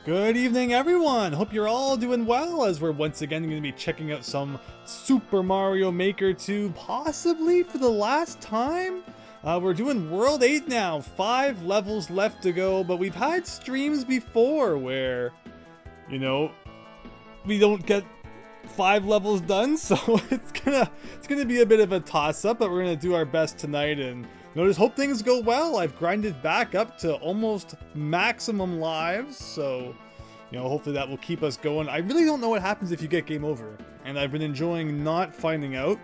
Good evening, everyone! Hope you're all doing well as we're once again going to be checking out some Super Mario Maker 2, possibly for the last time. We're doing World 8 now, 5 levels left to go, but we've had streams before where, you know, we don't get 5 levels done, so it's gonna be a bit of a toss-up, but we're gonna do our best tonight and just hope things go well. I've grinded back up to almost maximum lives, so, you know, hopefully that will keep us going. I really don't know what happens if you get game over, and I've been enjoying not finding out.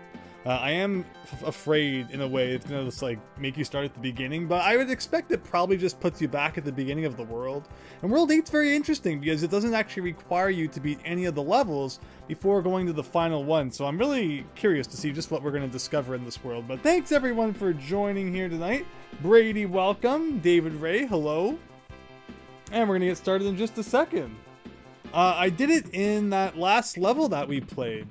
I am afraid, in a way, it's gonna just, like, make you start at the beginning, but I would expect it probably just puts you back at the beginning of the world. And World 8's very interesting, because it doesn't actually require you to beat any of the levels before going to the final one, so I'm really curious to see just what we're gonna discover in this world. But thanks everyone for joining here tonight. Brady, welcome. David Ray, hello. And we're gonna get started in just a second. I did it in that last level that we played.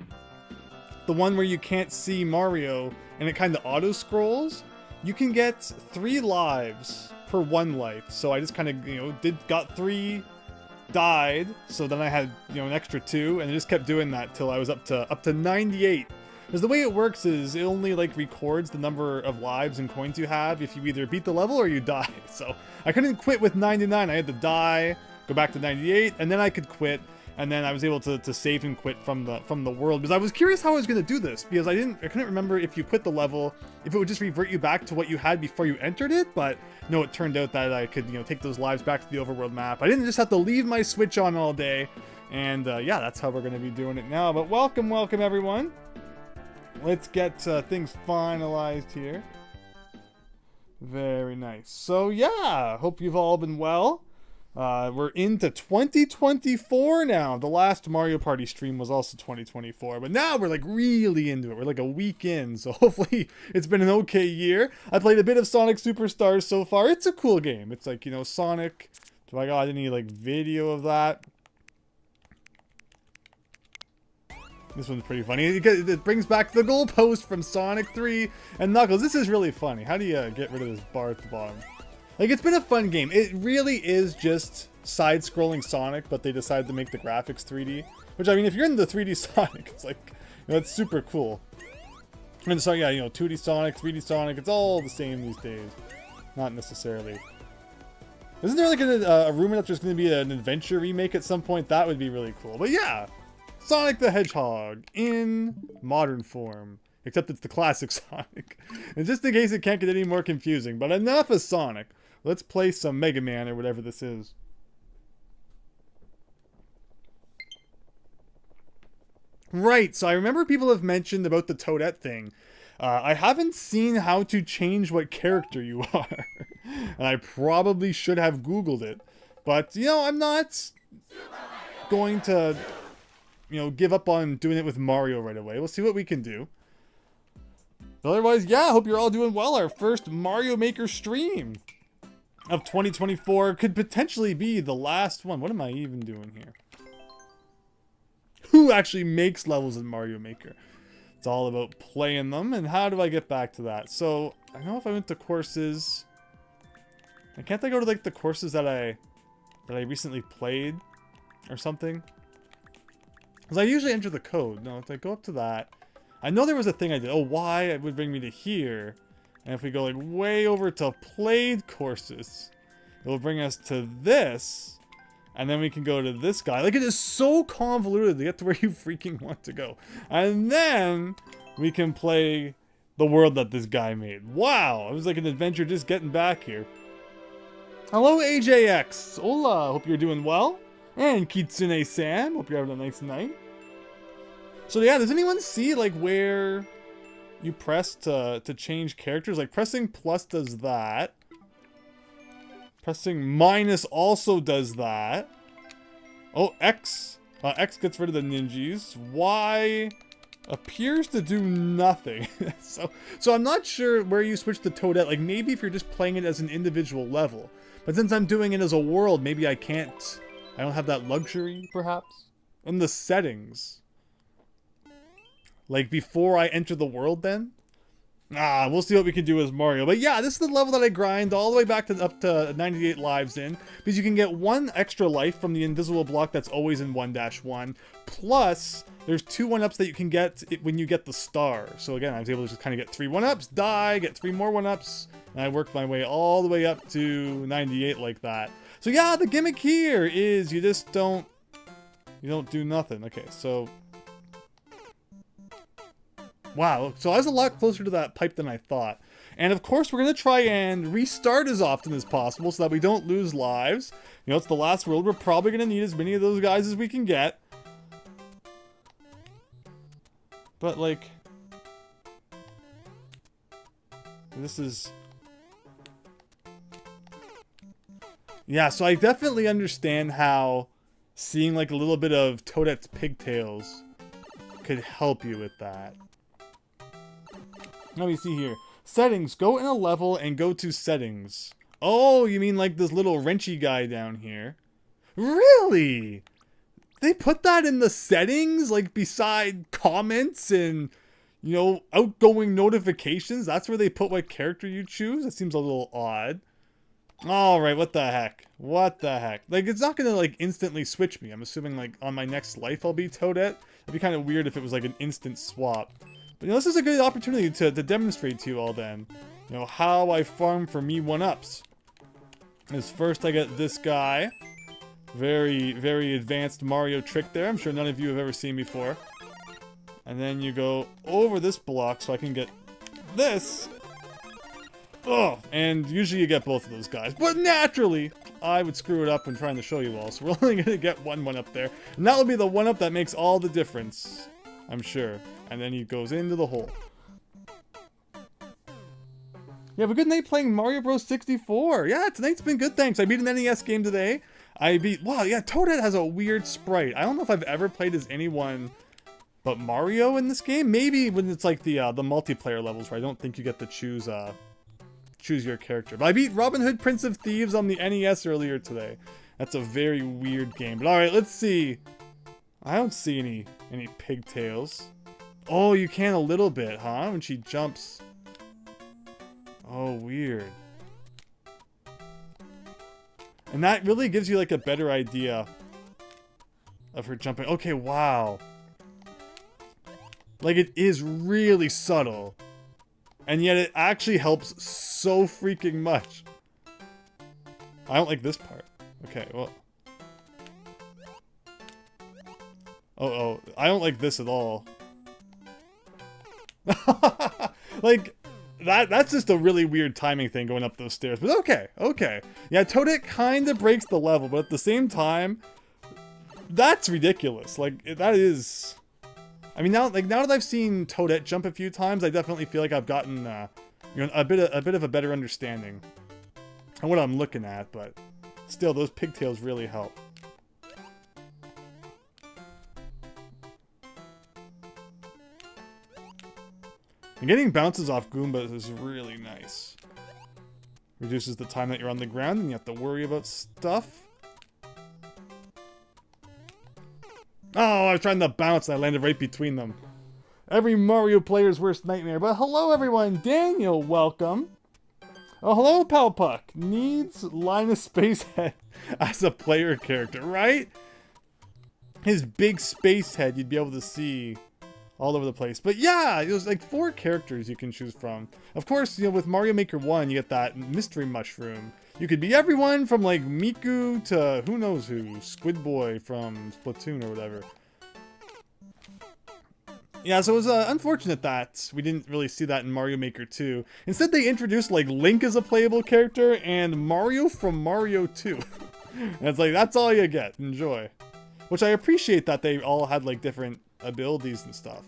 The one where you can't see Mario and it kind of auto scrolls. You can get 3 lives per 1 life. So I just kind of, you know, got 3, died. So then I had, you know, an extra 2, and I just kept doing that till I was up to 98. Because the way it works is it only like records the number of lives and coins you have if you either beat the level or you die. So I couldn't quit with 99. I had to die, go back to 98, and then I could quit. And then I was able to save and quit from the world, because I was curious how I was going to do this, because I couldn't remember if you quit the level, if it would just revert you back to what you had before you entered it. But no, it turned out that I could, you know, take those lives back to the overworld map. I didn't just have to leave my Switch on all day. And yeah, that's how we're going to be doing it now. But welcome everyone. Let's get things finalized here. Very nice. So yeah, hope you've all been well. We're into 2024 now. The last Mario Party stream was also 2024, but now we're like really into it. We're like a week in, so hopefully it's been an okay year. I played a bit of Sonic Superstars so far. It's a cool game. It's like, you know, Sonic. Do I got any like video of that? This one's pretty funny. It brings back the goalpost from Sonic 3 and Knuckles. This is really funny. How do you get rid of this bar at the bottom? Like, it's been a fun game. It really is just side-scrolling Sonic, but they decided to make the graphics 3D. Which, I mean, if you're in the 3D Sonic, it's like, you know, it's super cool. And so, yeah, you know, 2D Sonic, 3D Sonic, it's all the same these days. Not necessarily. Isn't there, like, a rumor that there's going to be an adventure remake at some point? That would be really cool. But, yeah, Sonic the Hedgehog in modern form. Except it's the classic Sonic. And just in case it can't get any more confusing. But enough of Sonic. Let's play some Mega Man or whatever this is. Right, so I remember people have mentioned about the Toadette thing. I haven't seen how to change what character you are. And I probably should have Googled it. But, you know, I'm not going to, you know, give up on doing it with Mario right away. We'll see what we can do. But otherwise, yeah, I hope you're all doing well. Our first Mario Maker stream of 2024 could potentially be the last one. What am I even doing here? Who actually makes levels in Mario Maker? It's all about playing them, and how do I get back to that? So, I know if I went to courses... Can't I go to, like, the courses that I recently played? Or something? Because I usually enter the code. No, if I go up to that... I know there was a thing I did. Oh, why? It would bring me to here. And if we go like way over to played courses, it will bring us to this. And then we can go to this guy. Like, it is so convoluted to get to where you freaking want to go. And then we can play the world that this guy made. Wow, it was like an adventure just getting back here. Hello, AJX. Hola, hope you're doing well. And Kitsune Sam, hope you're having a nice night. So yeah, does anyone see like where you press to change characters? Like pressing plus does that. Pressing minus also does that. Oh, X. X gets rid of the ninjas. Y appears to do nothing. so I'm not sure where you switch to Toadette. Like maybe if you're just playing it as an individual level. But since I'm doing it as a world, maybe I can't. I don't have that luxury, perhaps. In the settings. Like, before I enter the world, then? We'll see what we can do as Mario. But yeah, this is the level that I grind all the way back to up to 98 lives in, because you can get 1 extra life from the invisible block that's always in 1-1. Plus, there's 2 1-ups that you can get when you get the star. So again, I was able to just kind of get 3 1-ups, die, get 3 more 1-ups, and I worked my way all the way up to 98 like that. So yeah, the gimmick here is you just don't do nothing. Okay, so wow, so I was a lot closer to that pipe than I thought. And of course, we're going to try and restart as often as possible so that we don't lose lives. You know, it's the last world. We're probably going to need as many of those guys as we can get. But, like, this is... Yeah, so I definitely understand how seeing, like, a little bit of Toadette's pigtails could help you with that. Let me see here. Settings. Go in a level and go to settings. Oh, you mean like this little wrenchy guy down here? Really? They put that in the settings? Like beside comments and, you know, outgoing notifications? That's where they put what character you choose? That seems a little odd. Alright, what the heck? What the heck? Like, it's not gonna, like, instantly switch me. I'm assuming, like, on my next life I'll be Toadette. It'd be kind of weird if it was, like, an instant swap. But, you know, this is a good opportunity to demonstrate to you all then, you know, how I farm for me 1-ups. Is first I get this guy. Very, very advanced Mario trick there. I'm sure none of you have ever seen before. And then you go over this block so I can get this. Oh, and usually you get both of those guys. But naturally, I would screw it up when trying to show you all. So we're only going to get one 1-up there. And that will be the 1-up that makes all the difference. I'm sure. And then he goes into the hole. You have a good night playing Mario Bros. 64. Yeah, tonight's been good, thanks. I beat an NES game today. Wow, yeah, Toadette has a weird sprite. I don't know if I've ever played as anyone but Mario in this game. Maybe when it's like the multiplayer levels where I don't think you get to choose your character. But I beat Robin Hood Prince of Thieves on the NES earlier today. That's a very weird game. But alright, let's see. I don't see any pigtails. Oh, you can a little bit, huh? When she jumps. Oh, weird. And that really gives you like a better idea of her jumping. Okay, wow. Like, it is really subtle. And yet it actually helps so freaking much. I don't like this part. Okay, well. Oh, I don't like this at all. Like, that's just a really weird timing thing going up those stairs. But okay. Yeah, Toadette kind of breaks the level, but at the same time, that's ridiculous. Like, that is... I mean, now that I've seen Toadette jump a few times, I definitely feel like I've gotten you know, a bit of a better understanding of what I'm looking at. But still, those pigtails really help. And getting bounces off Goombas is really nice. Reduces the time that you're on the ground and you have to worry about stuff. Oh, I was trying to bounce and I landed right between them. Every Mario player's worst nightmare. But hello everyone, Daniel, welcome. Oh, hello Palpuck. Needs Linus Spacehead as a player character, right? His big space head you'd be able to see all over the place. But yeah, there's like 4 characters you can choose from. Of course, you know, with Mario Maker 1, you get that mystery mushroom. You could be everyone from like Miku to who knows who, Squid Boy from Splatoon or whatever. Yeah, so it was unfortunate that we didn't really see that in Mario Maker 2. Instead, they introduced like Link as a playable character and Mario from Mario 2. And it's like, that's all you get. Enjoy. Which I appreciate that they all had like different abilities and stuff.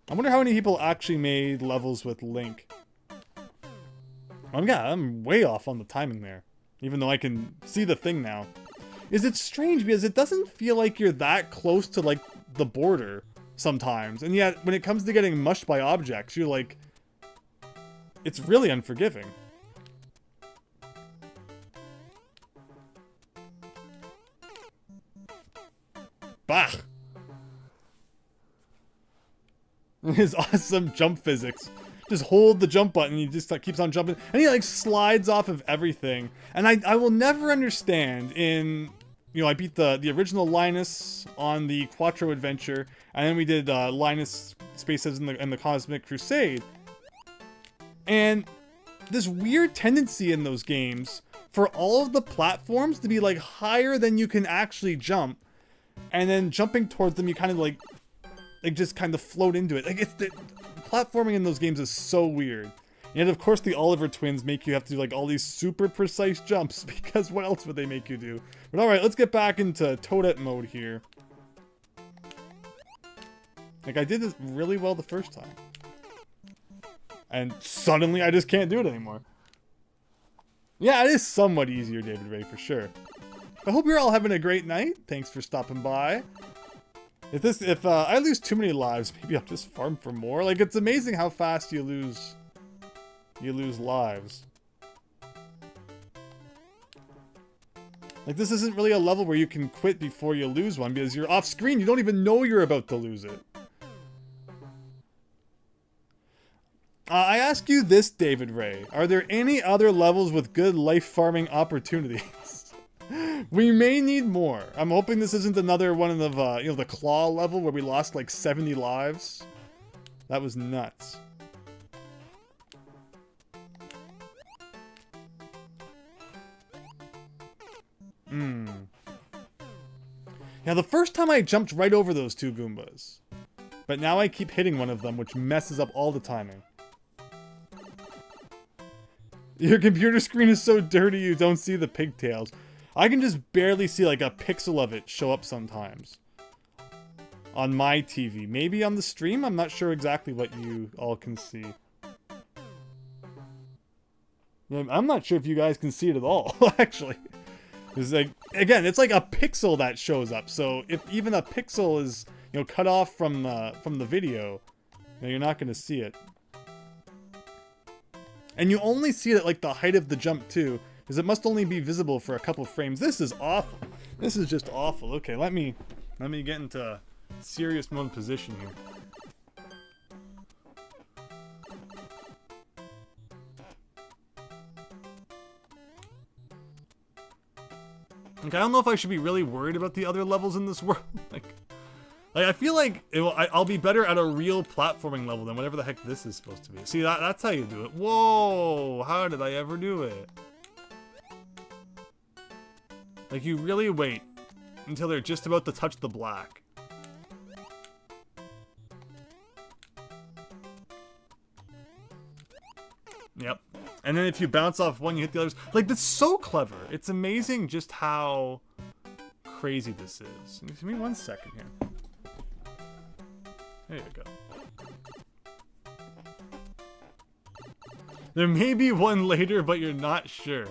I wonder how many people actually made levels with Link. Yeah, I'm way off on the timing there. Even though I can see the thing now. Is it strange because it doesn't feel like you're that close to like the border sometimes. And yet when it comes to getting mushed by objects, you're like... It's really unforgiving. Bah! His awesome jump physics. Just hold the jump button, he just like, keeps on jumping. And he like slides off of everything. And I will never understand in... You know, I beat the original Linus on the Quattro Adventure, and then we did Linus Spaces in the Cosmic Crusade. And this weird tendency in those games for all of the platforms to be like higher than you can actually jump, and then jumping towards them, you kind of like just kind of float into it. Like the platforming in those games is so weird. And of course the Oliver twins make you have to do like all these super precise jumps, because what else would they make you do? But alright, let's get back into Toadette mode here. Like I did this really well the first time. And suddenly I just can't do it anymore. Yeah, it is somewhat easier, David Ray, for sure. I hope you're all having a great night. Thanks for stopping by. If I lose too many lives, maybe I'll just farm for more. Like, it's amazing how fast you lose lives. Like, this isn't really a level where you can quit before you lose one, because you're off screen, you don't even know you're about to lose it. I ask you this, David Ray. Are there any other levels with good life farming opportunities? We may need more. I'm hoping this isn't another one of you know, the claw level where we lost like 70 lives. That was nuts. Yeah, the first time I jumped right over those two Goombas. But now I keep hitting one of them, which messes up all the timing. Your computer screen is so dirty you don't see the pigtails. I can just barely see like a pixel of it show up sometimes. On my TV. Maybe on the stream? I'm not sure exactly what you all can see. I'm not sure if you guys can see it at all, actually. It's like, again, it's like a pixel that shows up. So if even a pixel is, you know, cut off from the video, you know, you're not going to see it. And you only see it at like the height of the jump too, because it must only be visible for a couple frames. This is awful. This is just awful. Okay, let me get into serious mode position here. Like, I don't know if I should be really worried about the other levels in this world. like I feel like I'll be better at a real platforming level than whatever the heck this is supposed to be. See, that's how you do it. Whoa! How did I ever do it? Like, you really wait until they're just about to touch the black. Yep. And then if you bounce off one, you hit the others. Like, that's so clever. It's amazing just how crazy this is. Give me 1 second here. There you go. There may be one later, but you're not sure.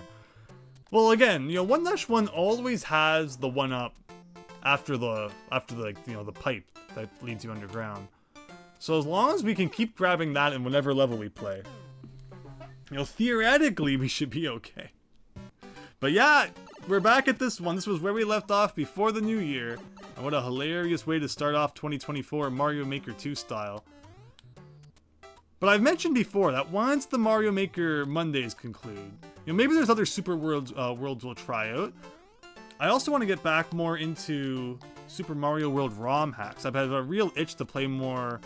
Well, again, you know, 1-1 always has the one-up after the like, you know, the pipe that leads you underground. So as long as we can keep grabbing that in whatever level we play, you know, theoretically, we should be okay. But yeah, we're back at this one. This was where we left off before the new year. And what a hilarious way to start off 2024 Mario Maker 2 style. But I've mentioned before that once the Mario Maker Mondays conclude, you know, maybe there's other Super worlds we'll try out. I also want to get back more into Super Mario World ROM hacks. I've had a real itch to play more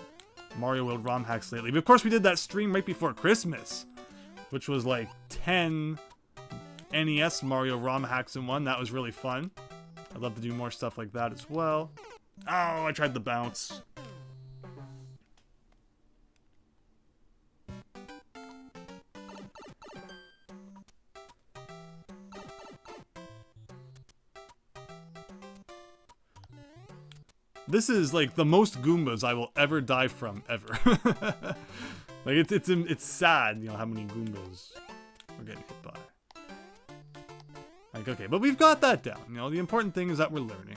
Mario World ROM hacks lately. But of course, we did that stream right before Christmas, which was like 10 NES Mario ROM hacks in one. That was really fun. I'd love to do more stuff like that as well. Oh, I tried the bounce. This is like the most Goombas I will ever die from, ever. Like, it's sad, you know, how many Goombas we're getting hit by. Like, okay, but we've got that down. You know, the important thing is that we're learning.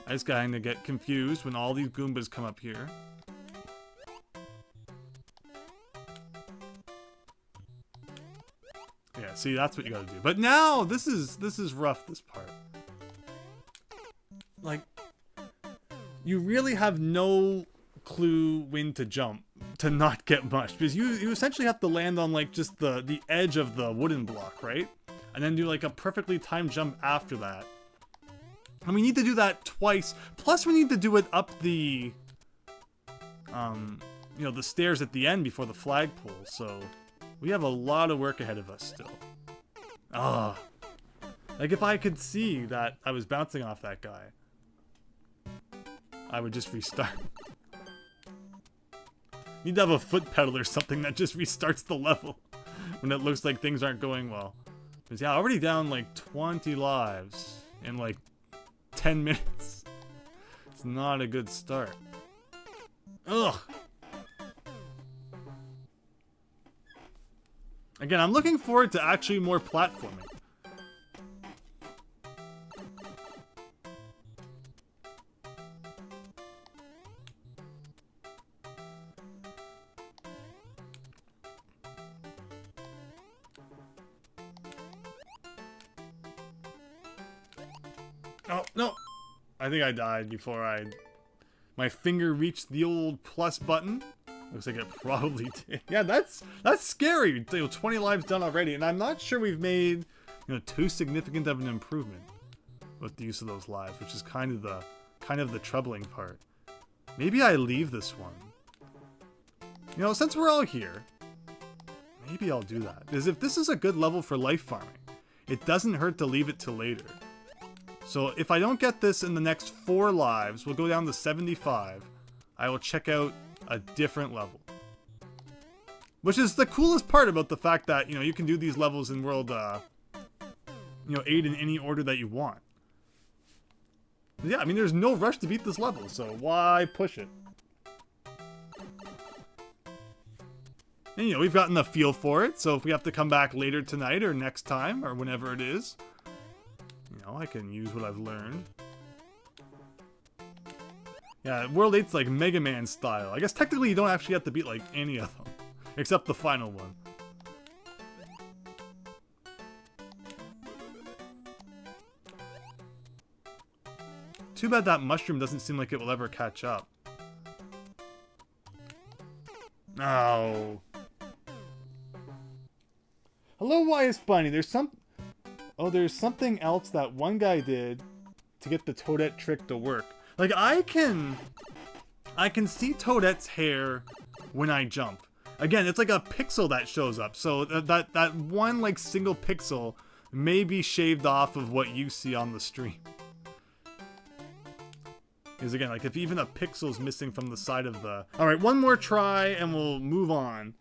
I just kind of get confused when all these Goombas come up here. Yeah, see, that's what you gotta do. But now, this is rough, this part. Like, you really have no clue when to jump to not get mushed, because you essentially have to land on like just the edge of the wooden block, right? And then do like a perfectly timed jump after that. And we need to do that twice. Plus we need to do it up the, you know, the stairs at the end before the flagpole. So we have a lot of work ahead of us still. Ah, like if I could see that I was bouncing off that guy, I would just restart. Need to have a foot pedal or something that just restarts the level when it looks like things aren't going well. Because yeah, already down like 20 lives in like 10 minutes. It's not a good start. Ugh. Again, I'm looking forward to actually more platforming. Oh, no! I think I died before my finger reached the old plus button. Looks like it probably did. Yeah, that's scary. 20 lives done already, and I'm not sure we've made, you know, too significant of an improvement with the use of those lives, which is kind of the troubling part. Maybe I leave this one. You know, since we're all here, maybe I'll do that. Because if this is a good level for life farming, it doesn't hurt to leave it till later. So if I don't get this in the next 4 lives, we'll go down to 75. I will check out a different level. Which is the coolest part about the fact that, you know, you can do these levels in World, you know, 8 in any order that you want. But yeah, I mean, there's no rush to beat this level, so why push it? And, you know, we've gotten the feel for it, so if we have to come back later tonight or next time or whenever it is, you know, I can use what I've learned. Yeah, World 8's like Mega Man style. I guess technically you don't actually have to beat like any of them, except the final one. Too bad that mushroom doesn't seem like it will ever catch up. Oh. Hello, Wyas Bunny. There's something else that one guy did to get the Toadette trick to work. Like, I can see Toadette's hair when I jump. Again, it's like a pixel that shows up. So that one, like, single pixel may be shaved off of what you see on the stream. Because again, like, if even a pixel's missing from the side of the... Alright, one more try and we'll move on.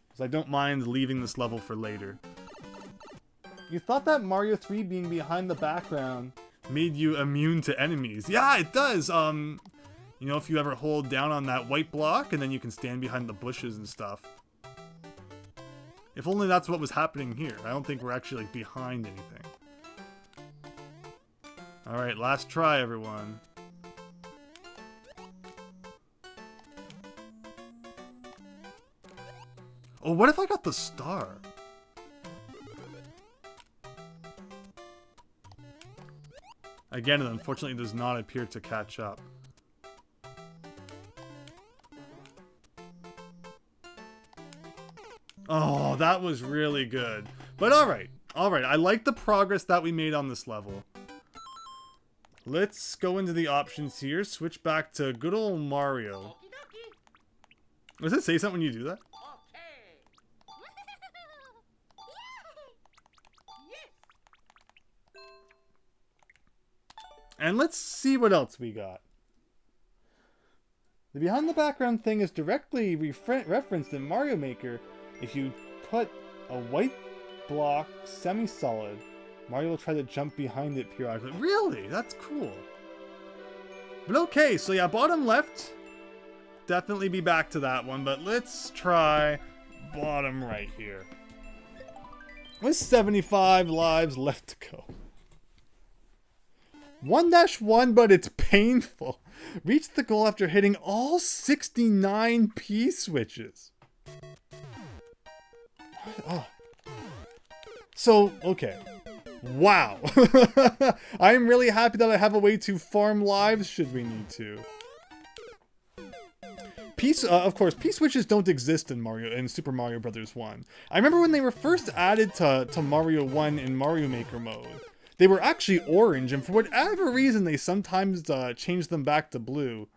Because I don't mind leaving this level for later. You thought that Mario 3 being behind the background made you immune to enemies. Yeah, it does. You know, if you ever hold down on that white block and then you can stand behind the bushes and stuff. If only that's what was happening here. I don't think we're actually like behind anything. Alright, last try, everyone. Oh, what if I got the star? Again, it unfortunately does not appear to catch up. Oh, that was really good. But alright, alright. I like the progress that we made on this level. Let's go into the options here. Switch back to good old Mario. Does it say something when you do that? And let's see what else we got. The behind the background thing is directly referenced in Mario Maker. If you put a white block semi-solid, Mario will try to jump behind it periodically. Really? That's cool. But okay, so yeah, bottom left. Definitely be back to that one, but let's try bottom right here. With 75 lives left to go. 1-1, but it's painful. Reach the goal after hitting all 69 P-switches. Oh. So, okay. Wow. I'm really happy that I have a way to farm lives should we need to. Of course, P-switches don't exist in Super Mario Bros. 1. I remember when they were first added to Mario 1 in Mario Maker mode. They were actually orange, and for whatever reason, they sometimes changed them back to blue.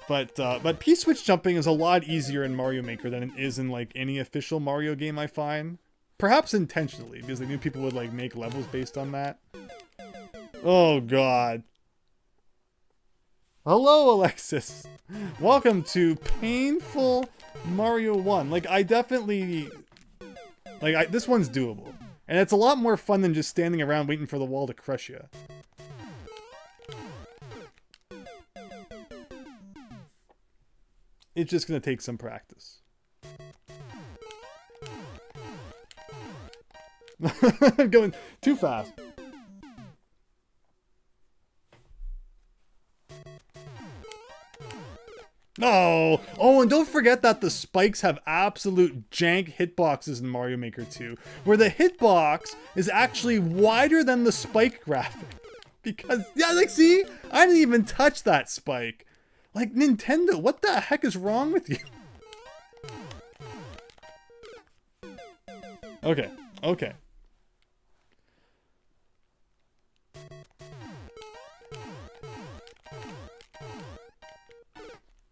But P-switch jumping is a lot easier in Mario Maker than it is in like any official Mario game, I find. Perhaps intentionally, because they knew people would like make levels based on that. Oh god. Hello, Alexis. Welcome to Painful Mario 1. Like, I definitely... Like, this one's doable. And it's a lot more fun than just standing around waiting for the wall to crush you. It's just gonna take some practice. I'm going too fast. No! Oh, and don't forget that the spikes have absolute jank hitboxes in Mario Maker 2, where the hitbox is actually wider than the spike graphic. Because, yeah, like, see? I didn't even touch that spike. Like, Nintendo, what the heck is wrong with you? Okay, okay.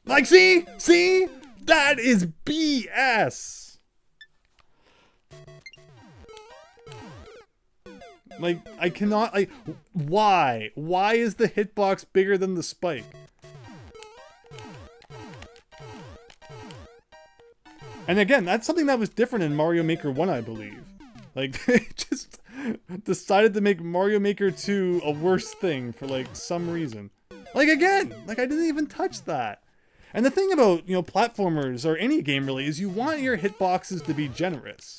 Like, see? See? That is BS! Like, I cannot, like, why? Why is the hitbox bigger than the spike? And again, that's something that was different in Mario Maker 1, I believe. Like, they just decided to make Mario Maker 2 a worse thing for, like, some reason. Like, again, like, I didn't even touch that. And the thing about, you know, platformers, or any game really, is you want your hitboxes to be generous.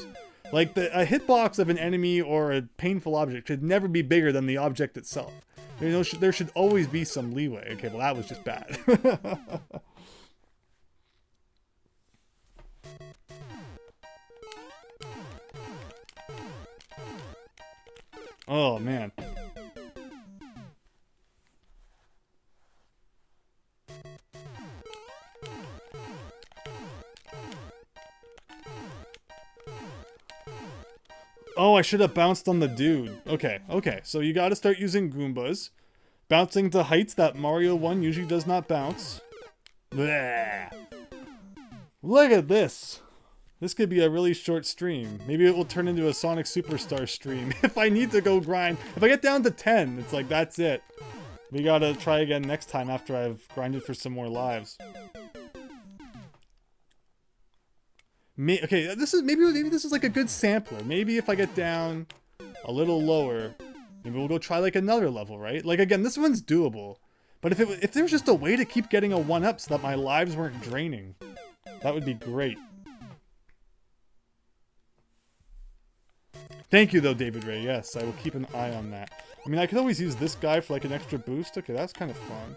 Like, a hitbox of an enemy or a painful object should never be bigger than the object itself. You know, there should always be some leeway. Okay, well, that was just bad. Oh, man. Oh, I should have bounced on the dude. Okay, okay. So you gotta start using Goombas. Bouncing to heights that Mario 1 usually does not bounce. Bleh. Look at this. This could be a really short stream. Maybe it will turn into a Sonic Superstar stream if I need to go grind. If I get down to 10, it's like, that's it. We gotta try again next time after I've grinded for some more lives. Okay, maybe this is like a good sampler. Maybe if I get down a little lower, maybe we'll go try like another level, right? Like, again, this one's doable. But if there was just a way to keep getting a 1-up so that my lives weren't draining, that would be great. Thank you, though, David Ray. Yes, I will keep an eye on that. I mean, I could always use this guy for like an extra boost. Okay, that's kind of fun.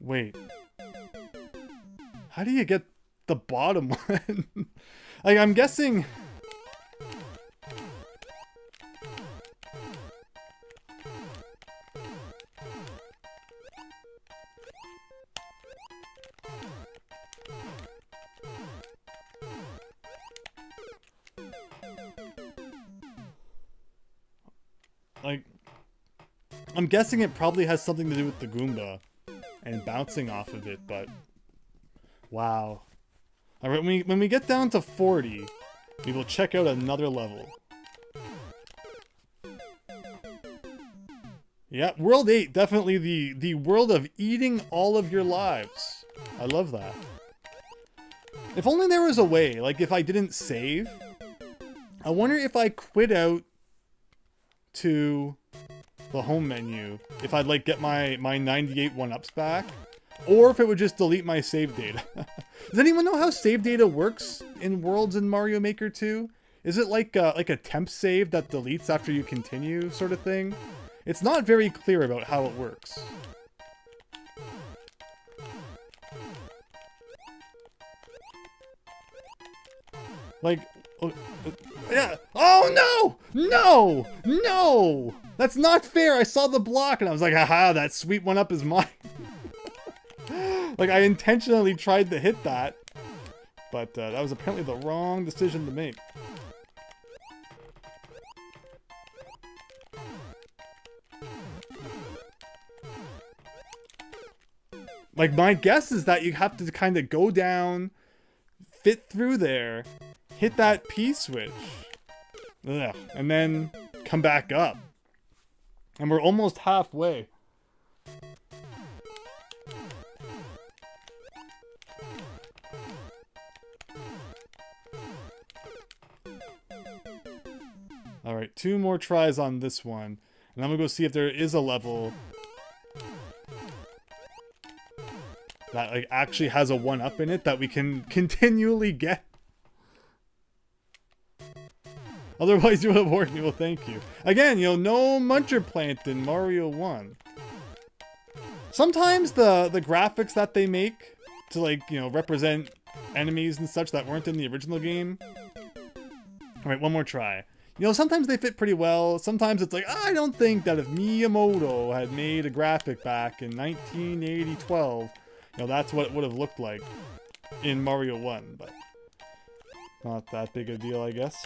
Wait. How do you get the bottom one? Like, I'm guessing... Like, I'm guessing it probably has something to do with the Goomba and bouncing off of it, but wow. Alright, when we get down to 40, we will check out another level. Yeah, World 8, definitely the world of eating all of your lives. I love that. If only there was a way, like if I didn't save, I wonder if I quit out to the home menu, if I'd like get my 98 1-ups back, or if it would just delete my save data. Does anyone know how save data works in Worlds in Mario Maker 2? Is it like a temp save that deletes after you continue sort of thing? It's not very clear about how it works. Like, yeah. Oh, no! No! No! That's not fair. I saw the block and I was like, haha, that sweet one up is mine. Like, I intentionally tried to hit that. But that was apparently the wrong decision to make. Like, my guess is that you have to kind of go down, fit through there, hit that P-switch, and then come back up. And we're almost halfway. Alright, 2 more tries on this one. And I'm gonna go see if there is a level that like actually has a 1-up in it that we can continually get. Otherwise you would have warned me. Well, thank you. Again, you know, no muncher plant in Mario 1. Sometimes the graphics that they make to, like, you know, represent enemies and such that weren't in the original game. Alright, one more try. You know, sometimes they fit pretty well. Sometimes it's like, I don't think that if Miyamoto had made a graphic back in 1980-12, you know, that's what it would have looked like in Mario 1, but not that big a deal, I guess.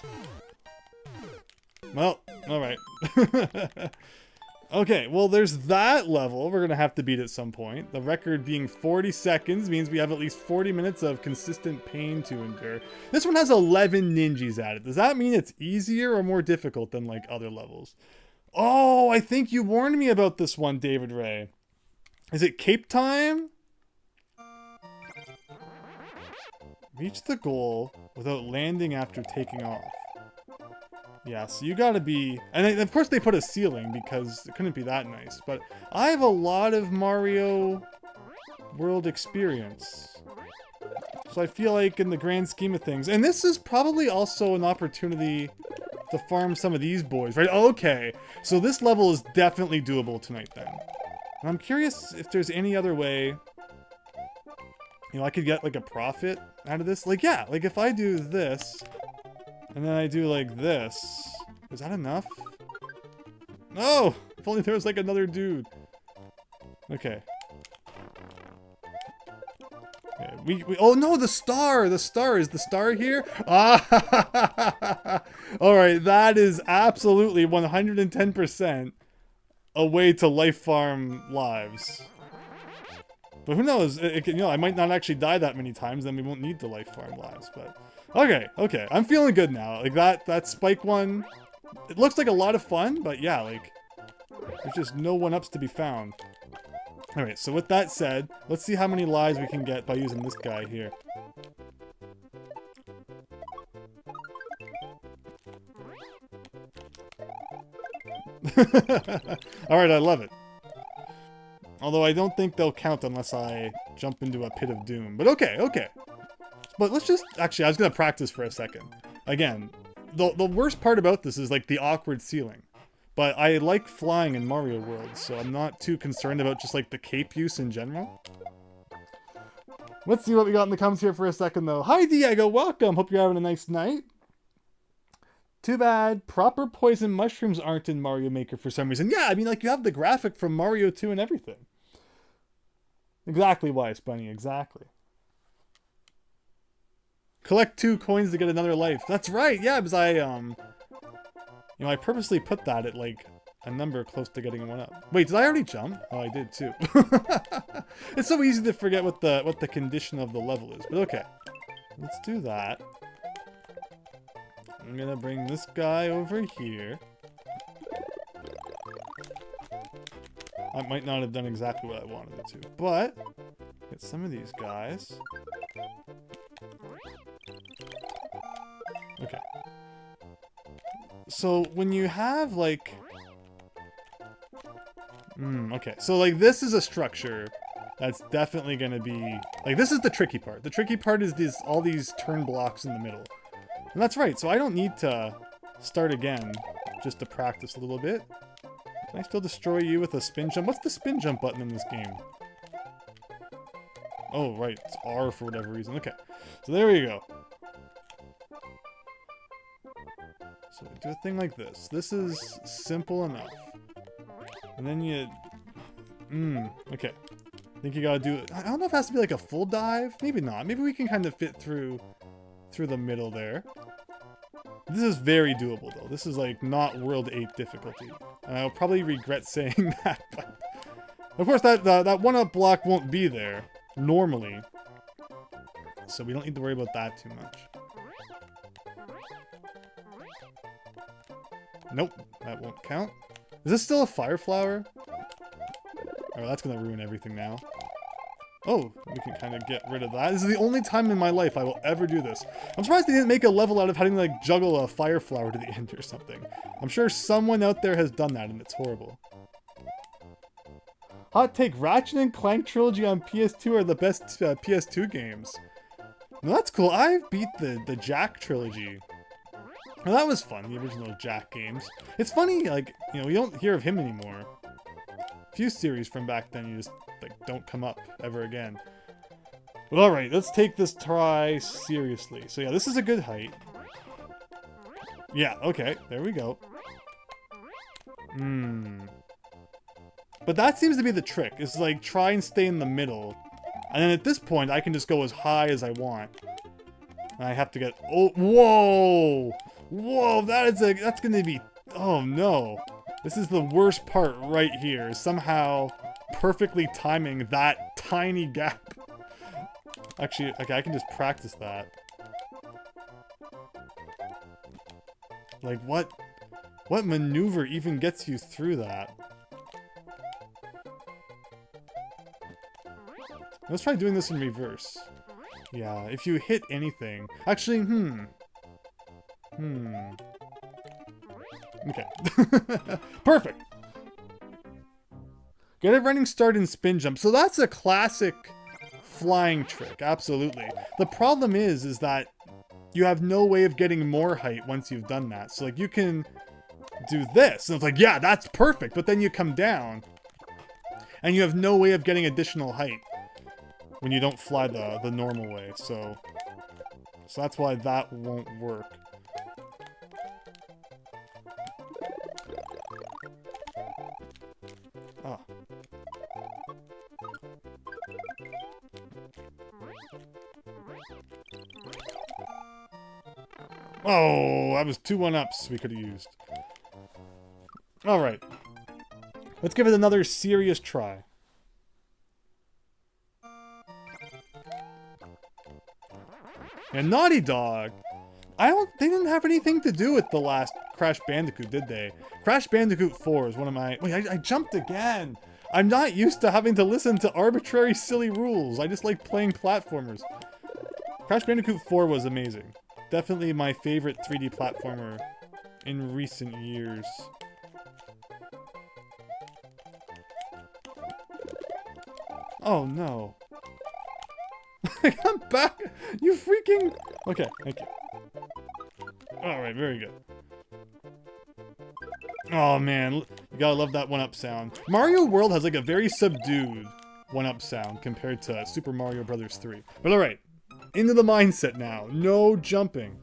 Well, alright. Okay, well, there's that level. We're gonna have to beat at some point. The record being 40 seconds means we have at least 40 minutes of consistent pain to endure. This one has 11 ninjas at it. Does that mean it's easier or more difficult than, like, other levels? Oh, I think you warned me about this one, David Ray. Is it Cape Time? Reach the goal without landing after taking off. Yeah, so you gotta be... And of course they put a ceiling because it couldn't be that nice. But I have a lot of Mario World experience. So I feel like in the grand scheme of things... And this is probably also an opportunity to farm some of these boys, right? Okay, so this level is definitely doable tonight then. And I'm curious if there's any other way... You know, I could get, like, a profit out of this. Like, yeah, like, if I do this, and then I do, like, this, is that enough? No! If only there was, like, another dude. Okay. Okay, we oh, no, the star! The star! Is the star here? Ah! Alright, that is absolutely 110% a way to life farm lives. But who knows, you know, I might not actually die that many times, then we won't need to life farm lives, but... Okay, I'm feeling good now. Like, that spike one, it looks like a lot of fun, but yeah, like, there's just no 1-ups to be found. Alright, so with that said, let's see how many lives we can get by using this guy here. Alright, I love it. Although I don't think they'll count unless I jump into a pit of doom. But okay. But let's just... Actually, I was going to practice for a second. Again, the worst part about this is, like, the awkward ceiling. But I like flying in Mario World, so I'm not too concerned about just, like, the cape use in general. Let's see what we got in the comments here for a second, though. Hi, Diego. Welcome. Hope you're having a nice night. Too bad proper poison mushrooms aren't in Mario Maker for some reason. Yeah, I mean, like, you have the graphic from Mario 2 and everything. Exactly, Wise Bunny, exactly. Collect 2 coins to get another life. That's right, yeah, because I, you know, I purposely put that at, like, a number close to getting 1-up. Wait, did I already jump? Oh, I did, too. It's so easy to forget what the condition of the level is, but okay. Let's do that. I'm gonna bring this guy over here. I might not have done exactly what I wanted it to, but get some of these guys. Okay. So when you have like... okay, so like this is a structure that's definitely gonna be... Like this is the tricky part. The tricky part is all these turn blocks in the middle. And that's right, so I don't need to start again just to practice a little bit. Can I still destroy you with a spin jump? What's the spin jump button in this game? Oh, right, it's R for whatever reason. Okay, so there we go. do a thing like this. This is simple enough. And then you... okay. I think you gotta do it. I don't know if it has to be like a full dive. Maybe not. Maybe we can kind of fit through the middle there. This is very doable though. This is like not World 8 difficulty. And I'll probably regret saying that, but... Of course, that 1-up block won't be there, normally. So we don't need to worry about that too much. Nope, that won't count. Is this still a fire flower? Oh, that's gonna ruin everything now. Oh, we can kind of get rid of that. This is the only time in my life I will ever do this. I'm surprised they didn't make a level out of having to like juggle a fire flower to the end or something. I'm sure someone out there has done that and it's horrible. Hot take, Ratchet and Clank Trilogy on PS2 are the best PS2 games. No, that's cool. I beat the Jack trilogy. Well, that was fun, the original Jack games. It's funny, like, you know, we don't hear of him anymore. A few series from back then, you just, like, don't come up ever again. But alright, let's take this try seriously. So yeah, this is a good height. Yeah, okay, there we go. But that seems to be the trick, is like, try and stay in the middle. And then at this point, I can just go as high as I want. And I have to get... Oh, whoa! Whoa, that's gonna be... Oh, no. This is the worst part right here. Somehow perfectly timing that tiny gap. Actually, okay, I can just practice that. Like, what maneuver even gets you through that? Let's try doing this in reverse. Yeah, if you hit anything... Actually, Okay. Perfect! Get a running start in spin jump. So that's a classic flying trick, absolutely. The problem is that you have no way of getting more height once you've done that. So, like, you can do this, and it's like, yeah, that's perfect, but then you come down, and you have no way of getting additional height when you don't fly the normal way, so that's why that won't work. Ah. Oh, that was 2 1-ups we could have used. Alright. Let's give it another serious try. And Naughty Dog, they didn't have anything to do with the last Crash Bandicoot, did they? Crash Bandicoot 4 is one of my... Wait, I jumped again! I'm not used to having to listen to arbitrary, silly rules. I just like playing platformers. Crash Bandicoot 4 was amazing. Definitely my favorite 3D platformer in recent years. Oh no. I'm back! You freaking... Okay, thank you. Alright, very good. Oh man, you gotta love that 1-up sound. Mario World has like a very subdued 1-up sound compared to Super Mario Bros. 3. But alright, into the mindset now. No jumping.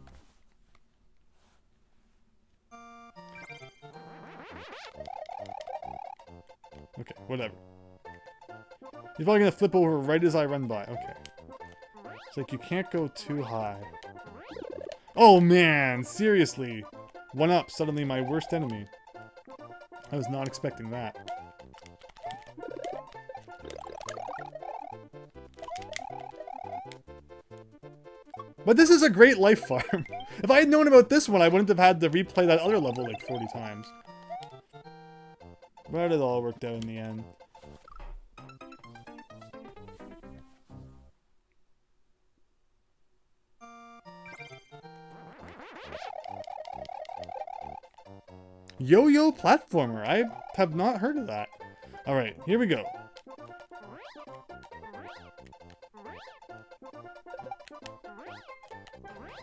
Okay, whatever. He's probably gonna flip over right as I run by. Okay. It's like you can't go too high. Oh man, seriously. 1-up, suddenly my worst enemy. I was not expecting that. But this is a great life farm. If I had known about this one, I wouldn't have had to replay that other level like 40 times. But it all worked out in the end. Yo-yo platformer. I have not heard of that. Alright, here we go.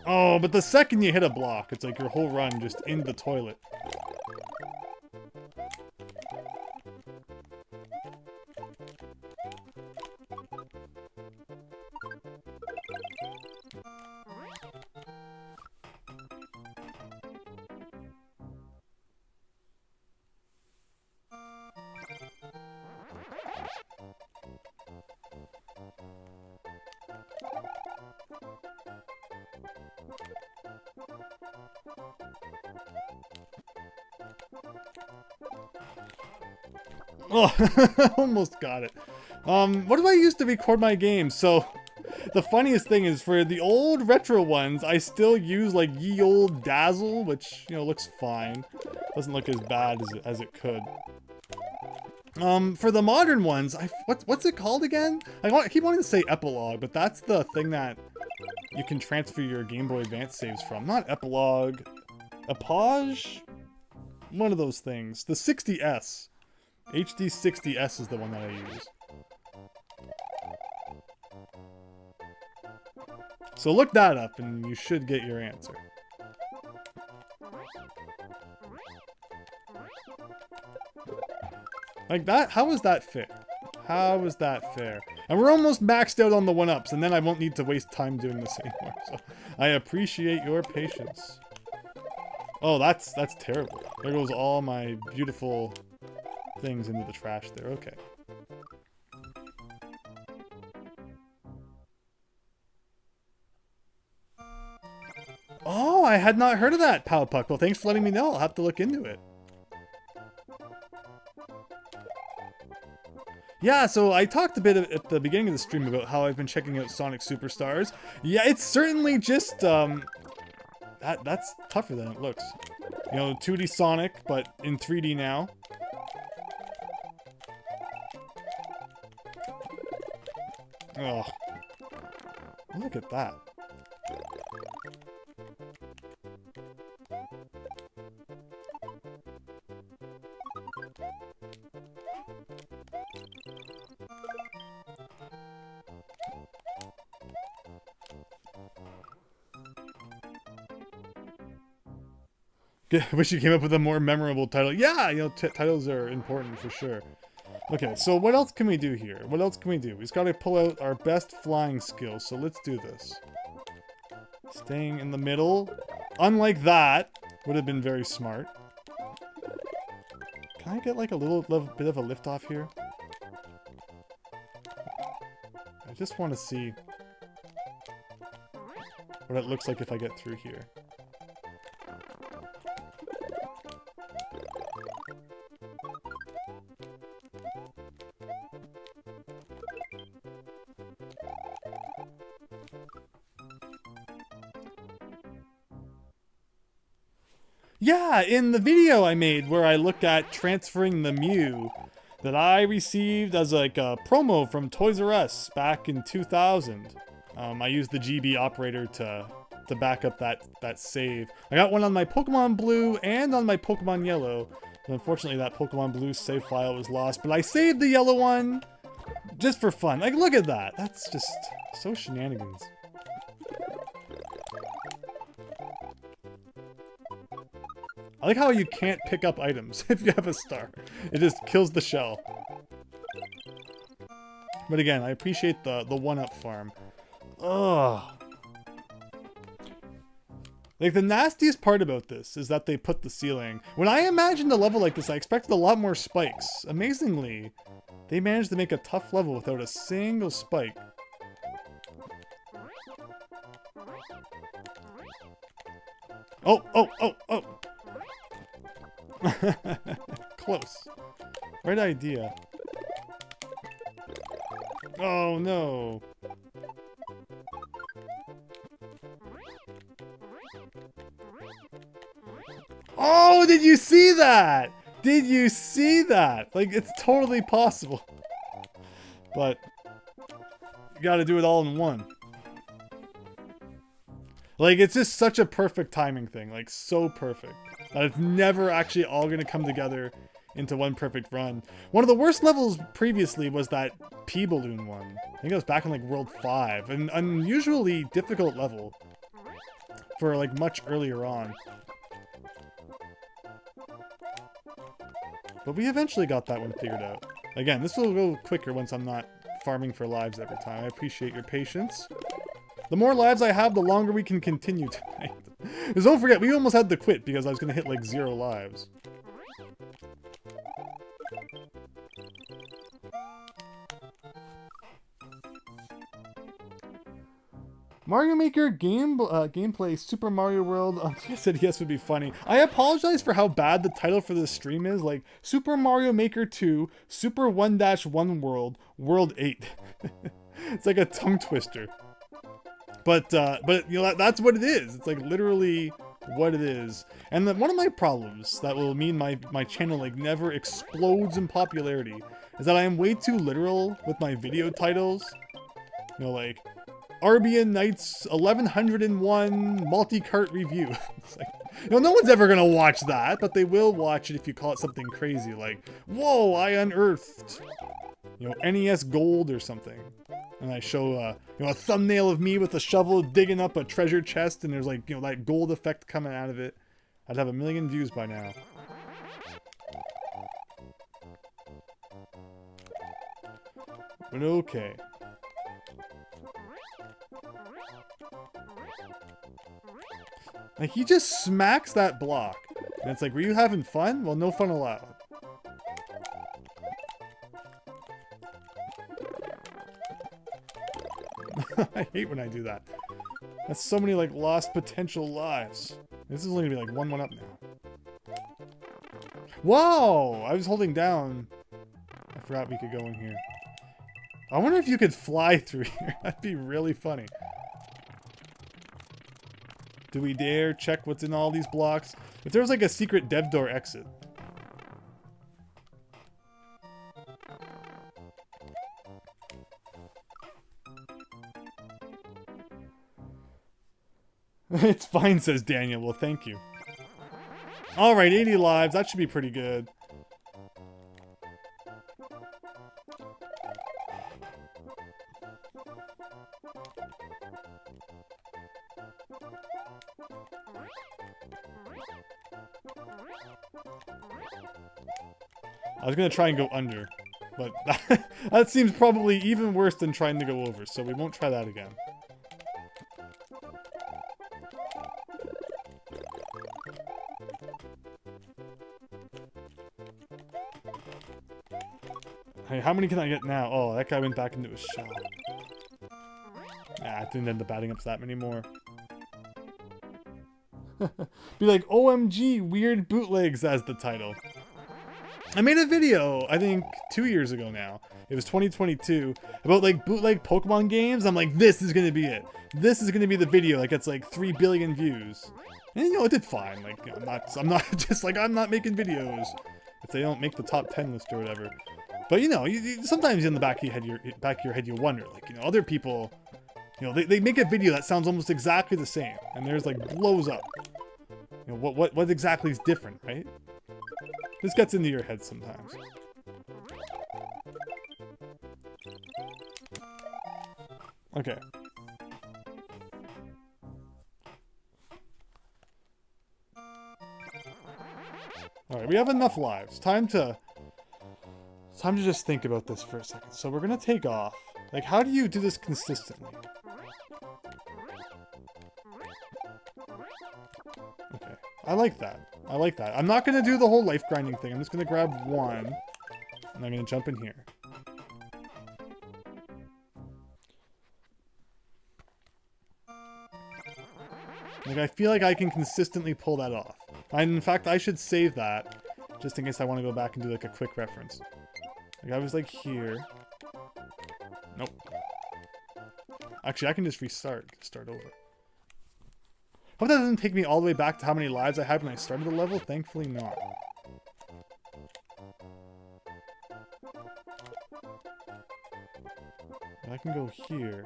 Oh, but the second you hit a block, it's like your whole run just into the toilet. Oh, almost got it. What do I use to record my games? So, the funniest thing is for the old retro ones, I still use like ye old Dazzle, which, you know, looks fine. Doesn't look as bad as it could. For the modern ones, what's it called again? I keep wanting to say Epilogue, but that's the thing that you can transfer your Game Boy Advance saves from. Not Epilogue. Epage? One of those things. The 60S. HD 60S is the one that I use. So look that up and you should get your answer. Like that? How is that fair? How is that fair? And we're almost maxed out on the 1-ups, and then I won't need to waste time doing this anymore. So I appreciate your patience. Oh, that's terrible. There goes all my beautiful things into the trash there. Okay. Oh, I had not heard of that, Powpuck. Well, thanks for letting me know. I'll have to look into it. Yeah, so I talked a bit at the beginning of the stream about how I've been checking out Sonic Superstars. Yeah, it's certainly just, that's tougher than it looks. You know, 2D Sonic, but in 3D now. Oh, look at that. I wish you came up with a more memorable title. Yeah, you know, titles are important for sure. Okay, so what else can we do here? What else can we do? We've got to pull out our best flying skills, so let's do this. Staying in the middle. Unlike that, would have been very smart. Can I get like a little bit of a lift off here? I just want to see what it looks like if I get through here. Yeah, in the video I made where I looked at transferring the Mew that I received as like a promo from Toys R Us back in 2000. I used the GB operator to back up that save. I got one on my Pokemon Blue and on my Pokemon Yellow. But unfortunately that Pokemon Blue save file was lost, but I saved the yellow one just for fun. Like, look at that. That's just so shenanigans. I like how you can't pick up items if you have a star. It just kills the shell. But again, I appreciate the 1-up farm. Ugh. Like, the nastiest part about this is that they put the ceiling. When I imagined a level like this, I expected a lot more spikes. Amazingly, they managed to make a tough level without a single spike. Oh, oh, oh, oh! Close. Right idea. Oh no. Oh, did you see that? Did you see that? Like, it's totally possible. But you gotta do it all in one. Like, it's just such a perfect timing thing. Like, so perfect. That it's never actually all going to come together into one perfect run. One of the worst levels previously was that P-balloon one. I think it was back in like World 5. An unusually difficult level for like much earlier on. But we eventually got that one figured out. Again, this will go quicker once I'm not farming for lives every time. I appreciate your patience. The more lives I have, the longer we can continue tonight. Because don't forget, we almost had to quit because I was going to hit like 0 lives. Mario Maker gameplay Super Mario World. I said yes would be funny. I apologize for how bad the title for this stream is. Like Super Mario Maker 2, Super 1-1 World, World 8. It's like a tongue twister. But you know that's what it is. It's like literally what it is. And one of my problems that will mean my channel like never explodes in popularity is that I am way too literal with my video titles. You know, like Arbian Nights 1101 multi-cart review. It's like, you know, no one's ever gonna watch that, but they will watch it if you call it something crazy like, whoa, I unearthed, you know, NES Gold or something. And I show, you know, a thumbnail of me with a shovel digging up a treasure chest, and there's like, you know, that gold effect coming out of it. I'd have 1 million views by now. But okay. Like, he just smacks that block. And it's like, were you having fun? Well, no fun allowed. I hate when I do that. That's so many, like, lost potential lives. This is only gonna be, like, 1-1 up now. Whoa! I was holding down. I forgot we could go in here. I wonder if you could fly through here. That'd be really funny. Do we dare check what's in all these blocks? If there was like a secret dev door exit. It's fine, says Daniel. Well, thank you. Alright, 80 lives. That should be pretty good. I was gonna try and go under, but that seems probably even worse than trying to go over, so we won't try that again. Hey, how many can I get now? Oh, that guy went back into his shell. Nah, I didn't end up adding up to that many more. Be like, OMG, weird bootlegs as the title. I made a video, I think 2 years ago now. It was 2022, about like bootleg Pokemon games. I'm like, this is gonna be it. This is gonna be the video that gets like 3 billion views. And you know, it did fine. Like, you know, I'm not just like, I'm not making videos if they don't make the top 10 list or whatever. But you know, sometimes in the back of your head, you wonder, like, you know, other people, you know, they make a video that sounds almost exactly the same, and theirs like blows up. You know, what exactly is different, right? This gets into your head sometimes. Okay. Alright, we have enough lives. Time to just think about this for a second. So we're gonna take off. Like, how do you do this consistently? Okay. I like that. I like that. I'm not gonna do the whole life grinding thing. I'm just gonna grab one, and I'm gonna jump in here. Like, I feel like I can consistently pull that off. And in fact, I should save that, just in case I want to go back and do like a quick reference. Like, I was like here. Nope. Actually, I can just start over. Hope that doesn't take me all the way back to how many lives I had when I started the level. Thankfully not. I can go here.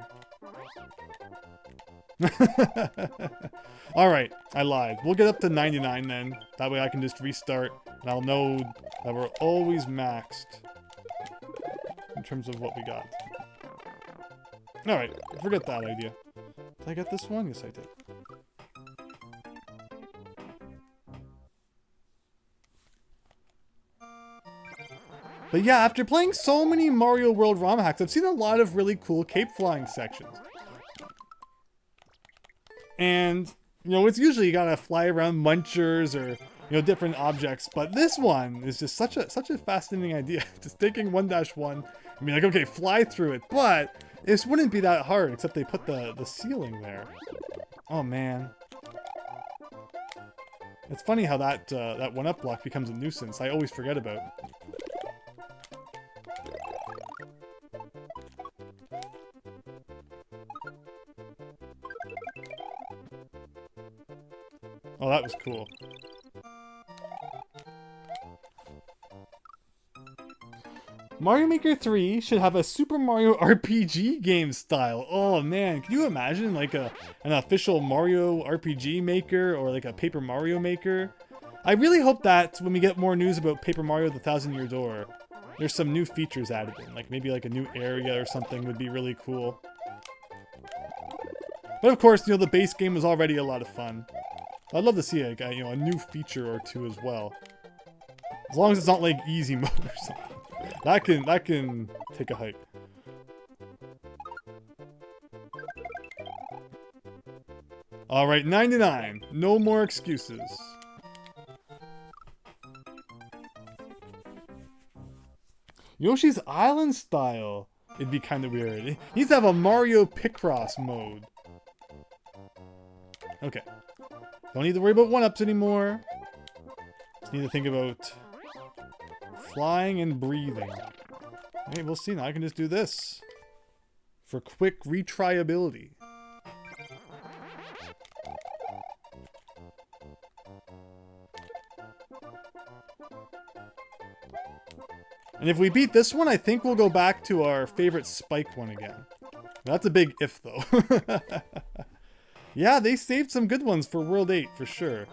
Alright, I lied. We'll get up to 99 then. That way I can just restart, and I'll know that we're always maxed in terms of what we got. Alright, forget that idea. Did I get this one? Yes, I did. But yeah, after playing so many Mario World ROM hacks, I've seen a lot of really cool cape flying sections. And, you know, it's usually you gotta fly around munchers or, you know, different objects. But this one is just such a fascinating idea. Just taking 1-1 and be like, okay, fly through it. But This wouldn't be that hard, except they put the ceiling there. Oh man. It's funny how that that 1-up block becomes a nuisance. I always forget about. Oh, that was cool. Mario Maker 3 should have a Super Mario RPG game style. Oh man, can you imagine like an official Mario RPG Maker or like a Paper Mario Maker? I really hope that when we get more news about Paper Mario the Thousand Year Door, there's some new features added in, like maybe like a new area or something would be really cool. But of course, you know, the base game was already a lot of fun. I'd love to see like a, you know, a new feature or two as well. As long as it's not like easy mode or something. That can take a hike. Alright, 99. No more excuses. Yoshi's Island style. It'd be kind of weird. He needs to have a Mario Picross mode. Okay. Don't need to worry about 1-ups anymore. Just need to think about flying and breathing. Hey, we'll see. Now I can just do this for quick retryability. And if we beat this one, I think we'll go back to our favorite spike one again. That's a big if, though. Yeah, they saved some good ones for World 8, for sure.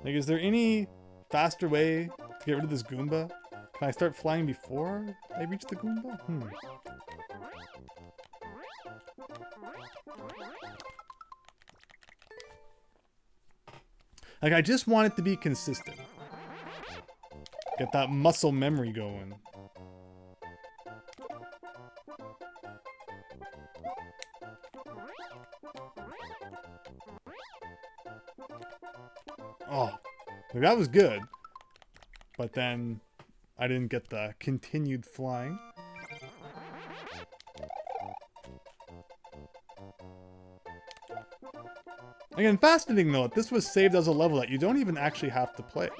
Like, is there any faster way to get rid of this Goomba? Can I start flying before I reach the Goomba? Like, I just want it to be consistent. Get that muscle memory going. Oh, that was good. But then I didn't get the continued flying. Again, fascinating though, this was saved as a level that you don't even actually have to play.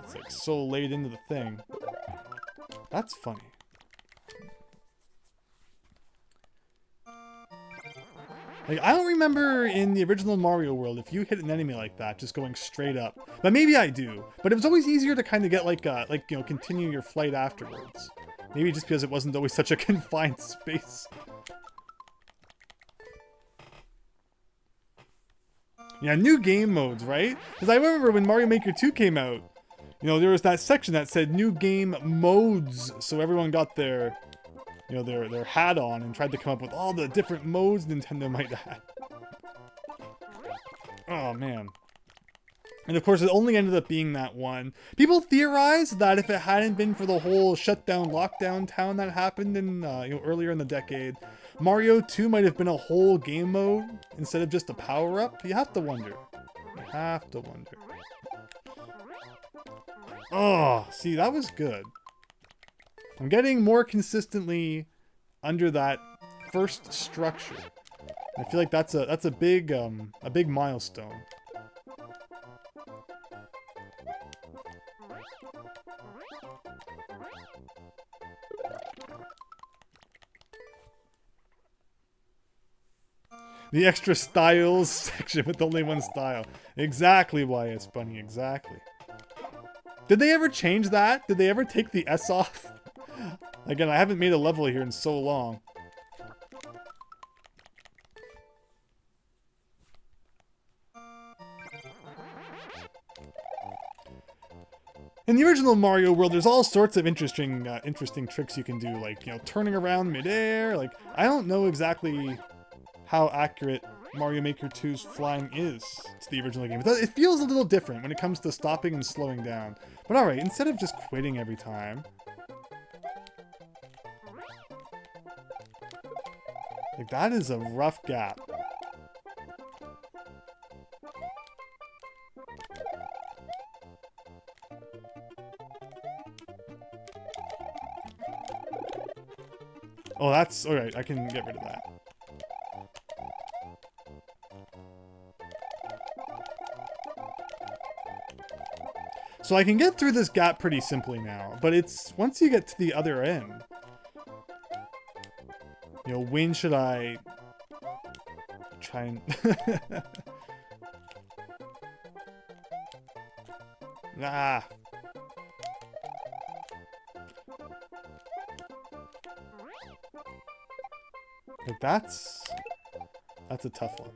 It's like so late into the thing. That's funny. Like, I don't remember in the original Mario world if you hit an enemy like that, just going straight up. But maybe I do. But it was always easier to kind of get like you know, continue your flight afterwards. Maybe just because it wasn't always such a confined space. Yeah, new game modes, right? Because I remember when Mario Maker 2 came out, you know, there was that section that said new game modes. So everyone got their, you know, their hat on and tried to come up with all the different modes Nintendo might have. Oh, man. And of course, it only ended up being that one. People theorize that if it hadn't been for the whole shutdown, lockdown town that happened in, you know, earlier in the decade, Mario 2 might have been a whole game mode instead of just a power-up. You have to wonder. You have to wonder. Oh, see, that was good. I'm getting more consistently under that first structure. I feel like that's a big milestone. The extra styles section with only one style. Exactly why it's funny, exactly. Did they ever change that? Did they ever take the S off? Again, I haven't made a level here in so long. In the original Mario world, there's all sorts of interesting tricks you can do, like, you know, turning around midair. Like, I don't know exactly how accurate Mario Maker 2's flying is to the original game. It feels a little different when it comes to stopping and slowing down. But alright, instead of just quitting every time. Like, that is a rough gap. Oh, that's alright. I can get rid of that. So I can get through this gap pretty simply now, but it's once you get to the other end. You know, when should I try and... Ah. Like that's a tough one.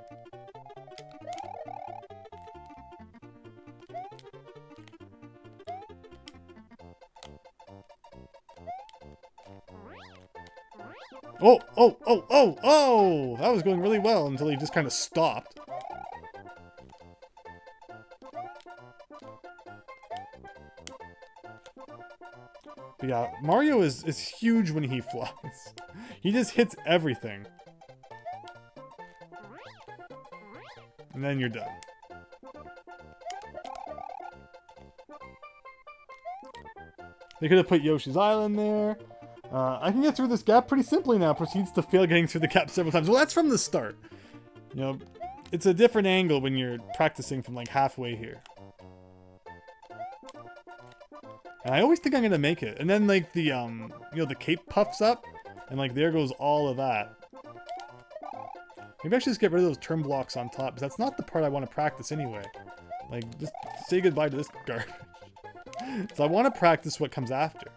Oh, oh, oh, oh, oh! That was going really well until he just kind of stopped. But yeah, Mario is huge when he flies. He just hits everything. And then you're done. They could have put Yoshi's Island there. I can get through this gap pretty simply now. Proceeds to fail getting through the gap several times. Well, that's from the start. You know, it's a different angle when you're practicing from like halfway here. And I always think I'm gonna make it. And then like the you know, the cape puffs up, and like there goes all of that. Maybe I should just get rid of those turn blocks on top, because that's not the part I want to practice anyway. Like, just say goodbye to this garbage. So I want to practice what comes after.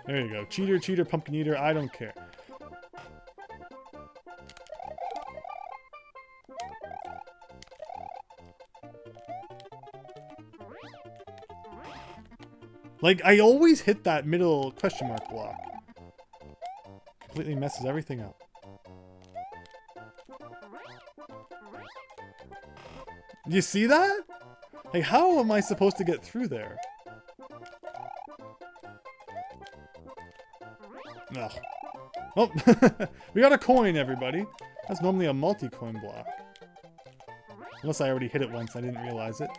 There you go. Cheater, cheater, pumpkin eater, I don't care. Like, I always hit that middle question mark block. Completely messes everything up. You see that? Like, how am I supposed to get through there? Ugh. Oh, we got a coin, everybody. That's normally a multi-coin block. Unless I already hit it once, I didn't realize it.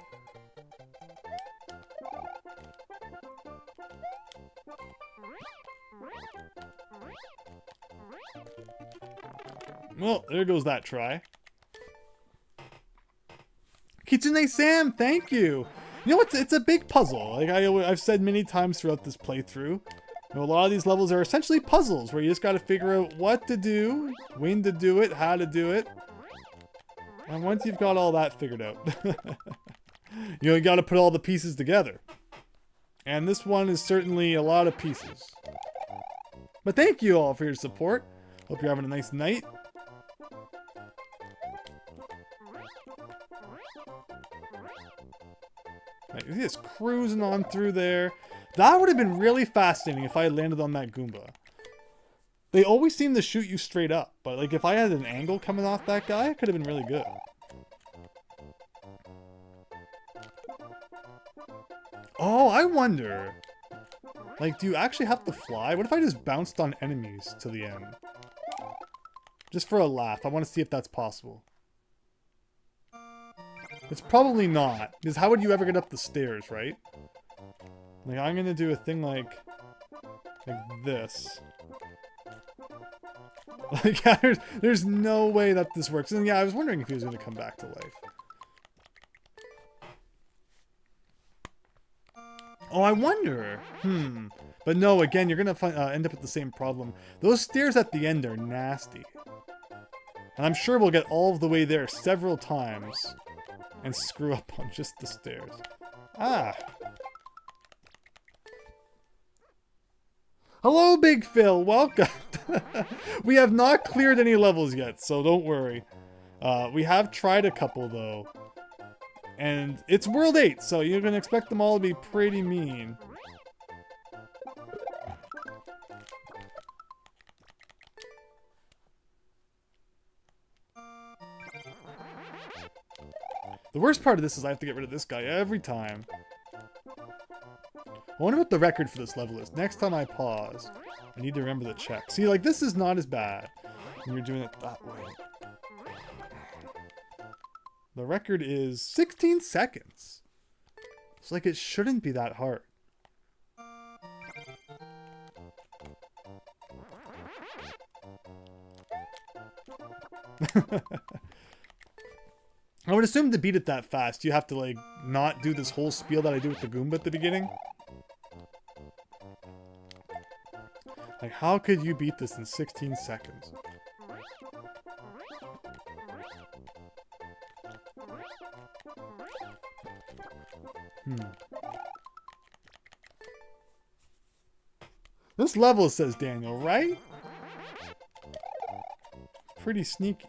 Well, there goes that try. Kitsune Sam, thank you! You know what? It's a big puzzle. Like I've said many times throughout this playthrough. You know, a lot of these levels are essentially puzzles where you just got to figure out what to do, when to do it, how to do it. And once you've got all that figured out, you got to put all the pieces together. And this one is certainly a lot of pieces. But thank you all for your support. Hope you're having a nice night. Right, he's just cruising on through there. That would have been really fascinating if I had landed on that Goomba. They always seem to shoot you straight up, but like if I had an angle coming off that guy, it could have been really good. Oh, I wonder. Like, do you actually have to fly? What if I just bounced on enemies to the end? Just for a laugh. I want to see if that's possible. It's probably not, because how would you ever get up the stairs, right? Like, I'm gonna do a thing like this. Like, yeah, there's no way that this works. And yeah, I was wondering if he was gonna come back to life. Oh, I wonder. But no, again, you're gonna end up with the same problem. Those stairs at the end are nasty. And I'm sure we'll get all of the way there several times and screw up on just the stairs. Ah. Hello, Big Phil. Welcome. We have not cleared any levels yet, so don't worry. We have tried a couple, though. And it's World 8, so you're going to expect them all to be pretty mean. The worst part of this is I have to get rid of this guy every time. I wonder what the record for this level is. Next time I pause, I need to remember the check. See, like, this is not as bad when you're doing it that way. The record is 16 seconds. It's like it shouldn't be that hard. I would assume to beat it that fast, you have to, like, not do this whole spiel that I do with the Goomba at the beginning. Like, how could you beat this in 16 seconds? This level, says Daniel, right? Pretty sneaky.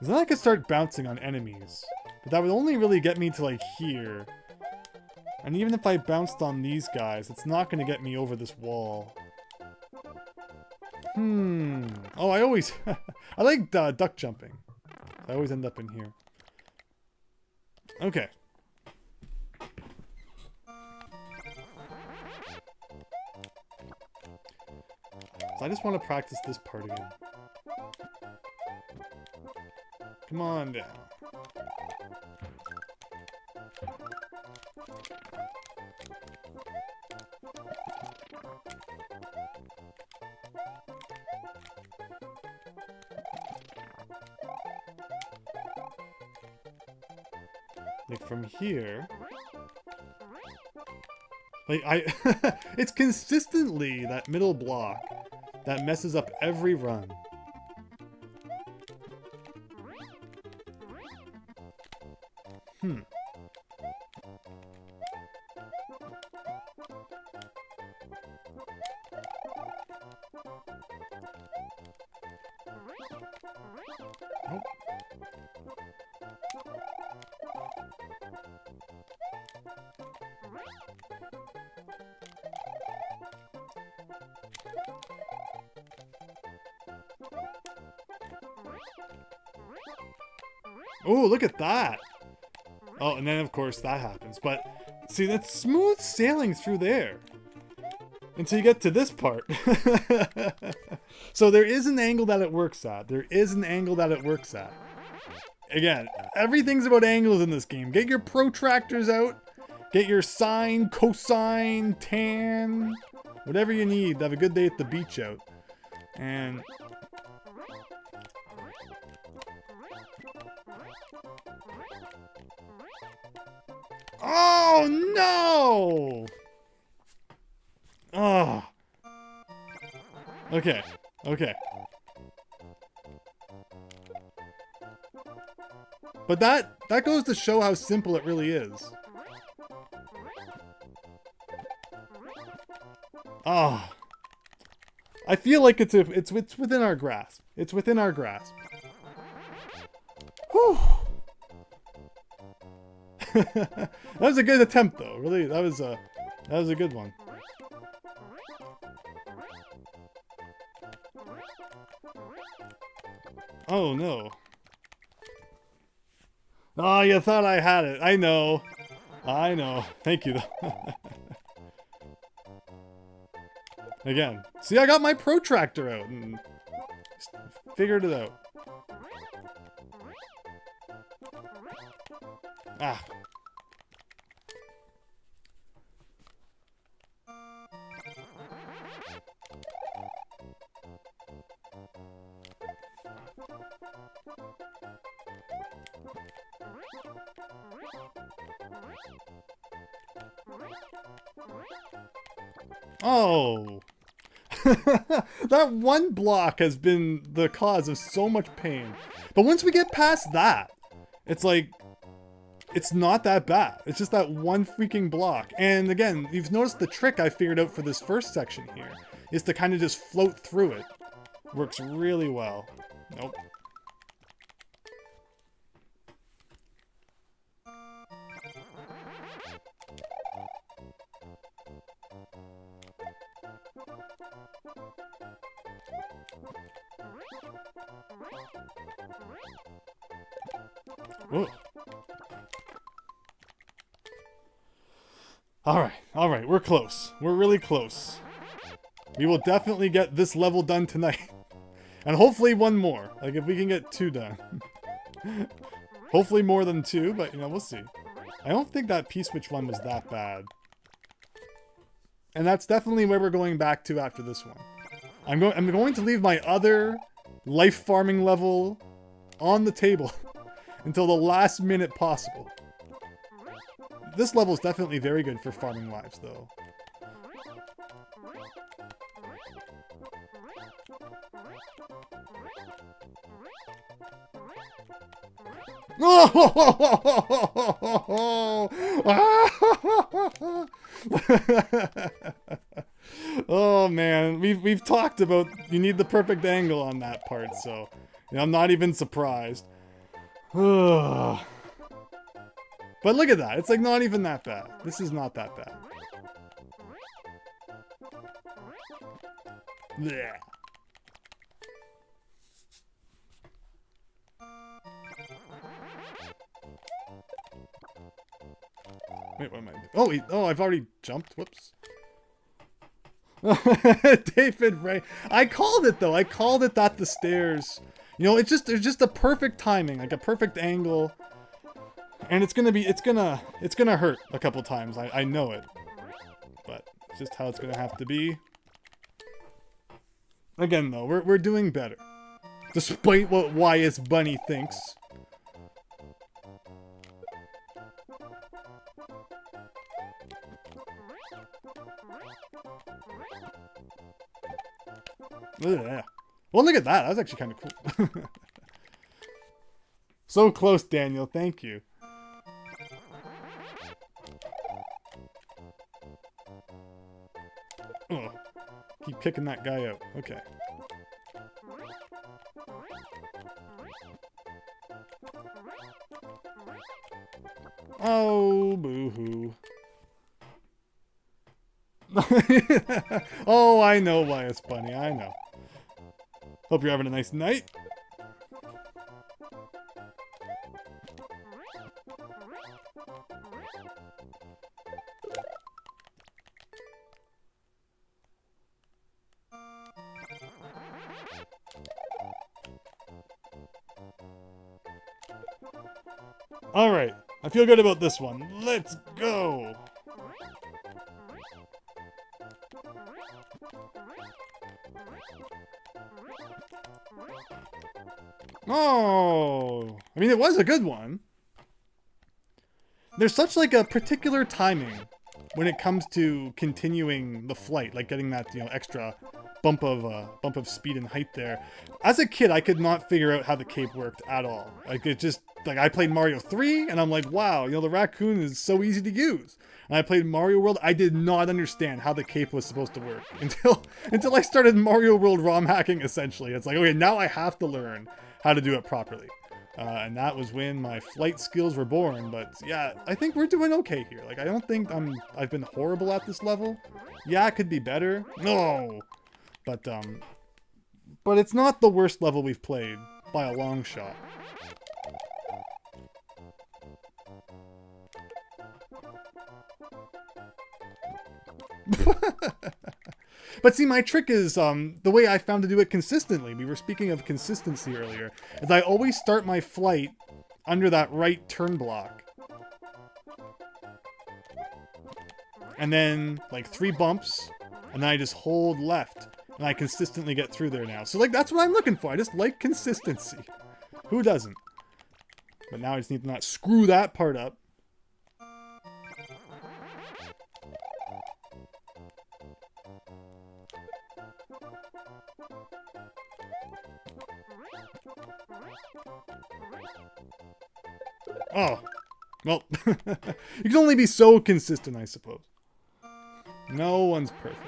Then I could start bouncing on enemies. But that would only really get me to, like, here. And even if I bounced on these guys, it's not going to get me over this wall. Oh, I always... I like duck jumping. I always end up in here. Okay. So I just want to practice this part again. Come on down. Like from here. Like it's consistently that middle block that messes up every run. Oh, look at that! Oh, and then of course that happens. But, see, that's smooth sailing through there. Until you get to this part. So there is an angle that it works at. There is an angle that it works at. Again, everything's about angles in this game. Get your protractors out. Get your sine, cosine, tan. Whatever you need to have a good day at the beach out. And... oh, no! Oh. Okay. Okay. But that goes to show how simple it really is. Ah. Oh. I feel like it's within our grasp. It's within our grasp. Whew. That was a good attempt, though. Really, that was a good one. Oh no! Oh, you thought I had it. I know. I know. Thank you, though. Again, see, I got my protractor out and figured it out. Ah. Oh. That one block has been the cause of so much pain. But once we get past that, it's like, it's not that bad. It's just that one freaking block. And again, you've noticed the trick I figured out for this first section here is to kind of just float through it. Works really well. Nope. Whoa. Alright, we're close. We're really close. We will definitely get this level done tonight. And hopefully one more. Like, if we can get 2 done. Hopefully more than 2, but, you know, we'll see. I don't think that P-switch one was that bad. And that's definitely where we're going back to after this one. I'm going to leave my other life farming level on the table until the last minute possible. This level is definitely very good for farming lives, though. Oh man, we've talked about you need the perfect angle on that part, so you know, I'm not even surprised. But look at that, it's like not even that bad. This is not that bad. Yeah. Wait, what am I doing? Oh, I've already jumped. Whoops. David Ray. I called it though. I called it that the stairs. You know, there's just a perfect timing, like a perfect angle. And it's gonna hurt a couple times. I know it. But it's just how it's gonna have to be. Again though, we're doing better. Despite what YS Bunny thinks. Ugh. Well, look at that. That was actually kind of cool. So close, Daniel. Thank you. Oh, keep kicking that guy out. Okay. Oh, boo-hoo. Oh, I know why it's funny. I know. Hope you're having a nice night. All right. I feel good about this one. Let's go. Oh, I mean, it was a good one. There's such like a particular timing when it comes to continuing the flight, like getting that, you know, extra bump of speed and height there. As a kid, I could not figure out how the cape worked at all. Like it just, like I played Mario 3 and I'm like, wow, you know, the raccoon is so easy to use. And I played Mario World, I did not understand how the cape was supposed to work until I started Mario World ROM hacking, essentially. It's like, okay, now I have to learn how to do it properly. And that was when my flight skills were born. But yeah, I think we're doing okay here. Like, I don't think I've been horrible at this level. Yeah, it could be better. No! But it's not the worst level we've played by a long shot. But see, my trick is the way I found to do it consistently. We were speaking of consistency earlier. Is I always start my flight under that right turn block. And then like 3 bumps, and then I just hold left. And I consistently get through there now. So like that's what I'm looking for. I just like consistency. Who doesn't? But now I just need to not screw that part up. Oh, well, you can only be so consistent, I suppose. No one's perfect.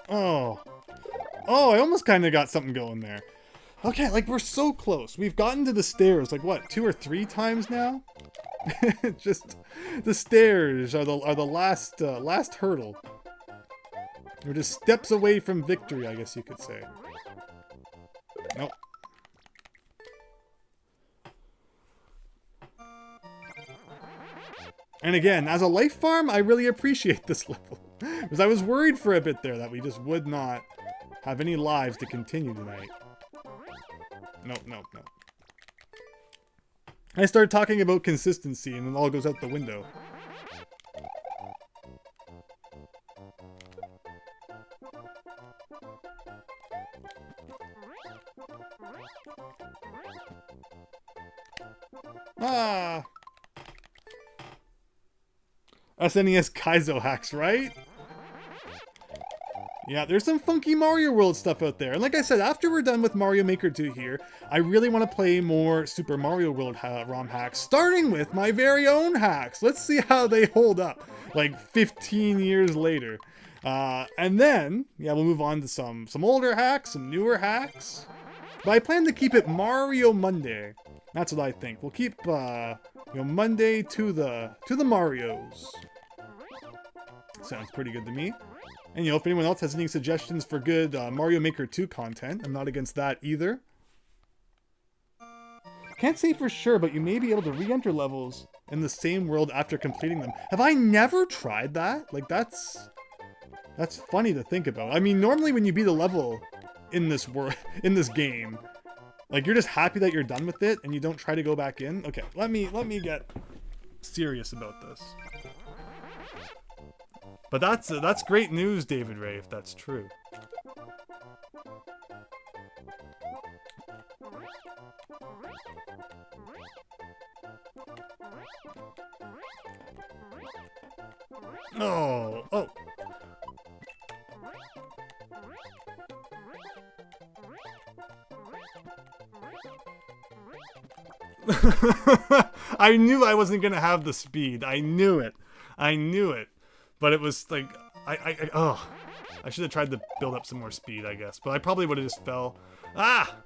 Oh, I almost kind of got something going there. Okay, like we're so close. We've gotten to the stairs like what, 2 or 3 times now? Just the stairs are the last hurdle. We're just steps away from victory, I guess you could say. Nope. And again, as a life farm, I really appreciate this level. Because I was worried for a bit there that we just would not have any lives to continue tonight. Nope, nope, nope. I started talking about consistency and it all goes out the window. Ah! SNES Kaizo hacks, right? Yeah, there's some funky Mario World stuff out there. And like I said, after we're done with Mario Maker 2 here, I really want to play more Super Mario World ROM hacks, starting with my very own hacks. Let's see how they hold up, like 15 years later. And then, yeah, we'll move on to some older hacks, some newer hacks. But I plan to keep it Mario Monday. That's what I think. We'll keep, you know, Monday to the Marios. Sounds pretty good to me. And, you know, if anyone else has any suggestions for good Mario Maker 2 content, I'm not against that either. Can't say for sure, but you may be able to re-enter levels in the same world after completing them. Have I never tried that? Like, that's funny to think about. I mean, normally when you beat a level in this game, like, you're just happy that you're done with it and you don't try to go back in. Okay, let me get serious about this. But that's great news, David Ray, if that's true. Oh, oh. I knew I wasn't gonna have the speed. I knew it. I knew it. But it was like, I should have tried to build up some more speed, I guess. But I probably would have just fell. Ah!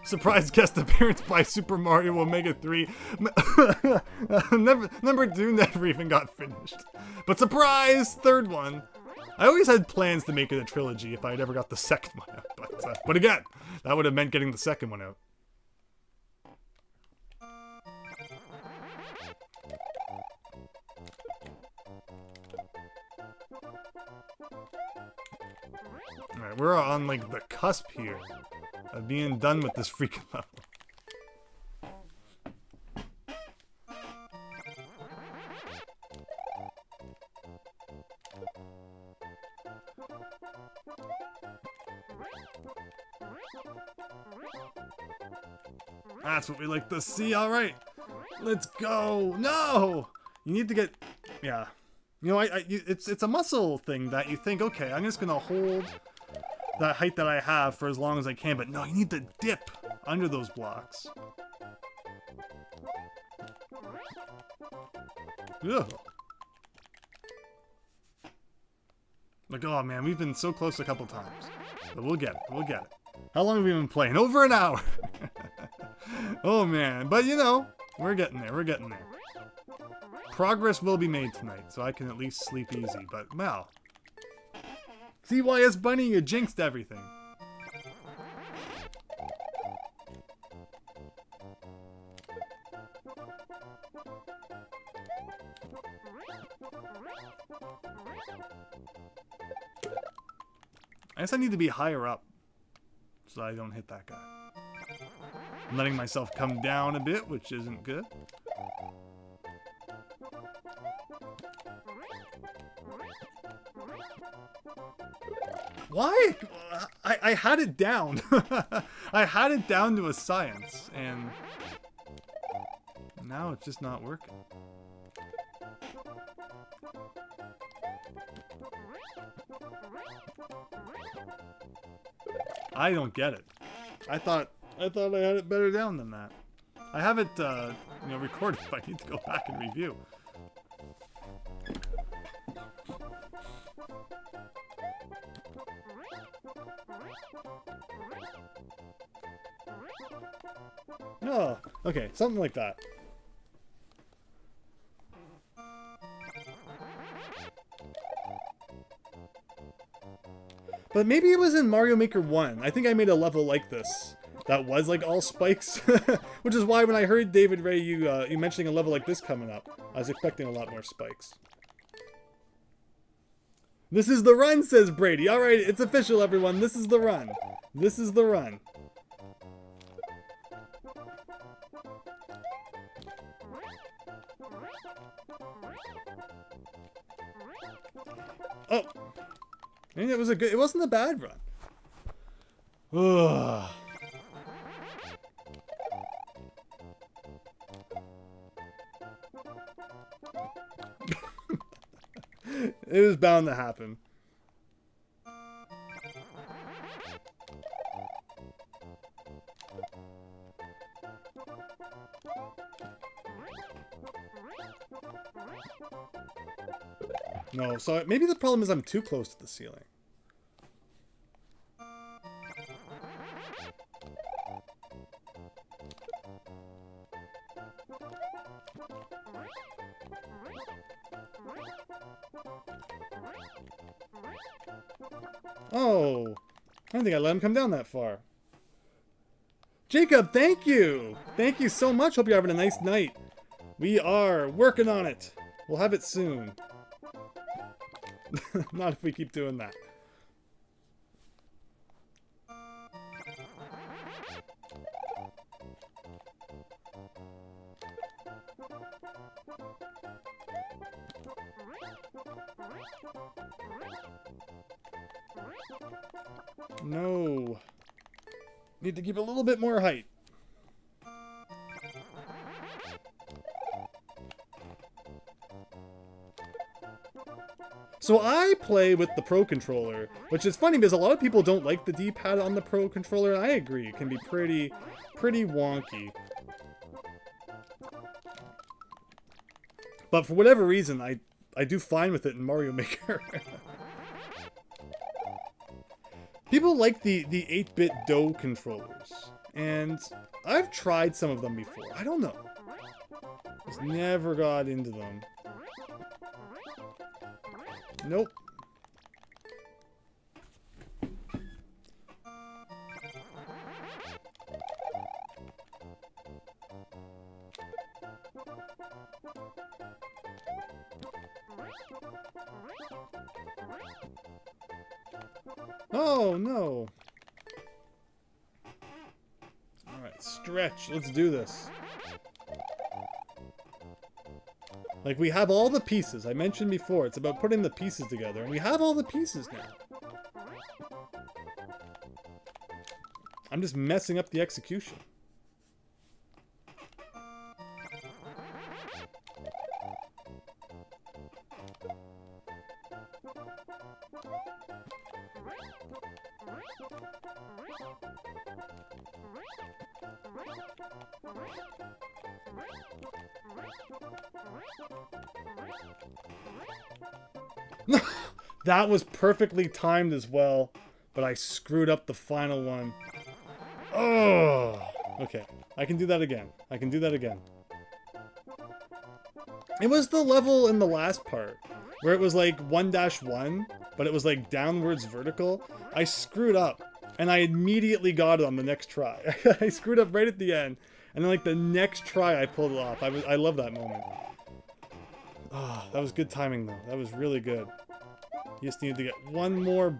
Surprise guest appearance by Super Mario Omega 3. Number 2 never even got finished. But surprise! Third one. I always had plans to make it a trilogy if I had ever got the second one out. But again, that would have meant getting the second one out. Alright, we're on like the cusp here of being done with this freaking level. That's what we like to see. All right, let's go. No, you need to get, yeah. You know, it's a muscle thing that you think, okay, I'm just gonna hold that height that I have for as long as I can. But no, you need to dip under those blocks. Ugh. Like, oh man, we've been so close a couple times. But we'll get it. We'll get it. How long have we been playing? Over an hour. Oh man, but you know, we're getting there. We're getting there. Progress will be made tonight, so I can at least sleep easy. But wow, CYS Bunny, you jinxed everything. I guess I need to be higher up so I don't hit that guy. I'm letting myself come down a bit, which isn't good. Why? I had it down. I had it down to a science, and now it's just not working. I don't get it. I thought I had it better down than that. I have it, you know, recorded if I need to go back and review. Oh, okay, something like that. But maybe it was in Mario Maker 1. I think I made a level like this that was like all spikes. Which is why when I heard David Ray, you mentioning a level like this coming up, I was expecting a lot more spikes. This is the run, says Brady. Alright, it's official, everyone. This is the run. This is the run. Oh! I mean, it wasn't a bad run. Ugh. It was bound to happen. No, so maybe the problem is I'm too close to the ceiling. Oh, I don't think I let him come down that far. Jacob, thank you! Thank you so much. Hope you're having a nice night. We are working on it. We'll have it soon. Not if we keep doing that. No. Need to keep a little bit more height. So I play with the Pro Controller, which is funny because a lot of people don't like the D-pad on the Pro Controller, and I agree. It can be pretty wonky. But for whatever reason, I do fine with it in Mario Maker. People like the 8-bit DOE controllers, and I've tried some of them before. I don't know. Just never got into them. Nope. Oh, no. Alright, stretch. Let's do this. Like, we have all the pieces. I mentioned before, it's about putting the pieces together. And we have all the pieces now. I'm just messing up the execution. That was perfectly timed as well, but I screwed up the final one. Oh, okay. I can do that again. I can do that again. It was the level in the last part where it was like 1-1, but it was like downwards vertical. I screwed up, and I immediately got it on the next try. I screwed up right at the end, and then like the next try I pulled it off. I love that moment. Oh, that was good timing though. That was really good. You just needed to get one more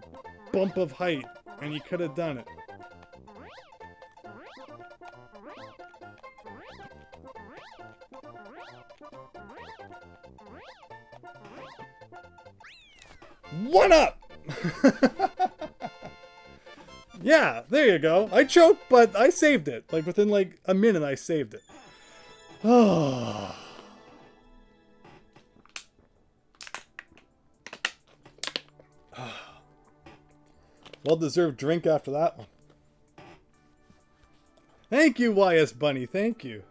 bump of height, and you could have done it. One up! Yeah, there you go. I choked, but I saved it. Like, within like a minute, I saved it. Oh. Well-deserved drink after that one. Thank you, YS Bunny. Thank you.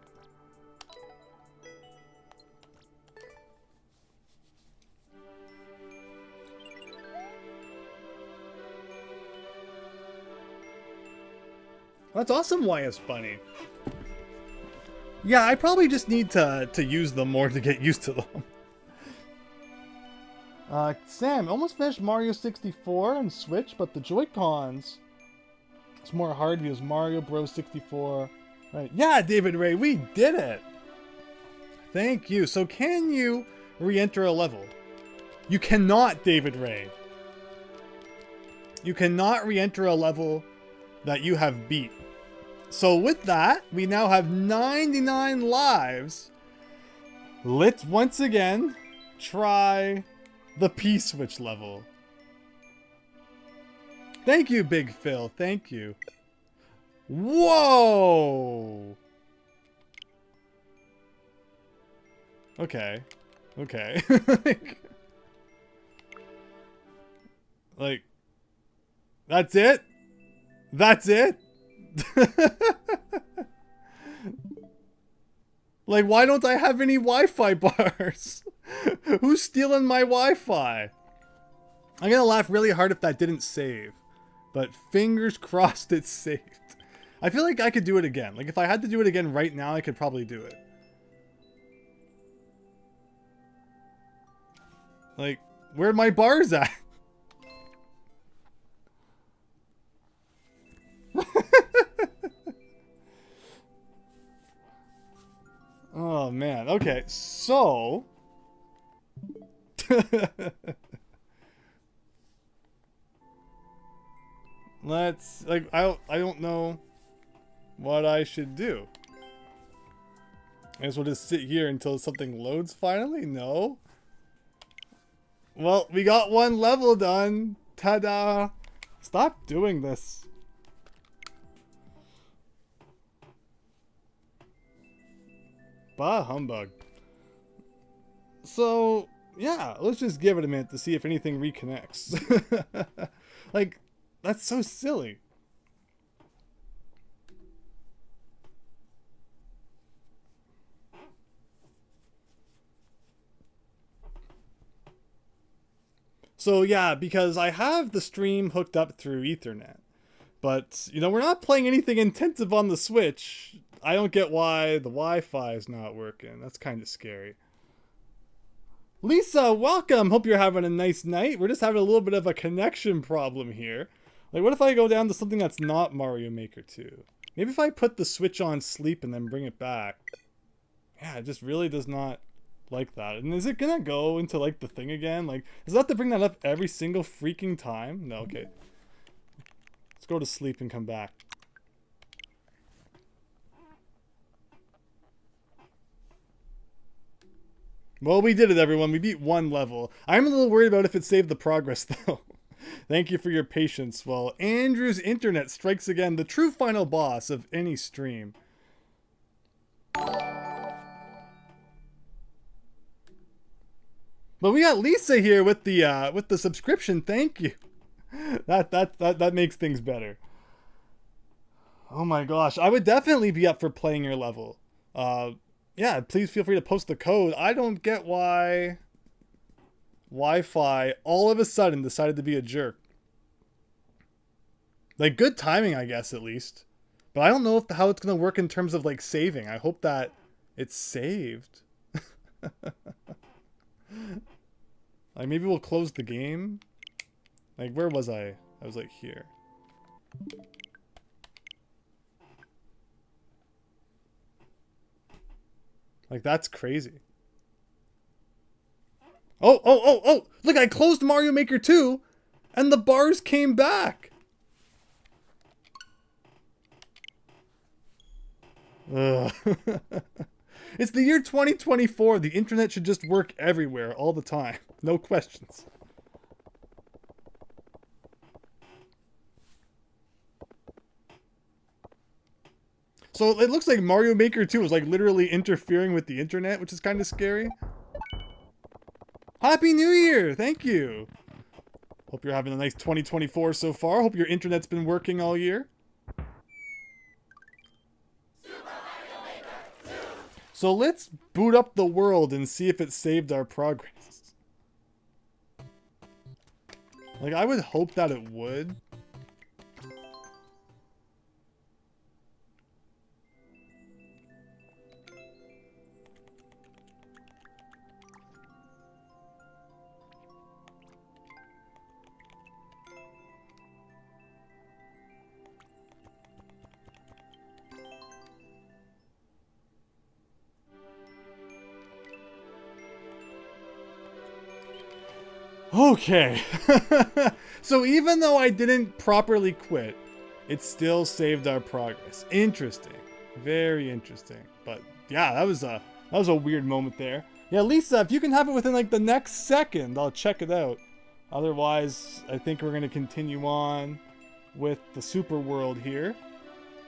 That's awesome, YS Bunny. Yeah, I probably just need to use them more to get used to them. Sam, almost finished Mario 64 on Switch, but the Joy-Cons. It's more hard because Mario Bros. 64. Right. Yeah, David Ray, we did it! Thank you. So can you re-enter a level? You cannot, David Ray. You cannot re-enter a level that you have beat. So with that, we now have 99 lives. Let's once again try the P-switch level. Thank you, Big Phil. Thank you. Whoa! Okay. Okay. like, that's it? That's it? Like, why don't I have any Wi-Fi bars? Who's stealing my Wi-Fi? I'm gonna laugh really hard if that didn't save. But fingers crossed it saved. I feel like I could do it again. Like, if I had to do it again right now, I could probably do it. Like, where are my bars at? Oh, man. Okay, so... Let's... Like, I don't know what I should do. I guess we'll just sit here until something loads finally? No? Well, we got one level done. Ta-da! Stop doing this. Bah humbug. So, yeah, let's just give it a minute to see if anything reconnects. Like, that's so silly. So yeah, because I have the stream hooked up through Ethernet. But, you know, we're not playing anything intensive on the Switch. I don't get why the Wi-Fi is not working. That's kind of scary. Lisa, welcome! Hope you're having a nice night. We're just having a little bit of a connection problem here. Like, what if I go down to something that's not Mario Maker 2? Maybe if I put the Switch on sleep and then bring it back. Yeah, it just really does not like that. And is it gonna go into, like, the thing again? Like, does it have to bring that up every single freaking time? No, okay. Let's go to sleep and come back. Well, we did it, everyone. We beat one level. I'm a little worried about if it saved the progress, though. Thank you for your patience. Well, Andrew's internet strikes again, the true final boss of any stream. But we got Lisa here with the subscription. Thank you. That makes things better. Oh my gosh, I would definitely be up for playing your level. Yeah, please feel free to post the code. I don't get why Wi-Fi all of a sudden decided to be a jerk. Like, good timing, I guess, at least. But I don't know how it's going to work in terms of, like, saving. I hope that it's saved. Like, maybe we'll close the game. Like, where was I? I was, like, here. Like, that's crazy. Oh! Look, I closed Mario Maker 2, and the bars came back. Ugh. It's the year 2024. The internet should just work everywhere, all the time. No questions. So it looks like Mario Maker 2 is like literally interfering with the internet, which is kind of scary. Happy New Year! Thank you! Hope you're having a nice 2024 so far. Hope your internet's been working all year. So let's boot up the world and see if it saved our progress. Like, I would hope that it would. Okay. So even though I didn't properly quit, it still saved our progress. Interesting. Very interesting. But yeah, that was a weird moment there. Yeah, Lisa, if you can have it within like the next second, I'll check it out. Otherwise, I think we're going to continue on with the super world here.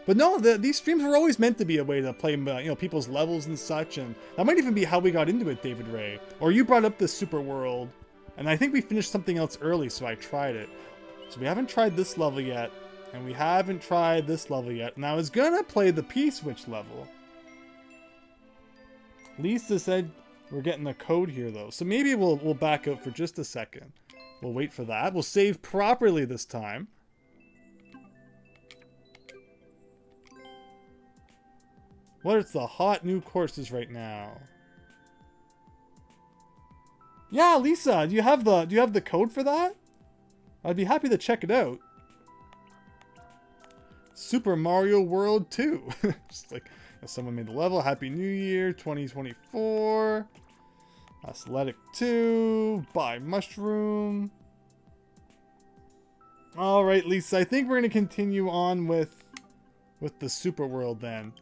But no, these streams were always meant to be a way to play, people's levels and such. And that might even be how we got into it, David Ray. Or you brought up the super world. And I think we finished something else early, so I tried it. So we haven't tried this level yet. And we haven't tried this level yet. And I was going to play the P-switch level. Lisa said we're getting a code here, though. So maybe we'll back out for just a second. We'll wait for that. We'll save properly this time. What's the hot new courses right now? Yeah, Lisa, do you have the code for that? I'd be happy to check it out. Super Mario World 2. Just like someone made the level. Happy New Year 2024. Athletic 2. Buy mushroom. All right, Lisa. I think we're gonna continue on with the super world then.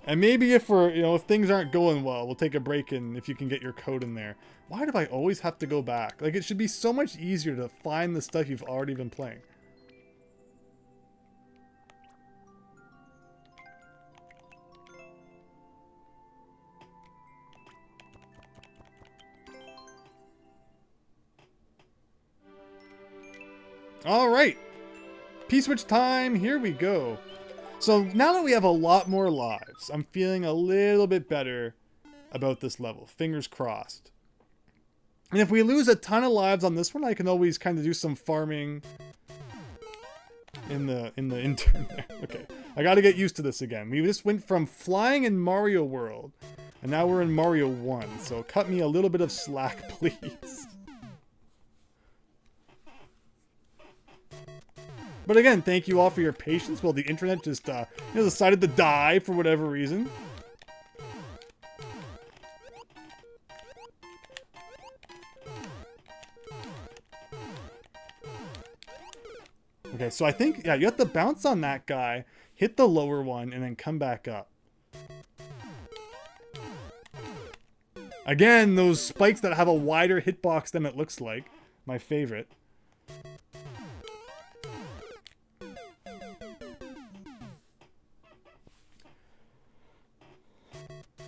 And maybe if if things aren't going well, we'll take a break and if you can get your code in there. Why do I always have to go back? Like, it should be so much easier to find the stuff you've already been playing. All right. P-switch time. Here we go. So now that we have a lot more lives, I'm feeling a little bit better about this level. Fingers crossed. And if we lose a ton of lives on this one, I can always kind of do some farming in the intern there. Okay, I got to get used to this again. We just went from flying in Mario World, and now we're in Mario 1. So cut me a little bit of slack, please. But again, thank you all for your patience while the internet just decided to die for whatever reason. Okay, so I think, yeah, you have to bounce on that guy, hit the lower one, and then come back up. Again, those spikes that have a wider hitbox than it looks like. My favorite.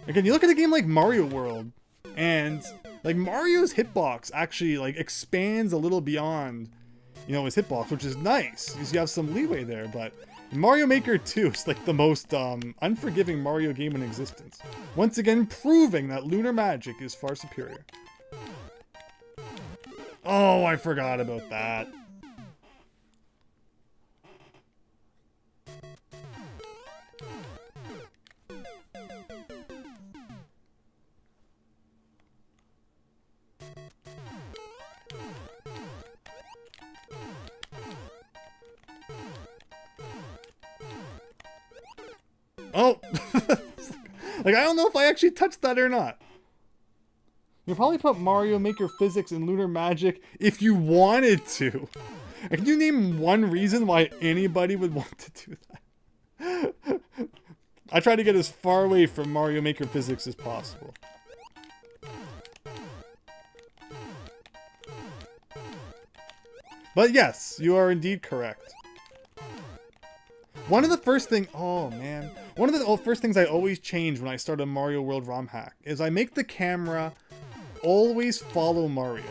Again, you look at a game like Mario World, and like Mario's hitbox actually like expands a little beyond, his hitbox, which is nice because you have some leeway there. But Mario Maker 2 is like the most unforgiving Mario game in existence. Once again, proving that lunar magic is far superior. Oh, I forgot about that. Oh! Like, I don't know if I actually touched that or not. You'll probably put Mario Maker physics and lunar magic if you wanted to. Can you name one reason why anybody would want to do that? I try to get as far away from Mario Maker physics as possible. But yes, you are indeed correct. One of the first things, one of the first things I always change when I start a Mario World ROM hack is I make the camera always follow Mario.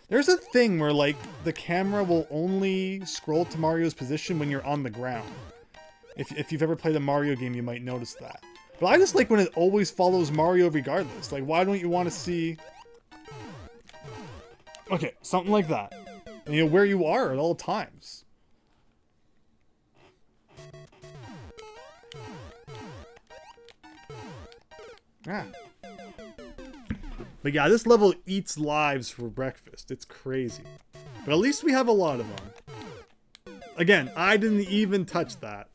There's a thing where like the camera will only scroll to Mario's position when you're on the ground. If you've ever played a Mario game, you might notice that. But I just like when it always follows Mario regardless. Like, why don't you want to see... Okay, something like that. And, where you are at all times. Ah. But yeah, this level eats lives for breakfast. It's crazy. But at least we have a lot of them. Again, I didn't even touch that.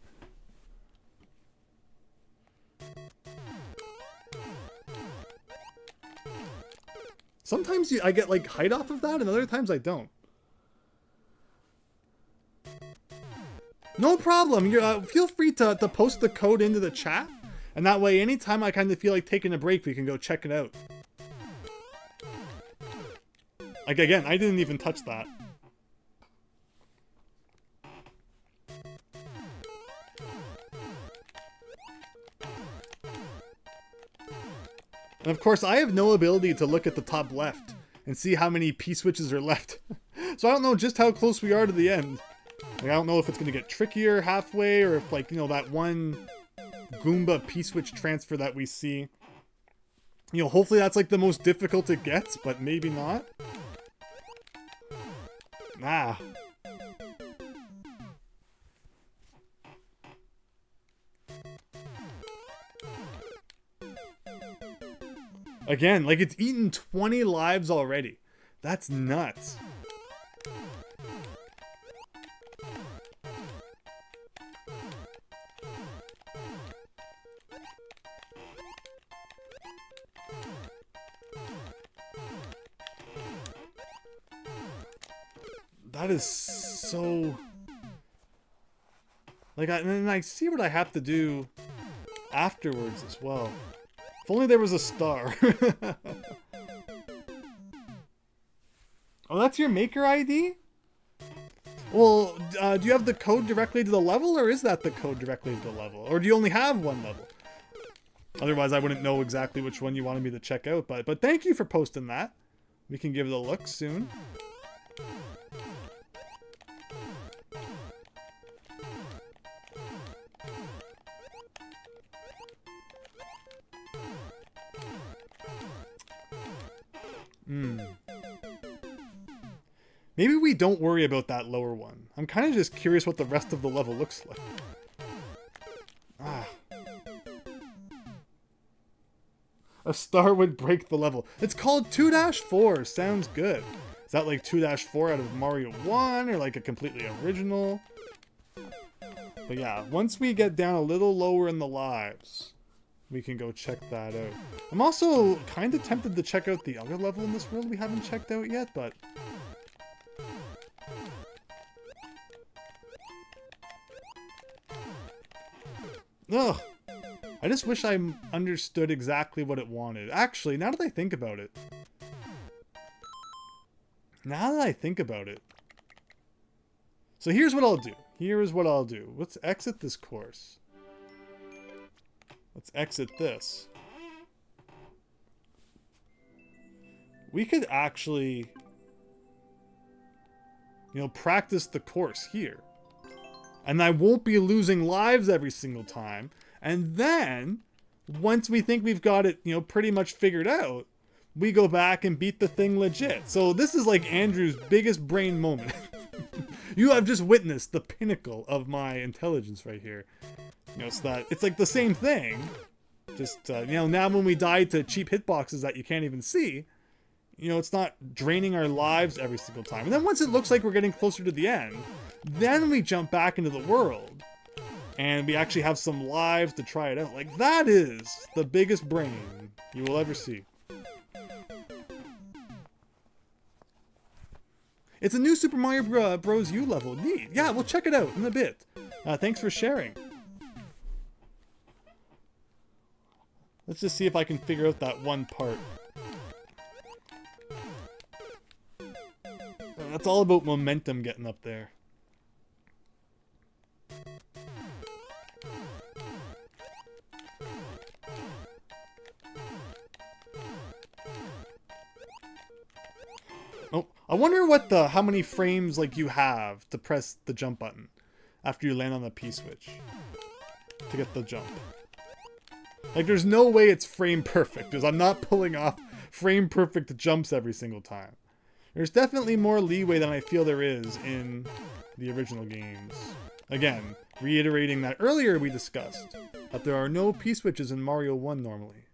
Sometimes I get like height off of that, and other times I don't. No problem. You're, feel free to post the code into the chat, and that way anytime I kind of feel like taking a break, we can go check it out. Like, again, I didn't even touch that. And of course, I have no ability to look at the top left and see how many P-switches are left. So I don't know just how close we are to the end. Like, I don't know if it's going to get trickier halfway, or if, like, you know, that one Goomba P-switch transfer that we see. You know, hopefully that's, like, the most difficult it gets, but maybe not. Ah. Again, like, it's eaten 20 lives already. That's nuts. That is so... Like, and then I see what I have to do afterwards as well. If only there was a star. Oh, that's your maker ID? Well, do you have the code directly to the level, or is that the code directly to the level? Or do you only have one level? Otherwise, I wouldn't know exactly which one you wanted me to check out, but thank you for posting that. We can give it a look soon. Maybe we don't worry about that lower one. I'm kind of just curious what the rest of the level looks like. Ah. A star would break the level. It's called 2-4. Sounds good. Is that like 2-4 out of Mario 1, or like a completely original? But yeah, once we get down a little lower in the lives, we can go check that out. I'm also kind of tempted to check out the other level in this world we haven't checked out yet, but... Ugh. I just wish I understood exactly what it wanted. Actually, now that I think about it. So here's what I'll do. Let's exit this course. Let's exit this. We could actually, you know, practice the course here. And I won't be losing lives every single time. And then, once we think we've got it, you know, pretty much figured out, we go back and beat the thing legit. So this is like Andrew's biggest brain moment. You have just witnessed the pinnacle of my intelligence right here. You know, it's like the same thing. Just, you know, now when we die to cheap hitboxes that you can't even see, you know, it's not draining our lives every single time. And then once it looks like we're getting closer to the end, then we jump back into the world. And we actually have some lives to try it out. Like, that is the biggest brain you will ever see. It's a new Super Mario Bros. U level. Neat. Yeah, we'll check it out in a bit. Thanks for sharing. Let's just see if I can figure out that one part. That's all about momentum getting up there. Oh, I wonder what how many frames like you have to press the jump button after you land on the P-switch to get the jump. Like, there's no way it's frame perfect, because I'm not pulling off frame perfect jumps every single time. There's definitely more leeway than I feel there is in the original games. Again, reiterating that earlier we discussed that there are no P-switches in Mario 1 normally.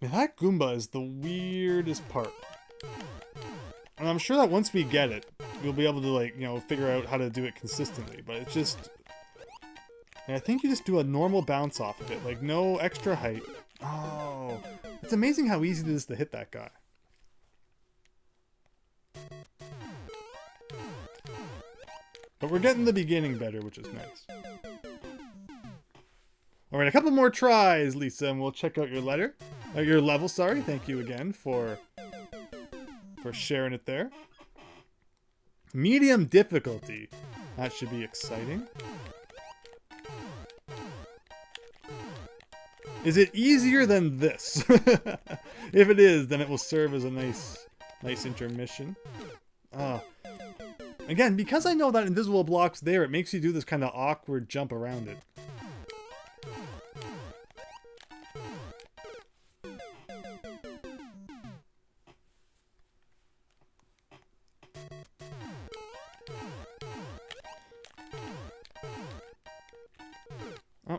Man, that Goomba is the weirdest part. And I'm sure that once we get it, we'll be able to, like, you know, figure out how to do it consistently. But it's just... And I think you just do a normal bounce off of it. Like, no extra height. Oh. It's amazing how easy it is to hit that guy. But we're getting the beginning better, which is nice. Alright, a couple more tries, Lisa, and we'll check out your your level, sorry. Thank you again for sharing it there. Medium difficulty. That should be exciting. Is it easier than this? If it is, then it will serve as a nice intermission. Again, because I know that invisible block's there, it makes you do this kind of awkward jump around it. Oh.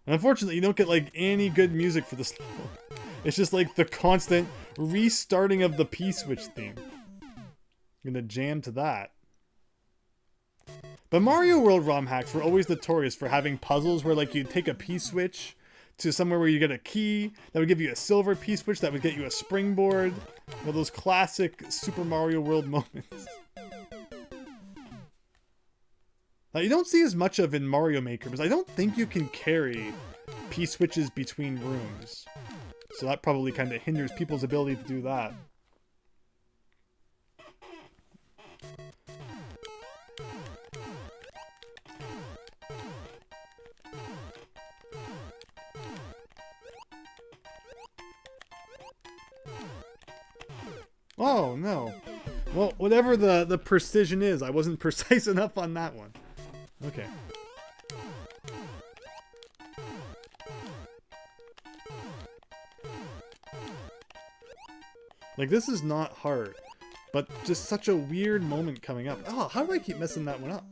And unfortunately, you don't get like any good music for this level. It's just like the constant restarting of the P-switch theme. I'm gonna jam to that. But Mario World ROM hacks were always notorious for having puzzles where like you'd take a P-switch to somewhere where you get a key that would give you a silver P-switch that would get you a springboard. You know, those classic Super Mario World moments. Now, you don't see as much of in Mario Maker because I don't think you can carry P-switches between rooms. So that probably kind of hinders people's ability to do that. Oh, no. Well, whatever the precision is, I wasn't precise enough on that one. Okay. Like, this is not hard, but just such a weird moment coming up. Oh, how do I keep messing that one up?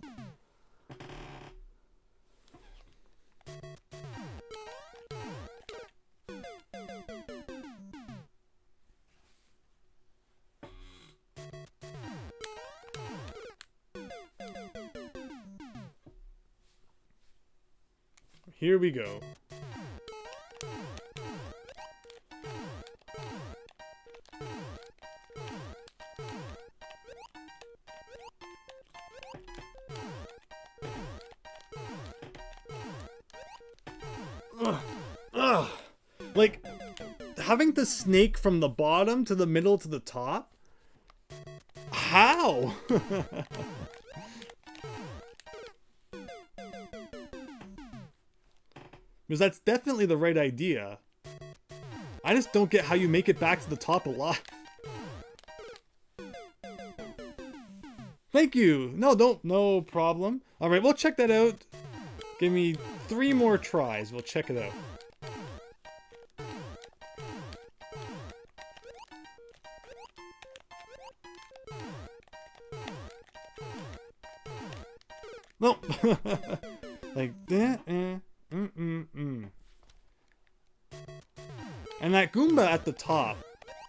Here we go. Ugh. Like, having to snake from the bottom to the middle to the top? How? Because that's definitely the right idea. I just don't get how you make it back to the top alive. Thank you. No problem. Alright, we'll check that out. Give me 3 more tries. We'll check it out. Nope. Like that. And that Goomba at the top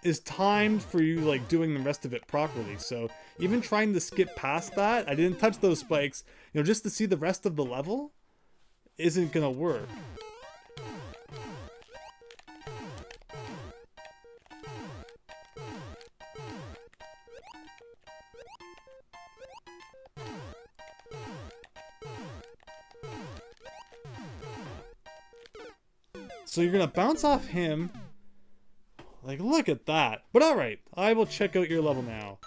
is timed for you like doing the rest of it properly. So even trying to skip past that, I didn't touch those spikes, you know, just to see the rest of the level isn't gonna work. So you're gonna bounce off him. Like, look at that. But alright, I will check out your level now.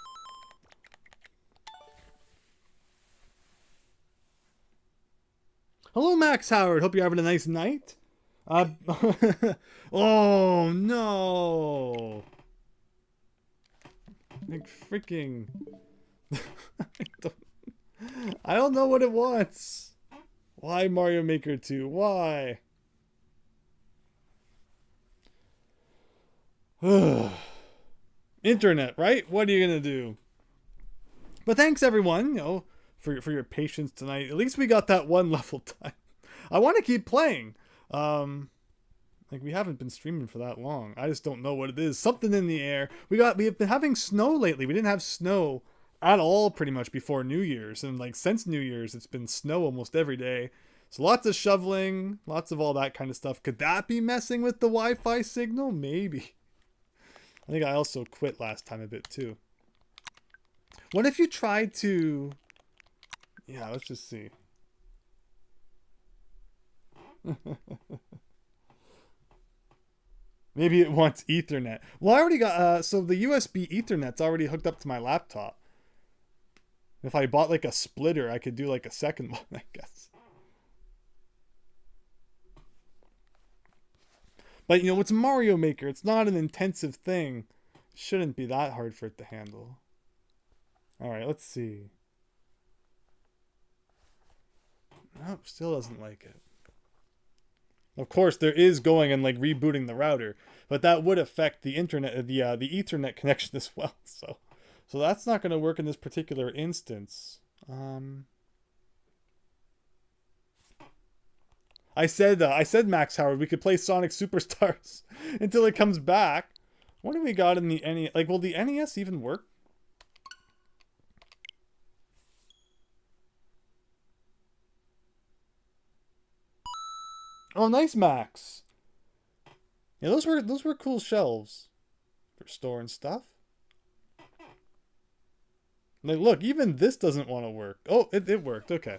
Hello, Max Howard. Hope you're having a nice night. Oh, no. Like, freaking... I don't know what it wants. Why Mario Maker 2? Why? Internet, right? What are you gonna do? But thanks everyone, you know, for your patience tonight. At least we got that one level done. I want to keep playing. Like, we haven't been streaming for that long. I just don't know what it is. Something in the air. We have been having snow lately. We didn't have snow at all pretty much before New Year's. And like since New Year's, it's been snow almost every day. So lots of shoveling, lots of all that kind of stuff. Could that be messing with the Wi-Fi signal? Maybe. I think I also quit last time a bit too. What if you tried to... Yeah, let's just see. Maybe it wants Ethernet. Well, I already got... so the USB Ethernet's already hooked up to my laptop. If I bought like a splitter, I could do like a second one, I guess. But, you know, it's Mario Maker. It's not an intensive thing. It shouldn't be that hard for it to handle. Alright, let's see. Nope, still doesn't like it. Of course, there is going and like rebooting the router, but that would affect the internet, the Ethernet connection as well. So that's not going to work in this particular instance. I said Max Howard, we could play Sonic Superstars until it comes back. What do we got in the NES? Like, will the NES even work? Oh, nice, Max. Yeah, those were cool shelves for storing stuff. Like, look, even this doesn't want to work. Oh, it worked. Okay.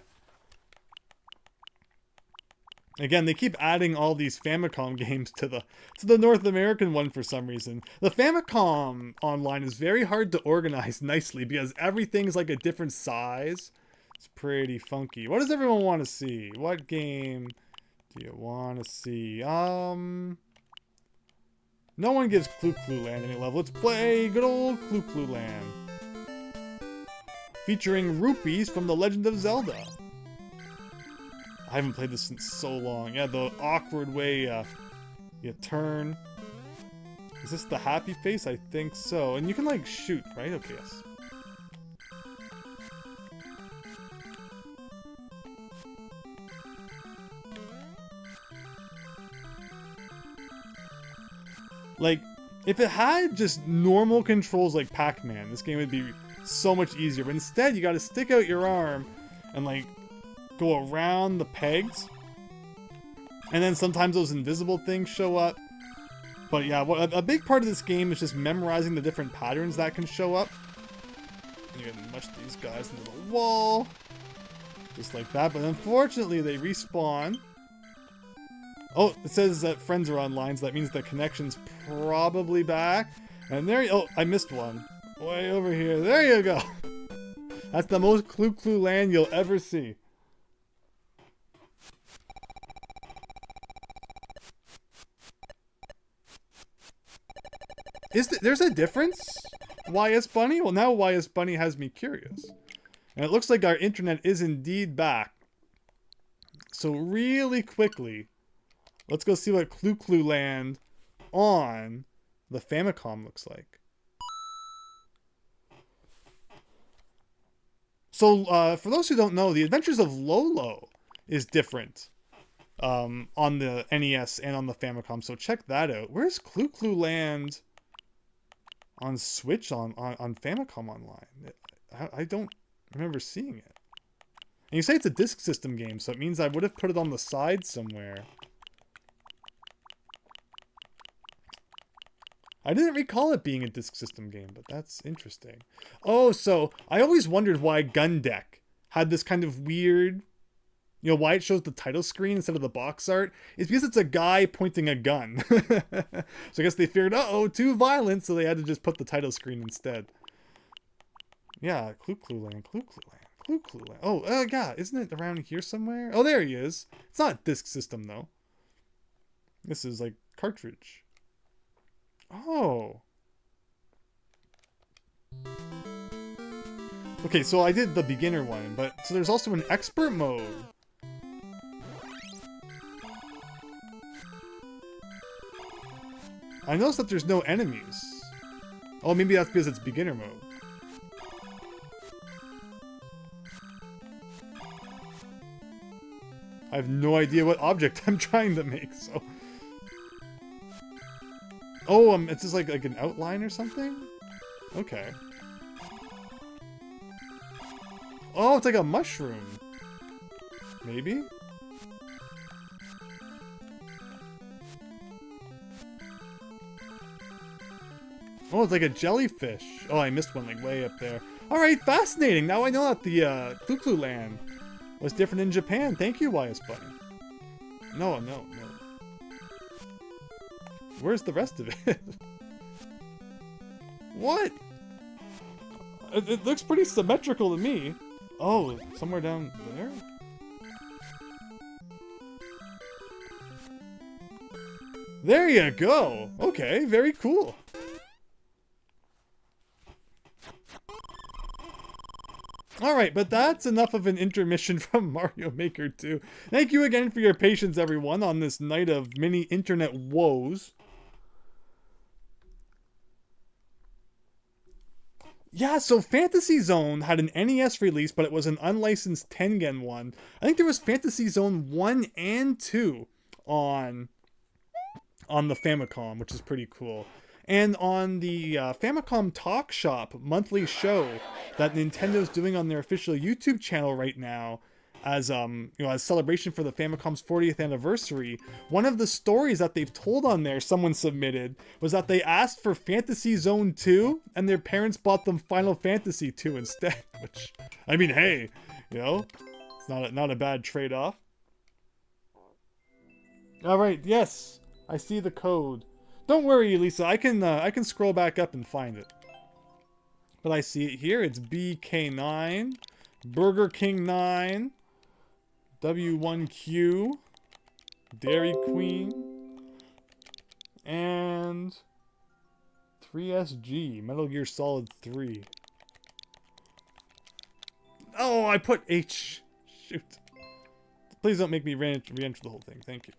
Again, they keep adding all these Famicom games to the North American one for some reason. The Famicom online is very hard to organize nicely because everything's like a different size. It's pretty funky. What does everyone want to see? What game do you want to see? No one gives Clue Clue Land any love. Let's play good old Clue Clue Land. Featuring rupees from The Legend of Zelda. I haven't played this in so long. Yeah, the awkward way you turn. Is this the happy face? I think so. And you can like shoot, right? Okay, yes. Like, if it had just normal controls like Pac-Man, this game would be so much easier. But instead, you gotta stick out your arm and like go around the pegs. And then sometimes those invisible things show up. But yeah, a big part of this game is just memorizing the different patterns that can show up. You can mush these guys into the wall. Just like that. But unfortunately, they respawn. Oh, it says that friends are online, so that means the connection's probably back. And there you... Oh, I missed one. Way over here. There you go. That's the most Clue Clue Land you'll ever see. There's a difference? YS Bunny? Well, now YS Bunny has me curious. And it looks like our internet is indeed back. So really quickly, let's go see what Clue Clue Land on the Famicom looks like. So, for those who don't know, The Adventures of Lolo is different on the NES and on the Famicom, so check that out. Where's Clue Clue Land on Switch on Famicom Online? I don't remember seeing it. And you say it's a disk system game, so it means I would have put it on the side somewhere. I didn't recall it being a disk system game, but that's interesting. Oh, so I always wondered why Gun Deck had this kind of weird, you know, why it shows the title screen instead of the box art. It's because it's a guy pointing a gun. So I guess they figured, uh-oh, too violent, so they had to just put the title screen instead. Yeah, Clue Clue Land, Clue Clue Land, Clue Clue Land. Oh, yeah, isn't it around here somewhere? Oh, there he is. It's not disk system, though. This is, like, cartridge. Oh. Okay, so I did the beginner one, but so there's also an expert mode. I noticed that there's no enemies. Oh, maybe that's because it's beginner mode. I have no idea what object I'm trying to make, so... Oh, it's just like an outline or something? Okay. Oh, it's like a mushroom. Maybe? Oh, it's like a jellyfish. Oh, I missed one like way up there. Alright, fascinating. Now I know that the Clue Land was different in Japan. Thank you, YS Bunny. No. Where's the rest of it? What? It looks pretty symmetrical to me. Oh, somewhere down there? There you go. Okay, very cool. Alright, but that's enough of an intermission from Mario Maker 2. Thank you again for your patience, everyone, on this night of mini internet woes. Yeah, so Fantasy Zone had an NES release, but it was an unlicensed Tengen one. I think there was Fantasy Zone 1 and 2 on the Famicom, which is pretty cool. And on the Famicom Talk Shop monthly show that Nintendo's doing on their official YouTube channel right now, as as celebration for the Famicom's 40th anniversary, one of the stories that they've told on there, someone submitted, was that they asked for Fantasy Zone 2, and their parents bought them Final Fantasy 2 instead. Which, I mean, hey, it's not a bad trade-off. All right, yes, I see the code. Don't worry, Lisa. I can scroll back up and find it. But I see it here. It's BK9, Burger King 9, W1Q, Dairy Queen, and 3SG, Metal Gear Solid 3. Oh, I put H. Shoot. Please don't make me re-enter the whole thing. Thank you.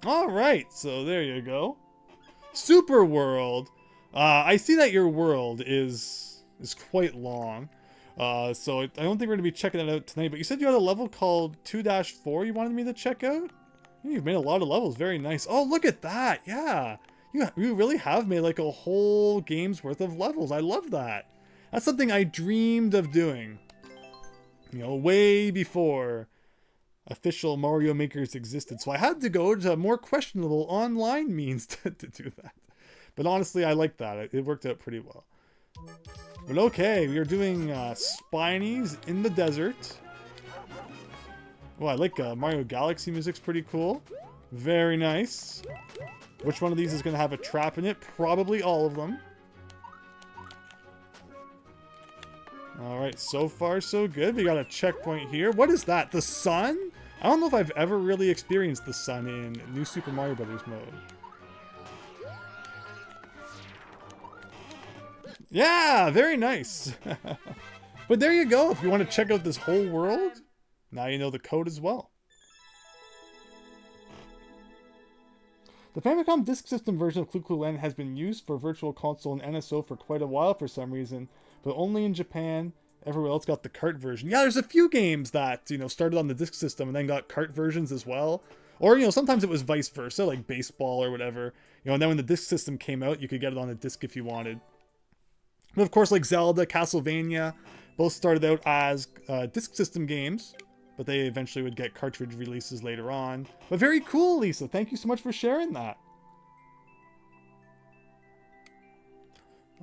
Alright, so there you go. Super World. I see that your world is quite long. So I don't think we're going to be checking that out tonight. But you said you had a level called 2-4 you wanted me to check out? You've made a lot of levels. Very nice. Oh, look at that. Yeah. You really have made like a whole game's worth of levels. I love that. That's something I dreamed of doing. Way before official Mario Makers existed. So I had to go to more questionable online means to do that. But honestly, I like that. It worked out pretty well. But okay, we are doing Spinies in the desert. Oh, I like Mario Galaxy music's pretty cool. Very nice. Which one of these is going to have a trap in it? Probably all of them. Alright, so far so good. We got a checkpoint here. What is that? The sun? I don't know if I've ever really experienced the sun in New Super Mario Bros. Mode. Yeah, very nice. But there you go. If you want to check out this whole world, now you know the code as well. The Famicom Disk System version of Clue Land has been used for Virtual Console and NSO for quite a while for some reason, but only in Japan. Everywhere else got the cart version. Yeah, there's a few games that, started on the disk system and then got cart versions as well. Or, sometimes it was vice versa, like baseball or whatever. And then when the disk system came out, you could get it on a disc if you wanted. But of course, like Zelda, Castlevania, both started out as disk system games, but they eventually would get cartridge releases later on. But very cool, Lisa. Thank you so much for sharing that.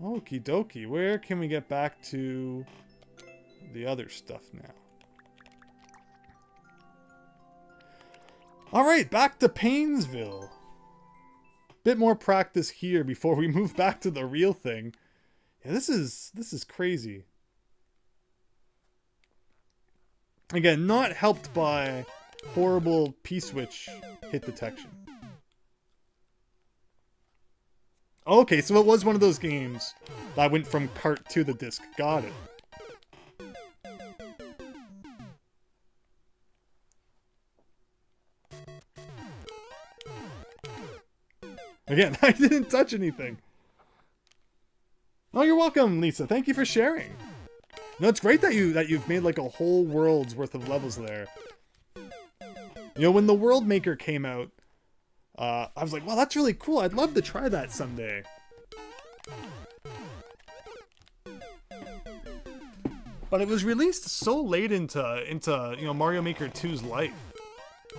Okie dokie. Where can we get back to the other stuff now? Alright, back to Painesville. Bit more practice here before we move back to the real thing. Yeah, this is crazy. Again, not helped by horrible P-switch hit detection. Okay, so it was one of those games that went from cart to the disc. Got it. Again, I didn't touch anything. Oh, you're welcome, Lisa. Thank you for sharing. No, it's great that you've made like a whole world's worth of levels there. You know, when the World Maker came out, I was like, wow, that's really cool. I'd love to try that someday. But it was released so late into you know, Mario Maker 2's life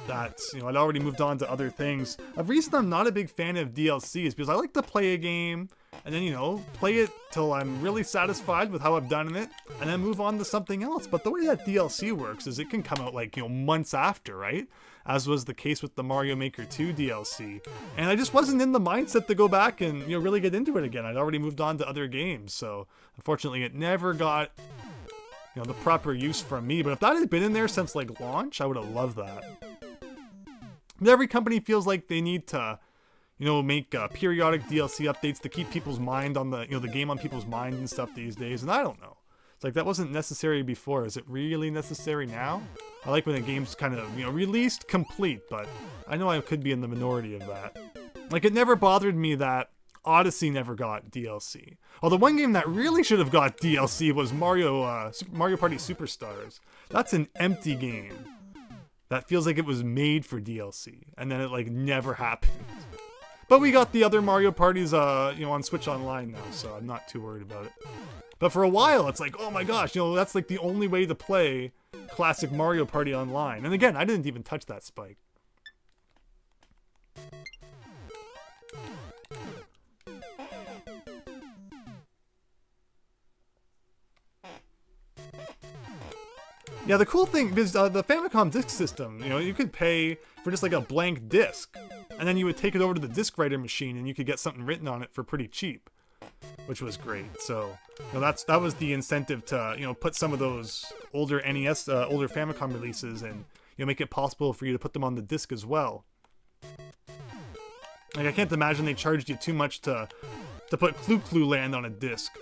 that, you know, I'd already moved on to other things. The reason I'm not a big fan of DLC is because I like to play a game and then, you know, play it till I'm really satisfied with how I've done in it and then move on to something else. But the way that DLC works is it can come out like, you know, months after, right? As was the case with the Mario Maker 2 DLC. And I just wasn't in the mindset to go back and, you know, really get into it again. I'd already moved on to other games. So unfortunately it never got, you know, the proper use from me. But if that had been in there since like launch, I would have loved that. But every company feels like they need to, you know, make periodic DLC updates to keep people's mind on the, you know, the game on people's mind and stuff these days. And I don't know. It's like that wasn't necessary before. Is it really necessary now? I like when a game's kind of, you know, released complete, but I know I could be in the minority of that. Like, it never bothered me that Odyssey never got DLC. Although one game that really should have got DLC was Mario Party Superstars. That's an empty game that feels like it was made for DLC, and then it like never happened. But we got the other Mario Parties, you know, on Switch Online now, so I'm not too worried about it. But for a while, it's like, oh my gosh, you know, that's like the only way to play classic Mario Party Online. And again, I didn't even touch that spike. Yeah, the cool thing is the Famicom disk system, you know, you could pay for just like a blank disk, and then you would take it over to the disk writer machine and you could get something written on it for pretty cheap, which was great. So, you know, that was the incentive to, you know, put some of those older NES, older Famicom releases and, you know, make it possible for you to put them on the disk as well. Like, I can't imagine they charged you too much to put Clu Land on a disc.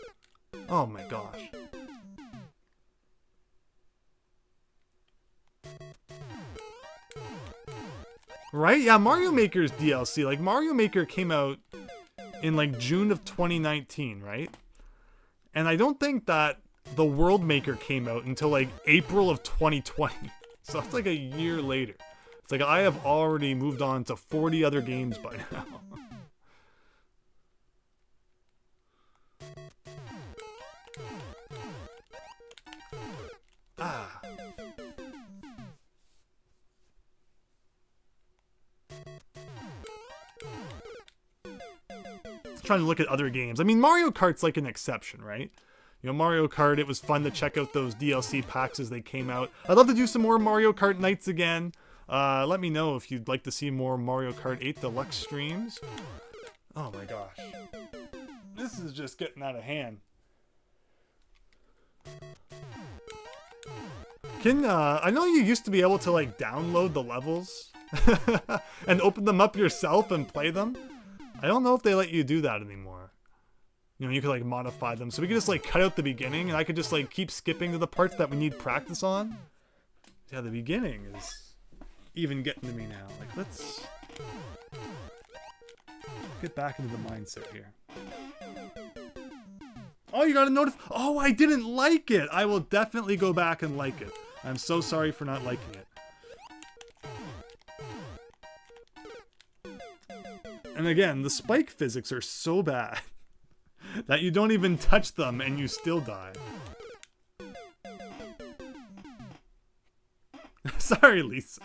Oh my gosh. Right? Yeah, Mario Maker's DLC. Like, Mario Maker came out in, like, June of 2019, right? And I don't think that the World Maker came out until, like, April of 2020. So it's like a year later. It's like I have already moved on to 40 other games by now. Ah. Trying to look at other games. I mean, Mario Kart's like an exception, right? You know, Mario Kart, it was fun to check out those DLC packs as they came out. I'd love to do some more Mario Kart nights again. Let me know if you'd like to see more Mario Kart 8 Deluxe streams. Oh my gosh. This is just getting out of hand. I know you used to be able to like download the levels and open them up yourself and play them. I don't know if they let you do that anymore. You know, you could like modify them. So we could just like cut out the beginning and I could just like keep skipping to the parts that we need practice on. Yeah, the beginning is even getting to me now. Like, let's get back into the mindset here. Oh, you got a notice. Oh, I didn't like it. I will definitely go back and like it. I'm so sorry for not liking it. And again, the spike physics are so bad that you don't even touch them and you still die. Sorry, Lisa.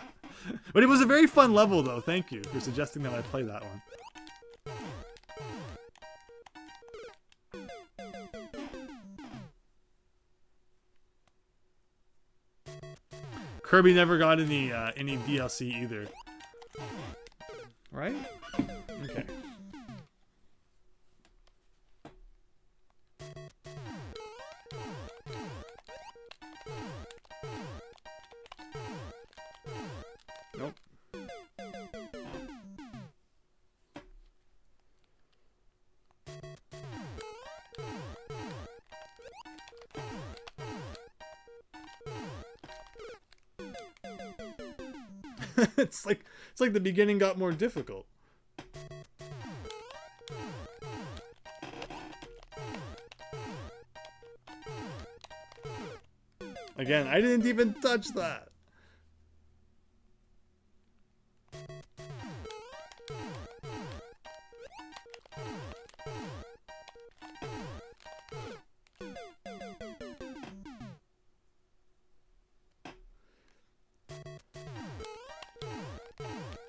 But it was a very fun level, though. Thank you for suggesting that I play that one. Kirby never got any DLC either. Right? Okay. Nope. It's like the beginning got more difficult. Again, I didn't even touch that.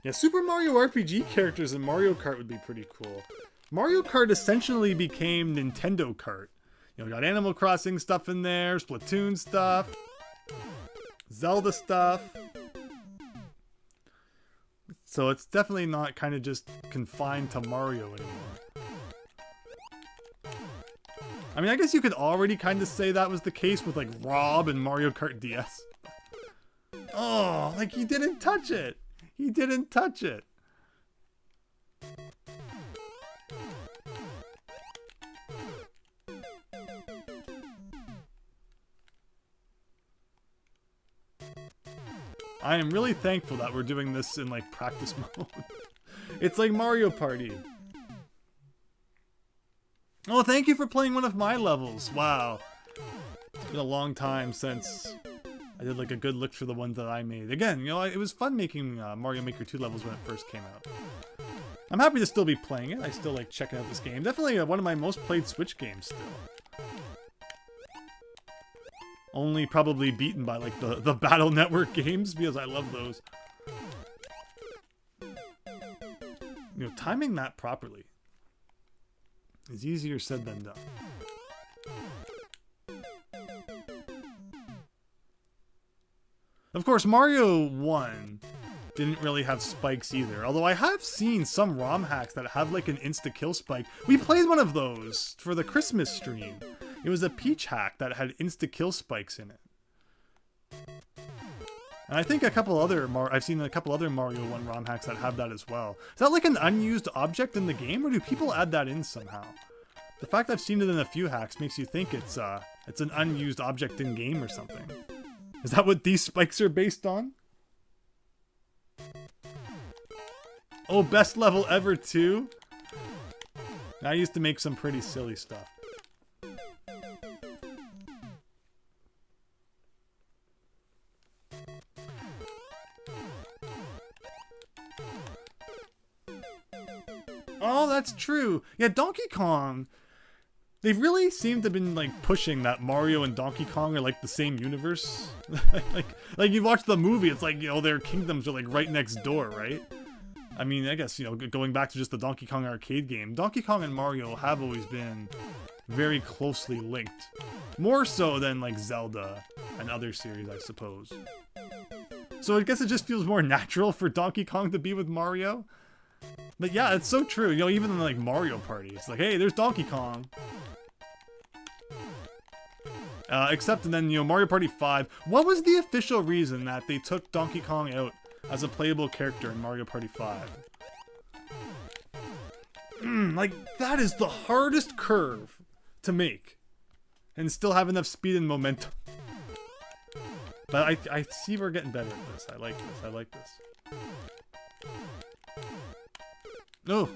Yeah, Super Mario RPG characters in Mario Kart would be pretty cool. Mario Kart essentially became Nintendo Kart. You know, got Animal Crossing stuff in there, Splatoon stuff, Zelda stuff. So it's definitely not kind of just confined to Mario anymore. I mean, I guess you could already kind of say that was the case with like Rob and Mario Kart DS. Oh, like he didn't touch it. He didn't touch it. I am really thankful that we're doing this in like practice mode. It's like Mario Party. Oh, thank you for playing one of my levels. Wow. It's been a long time since I did like a good look for the ones that I made. Again, you know, it was fun making Mario Maker 2 levels when it first came out. I'm happy to still be playing it. I still like checking out this game. Definitely one of my most played Switch games still. Only probably beaten by like the Battle Network games because I love those. You know, timing that properly is easier said than done. Of course, Mario 1 didn't really have spikes either. Although I have seen some ROM hacks that have like an insta-kill spike. We played one of those for the Christmas stream. It was a Peach hack that had insta-kill spikes in it. And I think a couple other I've seen a couple other Mario 1 ROM hacks that have that as well. Is that like an unused object in the game, or do people add that in somehow? The fact I've seen it in a few hacks makes you think it's an unused object in game or something. Is that what these spikes are based on? Oh, best level ever too? I used to make some pretty silly stuff. Oh, that's true. Yeah, Donkey Kong. They really seem to have been like pushing that Mario and Donkey Kong are like the same universe. like you watch the movie, it's like, you know, their kingdoms are like right next door, right? I mean, I guess, you know, going back to just the Donkey Kong arcade game, Donkey Kong and Mario have always been very closely linked. More so than like Zelda and other series, I suppose. So I guess it just feels more natural for Donkey Kong to be with Mario. But yeah, it's so true. You know, even in like Mario Party, it's like, hey, there's Donkey Kong. Except, and then, you know, Mario Party 5. What was the official reason that they took Donkey Kong out as a playable character in Mario Party 5? Like, that is the hardest curve to make. And still have enough speed and momentum. But I see we're getting better at this. I like this. I like this. No.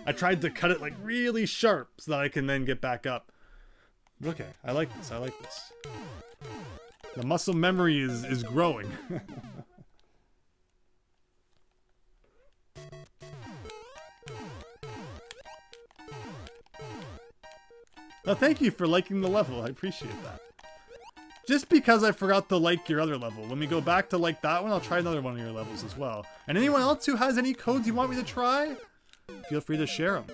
I tried to cut it like really sharp so that I can then get back up. Okay, I like this. I like this. The muscle memory is growing. Well, thank you for liking the level. I appreciate that. Just because I forgot to like your other level. When we go back to like that one, I'll try another one of your levels as well. And anyone else who has any codes you want me to try, feel free to share them.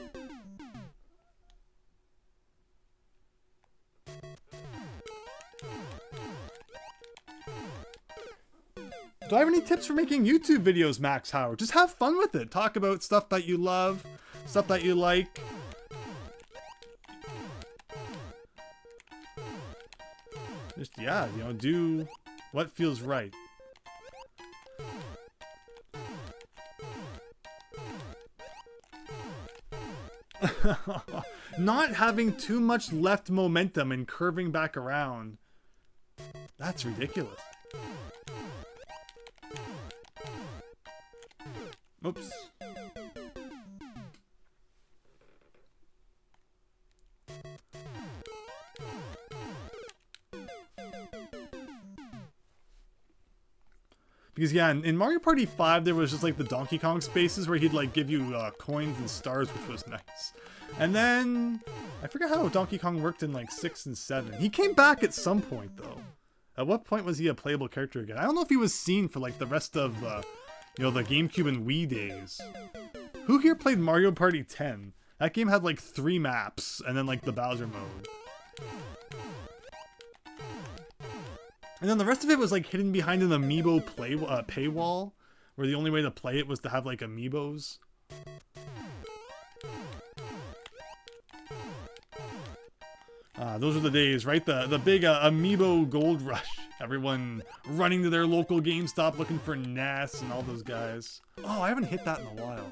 Do I have any tips for making YouTube videos, Max Howard? Just have fun with it. Talk about stuff that you love, stuff that you like. Just, yeah, you know, do what feels right. Not having too much left momentum and curving back around. That's ridiculous. Oops. Because yeah, in Mario Party 5 there was just like the Donkey Kong spaces where he'd like give you coins and stars, which was nice. And then I forget how Donkey Kong worked in like 6 and 7. He came back at some point though. At what point was he a playable character again? I don't know if he was seen for like the rest of you know, the GameCube and Wii days. Who here played Mario Party 10? That game had like 3 maps and then like the Bowser mode. And then the rest of it was like hidden behind an amiibo paywall, where the only way to play it was to have like amiibos. Those were the days, right? The big amiibo gold rush. Everyone running to their local GameStop looking for NES and all those guys. Oh, I haven't hit that in a while.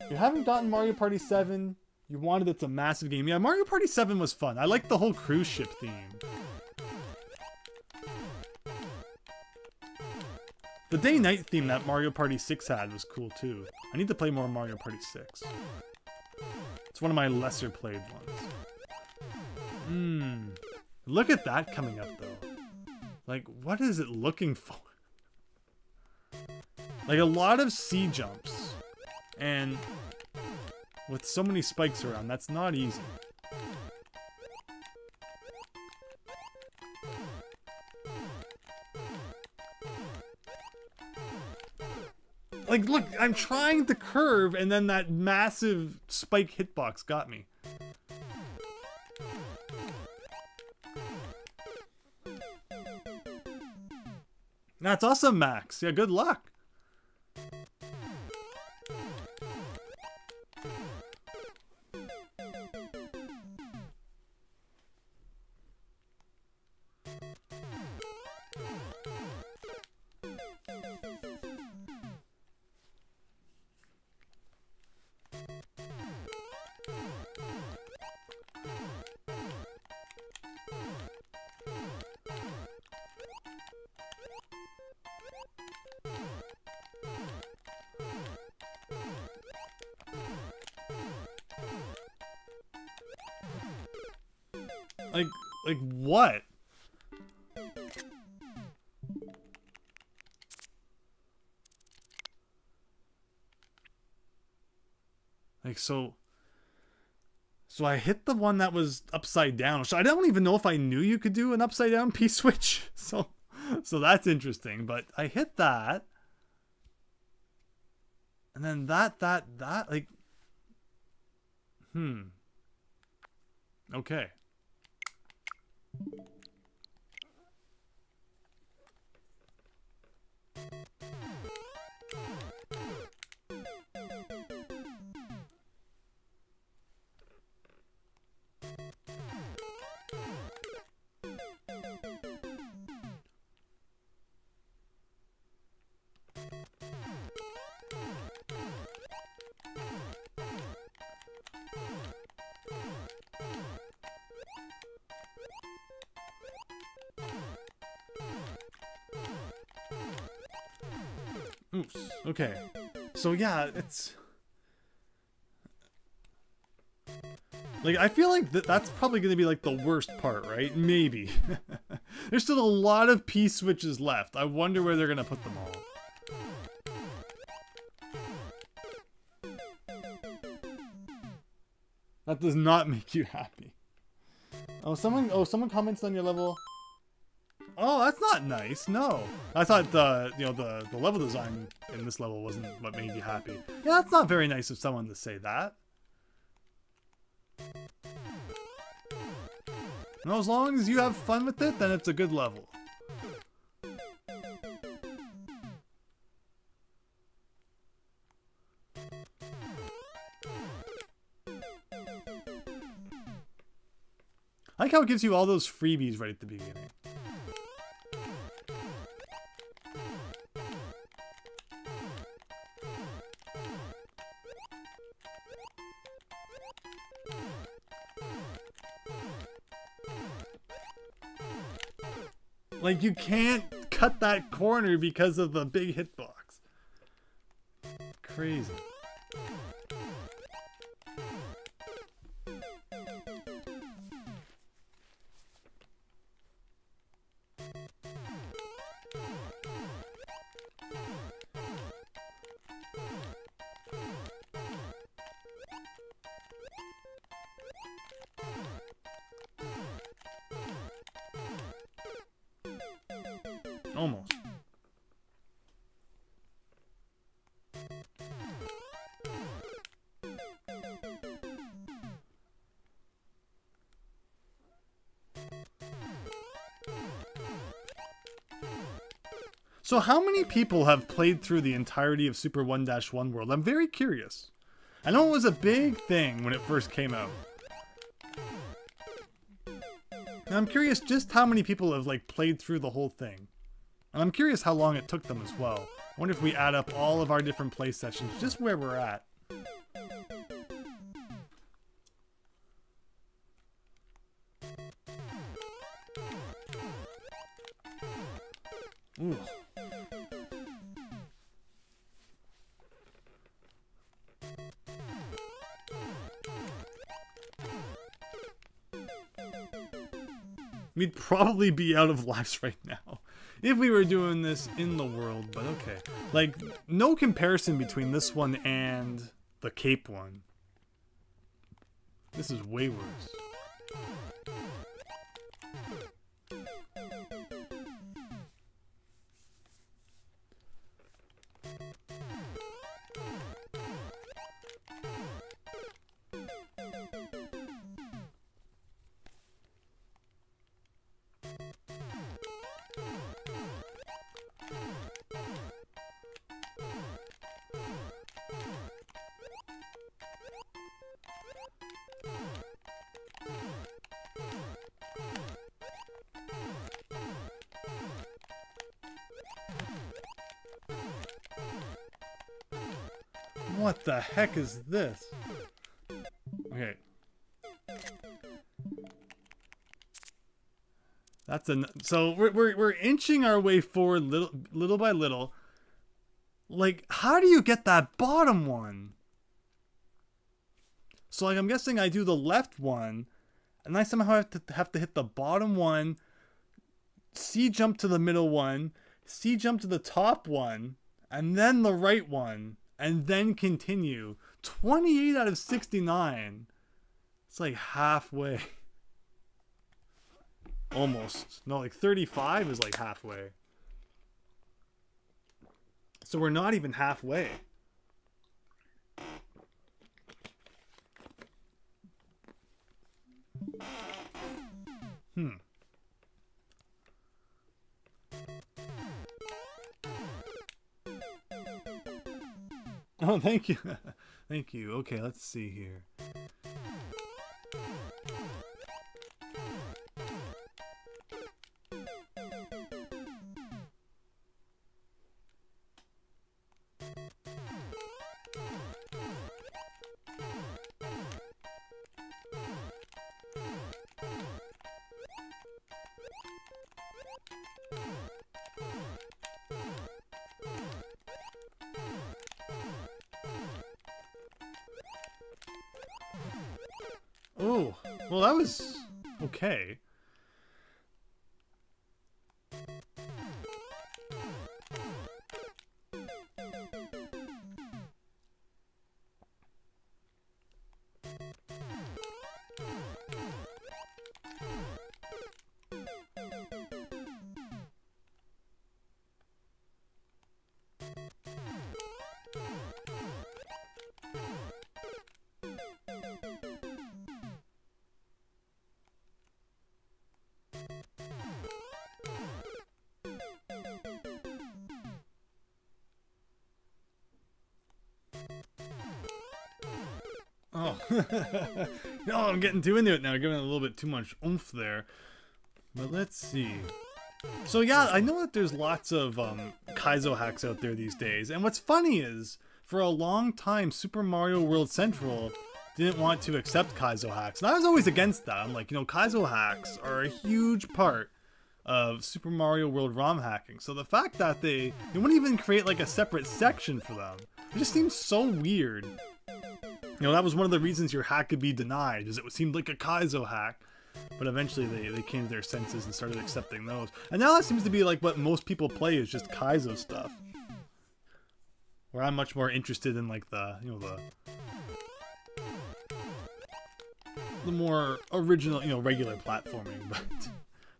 You haven't gotten Mario Party 7, you wanted it's a massive game. Yeah, Mario Party 7 was fun. I liked the whole cruise ship theme. The day-night theme that Mario Party 6 had was cool too. I need to play more Mario Party 6. It's one of my lesser played ones. Look at that coming up though. Like, what is it looking for? Like a lot of C jumps. And with so many spikes around, that's not easy. Like, look, I'm trying to curve, and then that massive spike hitbox got me. That's awesome, Max. Yeah, good luck. Like what? Like, so I hit the one that was upside down. So I don't even know if I knew you could do an upside down P-switch. So that's interesting, but I hit that. And then that, like, okay. Oops. Okay. So yeah, it's like, I feel like that's probably going to be like the worst part, right? Maybe. There's still a lot of P-switches left. I wonder where they're going to put them all. That does not make you happy. Oh, someone comments on your level. Oh, that's not nice. No, I thought the level design in this level wasn't what made you happy. Yeah, that's not very nice of someone to say that. No, as long as you have fun with it, then it's a good level. I like how it gives you all those freebies right at the beginning. Like, you can't cut that corner because of the big hitbox. Crazy. Almost. So how many people have played through the entirety of Super 1-1 World? I'm very curious. I know it was a big thing when it first came out. And I'm curious just how many people have like played through the whole thing. And I'm curious how long it took them as well. I wonder if we add up all of our different play sessions, just where we're at. Ooh. We'd probably be out of lives right now if we were doing this in the world, but okay. Like, no comparison between this one and the Cape one. This is way worse. What the heck is this? Okay. That's so we're inching our way forward little by little. Like, how do you get that bottom one? So like, I'm guessing I do the left one, and I somehow have to hit the bottom one, C jump to the middle one, C jump to the top one, and then the right one. And then continue. 28 out of 69. It's like halfway. Almost. No, like 35 is like halfway. So we're not even halfway. Oh, thank you. Thank you. Okay, let's see here. Oh, well, that was okay. Oh, no, I'm getting too into it now. Giving it a little bit too much oomph there. But let's see. So yeah, I know that there's lots of Kaizo hacks out there these days. And what's funny is, for a long time, Super Mario World Central didn't want to accept Kaizo hacks. And I was always against that. I'm like, you know, Kaizo hacks are a huge part of Super Mario World ROM hacking. So the fact that they wouldn't even create like a separate section for them, it just seems so weird. You know, that was one of the reasons your hack could be denied, is it seemed like a Kaizo hack. But eventually they came to their senses and started accepting those. And now that seems to be like what most people play, is just Kaizo stuff. Where I'm much more interested in like the, you know, the more original, you know, regular platforming.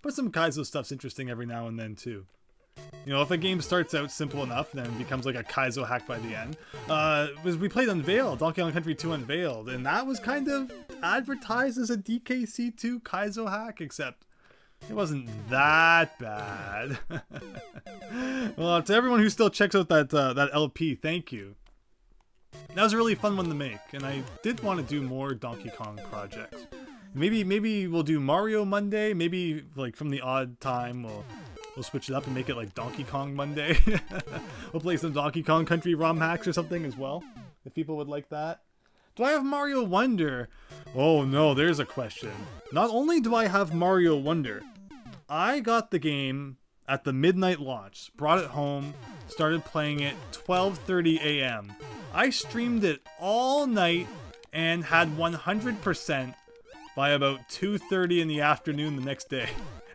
But some Kaizo stuff's interesting every now and then too. You know, if a game starts out simple enough, then it becomes like a Kaizo hack by the end. We played Unveiled, Donkey Kong Country 2 Unveiled, and that was kind of advertised as a DKC2 Kaizo hack, except it wasn't that bad. Well, to everyone who still checks out that LP, thank you. That was a really fun one to make, and I did want to do more Donkey Kong projects. Maybe we'll do Mario Monday. Maybe like from the odd time we'll switch it up and make it like Donkey Kong Monday. We'll play some Donkey Kong Country ROM hacks or something as well, if people would like that. Do I have Mario Wonder? Oh no, there's a question. Not only do I have Mario Wonder, I got the game at the midnight launch, brought it home, started playing it 12:30 a.m. I streamed it all night and had 100% by about 2:30 in the afternoon the next day.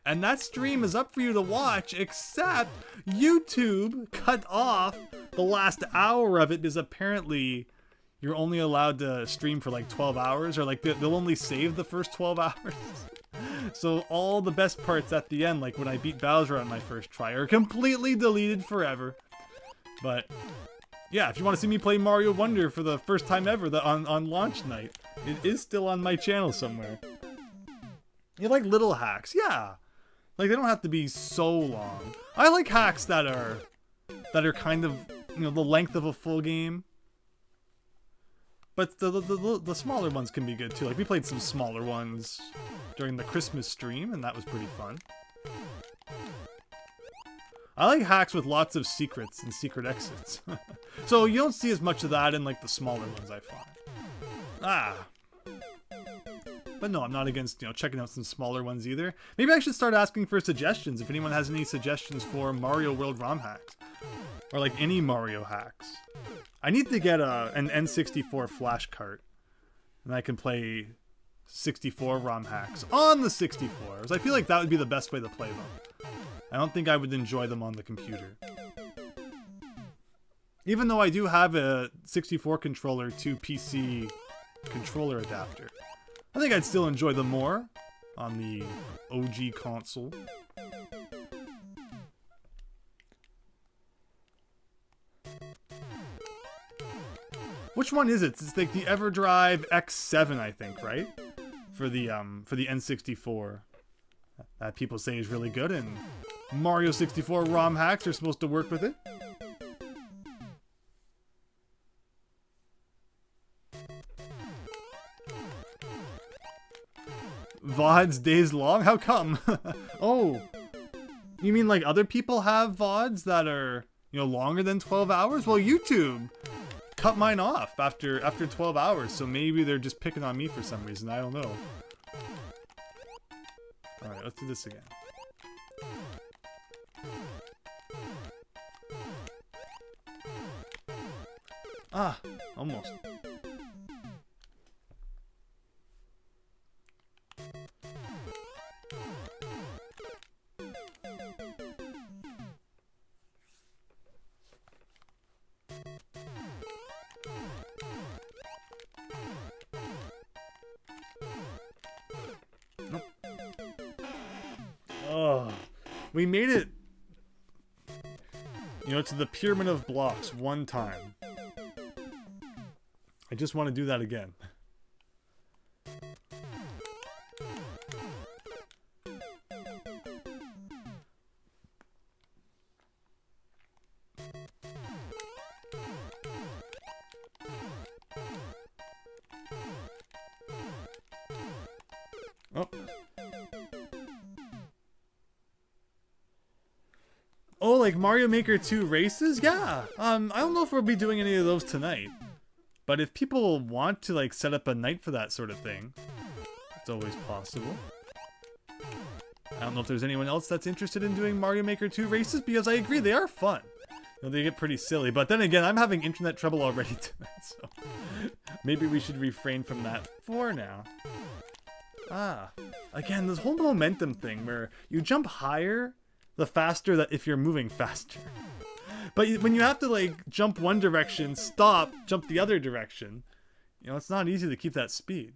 And that stream is up for you to watch, except YouTube cut off the last hour of it because apparently you're only allowed to stream for like 12 hours, or like they'll only save the first 12 hours. So all the best parts at the end, like when I beat Bowser on my first try, are completely deleted forever. But yeah, if you want to see me play Mario Wonder for the first time ever on launch night, it is still on my channel somewhere. You like little hacks? Yeah. Like, they don't have to be so long. I like hacks that are kind of, you know, the length of a full game. But the smaller ones can be good too. Like, we played some smaller ones during the Christmas stream, and that was pretty fun. I like hacks with lots of secrets and secret exits. So you don't see as much of that in like the smaller ones, I find. But no, I'm not against, you know, checking out some smaller ones either. Maybe I should start asking for suggestions if anyone has any suggestions for Mario World ROM hacks. Or like any Mario hacks. I need to get an N64 flash cart. And I can play 64 ROM hacks on the 64s. I feel like that would be the best way to play them. I don't think I would enjoy them on the computer. Even though I do have a 64 controller to PC controller adapter, I think I'd still enjoy them more on the OG console. Which one is it? It's like the EverDrive X7, I think, right? For the N64. That people say is really good, and Mario 64 ROM hacks are supposed to work with it. VODs days long? How come? Oh, you mean like other people have VODs that are, you know, longer than 12 hours? Well, YouTube cut mine off after 12 hours, so maybe they're just picking on me for some reason. I don't know. Alright, let's do this again. Ah, almost. Nope. Oh, we made it, you know, to the pyramid of blocks one time. I just want to do that again. Oh. Oh, like Mario Maker 2 races? Yeah. I don't know if we'll be doing any of those tonight. But if people want to like set up a night for that sort of thing, it's always possible. I don't know if there's anyone else that's interested in doing Mario Maker 2 races, because I agree, they are fun. You know, they get pretty silly, but then again, I'm having internet trouble already tonight, so maybe we should refrain from that for now. Ah, again, this whole momentum thing where you jump higher, the faster that if you're moving faster. But when you have to like jump one direction, stop, jump the other direction, you know, it's not easy to keep that speed.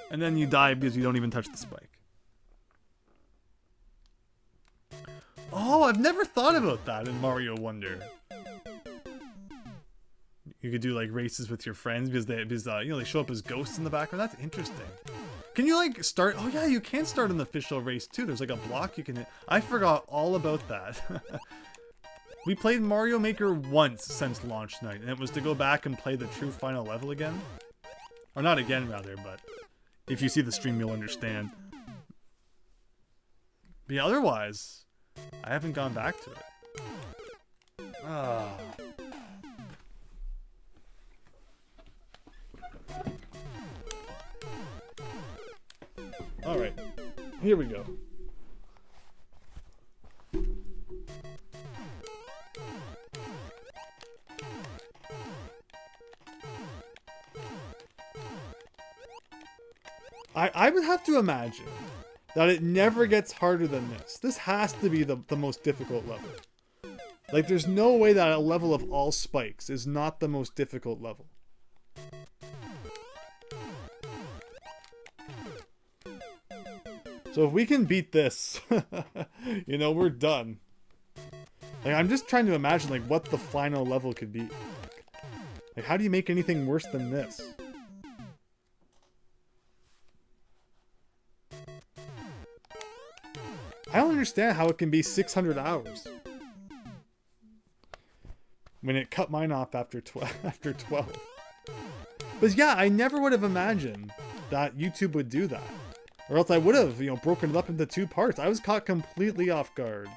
And then you die because you don't even touch the spike. Oh, I've never thought about that in Mario Wonder. You could do like races with your friends because you know, they show up as ghosts in the background. That's interesting. Can you like start? Oh yeah, you can start an official race too. There's like a block you can hit. I forgot all about that. We played Mario Maker once since launch night, and it was to go back and play the true final level again. Or not again, rather, but if you see the stream, you'll understand. But yeah, otherwise, I haven't gone back to it. Ah. Alright, here we go. I would have to imagine that it never gets harder than this. This has to be the most difficult level. Like, there's no way that a level of all spikes is not the most difficult level. So if we can beat this, you know, we're done. Like, I'm just trying to imagine, like, what the final level could be. Like, how do you make anything worse than this? I don't understand how it can be 600 hours. When it cut mine off after 12. But yeah, I never would have imagined that YouTube would do that. Or else I would have, you know, broken it up into 2 parts. I was caught completely off guard.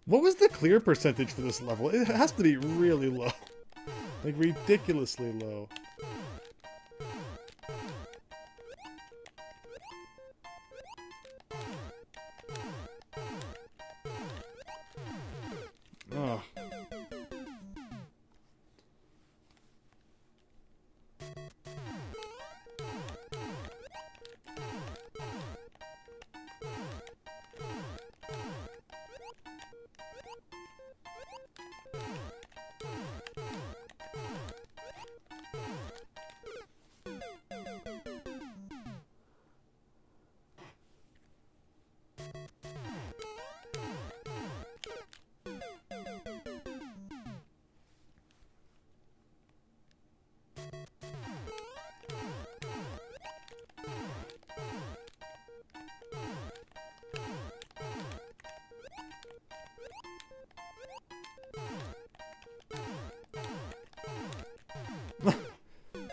What was the clear percentage for this level? It has to be really low. Like, ridiculously low. Oh.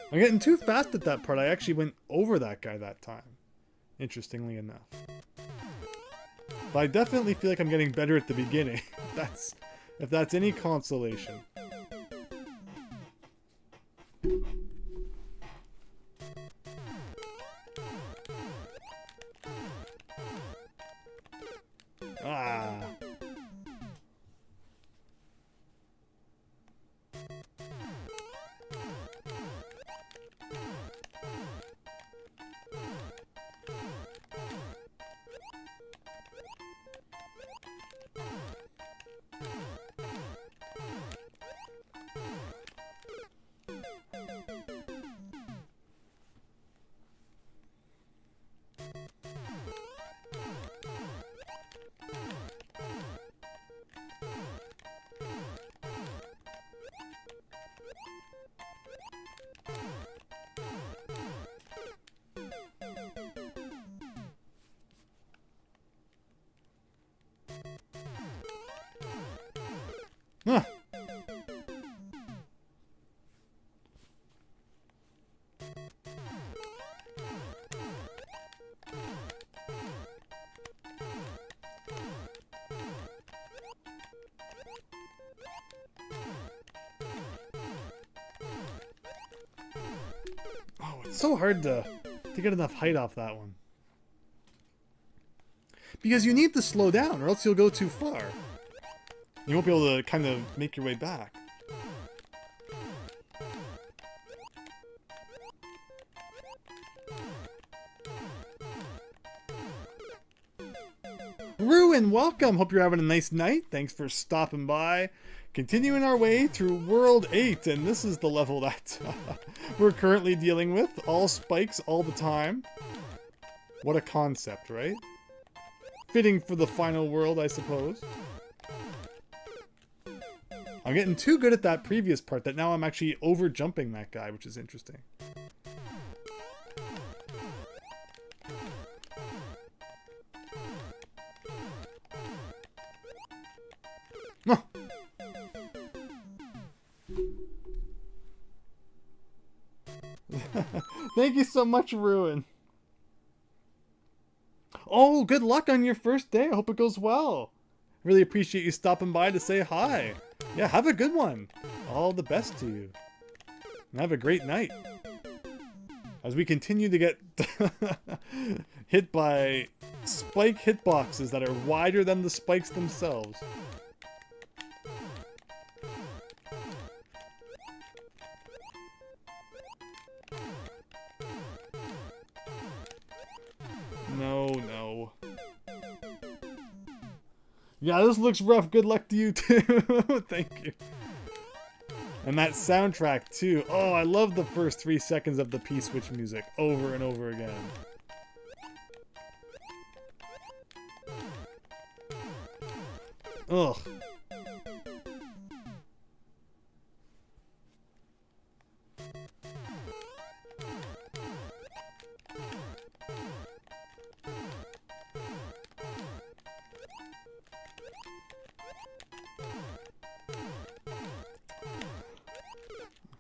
I'm getting too fast at that part. I actually went over that guy that time. Interestingly enough. But I definitely feel like I'm getting better at the beginning. If that's any consolation. Ah. Huh. Oh, it's so hard to get enough height off that one. Because you need to slow down or else you'll go too far. You won't be able to kind of make your way back. Ruin, welcome! Hope you're having a nice night. Thanks for stopping by. Continuing our way through World 8, and this is the level that we're currently dealing with. All spikes all the time. What a concept, right? Fitting for the final world, I suppose. I'm getting too good at that previous part that now I'm actually over-jumping that guy, which is interesting. Oh. Thank you so much, Ruin. Oh, good luck on your first day. I hope it goes well. Really appreciate you stopping by to say hi. Yeah, have a good one. All the best to you. And have a great night. As we continue to get hit by spike hitboxes that are wider than the spikes themselves. No. Yeah, this looks rough. Good luck to you too. Thank you. And that soundtrack too. Oh, I love the first 3 seconds of the P-switch music over and over again. Ugh.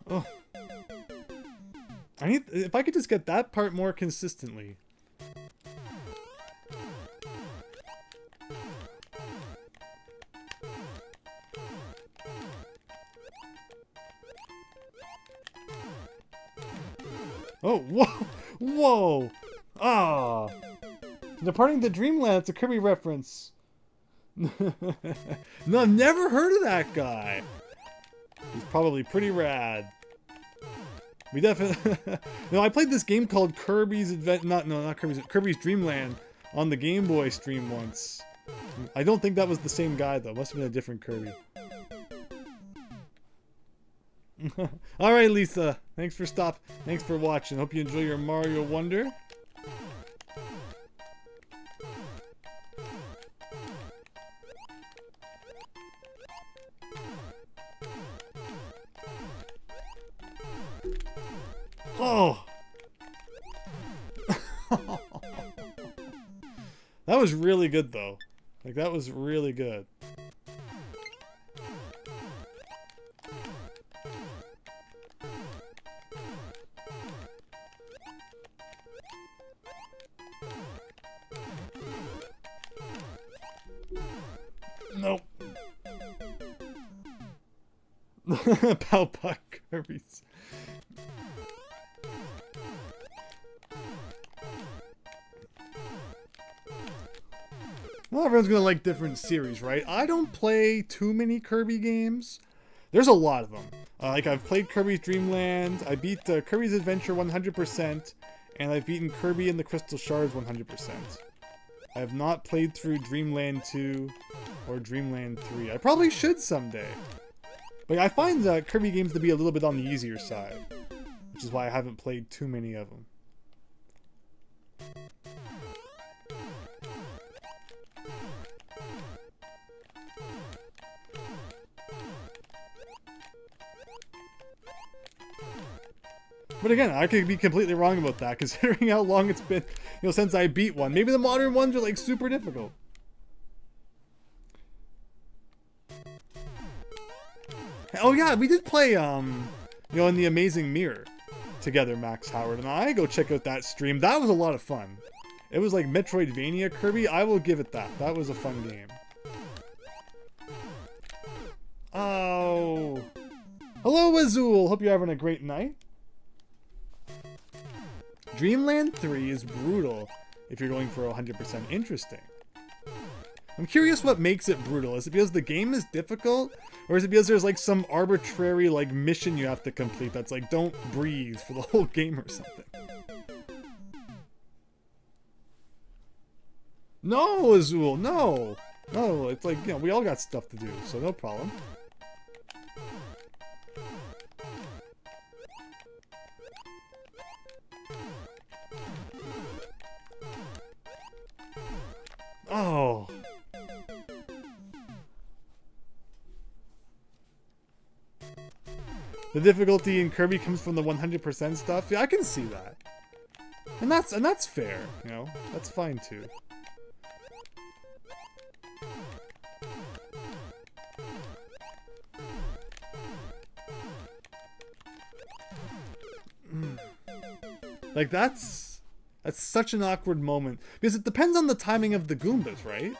Oh. If I could just get that part more consistently. Oh, whoa! Whoa! Ah! Departing to Dreamland, it's a Kirby reference. No, I've never heard of that guy. He's probably pretty rad. We definitely... No, I played this game called Kirby's Kirby's Dream Land on the Game Boy stream once. I don't think that was the same guy, though. Must have been a different Kirby. Alright, Lisa. Thanks for watching. Hope you enjoy your Mario Wonder. Oh! That was really good, though. Like, that was really good. Nope. Powpuck Kirby's. Well, everyone's gonna like different series, right? I don't play too many Kirby games. There's a lot of them. Like, I've played Kirby's Dream Land, I beat Kirby's Adventure 100%, and I've beaten Kirby and the Crystal Shards 100%. I have not played through Dreamland 2 or Dreamland 3. I probably should someday. But I find Kirby games to be a little bit on the easier side, which is why I haven't played too many of them. But again, I could be completely wrong about that, considering how long it's been, since I beat one. Maybe the modern ones are, like, super difficult. Oh yeah, we did play, you know, in the Amazing Mirror together, Max Howard and I. Go check out that stream. That was a lot of fun. It was like Metroidvania Kirby. I will give it that. That was a fun game. Oh. Hello, Azul. Hope you're having a great night. Dreamland 3 is brutal if you're going for 100% interesting. I'm curious what makes it brutal. Is it because the game is difficult? Or is it because there's like some arbitrary like mission you have to complete that's like don't breathe for the whole game or something? No, Azul, no! No, it's like, you know, we all got stuff to do, so no problem. Oh. The difficulty in Kirby comes from the 100% stuff. Yeah, I can see that. And that's fair, you know. That's fine too. Like that's such an awkward moment because it depends on the timing of the Goombas, right?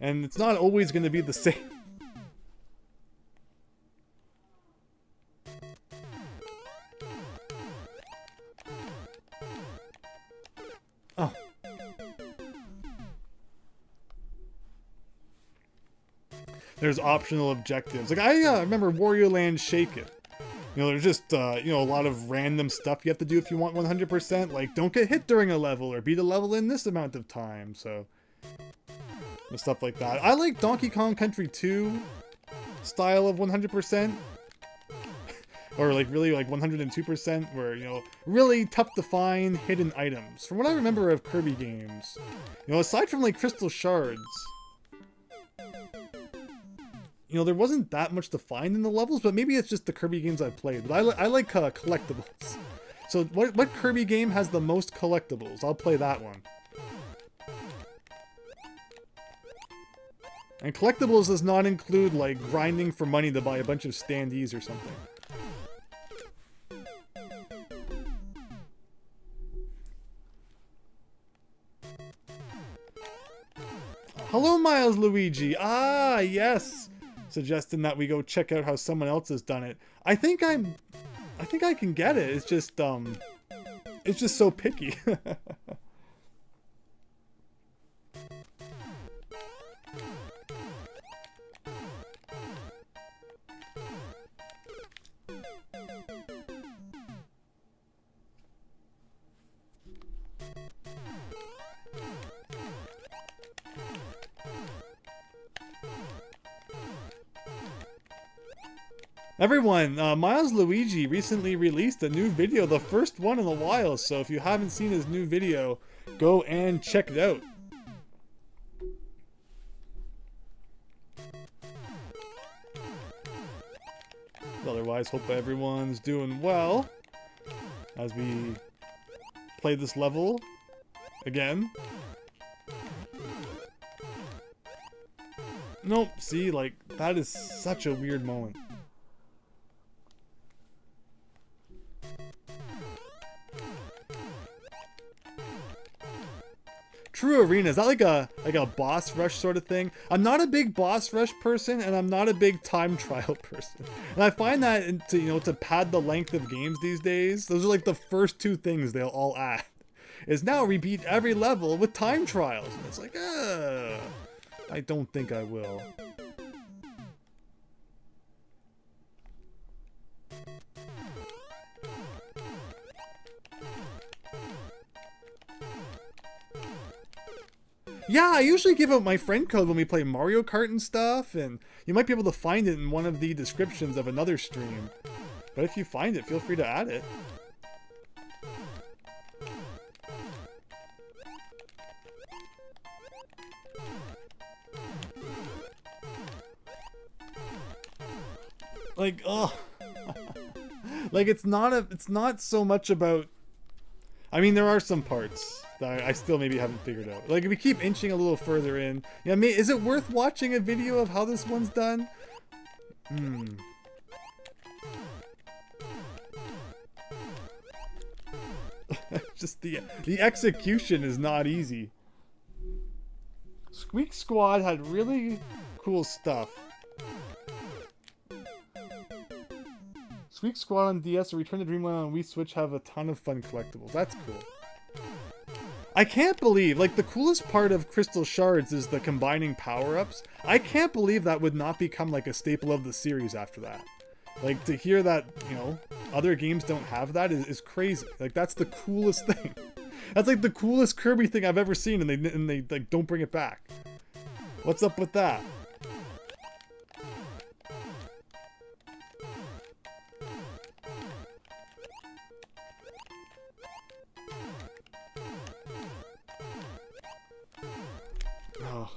And it's not always going to be the same. Oh. There's optional objectives. Like I remember Wario Land Shake It. You know, there's just, you know, a lot of random stuff you have to do if you want 100%. Like, don't get hit during a level, or beat a level in this amount of time, so... stuff like that. I like Donkey Kong Country 2 style of 100%. Or, like, really, like, 102%, where, you know, really tough to find hidden items. From what I remember of Kirby games, you know, aside from, like, Crystal Shards... you know, there wasn't that much to find in the levels, but maybe it's just the Kirby games I've played. But I like collectibles. So what Kirby game has the most collectibles? I'll play that one. And collectibles does not include, like, grinding for money to buy a bunch of standees or something. Hello, Miles Luigi. Ah, yes. Suggesting that we go check out how someone else has done it. I think I can get it. It's just so picky. Everyone, Miles Luigi recently released a new video, the first one in a while, so if you haven't seen his new video, go and check it out. Otherwise, hope everyone's doing well as we play this level again. Nope, see, like, that is such a weird moment. True Arena, is that like a boss rush sort of thing? I'm not a big boss rush person, and I'm not a big time trial person. And I find that to pad the length of games these days, those are like the first two things they'll all add. Is now repeat every level with time trials. And it's like, I don't think I will. Yeah, I usually give out my friend code when we play Mario Kart and stuff, and you might be able to find it in one of the descriptions of another stream. But if you find it, feel free to add it. Like, oh. Like, it's not so much about... I mean, there are some parts that I still maybe haven't figured out. Like, if we keep inching a little further in... Yeah, is it worth watching a video of how this one's done? Just the execution is not easy. Squeak Squad had really cool stuff. Squeak Squad on DS or Return to Dreamland on Wii Switch have a ton of fun collectibles. That's cool. I can't believe, like, the coolest part of Crystal Shards is the combining power-ups. I can't believe that would not become, like, a staple of the series after that. Like, to hear that, you know, other games don't have that is crazy. Like, that's the coolest thing. That's, like, the coolest Kirby thing I've ever seen, and they like, don't bring it back. What's up with that? Oh.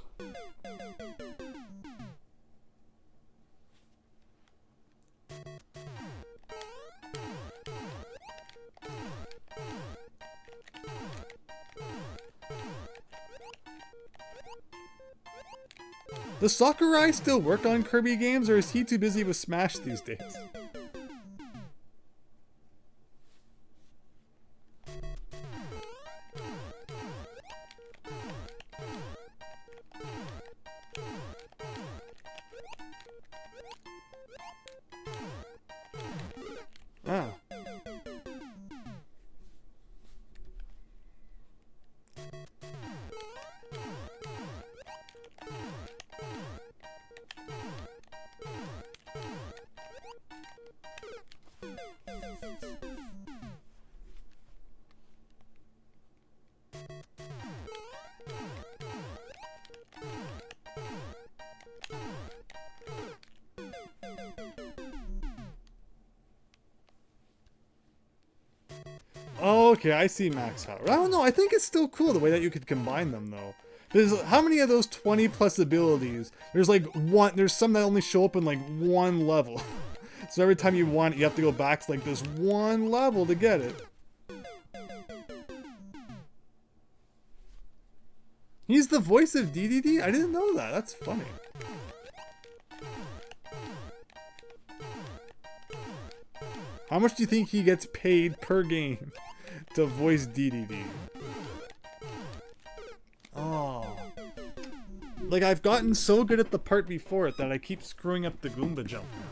Does Sakurai still work on Kirby games, or is he too busy with Smash these days? Ah. Oh, okay, I see Max Howard. I don't know, I think it's still cool the way that you could combine them, though. There's how many of those 20 plus abilities? There's like one, there's some that only show up in like one level. So every time you want it, you have to go back to like this one level to get it. He's the voice of DDD? I didn't know that. That's funny. How much do you think he gets paid per game to voice DDD? Oh. Like, I've gotten so good at the part before it that I keep screwing up the Goomba jump now.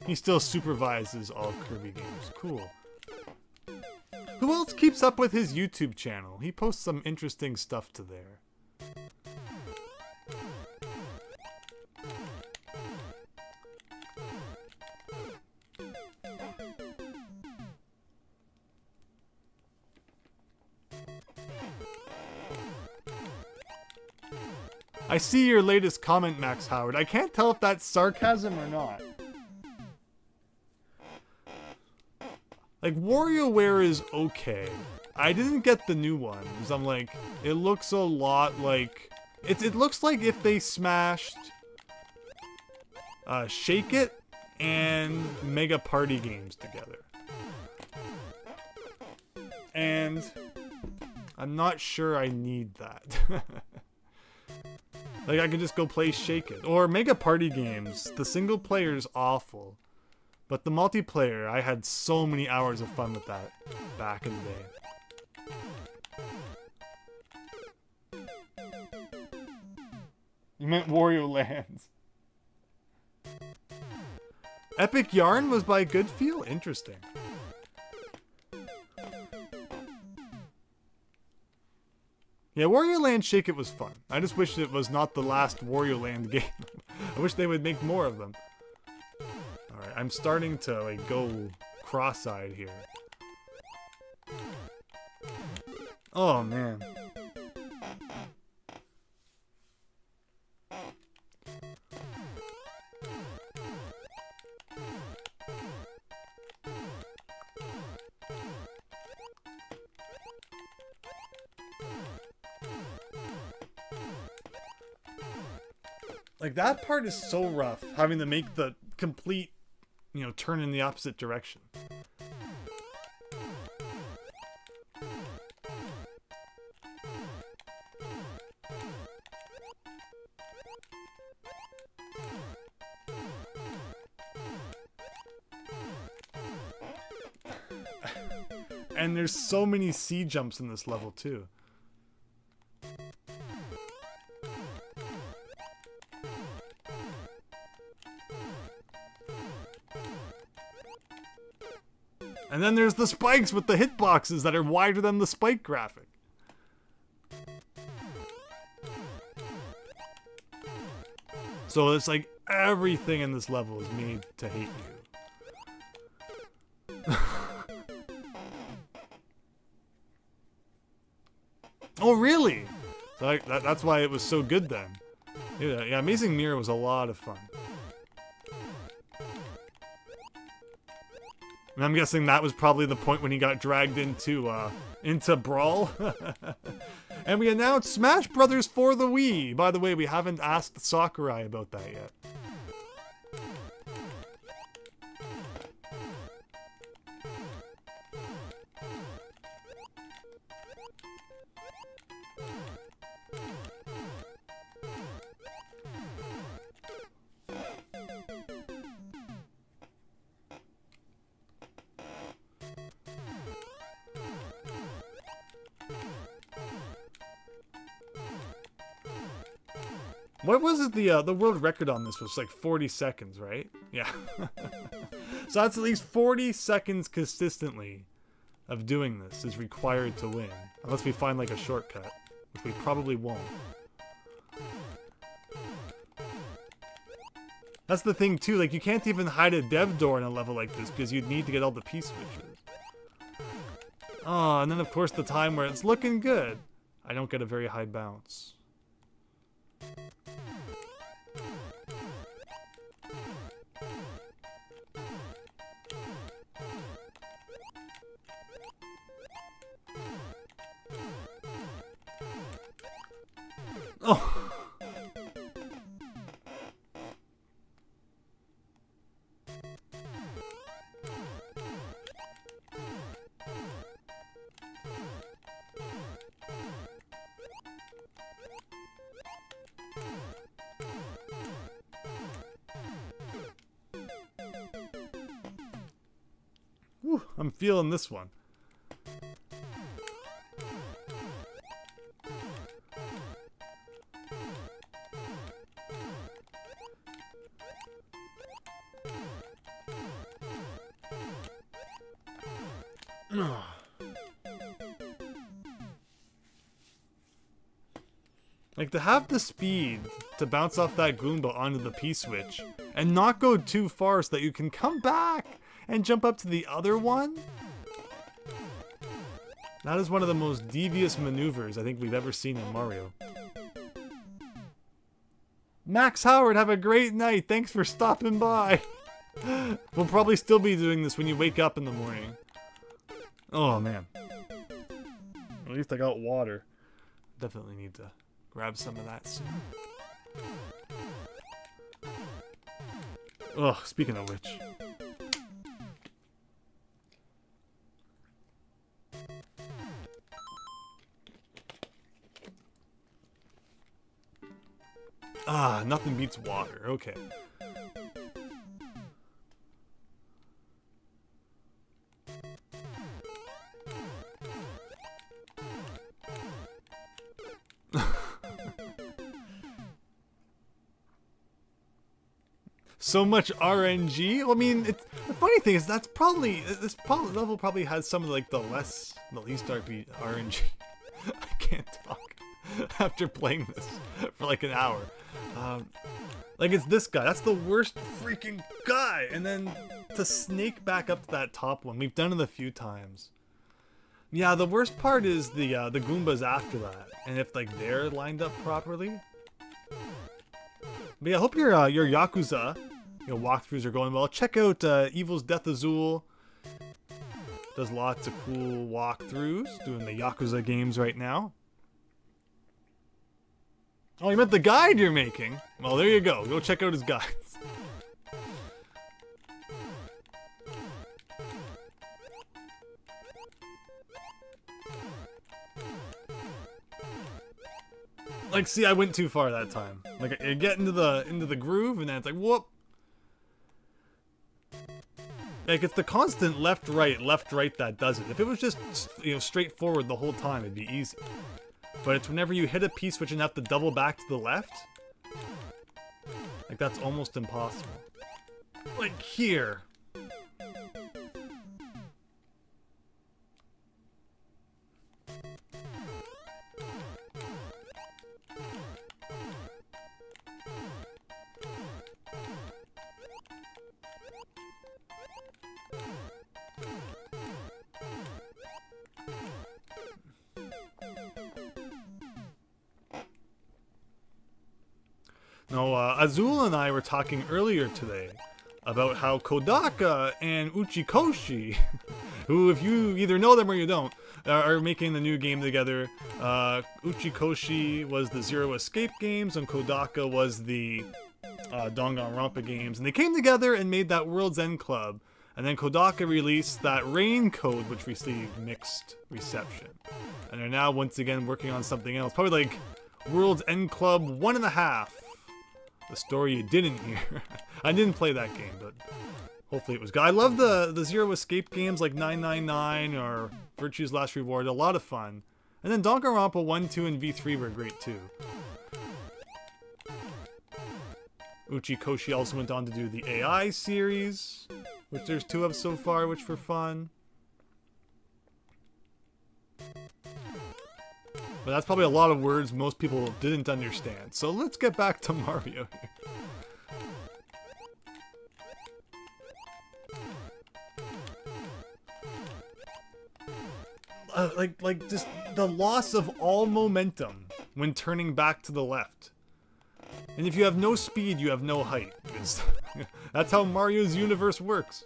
He still supervises all Kirby games. Cool. Who else keeps up with his YouTube channel? He posts some interesting stuff to there. I see your latest comment, Max Howard. I can't tell if that's sarcasm or not. Like, WarioWare is okay. I didn't get the new one, because I'm like, it looks a lot like... It looks like if they smashed Shake It and Mega Party games together. And I'm not sure I need that. Like, I could just go play Shake It. Or Mega Party games, the single player is awful. But the multiplayer, I had so many hours of fun with that back in the day. You meant Wario Lands. Epic Yarn was by Goodfeel? Interesting. Yeah, Wario Land Shake It was fun. I just wish it was not the last Wario Land game. I wish they would make more of them. Alright, I'm starting to like go cross-eyed here. Oh man. Like, that part is so rough, having to make the complete, you know, turn in the opposite direction. And there's so many sea jumps in this level too. And then there's the spikes with the hitboxes that are wider than the spike graphic. So it's like everything in this level is made to hate you. Oh, really? So that's why it was so good then. Yeah, Amazing Mirror was a lot of fun. And I'm guessing that was probably the point when he got dragged into Brawl. And we announced Smash Brothers for the Wii. By the way, we haven't asked Sakurai about that yet. What was it? The world record on this was like 40 seconds, right? Yeah. So that's at least 40 seconds consistently of doing this is required to win. Unless we find like a shortcut, which we probably won't. That's the thing too, like you can't even hide a dev door in a level like this because you'd need to get all the P-switches. Oh, and then of course the time where it's looking good. I don't get a very high bounce. Oh. Whew, I'm feeling this one. Like, to have the speed to bounce off that Goomba onto the P-switch and not go too far so that you can come back and jump up to the other one? That is one of the most devious maneuvers I think we've ever seen in Mario. Max Howard, have a great night. Thanks for stopping by. We'll probably still be doing this when you wake up in the morning. Oh, man. At least I got water. Definitely need to grab some of that soon. Ugh, speaking of which. Ah, nothing beats water. Okay. So much RNG. Well, I mean, the funny thing is this level probably has some of like the least RNG. I can't talk after playing this for like an hour. Like it's this guy. That's the worst freaking guy. And then to snake back up to that top one, we've done it a few times. Yeah, the worst part is the Goombas after that, and if like they're lined up properly. But yeah, I hope your Yakuza walkthroughs are going well. Check out EvilsDeathAzul. Does lots of cool walkthroughs, doing the Yakuza games right now. Oh, you meant the guide you're making? Well, there you go. Go check out his guides. Like, see, I went too far that time. Like, I get into the groove, and then it's like, whoop. Like, it's the constant left, right that does it. If it was just, you know, straightforward the whole time, it'd be easy. But it's whenever you hit a P-switch and have to double back to the left. Like, that's almost impossible. Like, here. No, Azul and I were talking earlier today about how Kodaka and Uchikoshi, who, if you either know them or you don't, are making the new game together. Uchikoshi was the Zero Escape games, and Kodaka was the Danganronpa games. And they came together and made that World's End Club. And then Kodaka released that Rain Code, which received mixed reception. And they're now once again working on something else. Probably like World's End Club 1.5. The story you didn't hear. I didn't play that game, but hopefully it was good. I love the Zero Escape games like 999 or Virtue's Last Reward. A lot of fun. And then Danganronpa 1, 2, and V3 were great too. Uchikoshi also went on to do the AI series, which there's 2 of so far, which were fun. But that's probably a lot of words most people didn't understand. So let's get back to Mario here. Like just the loss of all momentum when turning back to the left. And if you have no speed, you have no height. That's how Mario's universe works.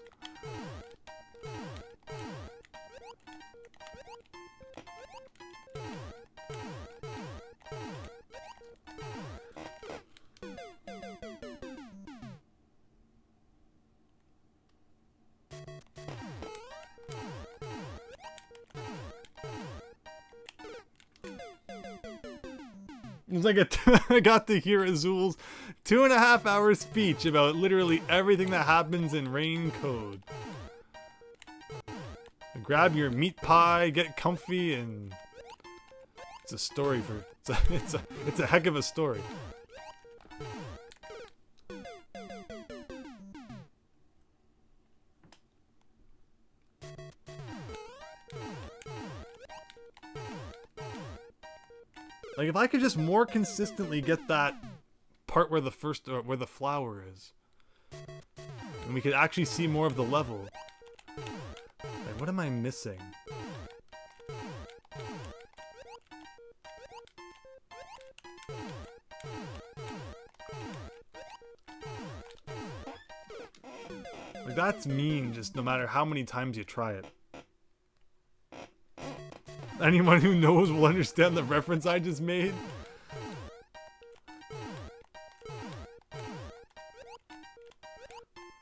It's like I got to hear Azul's 2.5-hour speech about literally everything that happens in Rain Code. Grab your meat pie, get comfy, and it's a story for it's a heck of a story. Like, if I could just more consistently get that part where the where the flower is, and we could actually see more of the level. Like, what am I missing? Like, that's mean, just no matter how many times you try it. Anyone who knows will understand the reference I just made.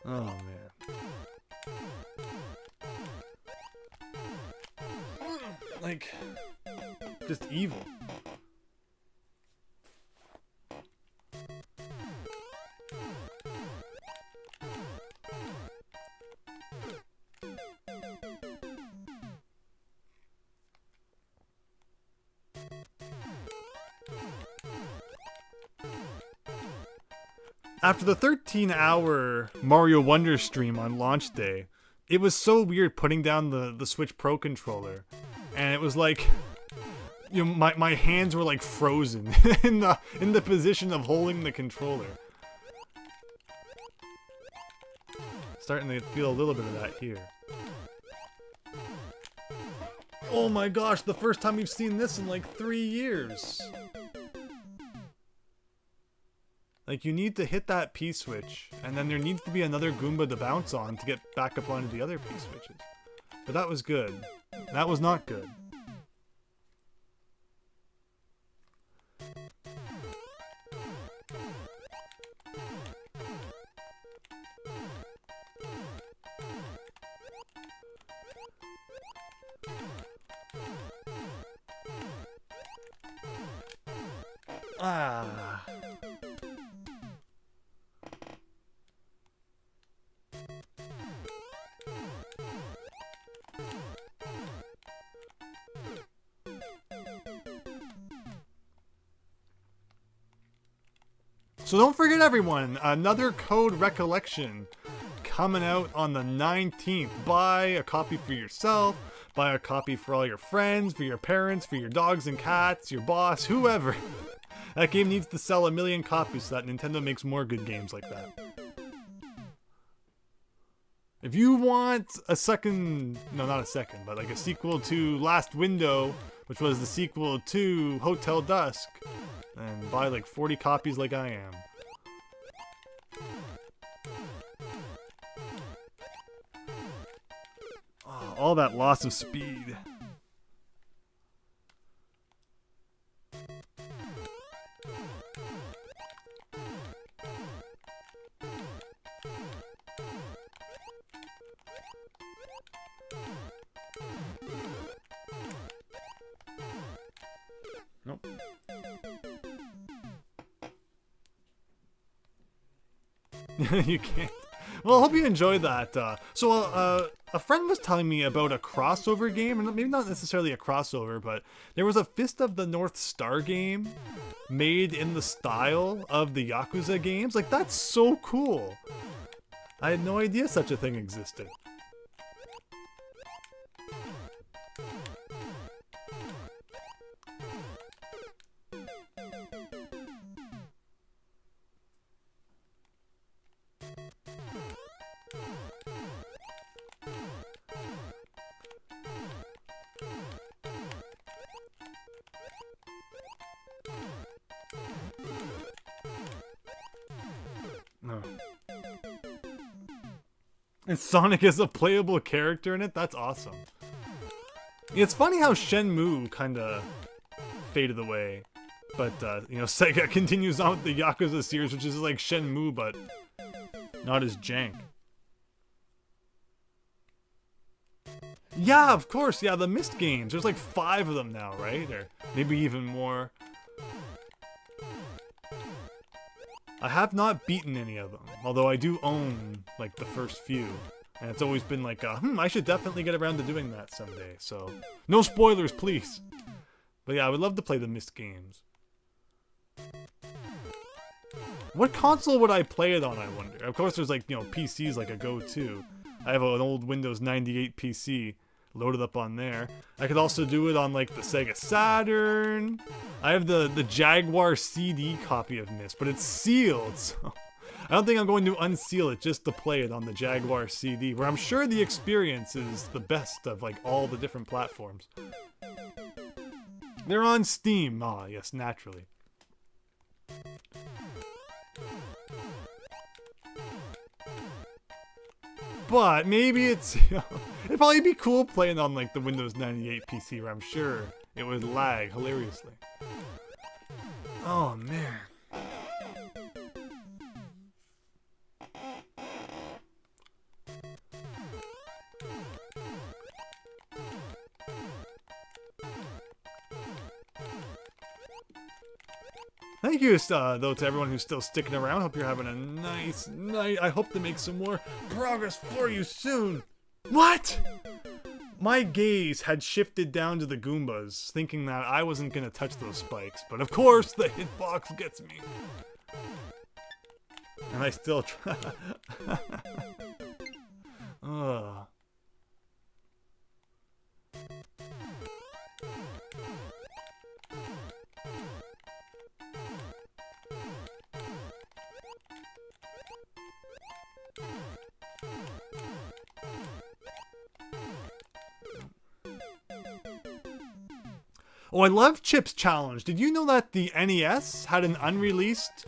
Oh, man. Like, just evil. After the 13-hour Mario Wonder stream on launch day, it was so weird putting down the Switch Pro controller. And it was like, you know, my hands were like frozen in the position of holding the controller. Starting to feel a little bit of that here. Oh my gosh, the first time we've seen this in like 3 years. Like, you need to hit that P-switch, and then there needs to be another Goomba to bounce on to get back up onto the other P-switches. But that was good. That was not good. Ah. So don't forget, everyone, another Code Recollection coming out on the 19th. Buy a copy for yourself, buy a copy for all your friends, for your parents, for your dogs and cats, your boss, whoever. That game needs to sell 1 million copies so that Nintendo makes more good games like that. If you want a second, no, not a second, but like a sequel to Last Window, which was the sequel to Hotel Dusk, then buy like 40 copies like I am. Oh, all that loss of speed. Nope. You can't. Well, I hope you enjoyed that. A friend was telling me about a crossover game, and maybe not necessarily a crossover, but there was a Fist of the North Star game made in the style of the Yakuza games. Like, that's so cool. I had no idea such a thing existed. No. And Sonic is a playable character in it? That's awesome. It's funny how Shenmue kind of faded away. But, you know, Sega continues on with the Yakuza series, which is like Shenmue, but not as jank. Yeah, of course. Yeah, the Myst games. There's like 5 of them now, right? Or maybe even more. I have not beaten any of them, although I do own, like, the first few. And it's always been like, I should definitely get around to doing that someday, so... No spoilers, please! But yeah, I would love to play the Myst games. What console would I play it on, I wonder? Of course there's, like, you know, PCs like a go-to. I have an old Windows 98 PC loaded up on there. I could also do it on, like, the Sega Saturn. I have the Jaguar CD copy of Myst, but it's sealed, so... I don't think I'm going to unseal it just to play it on the Jaguar CD, where I'm sure the experience is the best of, like, all the different platforms. They're on Steam. Ah, yes, naturally. But maybe it's, you know, it'd probably be cool playing on like the Windows 98 PC, where I'm sure it would lag hilariously. Oh man. Thank you, though, to everyone who's still sticking around. Hope you're having a nice night. I hope to make some more progress for you soon. What? My gaze had shifted down to the Goombas, thinking that I wasn't going to touch those spikes. But of course, the hitbox gets me. And I still try. Ugh. Oh, I love Chip's Challenge. Did you know that the NES had an unreleased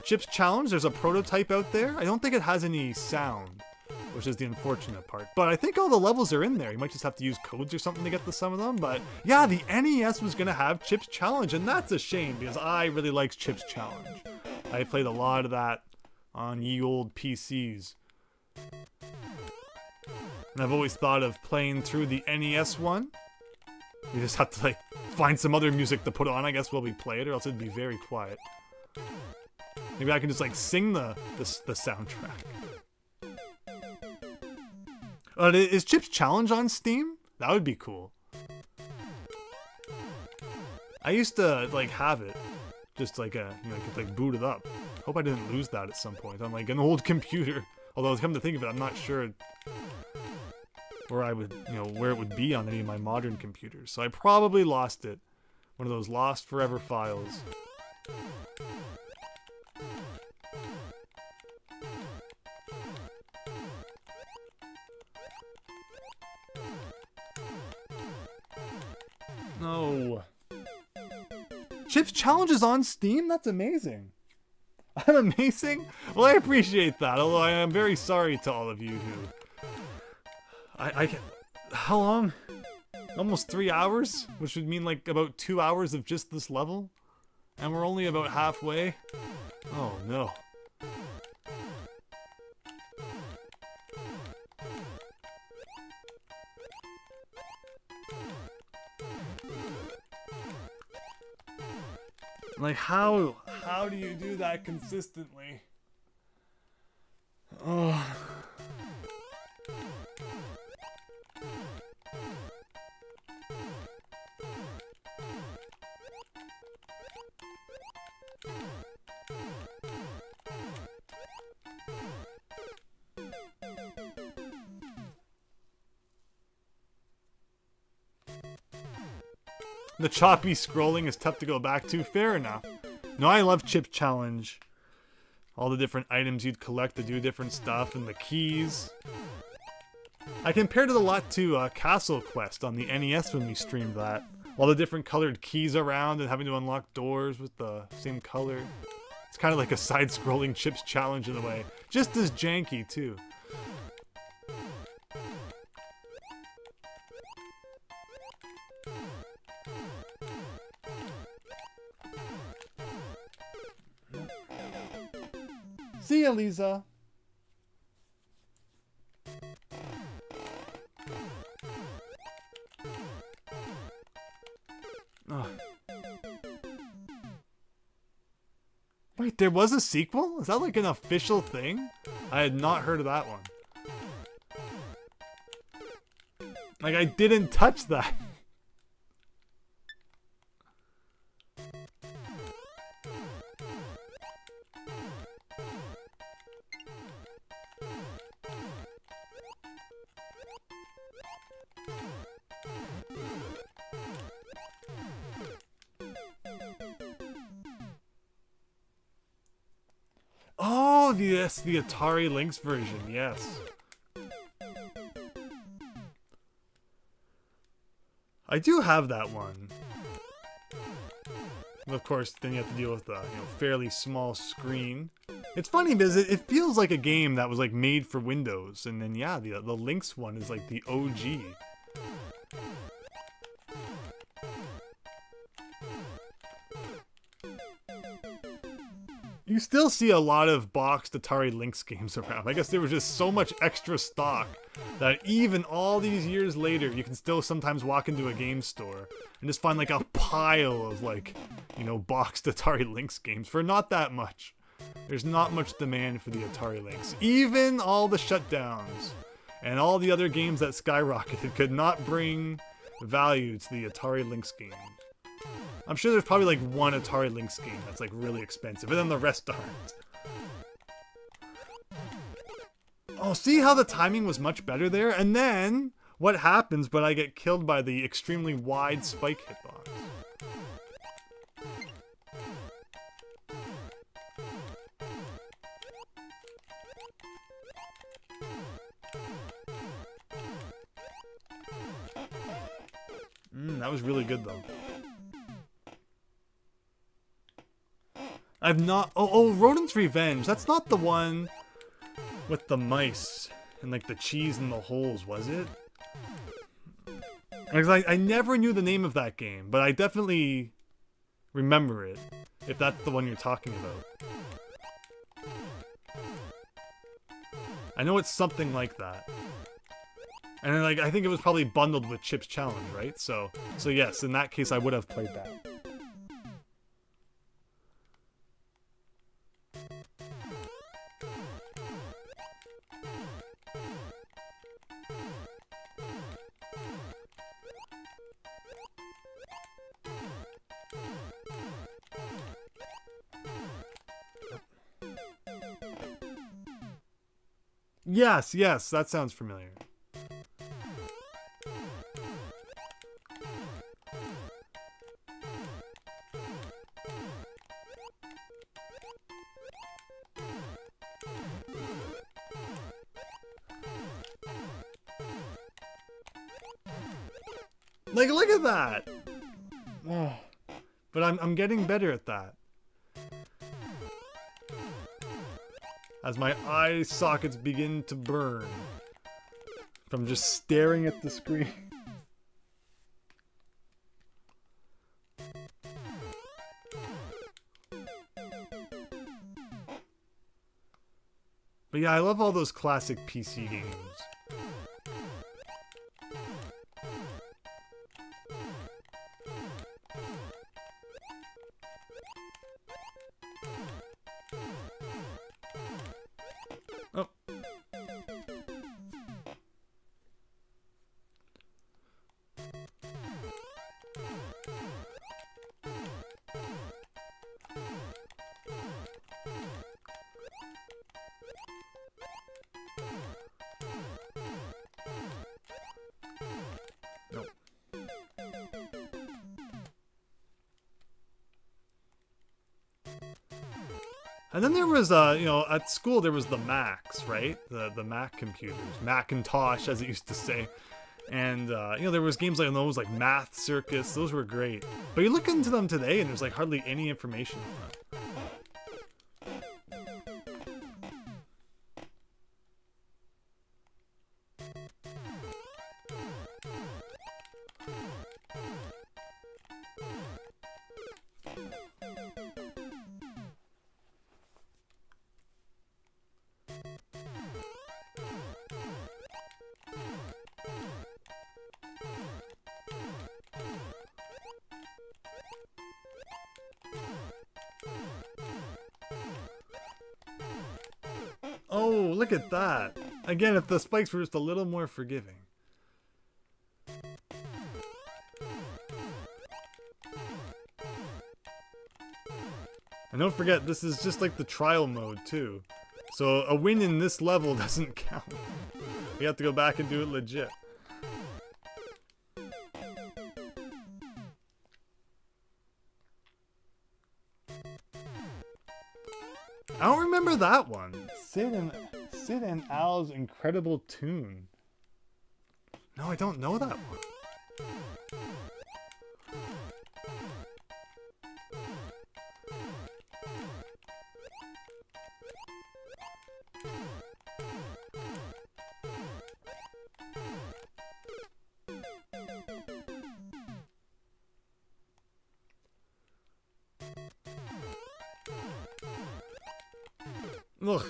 Chip's Challenge? There's a prototype out there. I don't think it has any sound, which is the unfortunate part. But I think all the levels are in there. You might just have to use codes or something to get to some of them. But yeah, the NES was going to have Chip's Challenge, and that's a shame because I really liked Chip's Challenge. I played a lot of that on ye old PCs. And I've always thought of playing through the NES one. We just have to, like, find some other music to put on, I guess, while we play it, or else it'd be very quiet. Maybe I can just, like, sing the soundtrack. Is Chip's Challenge on Steam? That would be cool. I used to, like, have it. Just, like, you know, you could, like, boot it up. Hope I didn't lose that at some point on like an old computer. Although, come to think of it, I'm not sure where I would, you know, where it would be on any of my modern computers. So I probably lost it. One of those lost forever files. No. Chips Challenge is on Steam? That's amazing. I'm amazing? Well, I appreciate that, although I am very sorry to all of you who... How long? Almost 3 hours? Which would mean like about 2 hours of just this level? And we're only about halfway? Oh no. Like how do you do that consistently? Oh. The choppy scrolling is tough to go back to. Fair enough. No, I love Chip Challenge. All the different items you'd collect to do different stuff and the keys. I compared it a lot to Castle Quest on the NES when we streamed that. All the different colored keys around and having to unlock doors with the same color. It's kind of like a side-scrolling Chips Challenge in a way. Just as janky, too. See ya, Lisa. Oh. Wait, there was a sequel? Is that like an official thing? I had not heard of that one. Like, I didn't touch that. Oh, yes, the Atari Lynx version, yes. I do have that one. And of course, then you have to deal with the fairly small screen. It's funny because it feels like a game that was like made for Windows, and then yeah, the Lynx one is like the OG. You still see a lot of boxed Atari Lynx games around. I guess there was just so much extra stock that even all these years later, you can still sometimes walk into a game store and just find like a pile of like, boxed Atari Lynx games for not that much. There's not much demand for the Atari Lynx. Even all the shutdowns and all the other games that skyrocketed could not bring value to the Atari Lynx games. I'm sure there's probably like one Atari Lynx game that's like really expensive, and then the rest aren't. Oh, see how the timing was much better there? And then, what happens but I get killed by the extremely wide spike hitbox? That was really good though. I've not... Oh, Rodent's Revenge. That's not the one with the mice and like the cheese in the holes, was it? Because I never knew the name of that game, but I definitely remember it, if that's the one you're talking about. I know it's something like that. And then, like, I think it was probably bundled with Chips Challenge, right? So yes, in that case I would have played that. Yes, yes, that sounds familiar. Like, look at that! Oh. But I'm getting better at that. As my eye sockets begin to burn from just staring at the screen. But yeah, I love all those classic PC games. Oh. Nope. And then there was, you know, at school there was the Macs, right? The Mac computers, Macintosh as it used to say. And, you know, there was games like those, like Math Circus, those were great. But you look into them today and there's like hardly any information on them. Oh, look at that. Again, if the spikes were just a little more forgiving. And don't forget, this is just like the trial mode too. So a win in this level doesn't count. We have to go back and do it legit. I don't remember that one. Sid and Al's Incredible Tune. No, I don't know that one. Ugh.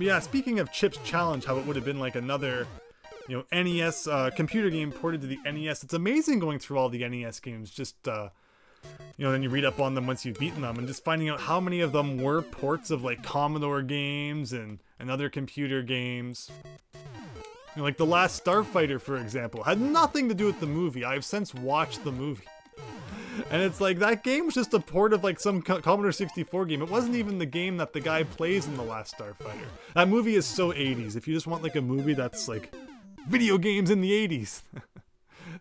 Yeah, speaking of Chip's Challenge, how it would have been like another, you know, NES computer game ported to the NES. It's amazing going through all the NES games, just you know, then you read up on them once you've beaten them, and just finding out how many of them were ports of like Commodore games and other computer games. You know, like The Last Starfighter, for example, had nothing to do with the movie. I've since watched the movie. And it's like, that game was just a port of like some Commodore 64 game. It wasn't even the game that the guy plays in The Last Starfighter. That movie is so 80s. If you just want like a movie that's like video games in the 80s,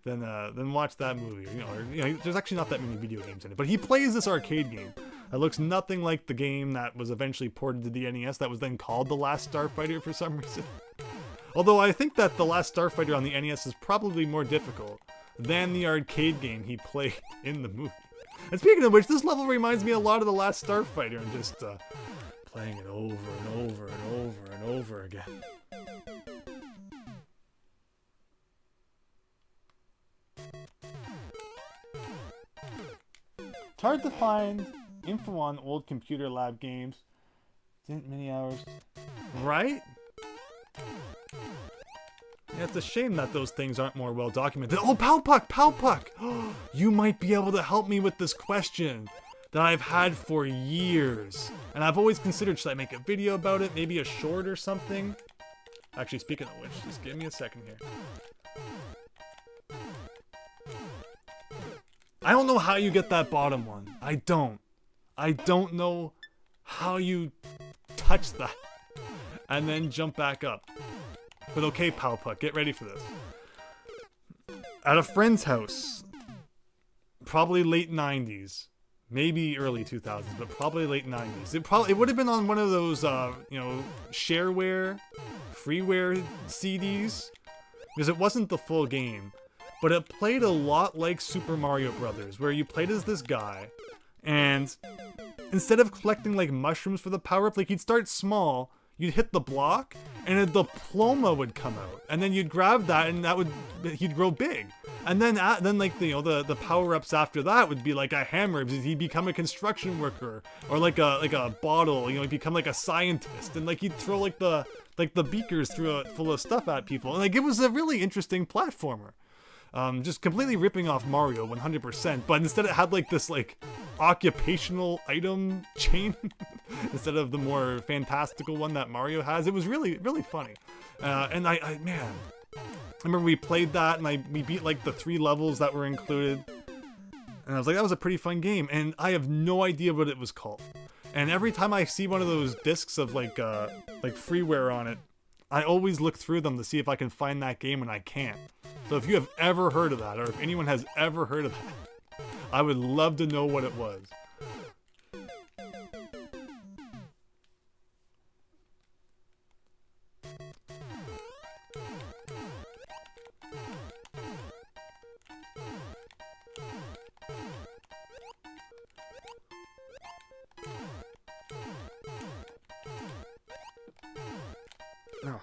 then watch that movie. You know, there's actually not that many video games in it. But he plays this arcade game that looks nothing like the game that was eventually ported to the NES that was then called The Last Starfighter for some reason. Although I think that The Last Starfighter on the NES is probably more difficult than the arcade game he played in the movie. And speaking of which, this level reminds me a lot of The Last Starfighter, and just playing it over and over and over and over again. It's hard to find info on old computer lab games. Didn't many hours. Right? Yeah, it's a shame that those things aren't more well documented. Oh, Powpuck! Powpuck! You might be able to help me with this question that I've had for years. And I've always considered, should I make a video about it? Maybe a short or something? Actually, speaking of which, just give me a second here. I don't know how you get that bottom one. I don't know how you touch that and then jump back up. But okay, Palpuck, get ready for this. At a friend's house, probably late 90s, maybe early 2000s, but probably late 90s. It would have been on one of those, you know, shareware, freeware CDs, because it wasn't the full game. But it played a lot like Super Mario Brothers, where you played as this guy, and instead of collecting like mushrooms for the power-up, like you'd start small, you'd hit the block, and a diploma would come out, and then you'd grab that, and he'd grow big, and then like the power-ups after that would be like a hammer, he'd become a construction worker, or like a bottle, you know, he'd become like a scientist, and like he'd throw like the beakers through full of stuff at people, and like it was a really interesting platformer. Just completely ripping off Mario 100%, but instead it had like this like occupational item chain instead of the more fantastical one that Mario has. It was really, really funny. And I remember we played that and we beat like the 3 levels that were included. And I was like, that was a pretty fun game. And I have no idea what it was called. And every time I see one of those discs of like freeware on it, I always look through them to see if I can find that game, and I can't. So if you have ever heard of that, or if anyone has ever heard of that, I would love to know what it was. Oh.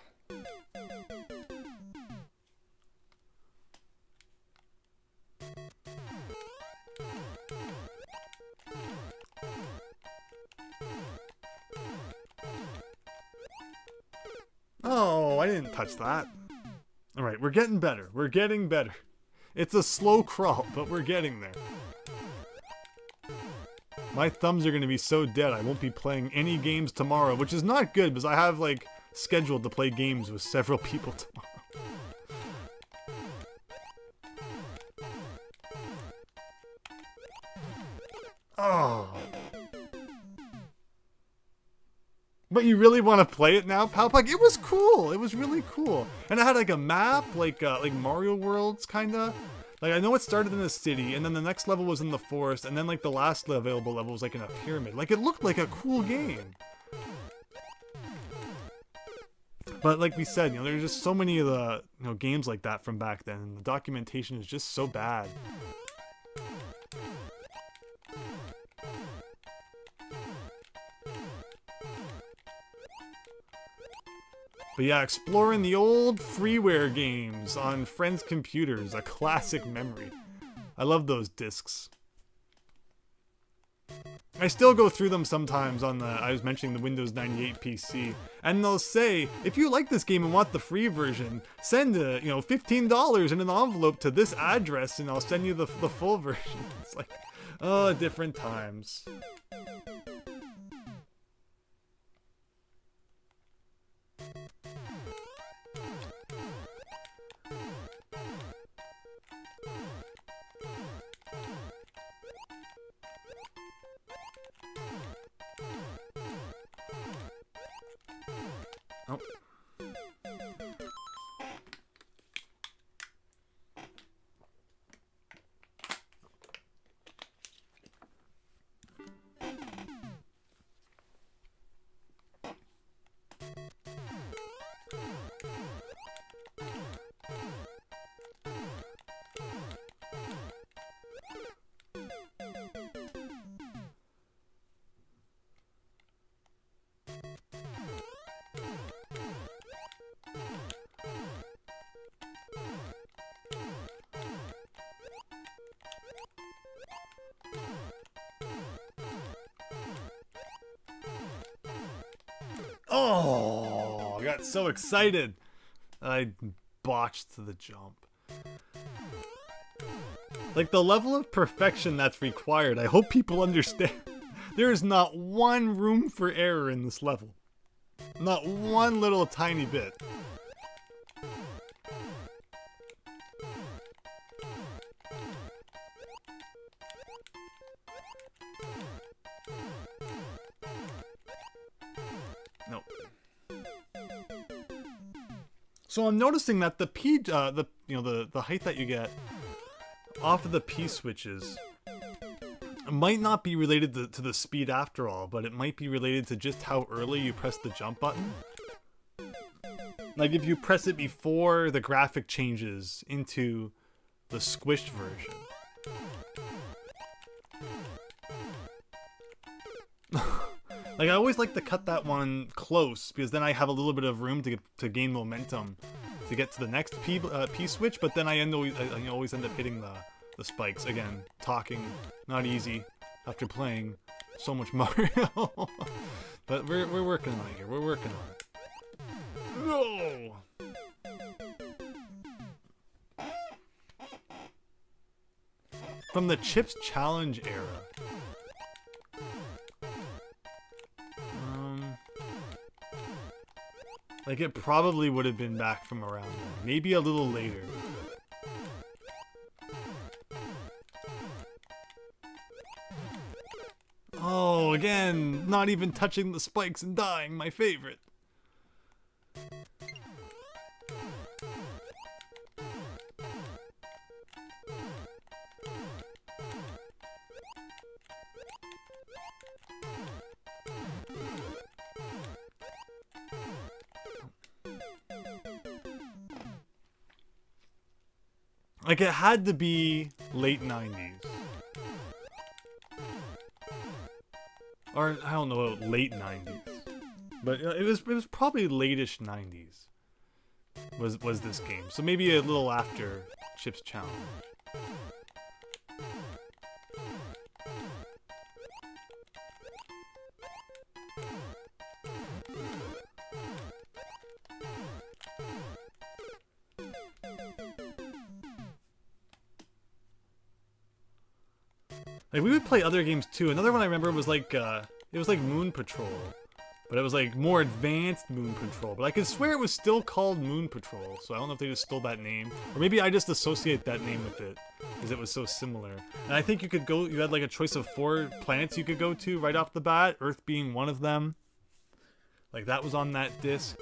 Oh, I didn't touch that. Alright, we're getting better. We're getting better. It's a slow crawl, but we're getting there. My thumbs are going to be so dead I won't be playing any games tomorrow, which is not good because I have, like, scheduled to play games with several people tomorrow. Oh. But you really want to play it now, Palpuck? It was cool. It was really cool. And it had like a map, like Mario Worlds, kinda. Like, I know it started in a city, and then the next level was in the forest, and then like the last available level was like in a pyramid. Like, it looked like a cool game. But like we said, you know, there's just so many of the, you know, games like that from back then, and the documentation is just so bad. But yeah, exploring the old freeware games on friends' computers, a classic memory. I love those discs. I still go through them sometimes on I was mentioning the Windows 98 PC, and they'll say, if you like this game and want the free version, send $15 in an envelope to this address and I'll send you the full version. It's like, oh, different times. Oh. Oh, I got so excited. I botched the jump. Like, the level of perfection that's required, I hope people understand. There is not one room for error in this level. Not one little tiny bit. So I'm noticing that the height that you get off of the P-switches might not be related to the speed after all, but it might be related to just how early you press the jump button. Like if you press it before the graphic changes into the squished version. Like I always like to cut that one close because then I have a little bit of room to gain momentum to get to the next P-switch, but then I always end up hitting the spikes. Again, talking, not easy after playing so much Mario. But we're working on it here. We're working on it. No! From the Chips Challenge era. Like it probably would have been back from around then. Maybe a little later. Oh, again, not even touching the spikes and dying, my favorite. Like it had to be late 90s. Or I don't know, late 90s. But it was probably late-ish 90s. Was this game. So maybe a little after Chips Challenge. Like we would play other games too. Another one I remember was like it was like Moon Patrol, but it was like more advanced Moon Patrol. But I could swear it was still called Moon Patrol, so I don't know if they just stole that name, or maybe I just associate that name with it because it was so similar. And I think you could go. You had like a choice of 4 planets you could go to right off the bat, Earth being one of them. Like that was on that disc.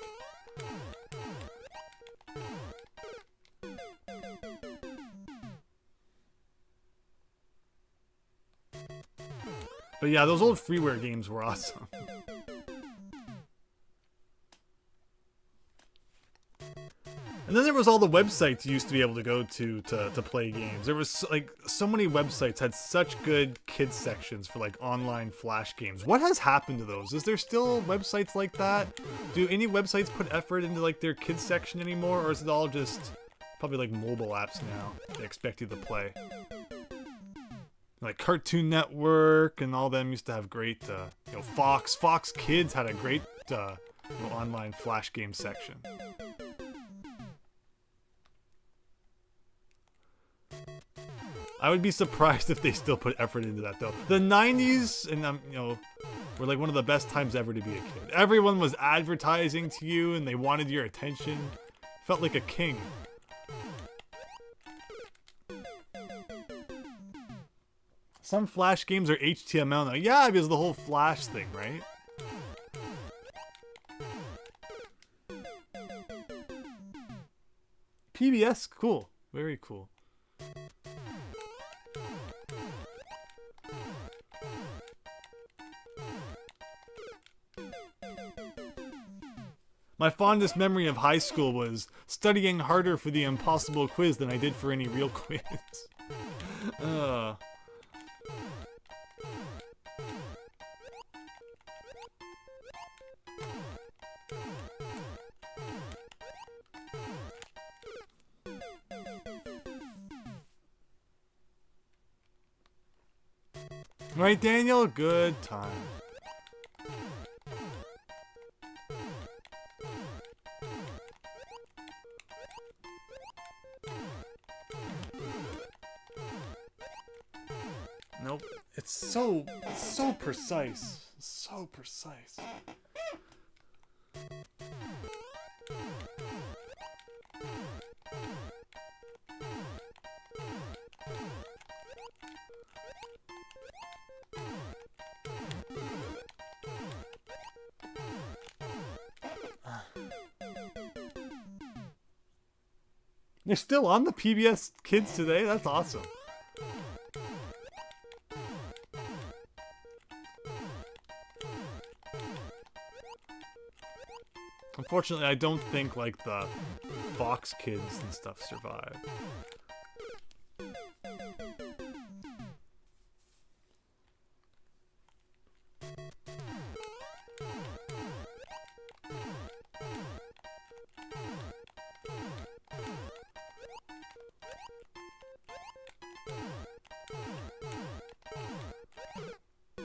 But yeah, those old freeware games were awesome. And then there was all the websites you used to be able to go to play games. There was like so many websites had such good kids sections for like online flash games. What has happened to those? Is there still websites like that? Do any websites put effort into like their kids section anymore, or is it all just probably like mobile apps now they expect you to play? Like Cartoon Network and all them used to have great, Fox Kids had a great, online flash game section. I would be surprised if they still put effort into that though. The 90s and were like one of the best times ever to be a kid. Everyone was advertising to you and they wanted your attention. Felt like a king. Some Flash games are HTML now. Yeah, because of the whole Flash thing, right? PBS, cool. Very cool. My fondest memory of high school was studying harder for the impossible quiz than I did for any real quiz. Right, Daniel? Good time. Nope. It's so precise. So precise. They're still on the PBS Kids today? That's awesome. Unfortunately, I don't think, like, the Fox Kids and stuff survive.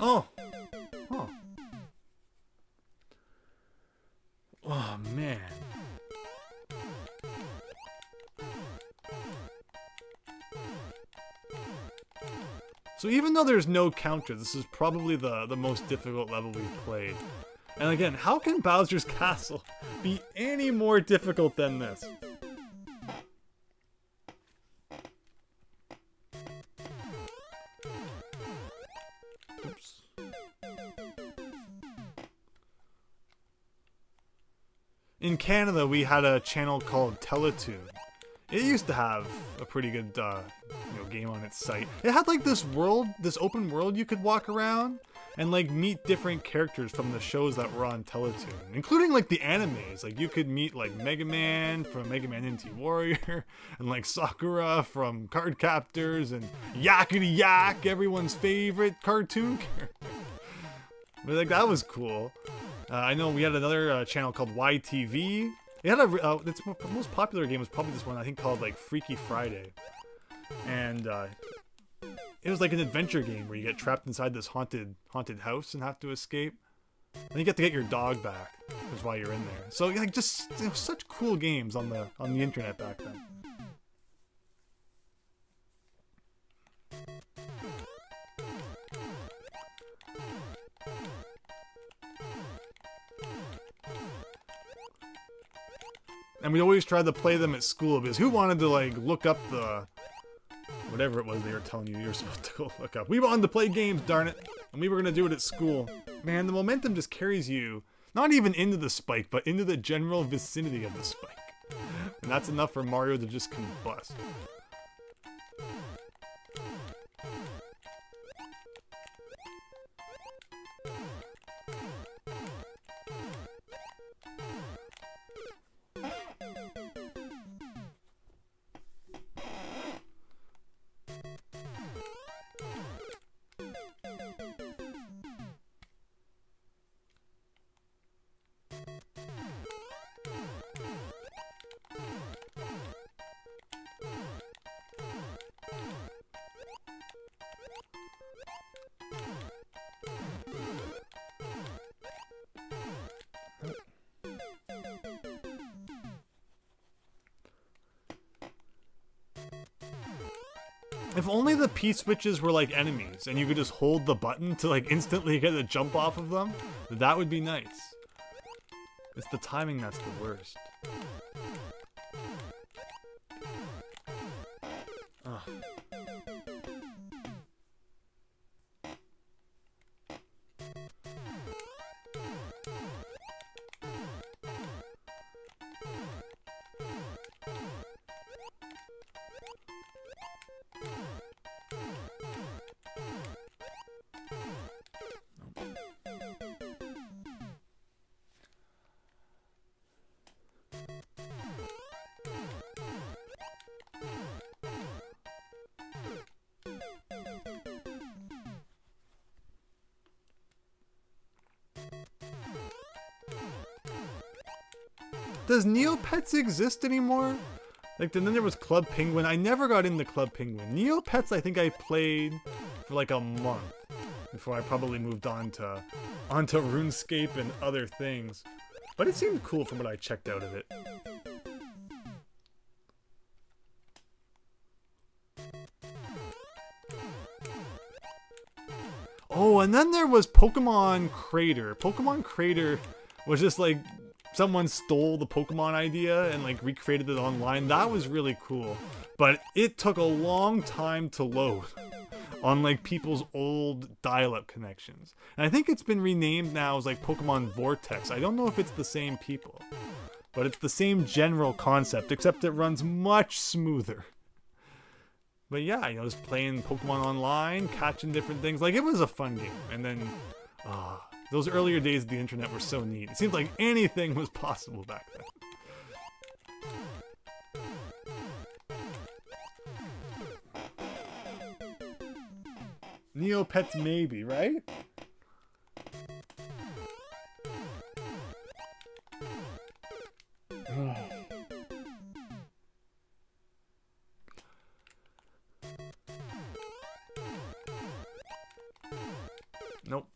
Oh! Huh. Oh, man. So even though there's no counter, this is probably the most difficult level we've played. And again, how can Bowser's Castle be any more difficult than this? Oops. In Canada, we had a channel called Teletoon. It used to have a pretty good game on its site. It had like this world, this open world you could walk around and like meet different characters from the shows that were on Teletoon, including like the animes. Like you could meet like Mega Man from Mega Man NT Warrior and like Sakura from Card Captors and Yakety Yak, everyone's favorite cartoon character. But like that was cool. I know we had another channel called YTV. It had its most popular game was probably this one, I think, called like Freaky Friday. And it was like an adventure game where you get trapped inside this haunted house and have to escape. And you get to get your dog back, is why you're in there. So like just such cool games on the internet back then. And we always tried to play them at school because who wanted to like look up the whatever it was they were telling you were supposed to go look up. We wanted to play games, darn it, and we were gonna do it at school. Man, the momentum just carries you not even into the spike, but into the general vicinity of the spike, and that's enough for Mario to just combust. If only the P-switches were like enemies, and you could just hold the button to like instantly get a jump off of them, that would be nice. It's the timing that's the worst. Ugh. Does Neopets exist anymore? Like, and then there was Club Penguin. I never got into Club Penguin. Neopets, I think I played for like a month before I probably moved on to onto RuneScape and other things. But it seemed cool from what I checked out of it. Oh, and then there was Pokemon Crater. Pokemon Crater was just like someone stole the Pokemon idea and like recreated it online. That was really cool, but it took a long time to load on like people's old dial-up connections. And I think it's been renamed now as like Pokemon Vortex. I don't know if it's the same people, but it's the same general concept, except it runs much smoother. But yeah, you know, just playing Pokemon online, catching different things. Like, it was a fun game. And then, those earlier days of the internet were so neat. It seemed like anything was possible back then. Neopets maybe, right? Nope.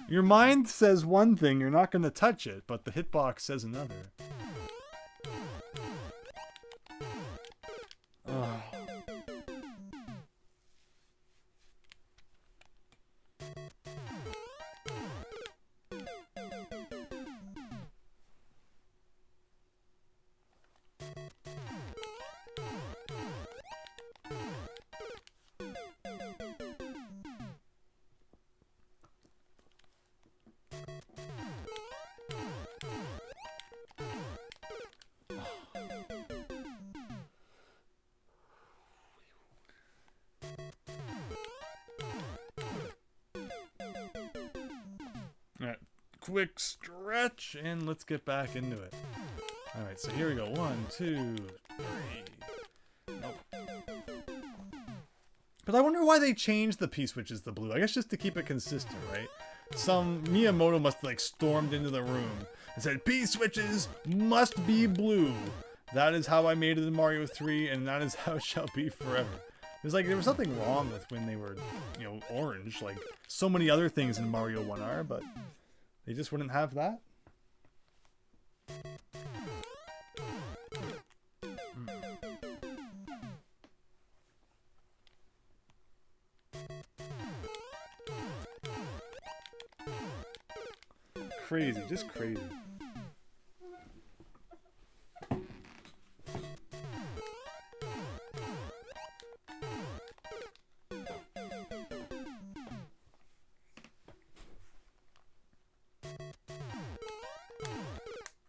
Your mind says one thing, you're not going to touch it, but the hitbox says another. Alright, quick stretch, and let's get back into it. Alright, so here we go. 1, 2, 3. Nope. But I wonder why they changed the P-switches to blue. I guess just to keep it consistent, right? Some Miyamoto must have, like, stormed into the room and said, P-switches must be blue. That is how I made it in Mario 3, and that is how it shall be forever. It was like, there was something wrong with when they were, you know, orange, like so many other things in Mario 1 are, but they just wouldn't have that. Crazy, just crazy.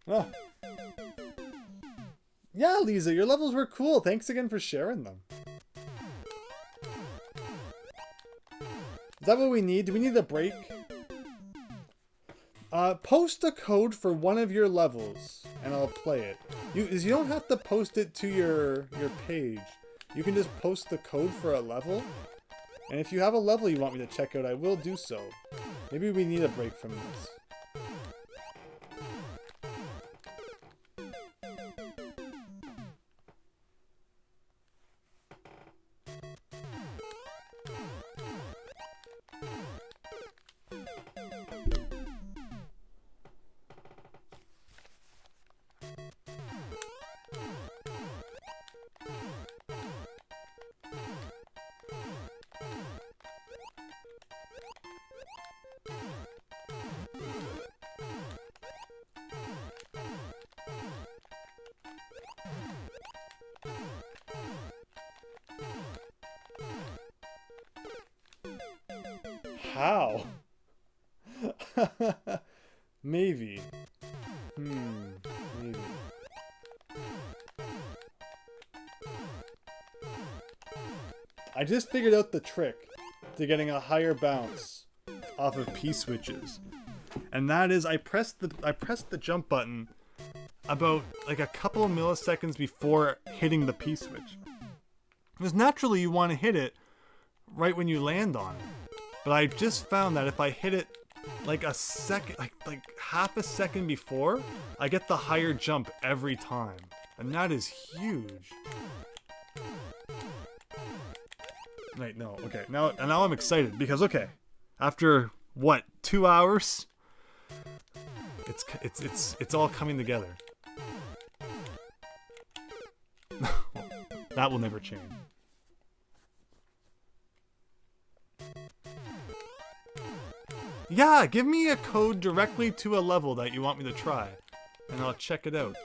Oh. Yeah, Lisa, your levels were cool. Thanks again for sharing them. Is that what we need? Do we need a break? Post a code for one of your levels, and I'll play it. You don't have to post it to your page. You can just post the code for a level. And if you have a level you want me to check out, I will do so. Maybe we need a break from this. How? Maybe. Maybe. I just figured out the trick to getting a higher bounce off of P-switches. And that is I pressed the jump button about like a couple of milliseconds before hitting the P-switch. Because naturally you want to hit it right when you land on it. But I just found that if I hit it like a second, like half a second before, I get the higher jump every time. And that is huge. Wait, no, okay. Now I'm excited because, okay, after what, 2 hours? It's all coming together. That will never change. Yeah, give me a code directly to a level that you want me to try, and I'll check it out.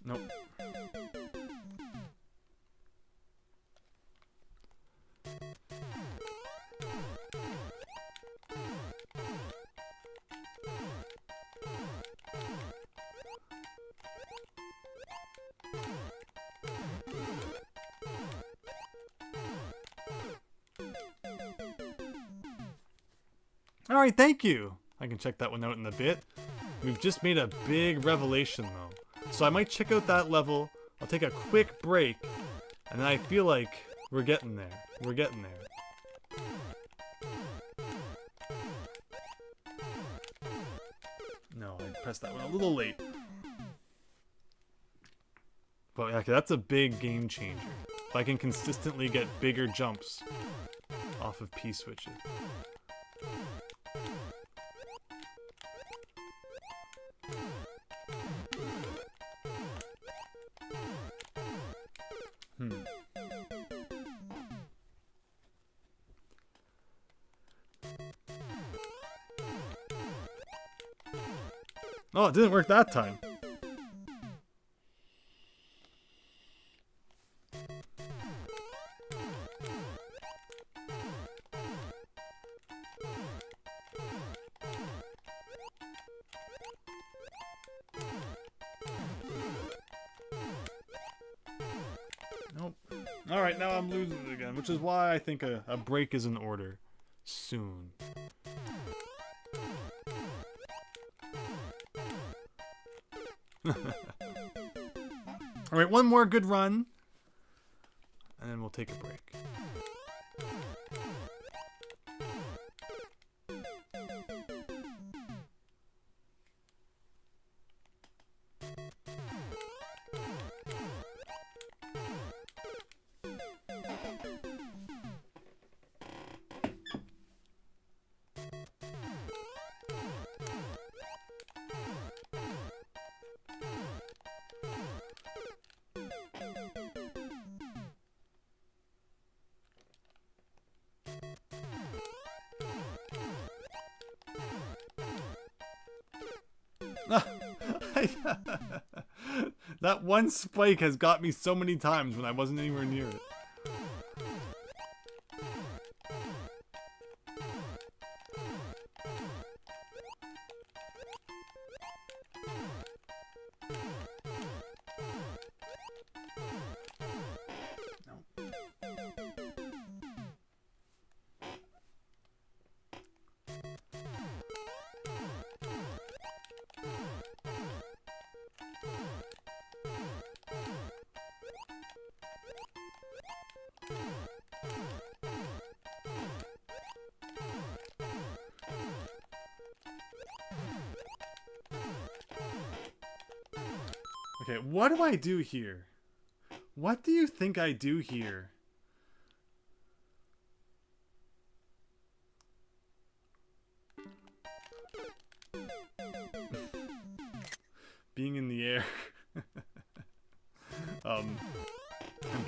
Nope. Alright, thank you! I can check that one out in a bit. We've just made a big revelation though. So I might check out that level, I'll take a quick break, and then I feel like we're getting there. We're getting there. No, I pressed that one a little late. But okay, that's a big game changer. If I can consistently get bigger jumps off of P-switches. Oh, it didn't work that time. Nope. Alright, now I'm losing it again, which is why I think a break is in order. Soon. Alright, one more good run, and then we'll take a break. That one spike has got me so many times when I wasn't anywhere near it. Okay, what do I do here? What do you think I do here? Being in the air. And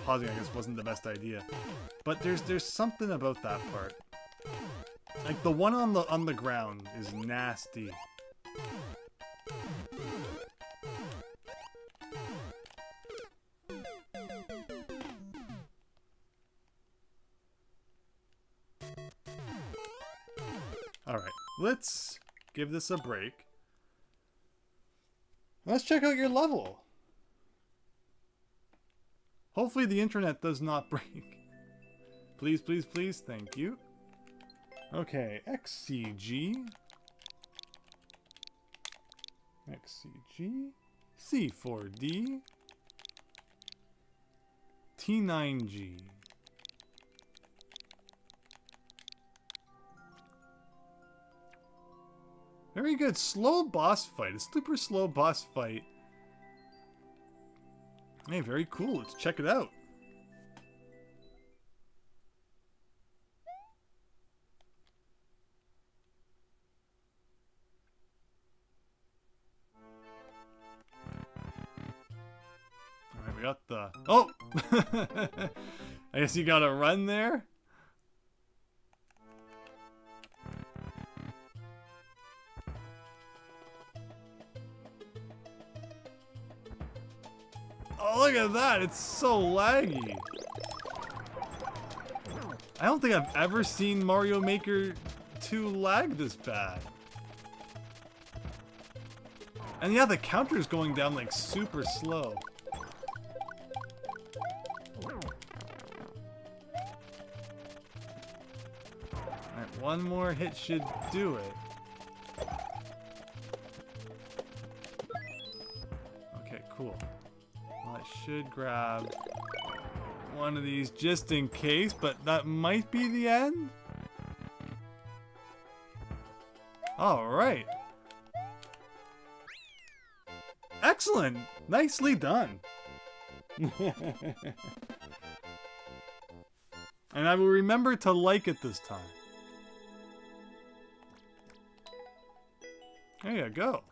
pausing, I guess, wasn't the best idea. But there's something about that part. Like the one on the ground is nasty. Alright, let's give this a break. Let's check out your level. Hopefully the internet does not break. Please, please, please, thank you. Okay, XCG. XCG. C4D. T9G. Very good. Slow boss fight. A super slow boss fight. Hey, very cool. Let's check it out. got the... Oh! I guess you gotta run there? Oh, look at that! It's so laggy! I don't think I've ever seen Mario Maker 2 lag this bad. And yeah, the counter's going down like super slow. Alright, one more hit should do it. Okay, cool. Well, I should grab one of these just in case, but that might be the end. Alright. Excellent! Nicely done. And I will remember to like it this time. There you go.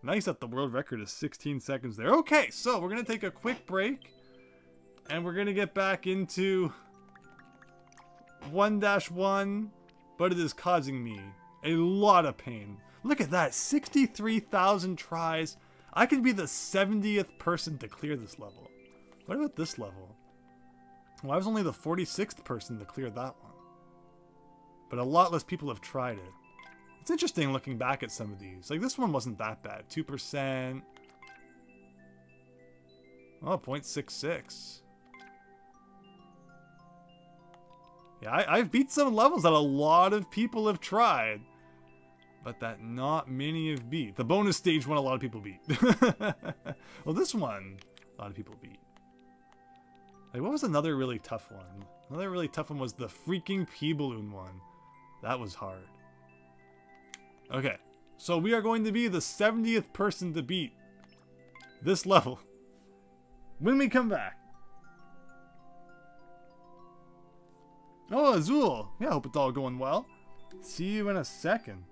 Nice that the world record is 16 seconds there. Okay, so we're going to take a quick break. And we're going to get back into 1-1. But it is causing me a lot of pain. Look at that. 63,000 tries. I could be the 70th person to clear this level. What about this level? Well, I was only the 46th person to clear that one. But a lot less people have tried it. It's interesting looking back at some of these. Like, this one wasn't that bad. 2%. Oh, 0.66. Yeah, I've beat some levels that a lot of people have tried. But that not many have beat. The bonus stage one a lot of people beat. Well, this one, a lot of people beat. Like, what was another really tough one? Another really tough one was the freaking P-balloon one. That was hard. Okay, so we are going to be the 70th person to beat this level when we come back. Oh, Azul. Yeah, I hope it's all going well. See you in a second.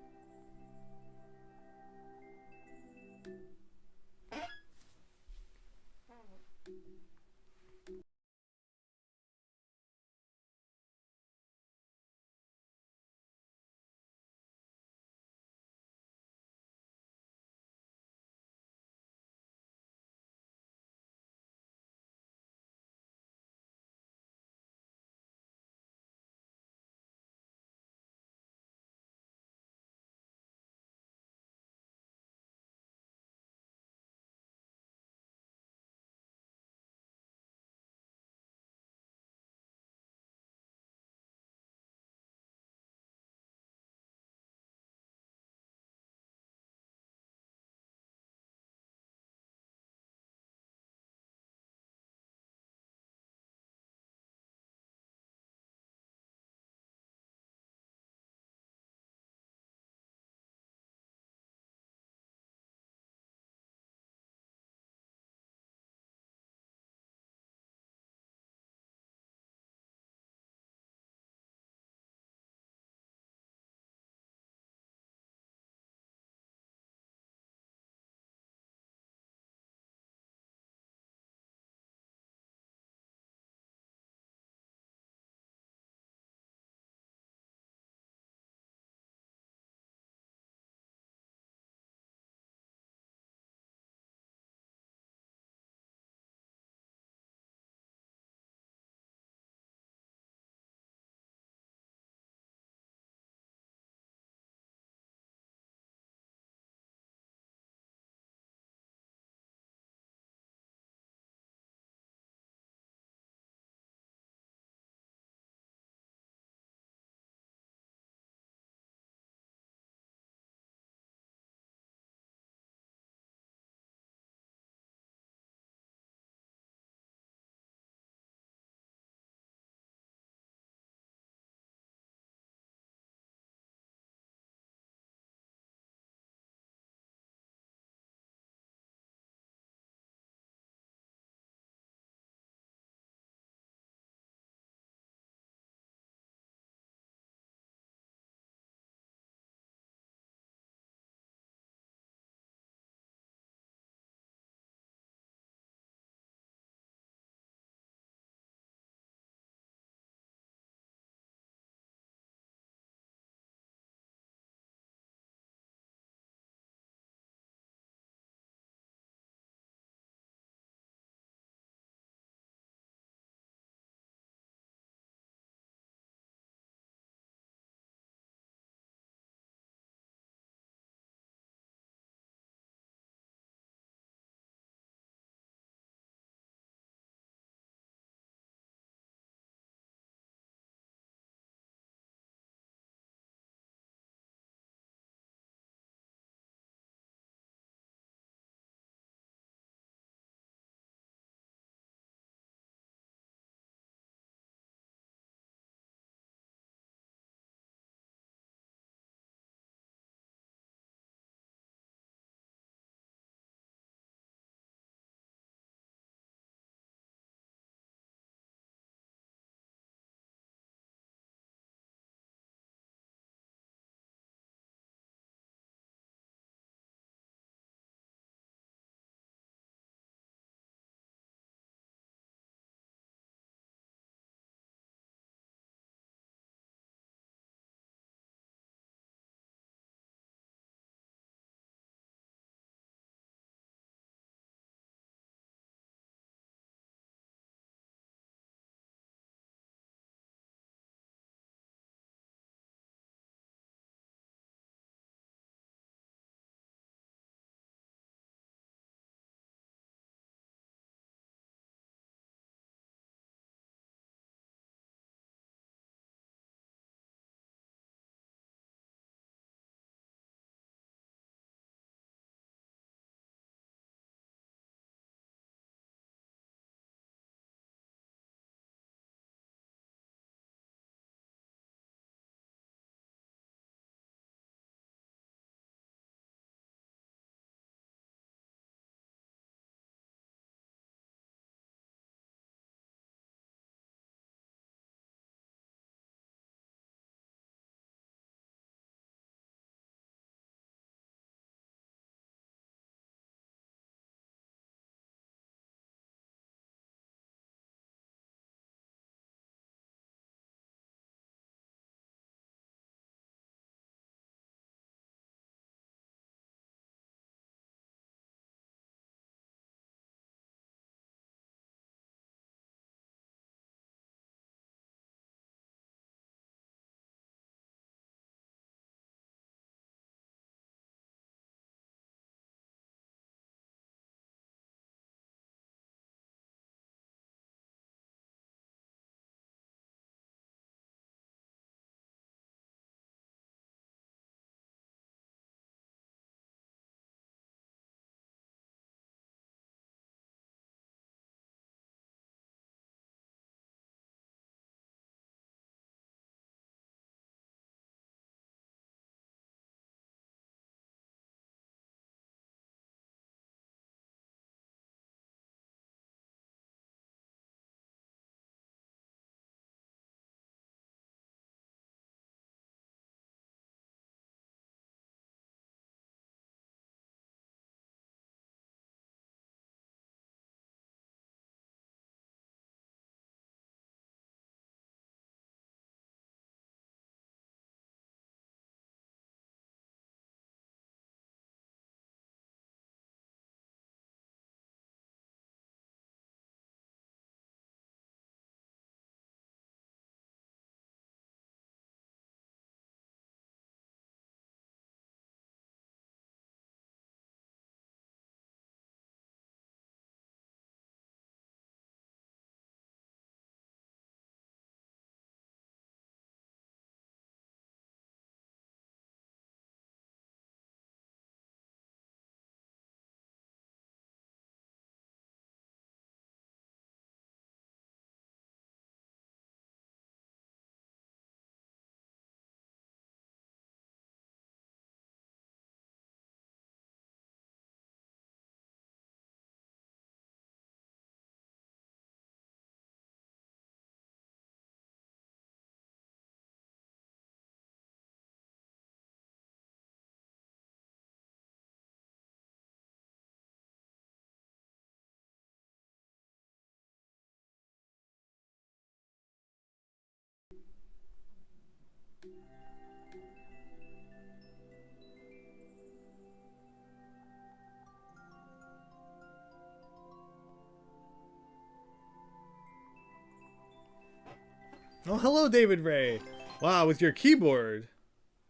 Oh, hello, David Ray. Wow, with your keyboard.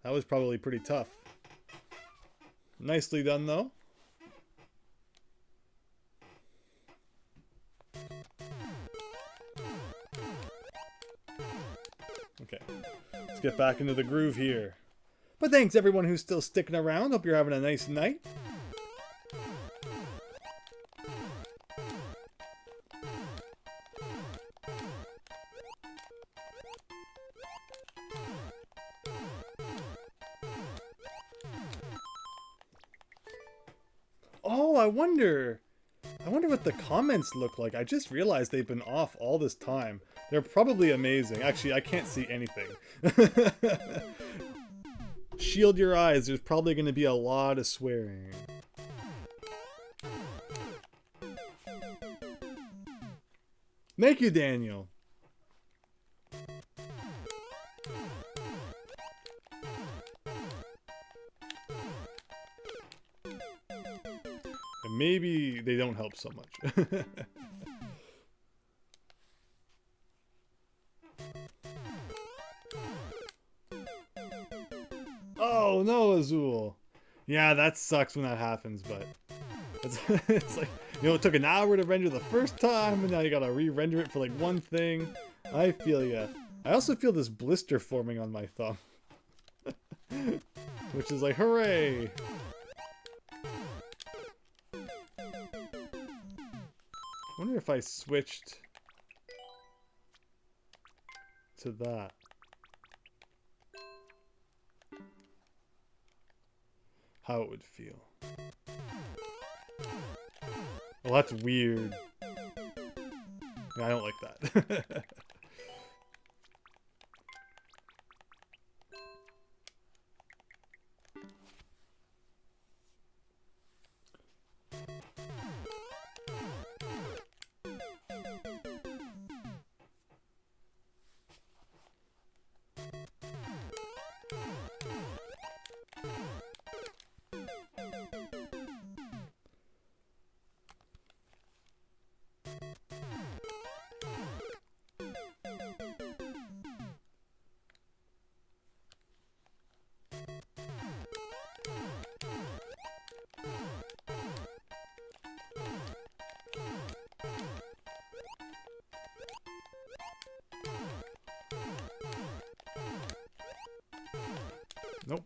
That was probably pretty tough. Nicely done, though. Okay, let's get back into the groove here. But thanks everyone who's still sticking around. Hope you're having a nice night. Oh, I wonder what the comments look like. I just realized they've been off all this time. They're probably amazing. Actually, I can't see anything. Shield your eyes. There's probably going to be a lot of swearing. Thank you, Daniel. And maybe they don't help so much. Oh no, Azul. Yeah, that sucks when that happens, but it's like, you know, it took an hour to render the first time, and now you gotta re-render it for like one thing. I feel ya. I also feel this blister forming on my thumb. Which is like, hooray! I wonder if I switched to that. How it would feel. Well, that's weird. I don't like that. Nope.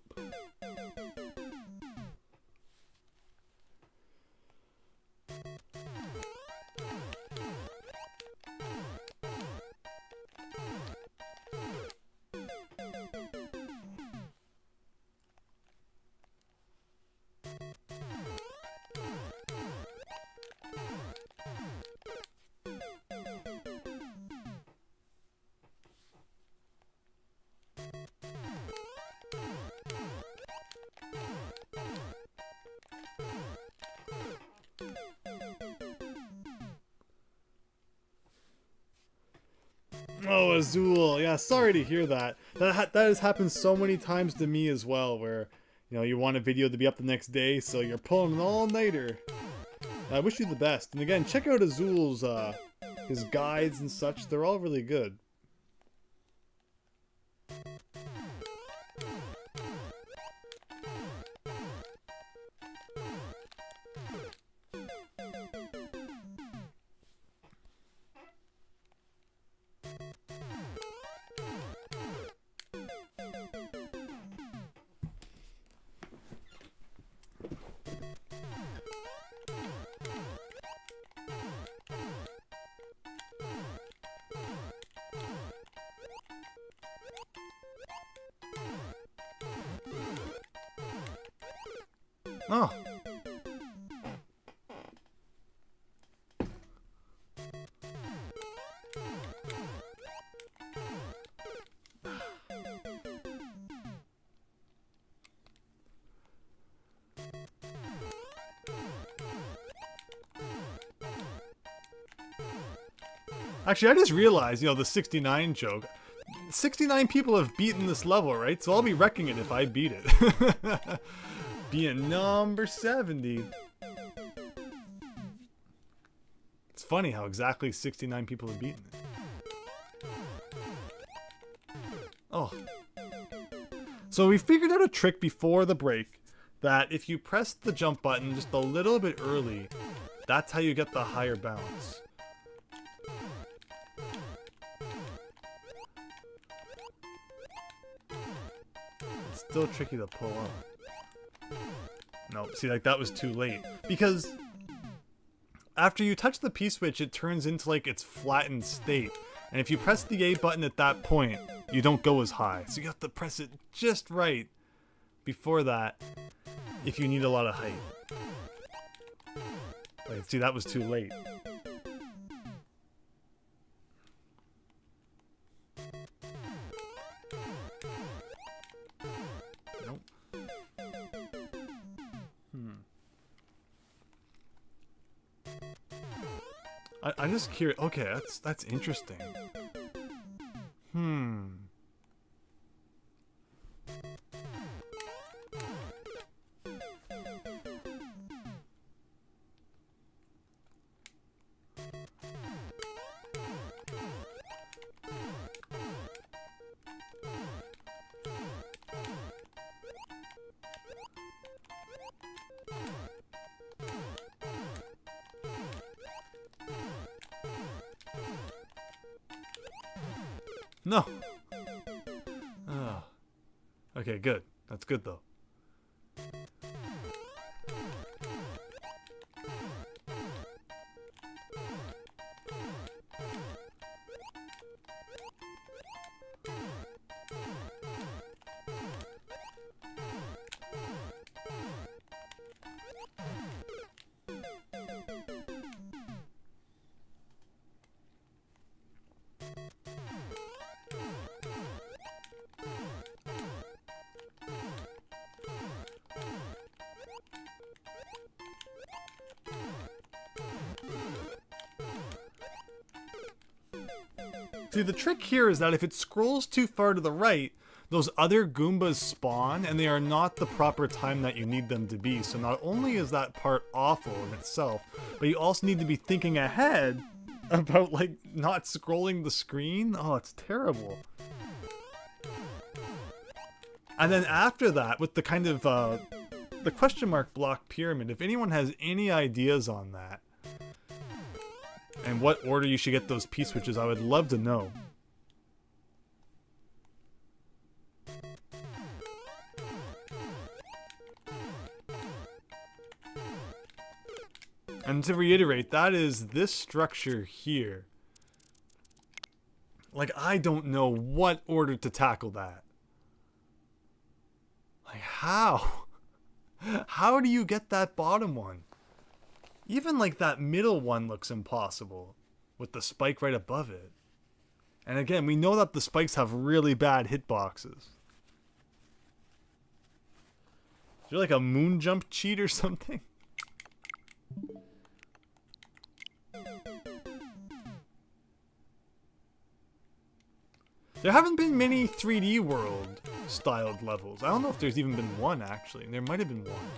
Oh, Azul. Yeah, sorry to hear that. That has happened so many times to me as well, where, you know, you want a video to be up the next day, so you're pulling an all-nighter. I wish you the best. And again, check out Azul's, his guides and such. They're all really good. Oh. Actually, I just realized, you know, the 69 joke. 69 people have beaten this level, right? So I'll be wrecking it if I beat it. Being number 70. It's funny how exactly 69 people have beaten it. Oh. So we figured out a trick before the break that if you press the jump button just a little bit early, that's how you get the higher bounce. It's still tricky to pull up. No, see, like that was too late. Because after you touch the P-switch, it turns into like its flattened state. And if you press the A button at that point, you don't go as high. So you have to press it just right before that if you need a lot of height. Like, see, that was too late. Nope. I'm just curious. Okay, that's interesting. No. Oh. Okay, good. That's good though. See, the trick here is that if it scrolls too far to the right, those other Goombas spawn, and they are not the proper time that you need them to be. So not only is that part awful in itself, but you also need to be thinking ahead about, like, not scrolling the screen. Oh, it's terrible. And then after that, with the kind of, the question mark block pyramid, if anyone has any ideas on that, and what order you should get those P-switches, I would love to know. And to reiterate, that is this structure here. Like, I don't know what order to tackle that. Like, how? How do you get that bottom one? Even like that middle one looks impossible with the spike right above it. And again, we know that the spikes have really bad hitboxes. Is there like a moon jump cheat or something? There haven't been many 3D World styled levels. I don't know if there's even been one actually. There might have been one.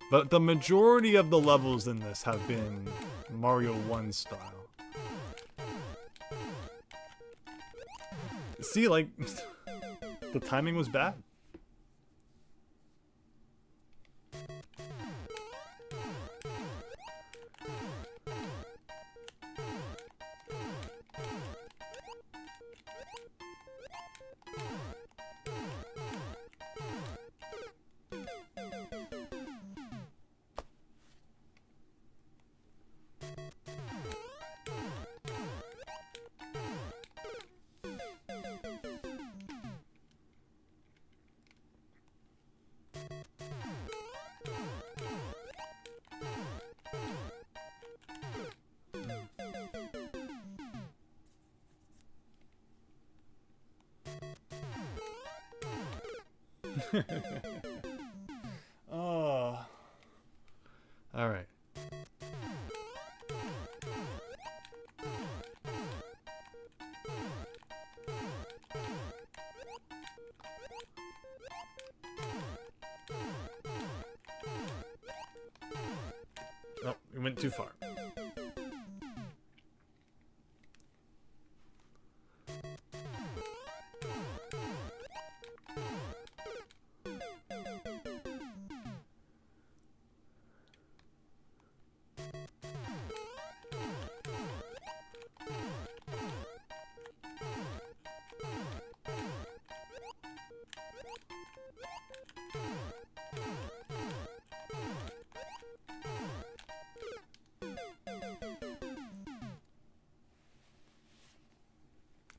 But the majority of the levels in this have been Mario 1 style. See, like, the timing was bad. Oh. All right. Oh, we went too far.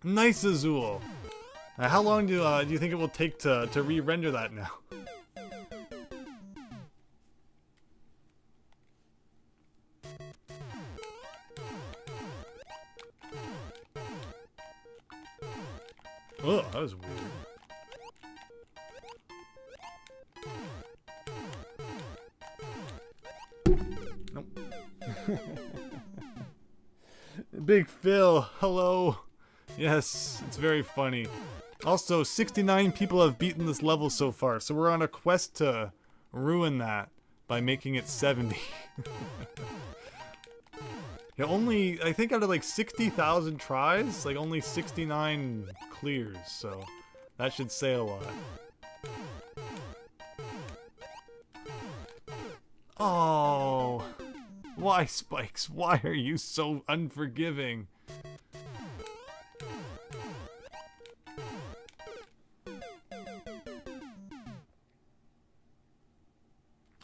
Nice, Azul. How long do you think it will take to re-render that now? Oh, that was weird. Nope. Big Phil, hello. Yes, it's very funny. Also, 69 people have beaten this level so far, so we're on a quest to ruin that by making it 70. Yeah, only, I think out of like 60,000 tries, like only 69 clears, so that should say a lot. Oh, why, Spikes? Why are you so unforgiving?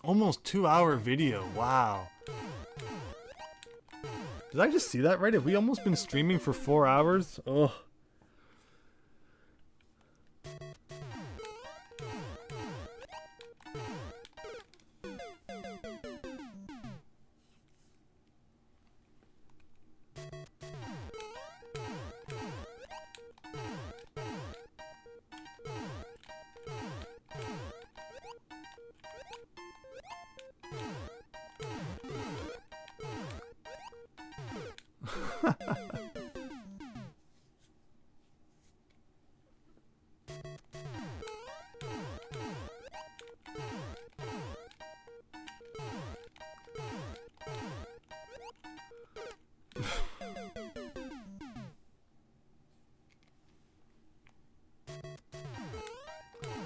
Almost 2-hour video, wow. Did I just see that right? Have we almost been streaming for 4 hours? Ugh.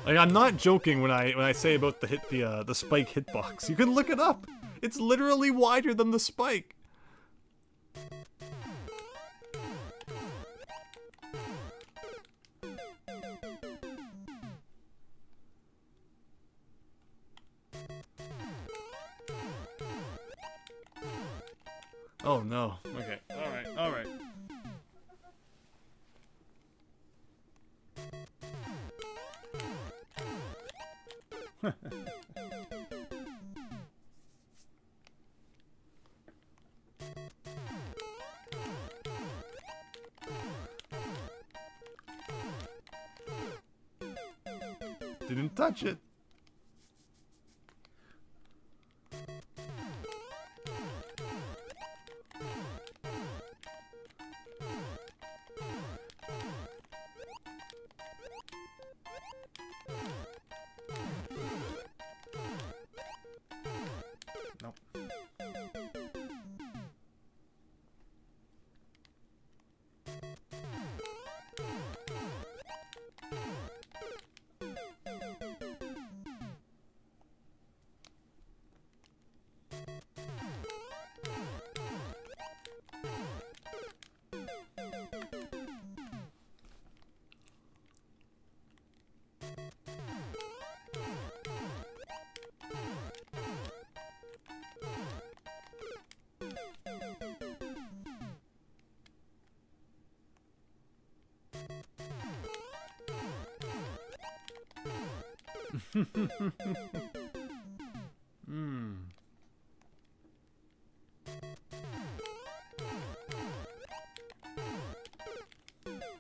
Like, I'm not joking when I say about the spike hitbox. You can look it up. It's literally wider than the spike. Oh no. Okay. All right. Didn't touch it. Nope.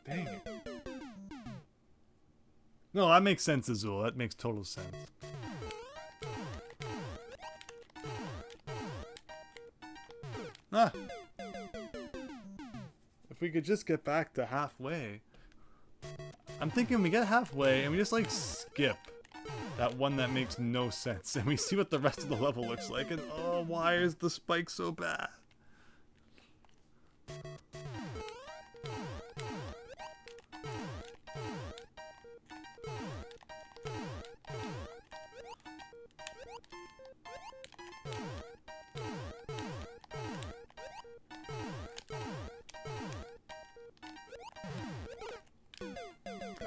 Dang it. No, that makes sense, Azul. That makes total sense. Ah. If we could just get back to halfway. I'm thinking we get halfway and we just like skip that one that makes no sense and we see what the rest of the level looks like and oh, why is the spike so bad?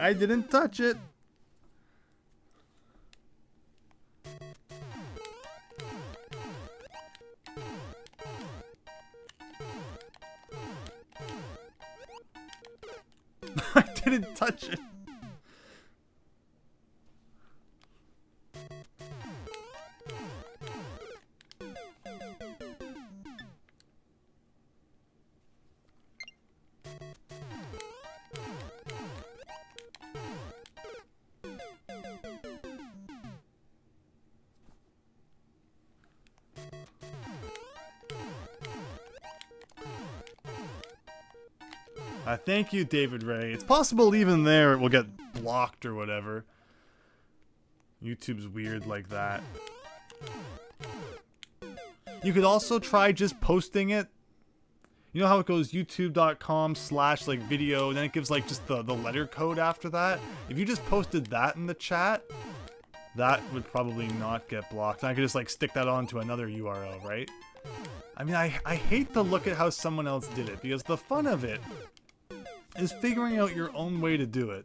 I didn't touch it. I didn't touch it. Thank you, David Ray. It's possible even there it will get blocked or whatever. YouTube's weird like that. You could also try just posting it. You know how it goes youtube.com/like video, and then it gives like just the letter code after that? If you just posted that in the chat, that would probably not get blocked. And I could just like stick that onto another URL, right? I mean, I hate to look at how someone else did it, because the fun of it is figuring out your own way to do it.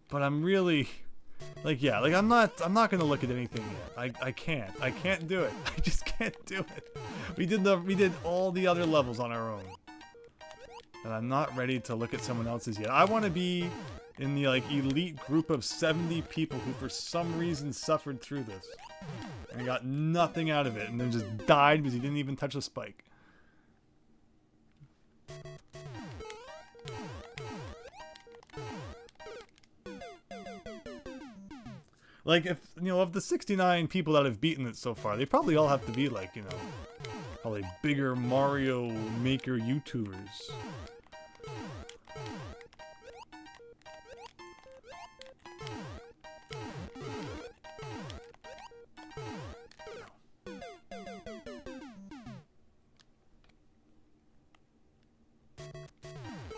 But I'm really, like, yeah, like I'm not gonna look at anything yet. I can't do it. I just can't do it. We did all the other levels on our own, and I'm not ready to look at someone else's yet. I want to be in the like elite group of 70 people who for some reason suffered through this and got nothing out of it, and then just died because he didn't even touch a spike. Like, if, you know, of the 69 people that have beaten it so far, they probably all have to be, like, you know, probably bigger Mario Maker YouTubers.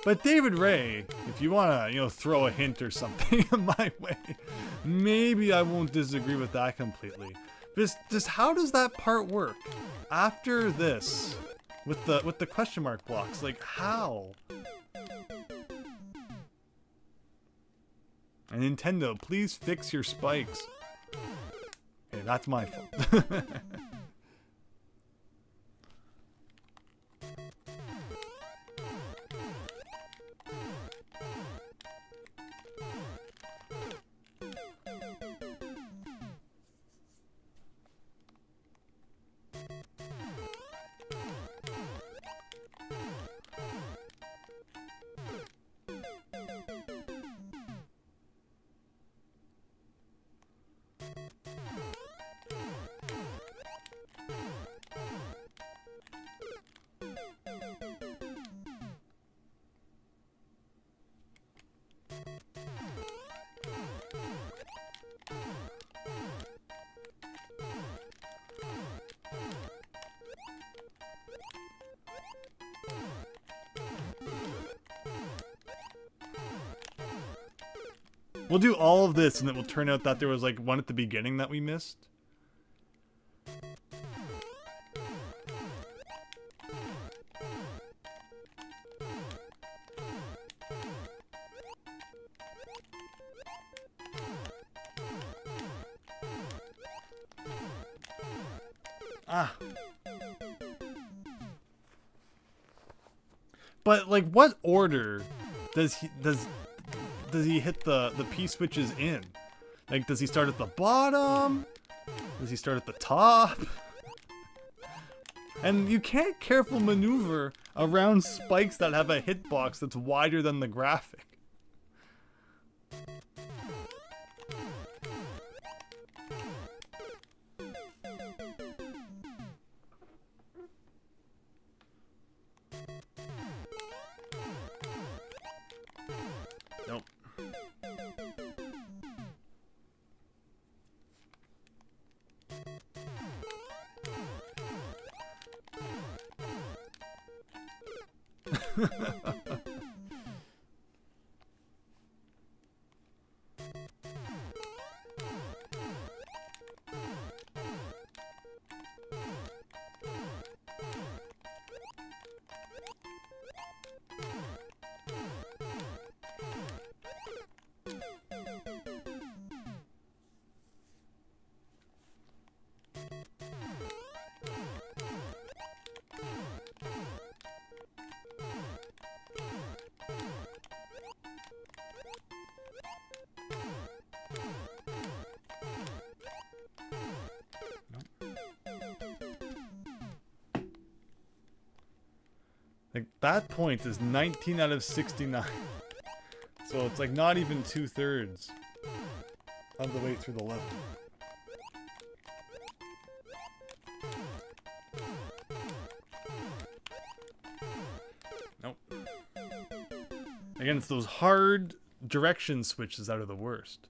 But David Ray, if you want to, you know, throw a hint or something my way, maybe I won't disagree with that completely. Just how does that part work? After this, with the question mark blocks, like how? And Nintendo, please fix your spikes. Hey, that's my fault. We'll do all of this, and it will turn out that there was like one at the beginning that we missed. Ah. But like, what order does he hit the P-switches in? Like, does he start at the bottom? Does he start at the top? And you can't careful maneuver around spikes that have a hitbox that's wider than the graphic. Nope. Like, that point is 19 out of 69. So it's like not even 2/3 of the way through the level. Nope. Again, it's those hard direction switches that are the worst.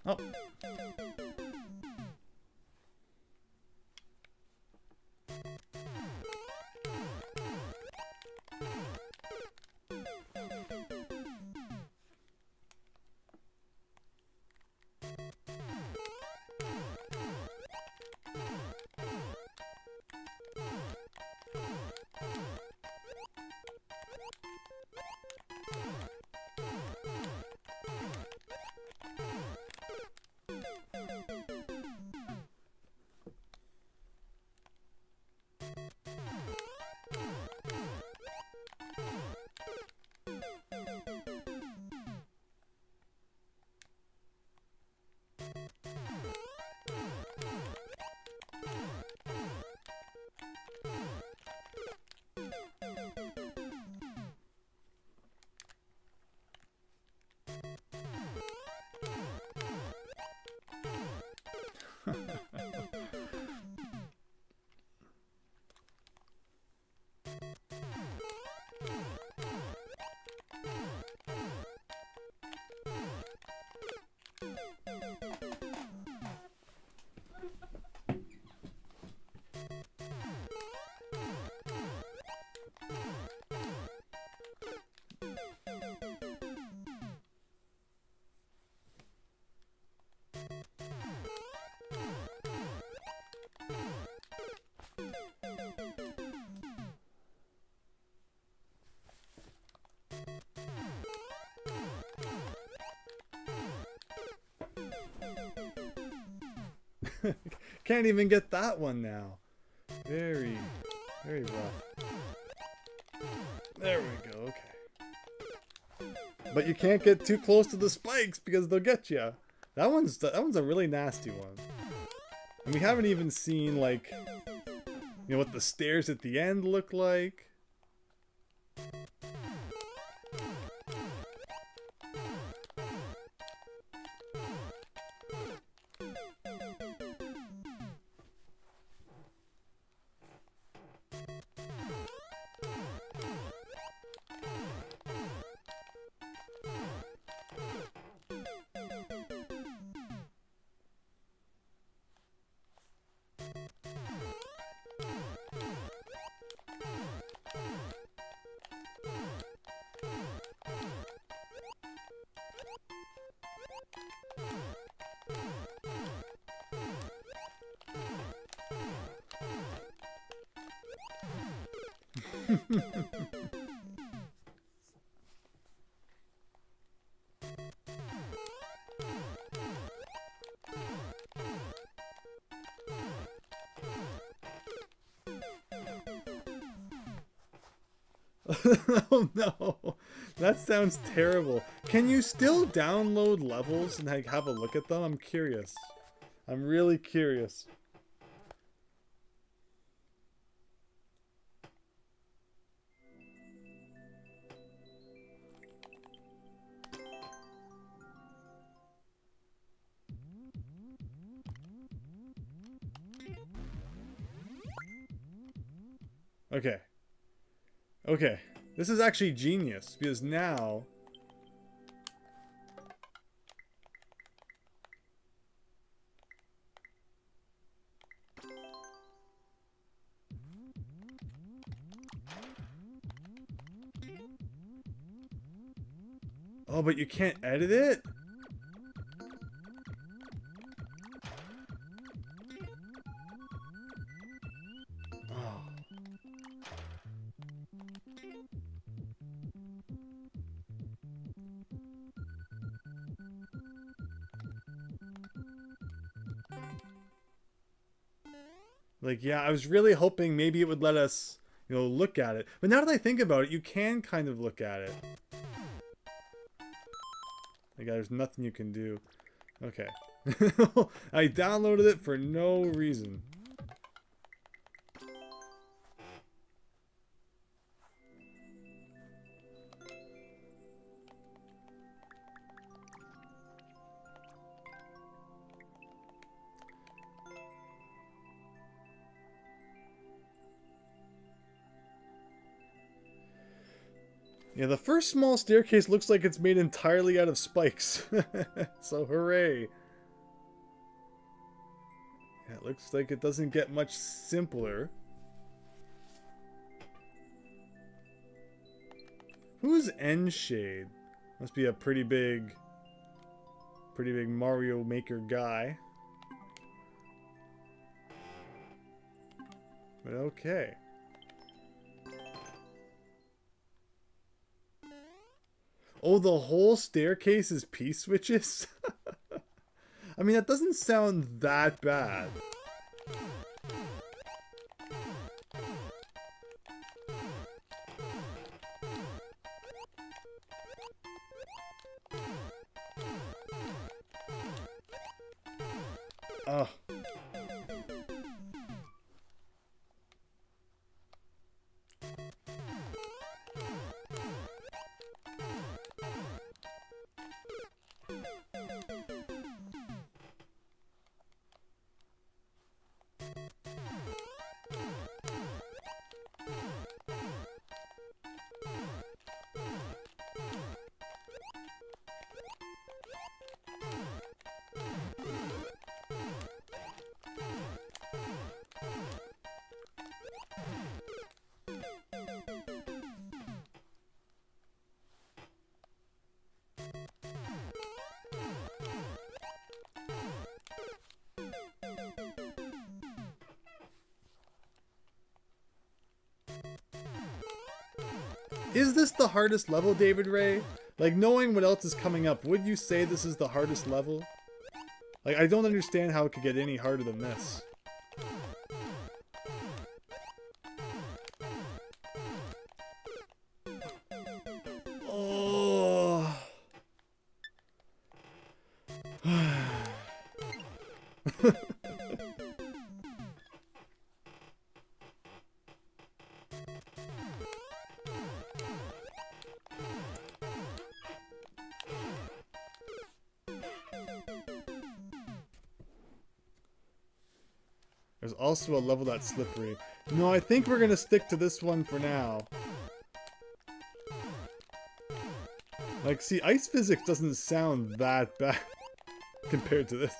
Oh. Can't even get that one now. Very, very rough. There we go, okay. But you can't get too close to the spikes because they'll get you. That one's a really nasty one. And we haven't even seen, like, you know, what the stairs at the end look like. Oh no, that sounds terrible. Can you still download levels and like have a look at them? I'm curious. I'm really curious. Okay. Okay. This is actually genius because now Oh, but you can't edit it? Oh. Like, yeah, I was really hoping maybe it would let us, you know, look at it. But now that I think about it, you can kind of look at it. Like, there's nothing you can do. Okay. I downloaded it for no reason. Yeah, the first small staircase looks like it's made entirely out of spikes. So hooray. Yeah, it looks like it doesn't get much simpler. Who's N-Shade? Must be a pretty big Mario Maker guy. But okay. Oh, the whole staircase is P-switches? I mean, that doesn't sound that bad. Ugh. Is this the hardest level, David Ray? Like, knowing what else is coming up, would you say this is the hardest level? Like, I don't understand how it could get any harder than this. Oh. There's also a level that's slippery. No, I think we're gonna stick to this one for now. Like, see, ice physics doesn't sound that bad compared to this.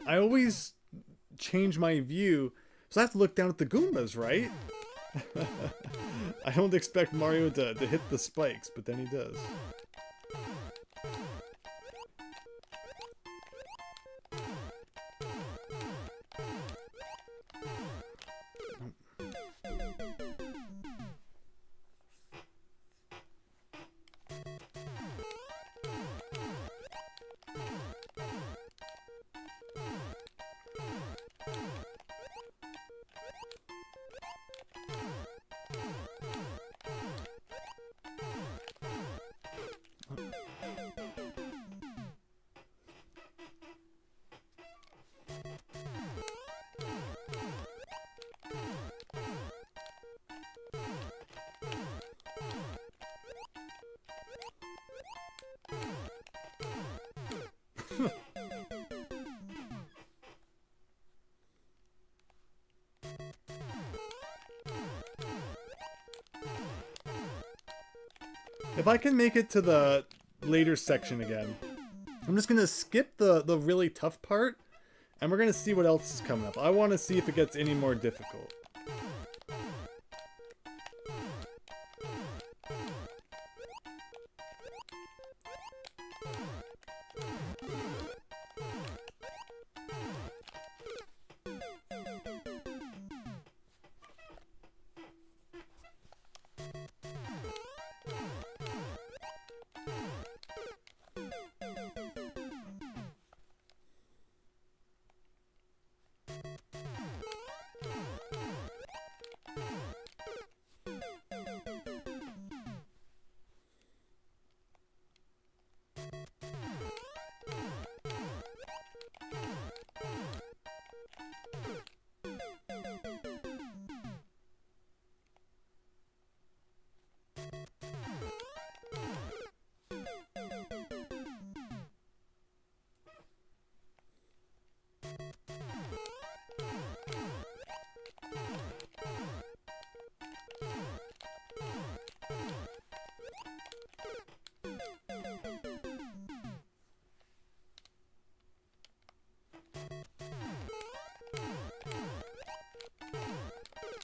I always change my view, so I have to look down at the Goombas, right? I don't expect Mario to hit the spikes, but then he does. If I can make it to the later section again, I'm just going to skip the really tough part, and we're going to see what else is coming up. I want to see if it gets any more difficult.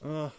Ugh.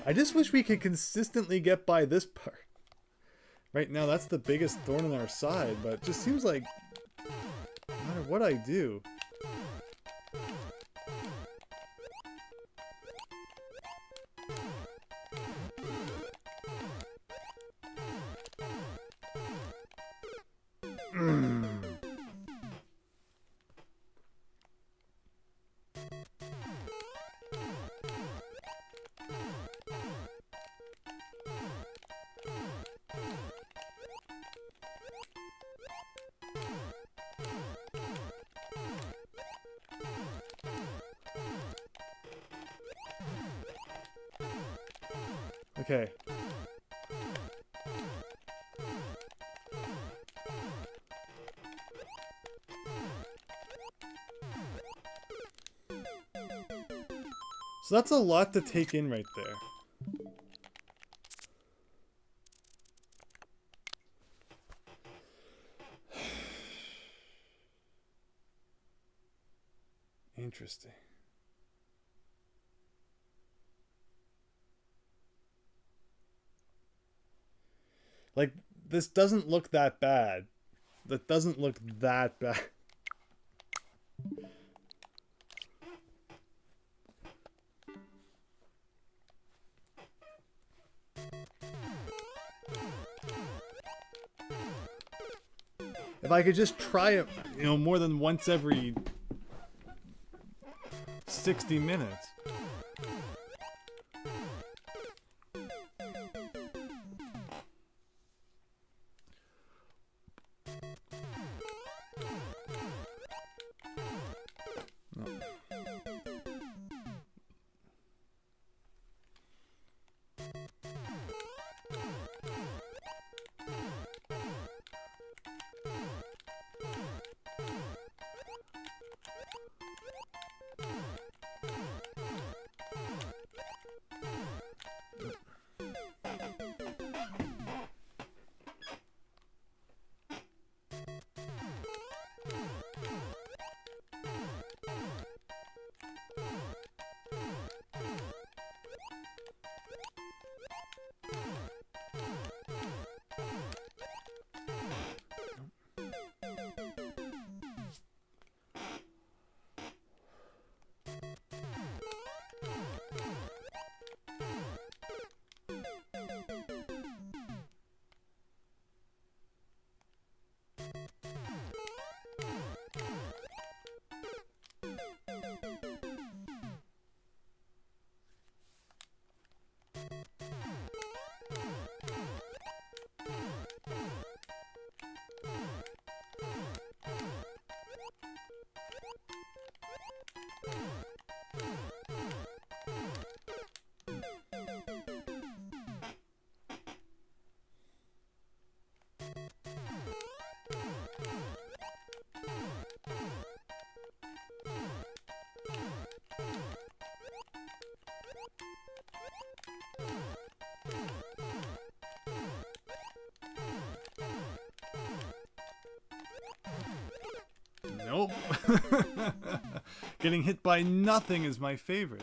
I just wish we could consistently get by this part. Right now, that's the biggest thorn in our side, but it just seems like no matter what I do... Okay. So that's a lot to take in right there. Interesting. Like, this doesn't look that bad. That doesn't look that bad. If I could just try it, you know, more than once every 60 minutes. No. Nope. Getting hit by nothing is my favorite.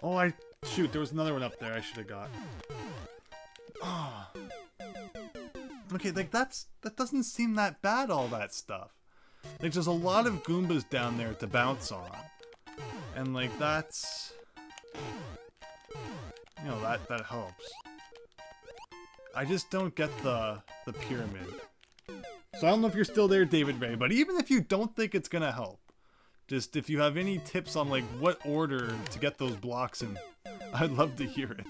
Oh, shoot, there was another one up there I should have got. Oh. Okay, like that doesn't seem that bad, all that stuff. Like there's a lot of Goombas down there to bounce on. And like that's, you know, that helps. I just don't get the pyramid. So I don't know if you're still there, David Ray, but even if you don't think it's gonna help, just if you have any tips on like what order to get those blocks in, I'd love to hear it.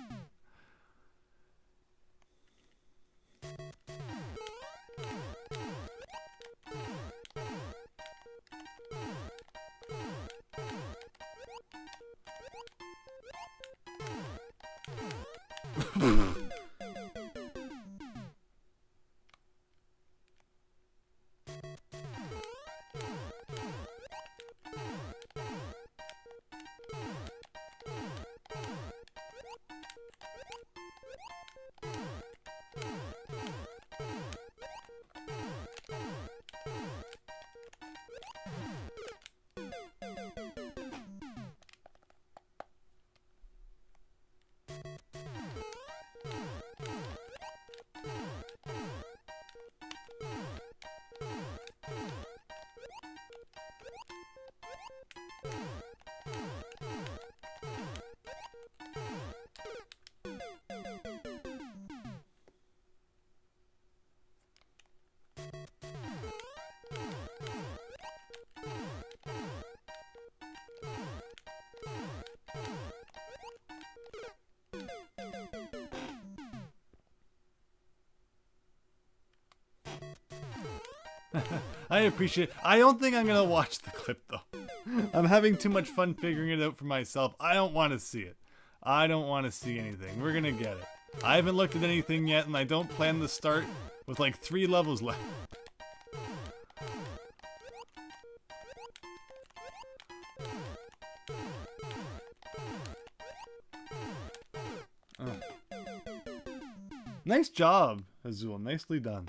I appreciate it. I don't think I'm gonna watch the clip though. I'm having too much fun figuring it out for myself. I don't want to see it. I don't want to see anything. We're gonna get it. I haven't looked at anything yet, and I don't plan to start with like 3 levels left. Nice job, Azul. Nicely done.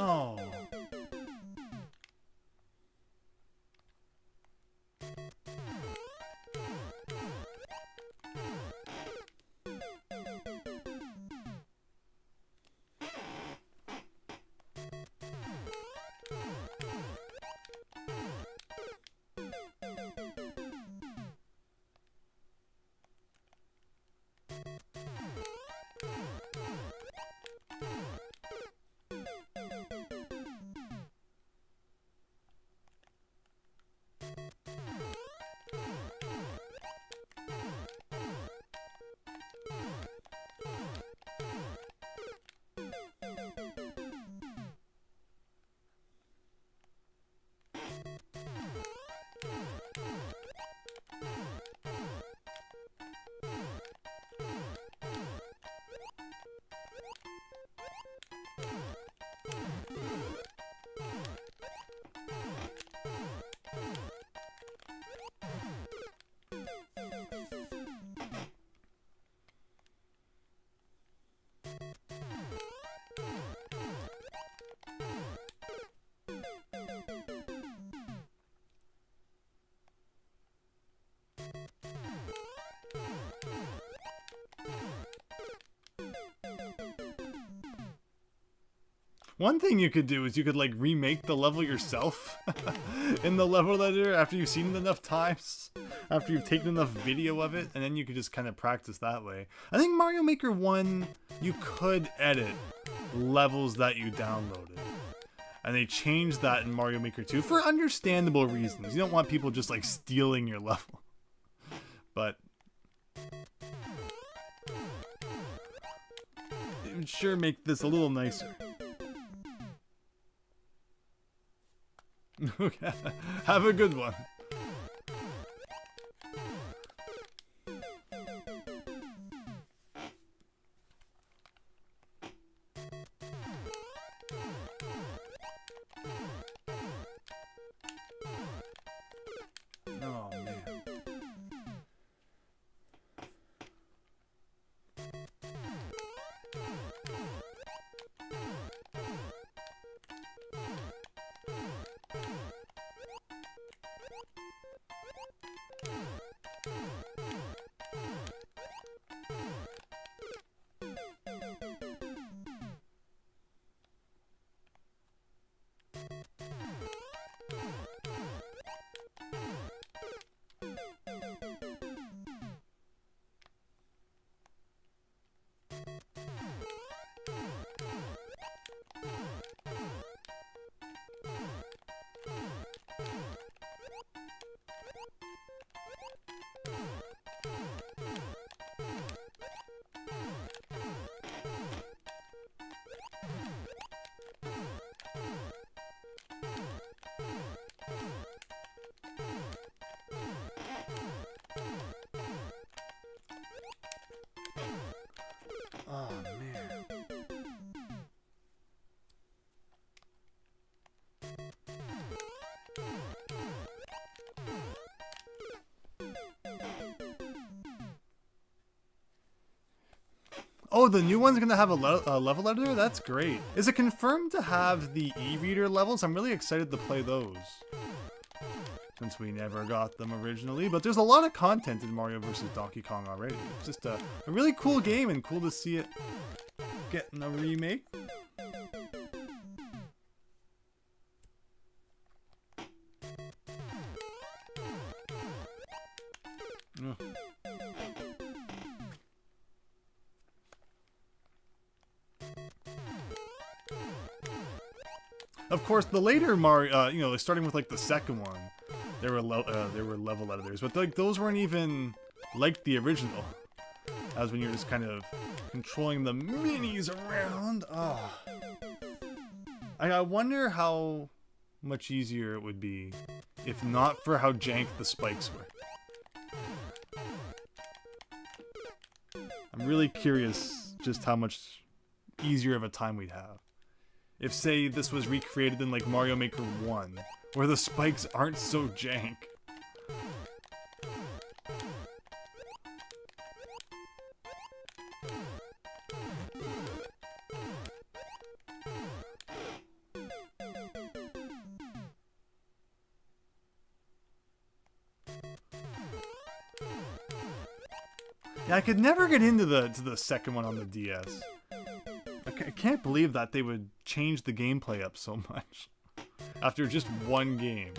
Oh. One thing you could do is you could like remake the level yourself in the level editor after you've seen it enough times, after you've taken enough video of it, and then you could just kind of practice that way. I think Mario Maker 1, you could edit levels that you downloaded. And they changed that in Mario Maker 2 for understandable reasons. You don't want people just like stealing your level. But it would sure make this a little nicer. Okay, have a good one. Oh, the new one's gonna have a level editor? That's great. Is it confirmed to have the e-reader levels? I'm really excited to play those, since we never got them originally. But there's a lot of content in Mario vs. Donkey Kong already. It's just a really cool game, and cool to see it getting a remake. Ugh. Of course, the later Mario, you know, starting with like the second one, there were level editors, but like those weren't even like the original. As when you're just kind of controlling the minis around. Oh. I wonder how much easier it would be if not for how jank the spikes were. I'm really curious just how much easier of a time we'd have if, say, this was recreated in like Mario Maker 1, where the spikes aren't so jank. Yeah, I could never get into the second one on the DS. I can't believe that they would change the gameplay up so much after just one game.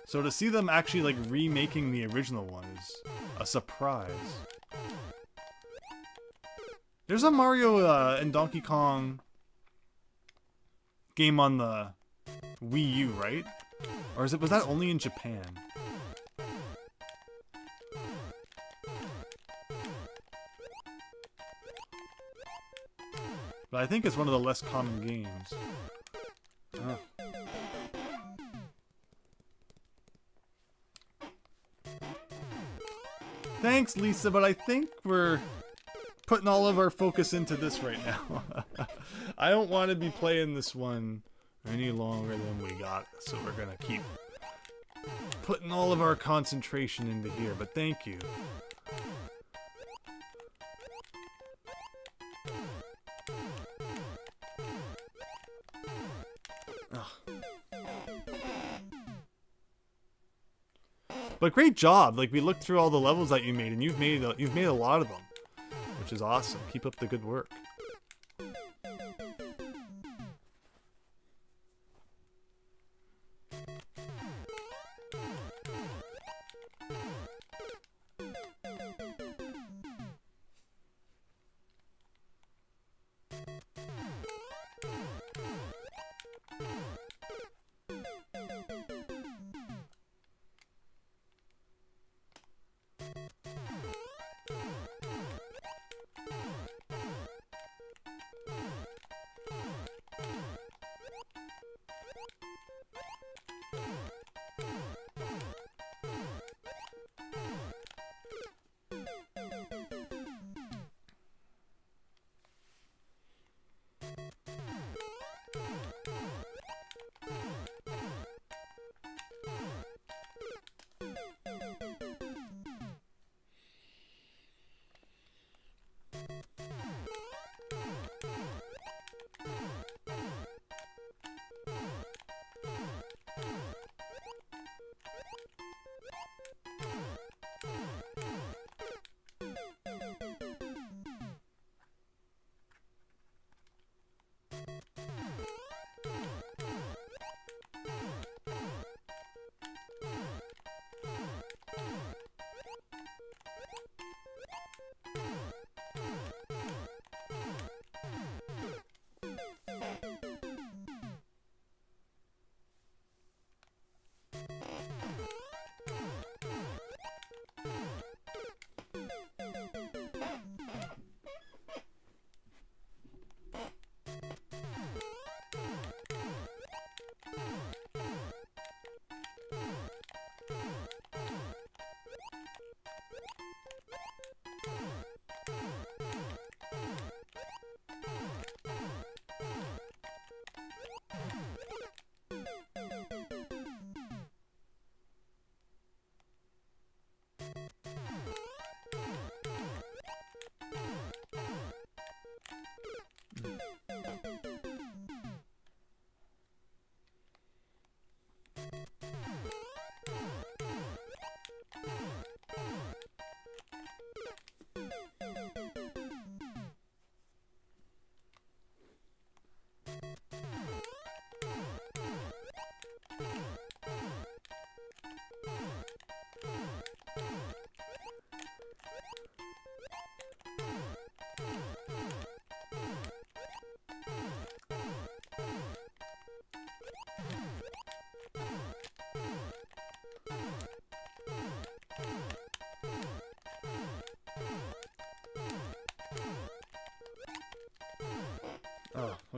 So to see them actually like remaking the original one is a surprise. There's a Mario and Donkey Kong game on the Wii U, right? Or was that only in Japan? But I think it's one of the less common games. Oh. Thanks, Lisa, but I think we're putting all of our focus into this right now. I don't want to be playing this one any longer than we got, so we're gonna keep putting all of our concentration into here, but thank you. But great job! Like, we looked through all the levels that you made, and you've made a lot of them, which is awesome. Keep up the good work.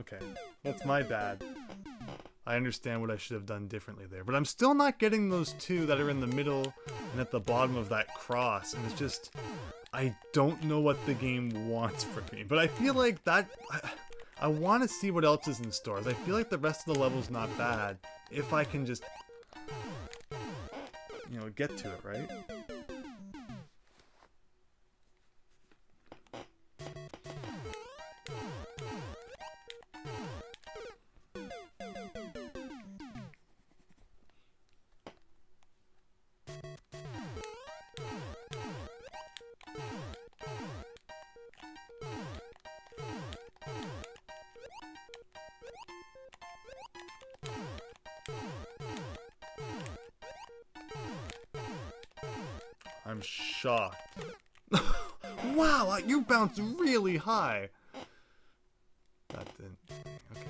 Okay, that's my bad. I understand what I should have done differently there, but I'm still not getting those two that are in the middle and at the bottom of that cross, and it's just, I don't know what the game wants from me, but I feel like that, I want to see what else is in stores. I feel like the rest of the level's not bad, if I can just, you know, get to it, right? I'm shocked. Wow, you bounced really high. That didn't. Okay.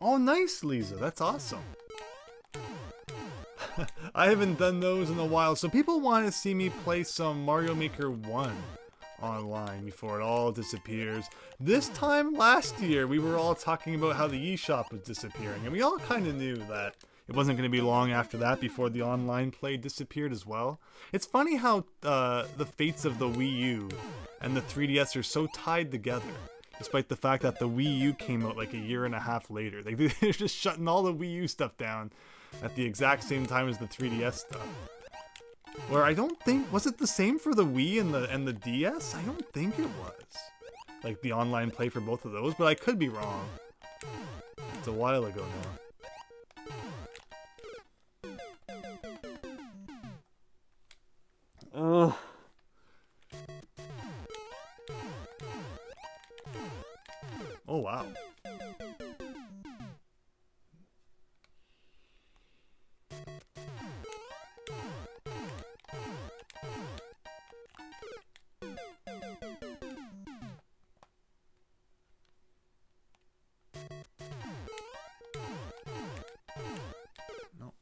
Oh, nice, Lisa. That's awesome. I haven't done those in a while, so people want to see me play some Mario Maker 1 online before it all disappears. This time last year, we were all talking about how the eShop was disappearing, and we all kind of knew that it wasn't going to be long after that before the online play disappeared as well. It's funny how the fates of the Wii U and the 3DS are so tied together. Despite the fact that the Wii U came out like a year and a half later. They're just shutting all the Wii U stuff down at the exact same time as the 3DS stuff. Where I don't think, was it the same for the Wii and the DS? I don't think it was. Like the online play for both of those, but I could be wrong. It's a while ago now. Ugh. Oh, wow. No.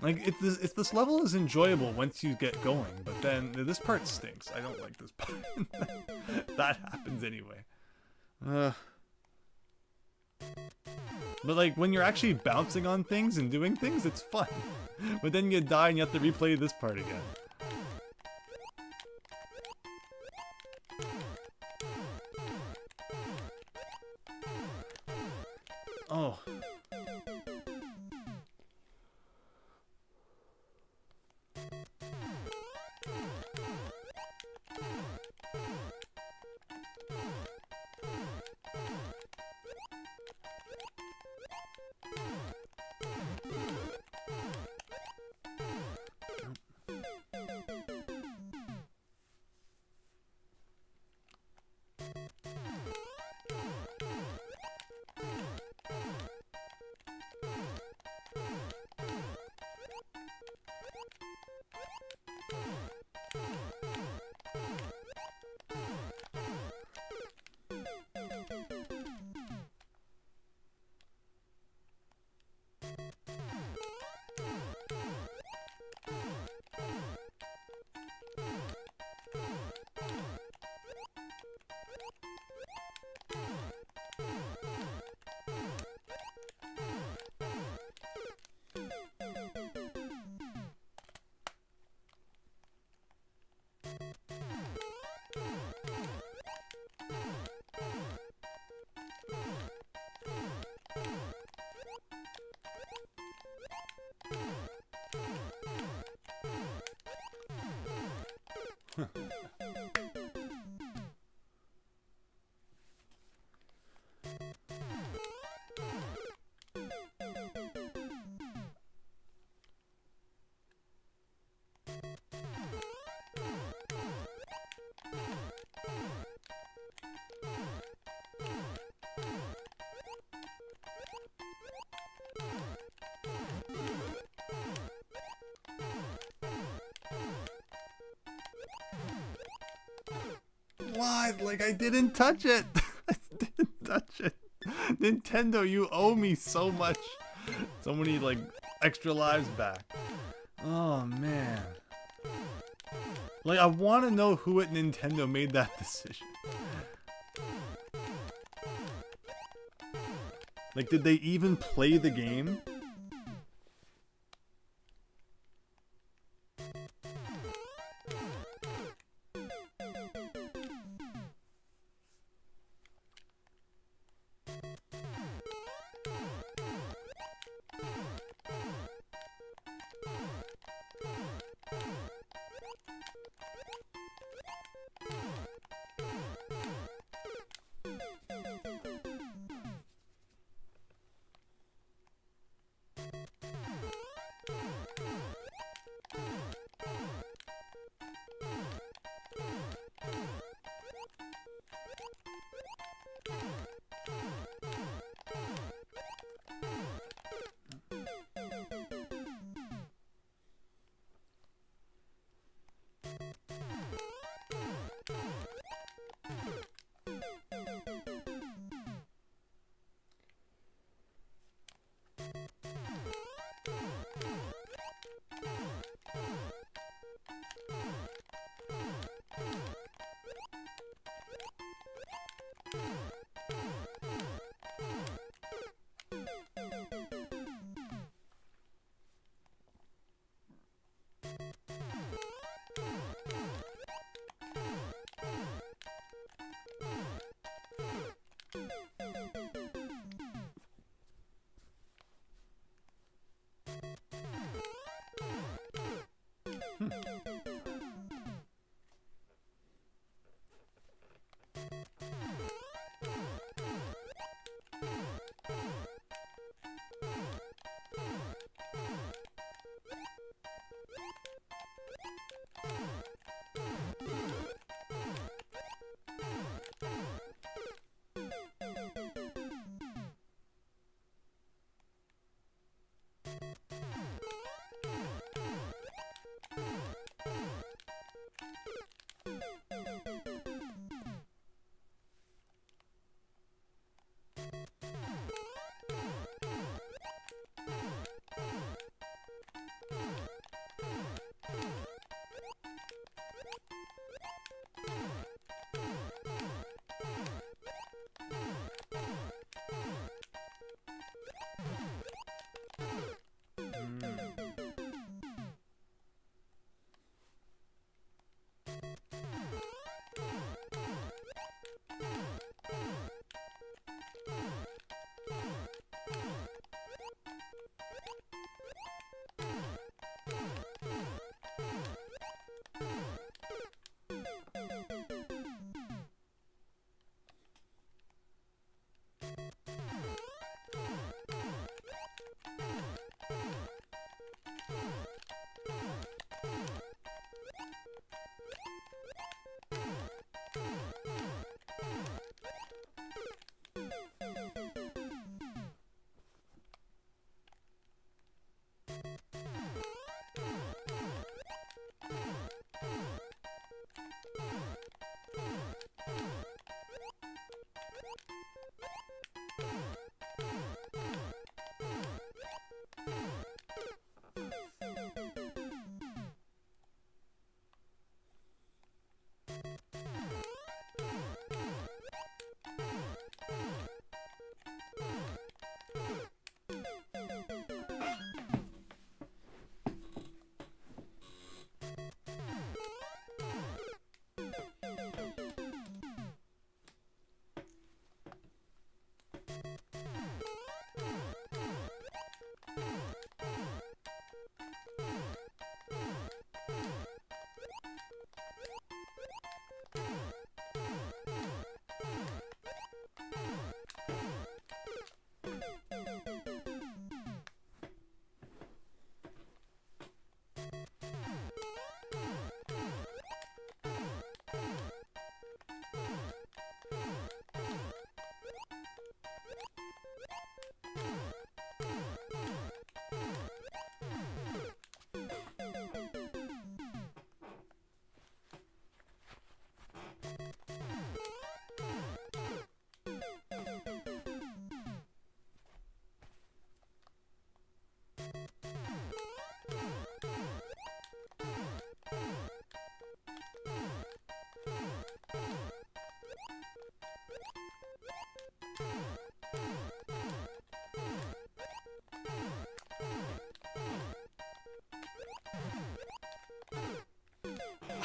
Like, if this level is enjoyable once you get going, but then this part stinks. I don't like this part. That happens anyway. But like, when you're actually bouncing on things and doing things, it's fun. But then you die and you have to replay this part again. Oh. What? Like, I didn't touch it. I didn't touch it. Nintendo, you owe me so much. So many, like, extra lives back. Oh, man. Like, I want to know who at Nintendo made that decision. Like, did they even play the game?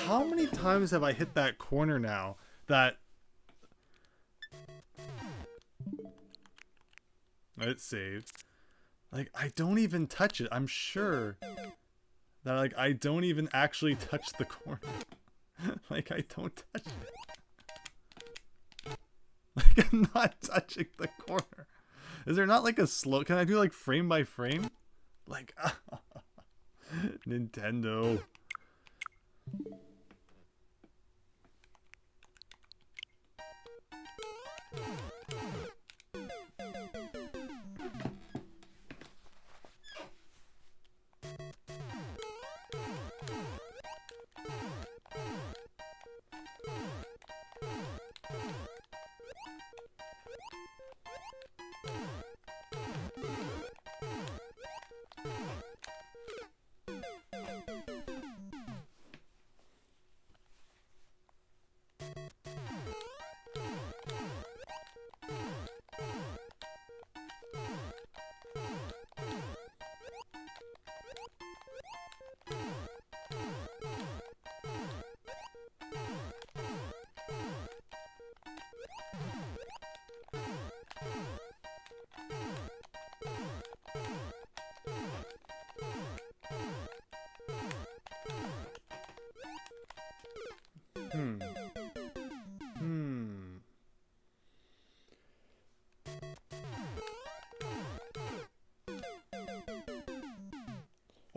how many times have I hit that corner now that... It saved. Like, I don't even touch it. I'm sure that, like, I don't even actually touch the corner. Like, I don't touch it. Like, I'm not touching the corner. Is there not, like, a slow... Can I do, like, frame by frame? Like, Nintendo.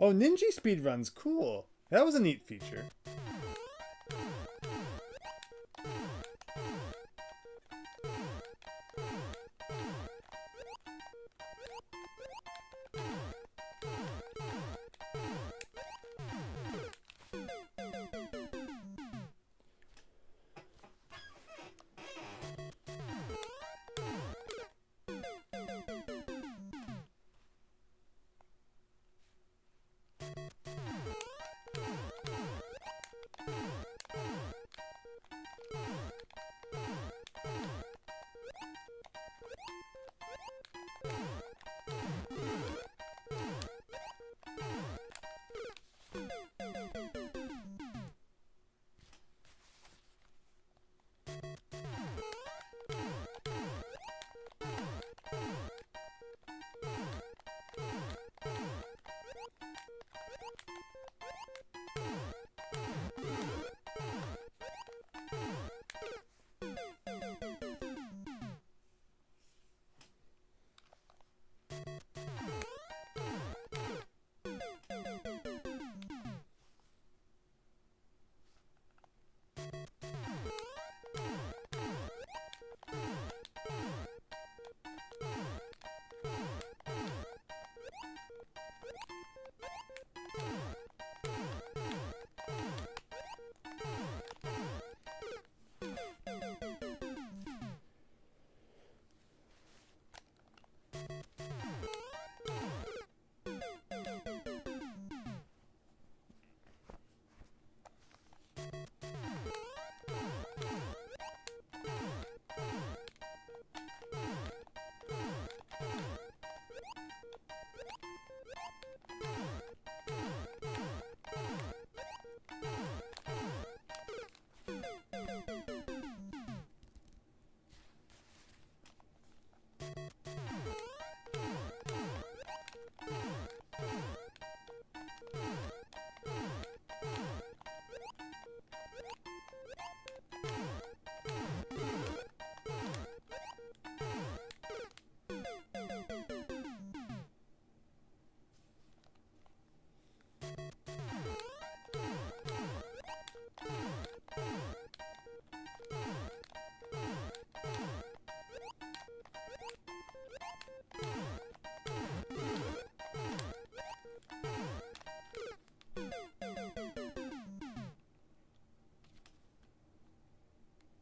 Oh, Ninja speedruns, cool. That was a neat feature.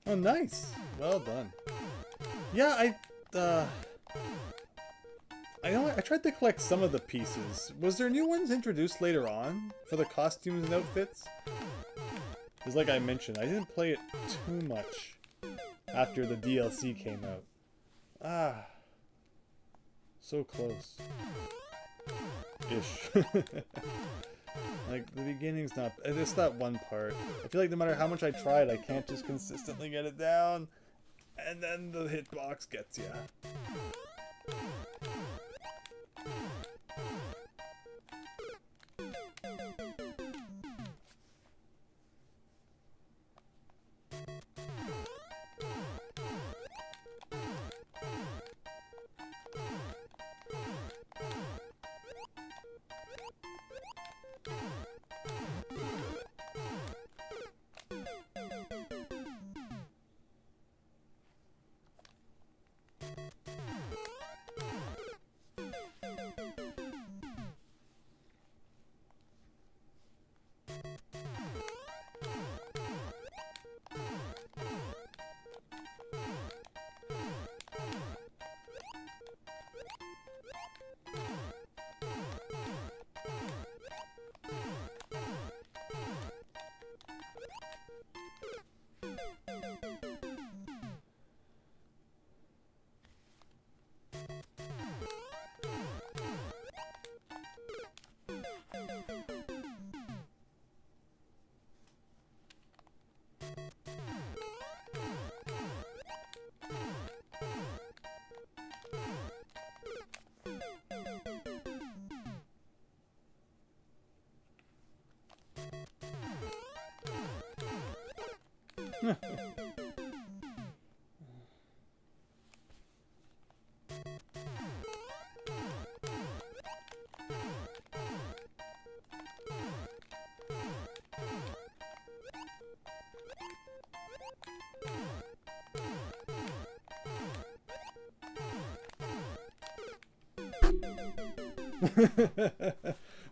Oh, nice. Well done. Yeah, I tried to collect some of the pieces. Was there new ones introduced later on for the costumes and outfits? Because like I mentioned, I didn't play it too much after the DLC came out. Ah. So close. Ish. Like, the beginning's not... It's that one part. I feel like no matter how much I tried, I can't just consistently get it down. And then the hitbox gets ya.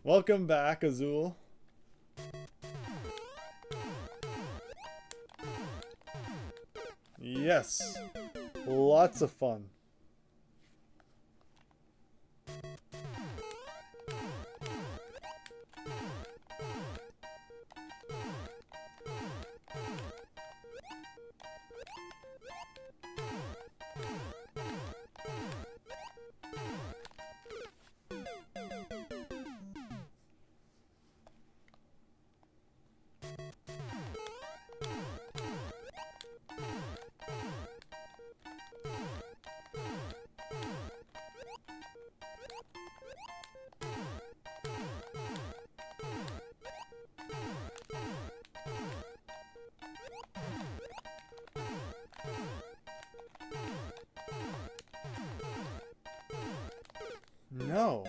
Welcome back, Azul. Yes, lots of fun. No.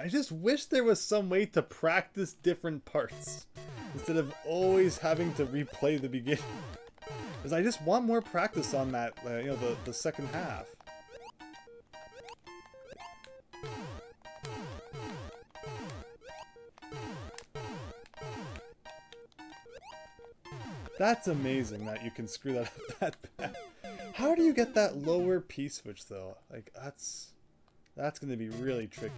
I just wish there was some way to practice different parts instead of always having to replay the beginning. Because I just want more practice on that, you know, the second half. That's amazing that you can screw that up that bad. How do you get that lower P-switch though? Like, that's going to be really tricky.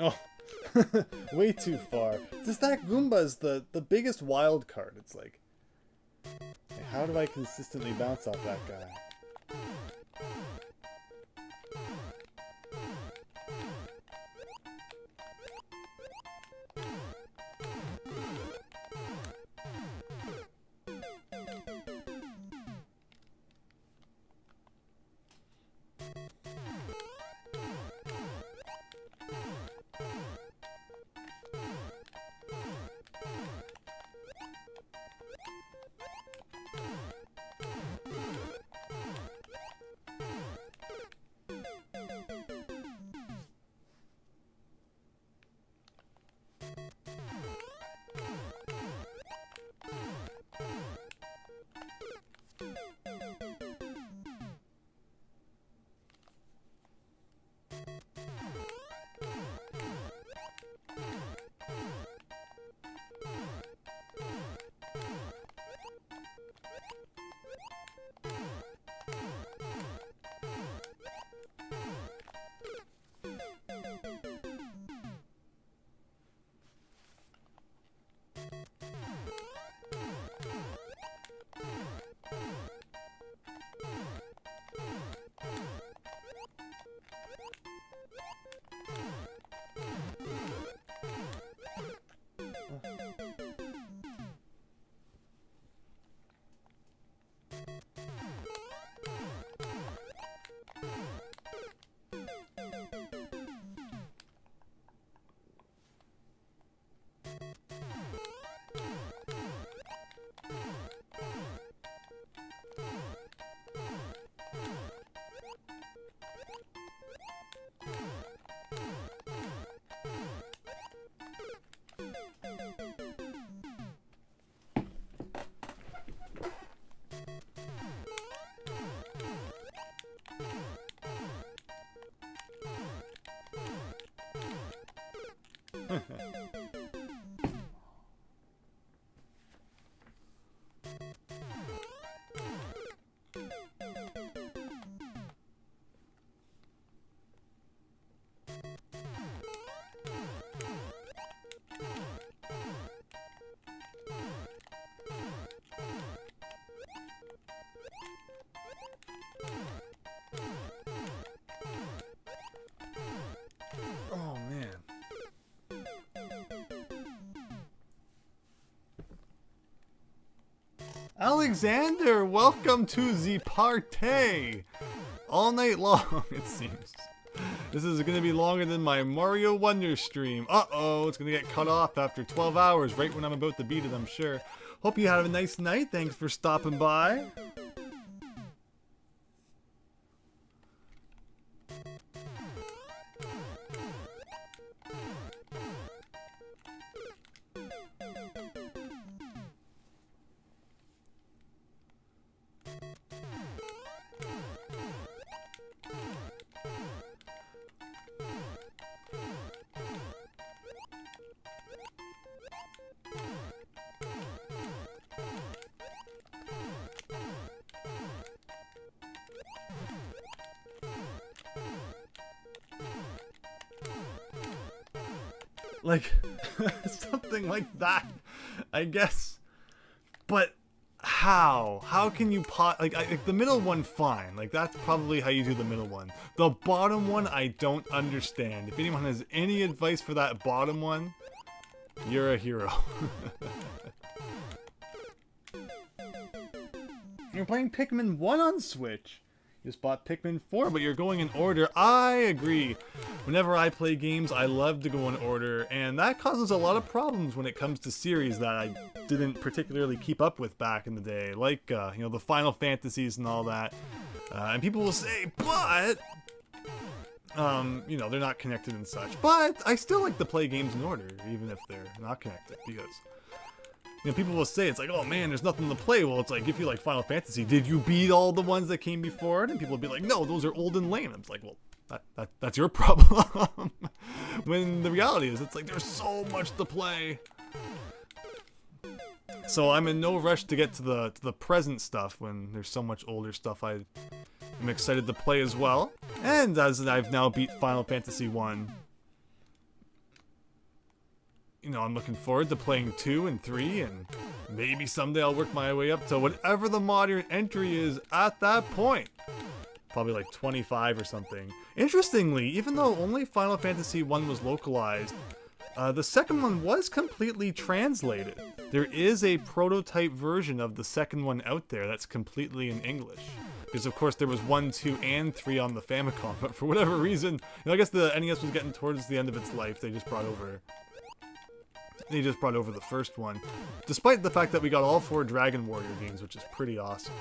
Oh, way too far. Just that Goomba is the biggest wild card. It's like, how do I consistently bounce off that guy? Alexander, welcome to the party! All night long, it seems. This is going to be longer than my Mario Wonder stream. Uh-oh, it's going to get cut off after 12 hours, right when I'm about to beat it, I'm sure. Hope you have a nice night. Thanks for stopping by. Like, something like that, I guess. But how? How can you like the middle one, fine. Like, that's probably how you do the middle one. The bottom one, I don't understand. If anyone has any advice for that bottom one, you're a hero. You're playing Pikmin 1 on Switch. You just bought Pikmin 4, but you're going in order. I agree. Whenever I play games, I love to go in order, and that causes a lot of problems when it comes to series that I didn't particularly keep up with back in the day, like, you know, the Final Fantasies and all that. And people will say, but, you know, they're not connected and such. But I still like to play games in order, even if they're not connected, because, you know, people will say, it's like, oh man, there's nothing to play. Well, it's like, if you like Final Fantasy, did you beat all the ones that came before it? And people will be like, no, those are old and lame. It's like, well, that's your problem. When the reality is, it's like, there's so much to play. So I'm in no rush to get to the present stuff when there's so much older stuff I'm excited to play as well. And as I've now beat Final Fantasy 1, you know, I'm looking forward to playing 2 and 3, and maybe someday I'll work my way up to whatever the modern entry is at that point. Probably like 25 or something. Interestingly, even though only Final Fantasy 1 was localized, the second one was completely translated. There is a prototype version of the second one out there that's completely in English. Because of course there was 1, 2, and 3 on the Famicom, but for whatever reason, you know, I guess the NES was getting towards the end of its life. They just brought over the first one, despite the fact that we got all 4 Dragon Warrior games, which is pretty awesome.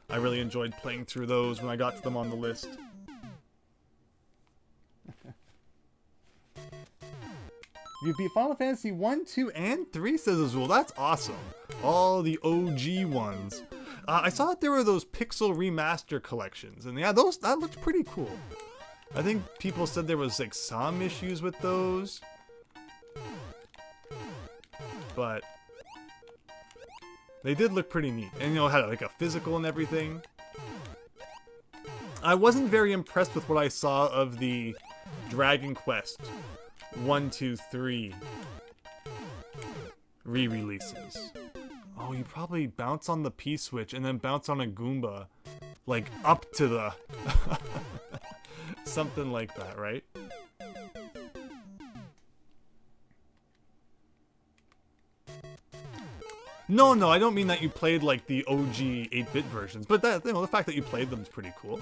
I really enjoyed playing through those when I got to them on the list. You beat Final Fantasy 1, 2, and 3, says Azul. That's awesome. All the OG ones. I saw that there were those Pixel Remaster collections, and yeah, that looked pretty cool. I think people said there was like some issues with those, but they did look pretty neat. And you know, had like a physical and everything. I wasn't very impressed with what I saw of the Dragon Quest 1, 2, 3 re-releases. Oh, you probably bounce on the P-switch and then bounce on a Goomba, like up to the... something like that, right? No, I don't mean that you played like the OG 8-bit versions, but that, you know, the fact that you played them is pretty cool.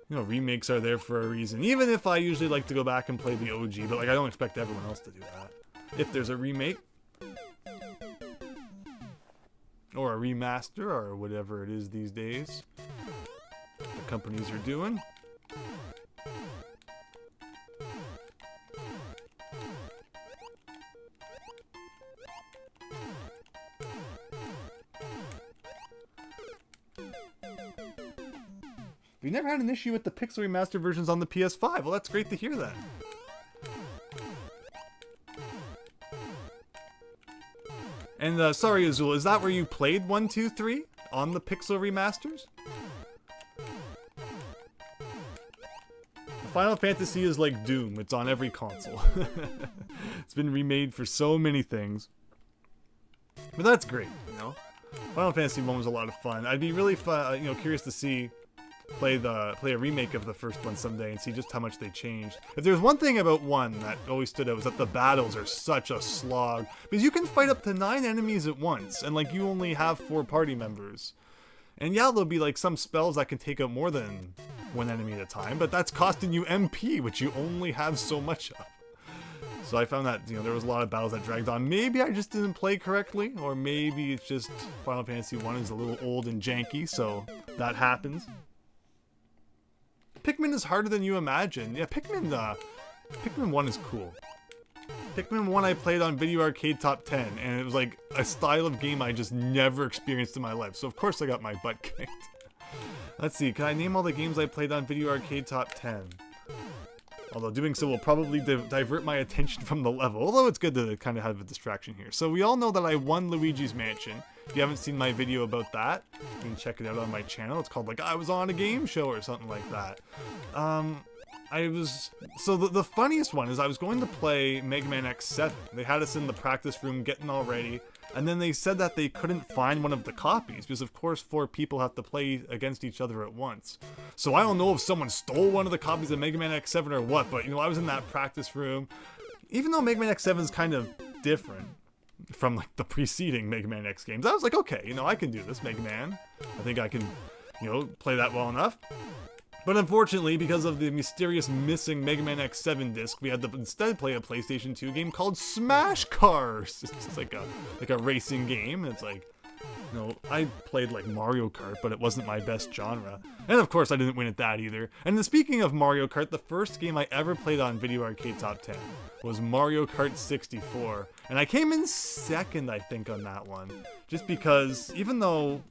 You know, remakes are there for a reason. Even if I usually like to go back and play the OG, but like I don't expect everyone else to do that. If there's a remake, or a remaster, or whatever it is these days the companies are doing. We never had an issue with the Pixel Remaster versions on the PS5. Well, that's great to hear that. And sorry, Azul, is that where you played 1, 2, 3 on the Pixel Remasters? Final Fantasy is like Doom. It's on every console. It's been remade for so many things. But that's great, you know? Final Fantasy 1 was a lot of fun. I'd be really fun, you know, curious to see play a remake of the first one someday and see just how much they changed. If there's one thing about 1 that always stood out was that the battles are such a slog, because you can fight up to 9 enemies at once, and like you only have 4 party members. And yeah, there'll be like some spells that can take out more than 1 enemy at a time, but that's costing you MP, which you only have so much of. So I found that, you know, there was a lot of battles that dragged on. Maybe I just didn't play correctly, or maybe it's just Final Fantasy 1 is a little old and janky, so that happens. Pikmin is harder than you imagine. Yeah, Pikmin 1 is cool. Pikmin 1 I played on Video Arcade Top 10, and it was like a style of game I just never experienced in my life. So of course I got my butt kicked. Let's see, can I name all the games I played on Video Arcade Top 10? Although doing so will probably divert my attention from the level, although it's good to kind of have a distraction here. So we all know that I won Luigi's Mansion. If you haven't seen my video about that, you can check it out on my channel. It's called like I was on a game show or something like that. So the funniest one is I was going to play Mega Man X7. They had us in the practice room getting all ready, and then they said that they couldn't find one of the copies because of course 4 people have to play against each other at once. So I don't know if someone stole one of the copies of Mega Man X7 or what, but you know, I was in that practice room. Even though Mega Man X7 is kind of different from like the preceding Mega Man X games, I was like, okay, you know, I can do this, Mega Man. I think I can, you know, play that well enough. But unfortunately, because of the mysterious missing Mega Man X7 disc, we had to instead play a PlayStation 2 game called Smash Cars. It's just like a racing game. It's like, you know, I played like Mario Kart, but it wasn't my best genre. And of course, I didn't win at that either. And then speaking of Mario Kart, the first game I ever played on Video Arcade Top 10 was Mario Kart 64. And I came in second, I think, on that one. Just because, even though...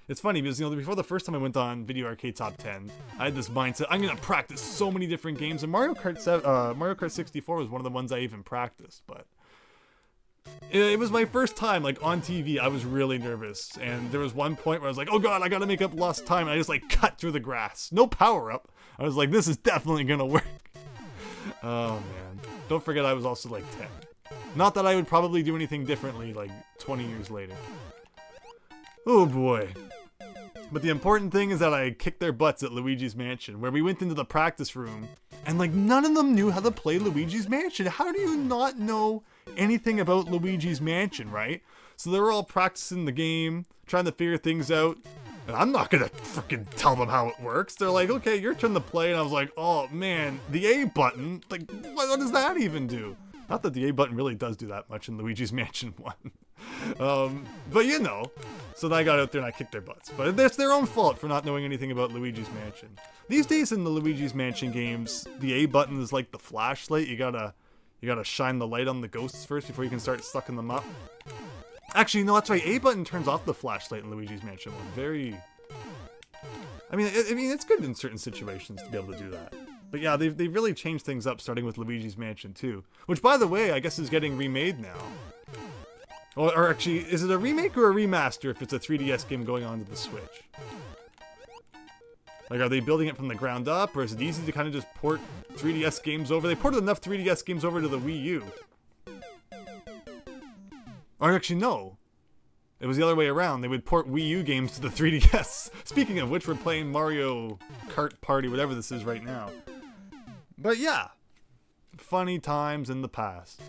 It's funny because, you know, before the first time I went on Video Arcade Top 10, I had this mindset, I'm going to practice so many different games, and Mario Kart 64 was one of the ones I even practiced, but it was my first time, like, on TV. I was really nervous, and there was one point where I was like, oh god, I gotta make up lost time, and I just, like, cut through the grass. No power-up. I was like, this is definitely gonna work. Oh, man. Don't forget I was also like 10. Not that I would probably do anything differently like 20 years later. Oh boy. But the important thing is that I kicked their butts at Luigi's Mansion, where we went into the practice room, and like none of them knew how to play Luigi's Mansion. How do you not know anything about Luigi's Mansion, right? So they were all practicing the game, trying to figure things out, and I'm not gonna freaking tell them how it works. They're like, okay, your turn to play, and I was like, oh man, the A button, like what does that even do? Not that the A button really does do that much in Luigi's Mansion 1. But you know, so I got out there and I kicked their butts. But it's their own fault for not knowing anything about Luigi's Mansion. These days in the Luigi's Mansion games, the A button is like the flashlight. You gotta shine the light on the ghosts first before you can start sucking them up. Actually, no, that's right. A button turns off the flashlight in Luigi's Mansion 1. Very... I mean, it's good in certain situations to be able to do that. But yeah, they've really changed things up, starting with Luigi's Mansion 2. Which, by the way, I guess is getting remade now. Or actually, is it a remake or a remaster if it's a 3DS game going on to the Switch? Like, are they building it from the ground up, or is it easy to kind of just port 3DS games over? They ported enough 3DS games over to the Wii U. Or actually, no. It was the other way around. They would port Wii U games to the 3DS. Speaking of which, we're playing Mario Kart Party, whatever this is right now. But yeah, funny times in the past.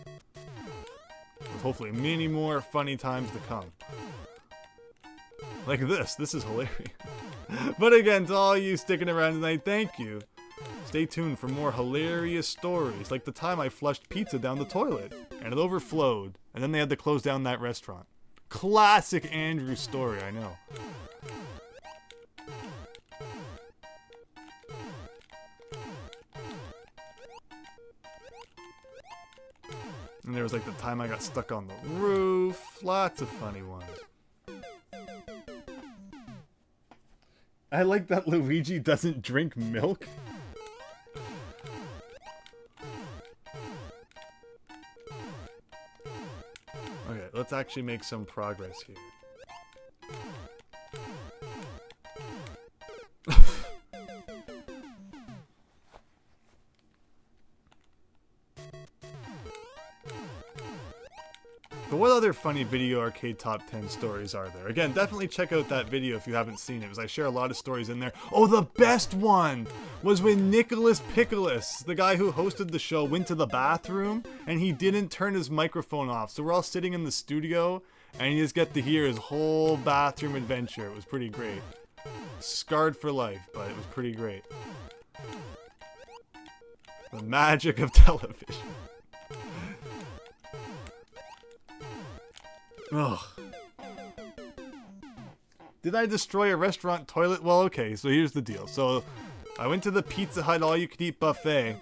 With hopefully many more funny times to come. Like this is hilarious. But again, to all you sticking around tonight, thank you. Stay tuned for more hilarious stories, like the time I flushed pizza down the toilet, and it overflowed, and then they had to close down that restaurant. Classic Andrew story, I know. And there was like the time I got stuck on the roof. Lots of funny ones. I like that Luigi doesn't drink milk. Okay, let's actually make some progress here. But what other funny video arcade top 10 stories are there? Again, definitely check out that video if you haven't seen it, because I share a lot of stories in there. Oh, the best one was when Nicholas Pickles, the guy who hosted the show, went to the bathroom and he didn't turn his microphone off. So we're all sitting in the studio and you just get to hear his whole bathroom adventure. It was pretty great. Scarred for life, but it was pretty great. The magic of television. Ugh. Did I destroy a restaurant toilet? Well, okay, so here's the deal. So, I went to the Pizza Hut all-you-can-eat buffet,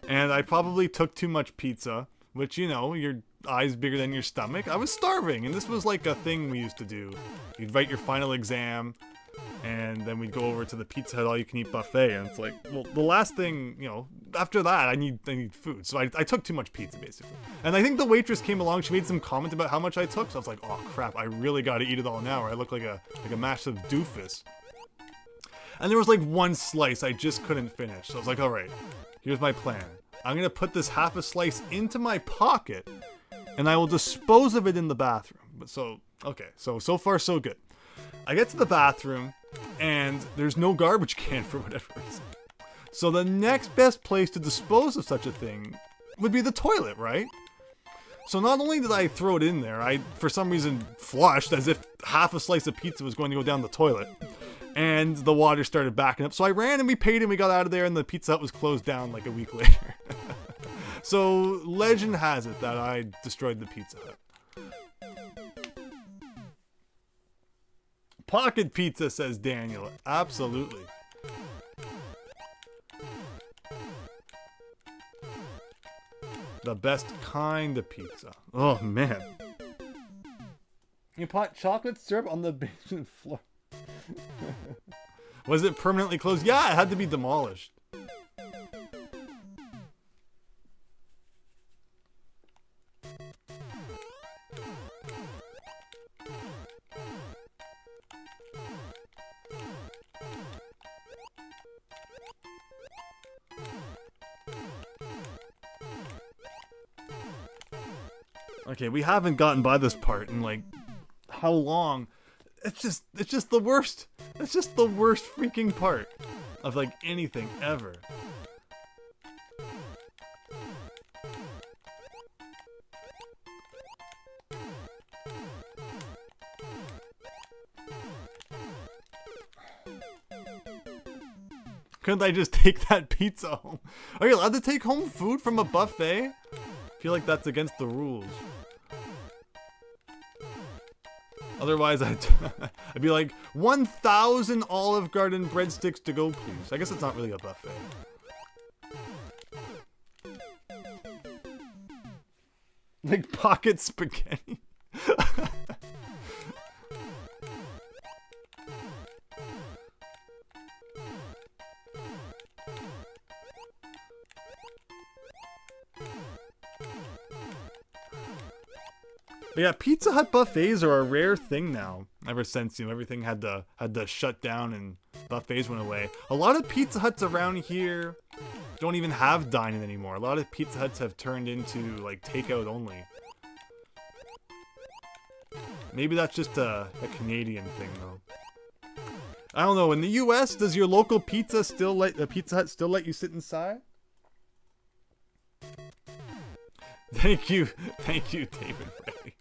and I probably took too much pizza, which, you know, your eye's bigger than your stomach. I was starving, and this was like a thing we used to do. You'd write your final exam, and then we'd go over to the Pizza Hut all-you-can-eat buffet, and it's like, well, the last thing, you know, after that, I need food. So I took too much pizza, basically. And I think the waitress came along, she made some comment about how much I took, so I was like, oh crap, I really gotta eat it all now, or I look like a massive doofus. And there was like one slice I just couldn't finish, so I was like, alright, here's my plan. I'm gonna put this half a slice into my pocket, and I will dispose of it in the bathroom. But so, okay, so far so good. I get to the bathroom, and there's no garbage can for whatever reason. So the next best place to dispose of such a thing would be the toilet, right? So not only did I throw it in there, I, for some reason, flushed as if half a slice of pizza was going to go down the toilet. And the water started backing up. So I ran and we paid and we got out of there and the Pizza Hut was closed down like a week later. So legend has it that I destroyed the Pizza Hut. Pocket pizza, says Daniel. Absolutely. The best kind of pizza. Oh, man. You put chocolate syrup on the basement floor. Was it permanently closed? Yeah, it had to be demolished. Okay, we haven't gotten by this part in like how long? It's just the worst. It's just the worst freaking part of like anything ever. Couldn't I just take that pizza home? Are you allowed to take home food from a buffet? I feel like that's against the rules. Otherwise, I'd be like, 1,000 Olive Garden breadsticks to go, please. I guess it's not really a buffet. Like pocket spaghetti. But yeah, Pizza Hut buffets are a rare thing now. Ever since, you know, everything had to shut down and buffets went away. A lot of Pizza Huts around here don't even have dining anymore. A lot of Pizza Huts have turned into like takeout only. Maybe that's just a Canadian thing though. I don't know. In the U.S., does your local Pizza Hut still let you sit inside? Thank you, David Ray.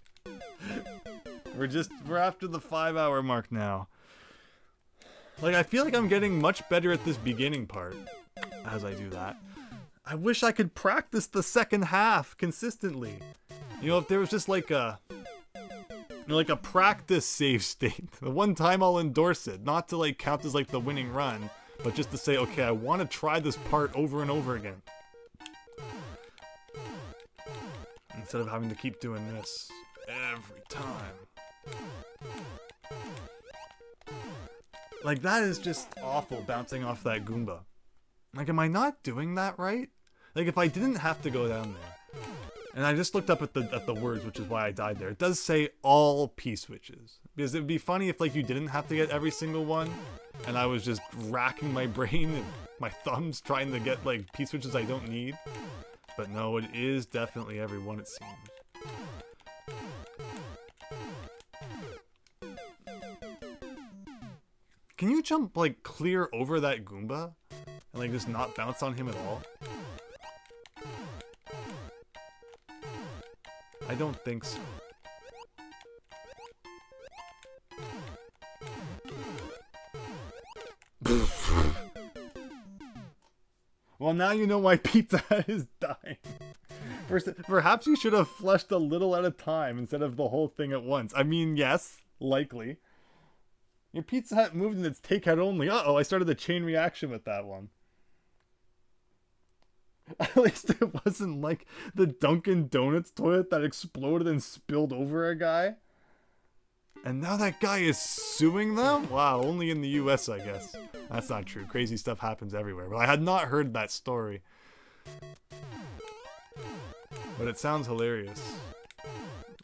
We're after the 5-hour mark now. Like, I feel like I'm getting much better at this beginning part as I do that. I wish I could practice the second half consistently. You know, if there was just like a, you know, like a practice save state. The one time I'll endorse it, not to like count as like the winning run, but just to say, okay, I want to try this part over and over again. Instead of having to keep doing this every time. Like, that is just awful, bouncing off that Goomba. Like, am I not doing that right? Like, if I didn't have to go down there, and I just looked up at the words, which is why I died there. It does say all P-switches. Because it'd be funny if, like, you didn't have to get every single one, and I was just racking my brain and my thumbs trying to get, like, P-switches I don't need. But no, it is definitely every one, it seems. Can you jump, like, clear over that Goomba? And, like, just not bounce on him at all? I don't think so. Well, now you know why Pizza Hut is dying. Perhaps you should have flushed a little at a time instead of the whole thing at once. I mean, yes, likely. Your Pizza Hut moved and it's takeout only. Uh-oh, I started a chain reaction with that one. At least it wasn't like the Dunkin' Donuts toilet that exploded and spilled over a guy. And now that guy is suing them? Wow, only in the US, I guess. That's not true. Crazy stuff happens everywhere. But I had not heard that story. But it sounds hilarious.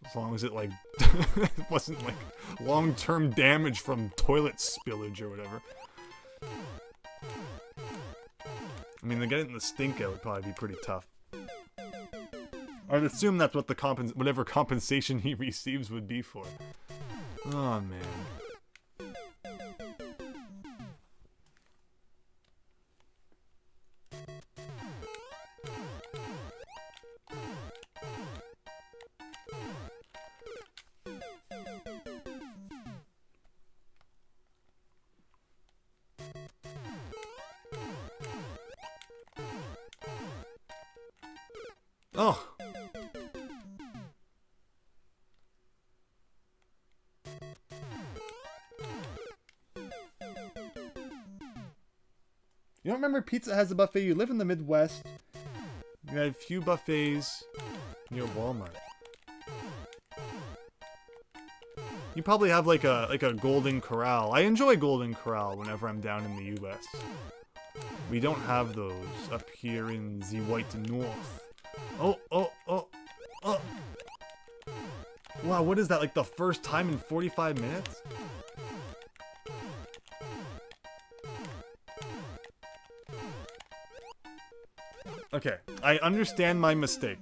As long as it, like, it wasn't, like, long-term damage from toilet spillage or whatever. I mean, getting the stink out would probably be pretty tough. I'd assume that's what the whatever compensation he receives would be for. Oh, man. Oh. You don't remember Pizza has a buffet? You live in the Midwest. You had a few buffets near Walmart. You probably have like a Golden Corral. I enjoy Golden Corral whenever I'm down in the US. We don't have those up here in the White North. Oh. Wow, what is that? Like the first time in 45 minutes? Okay, I understand my mistake.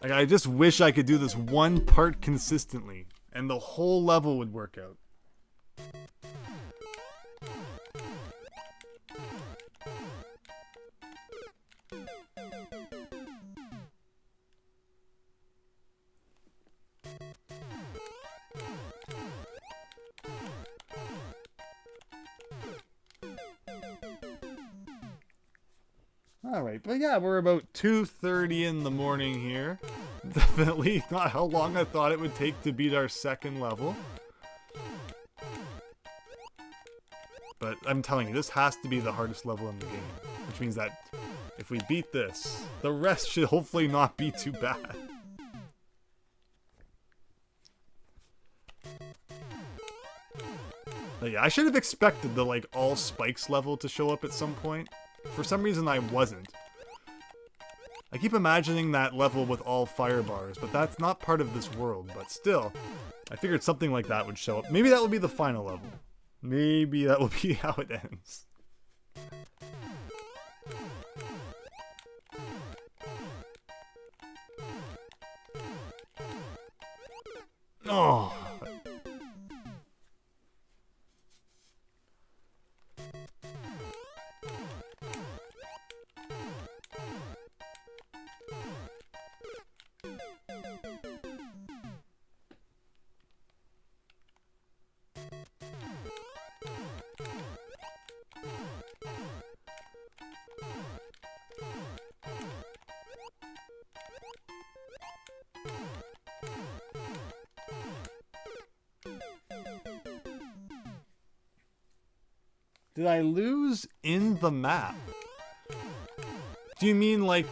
Like, I just wish I could do this one part consistently, and the whole level would work out. Alright, but yeah, we're about 2:30 in the morning here. Definitely not how long I thought it would take to beat our second level. But I'm telling you, this has to be the hardest level in the game. Which means that if we beat this, the rest should hopefully not be too bad. But yeah, I should have expected the, like, all spikes level to show up at some point. For some reason, I wasn't. I keep imagining that level with all fire bars, but that's not part of this world. But still, I figured something like that would show up. Maybe that will be the final level. Maybe that will be how it ends. Oh. Did I lose in the map? Do you mean like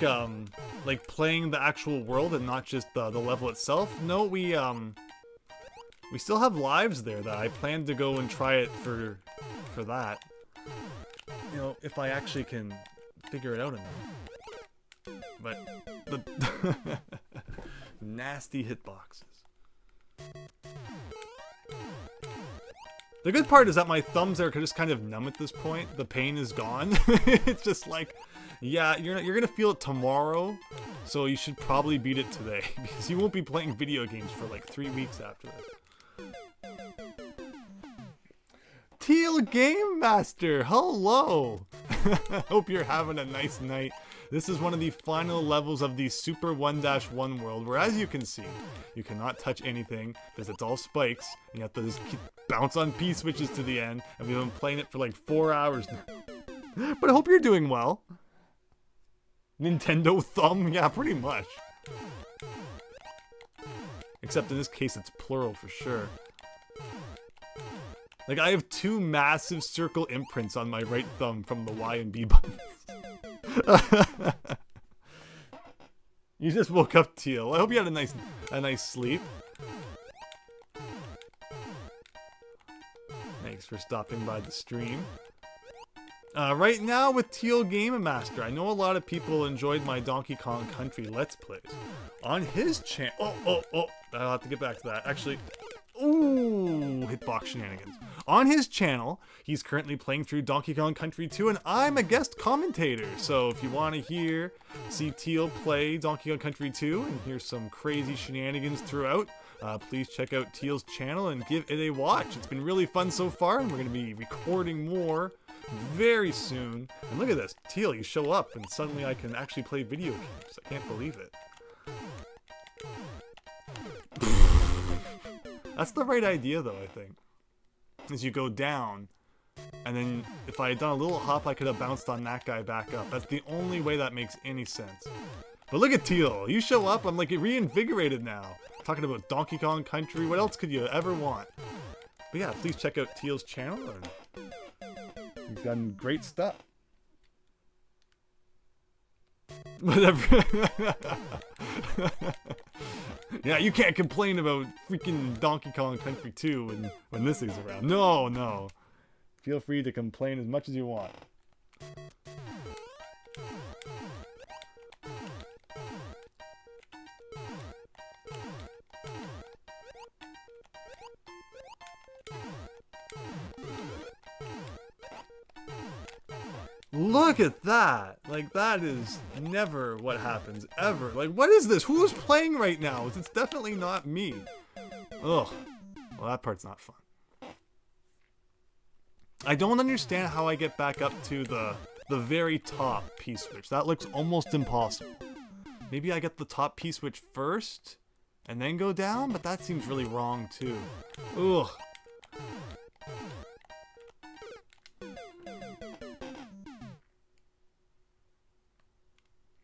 playing the actual world and not just the level itself? No, we still have lives there that I plan to go and try it for that. You know, if I actually can figure it out enough. But the nasty hitboxes. The good part is that my thumbs are just kind of numb at this point. The pain is gone. It's just like, yeah, you're gonna feel it tomorrow, so you should probably beat it today because you won't be playing video games for like 3 weeks after this. Tealgamemaster, hello! Hope you're having a nice night. This is one of the final levels of the Super 1-1 world, where as you can see, you cannot touch anything because it's all spikes, and you have to just keep bounce on P-switches to the end, and we've been playing it for like 4 hours now. But I hope you're doing well. Nintendo thumb? Yeah, pretty much. Except in this case, it's plural for sure. Like, I have 2 massive circle imprints on my right thumb from the Y and B buttons. You just woke up, Teal. I hope you had a nice sleep. Thanks for stopping by the stream. Right now with Tealgamemaster, I know a lot of people enjoyed my Donkey Kong Country Let's Plays. On his channel... Oh, I'll have to get back to that. Actually... Ooh, hitbox shenanigans. On his channel, he's currently playing through Donkey Kong Country 2, and I'm a guest commentator. So if you want to see Teal play Donkey Kong Country 2 and hear some crazy shenanigans throughout, please check out Teal's channel and give it a watch. It's been really fun so far, and we're going to be recording more very soon. And look at this, Teal, you show up, and suddenly I can actually play video games. I can't believe it. That's the right idea, though, I think. As you go down, and then if I had done a little hop, I could have bounced on that guy back up. That's the only way that makes any sense. But look at Teal. You show up, I'm like reinvigorated now. Talking about Donkey Kong Country, what else could you ever want? But yeah, please check out Teal's channel, and he's done great stuff. Whatever. Yeah, you can't complain about freaking Donkey Kong Country 2 when this is around. No. Feel free to complain as much as you want. Look at that. Like, that is never what happens, ever. Like, what is this? Who is playing right now? It's definitely not me. Ugh. Well, that part's not fun. I don't understand how I get back up to the very top P-switch. That looks almost impossible. Maybe I get the top P-switch first and then go down? But that seems really wrong, too. Ugh.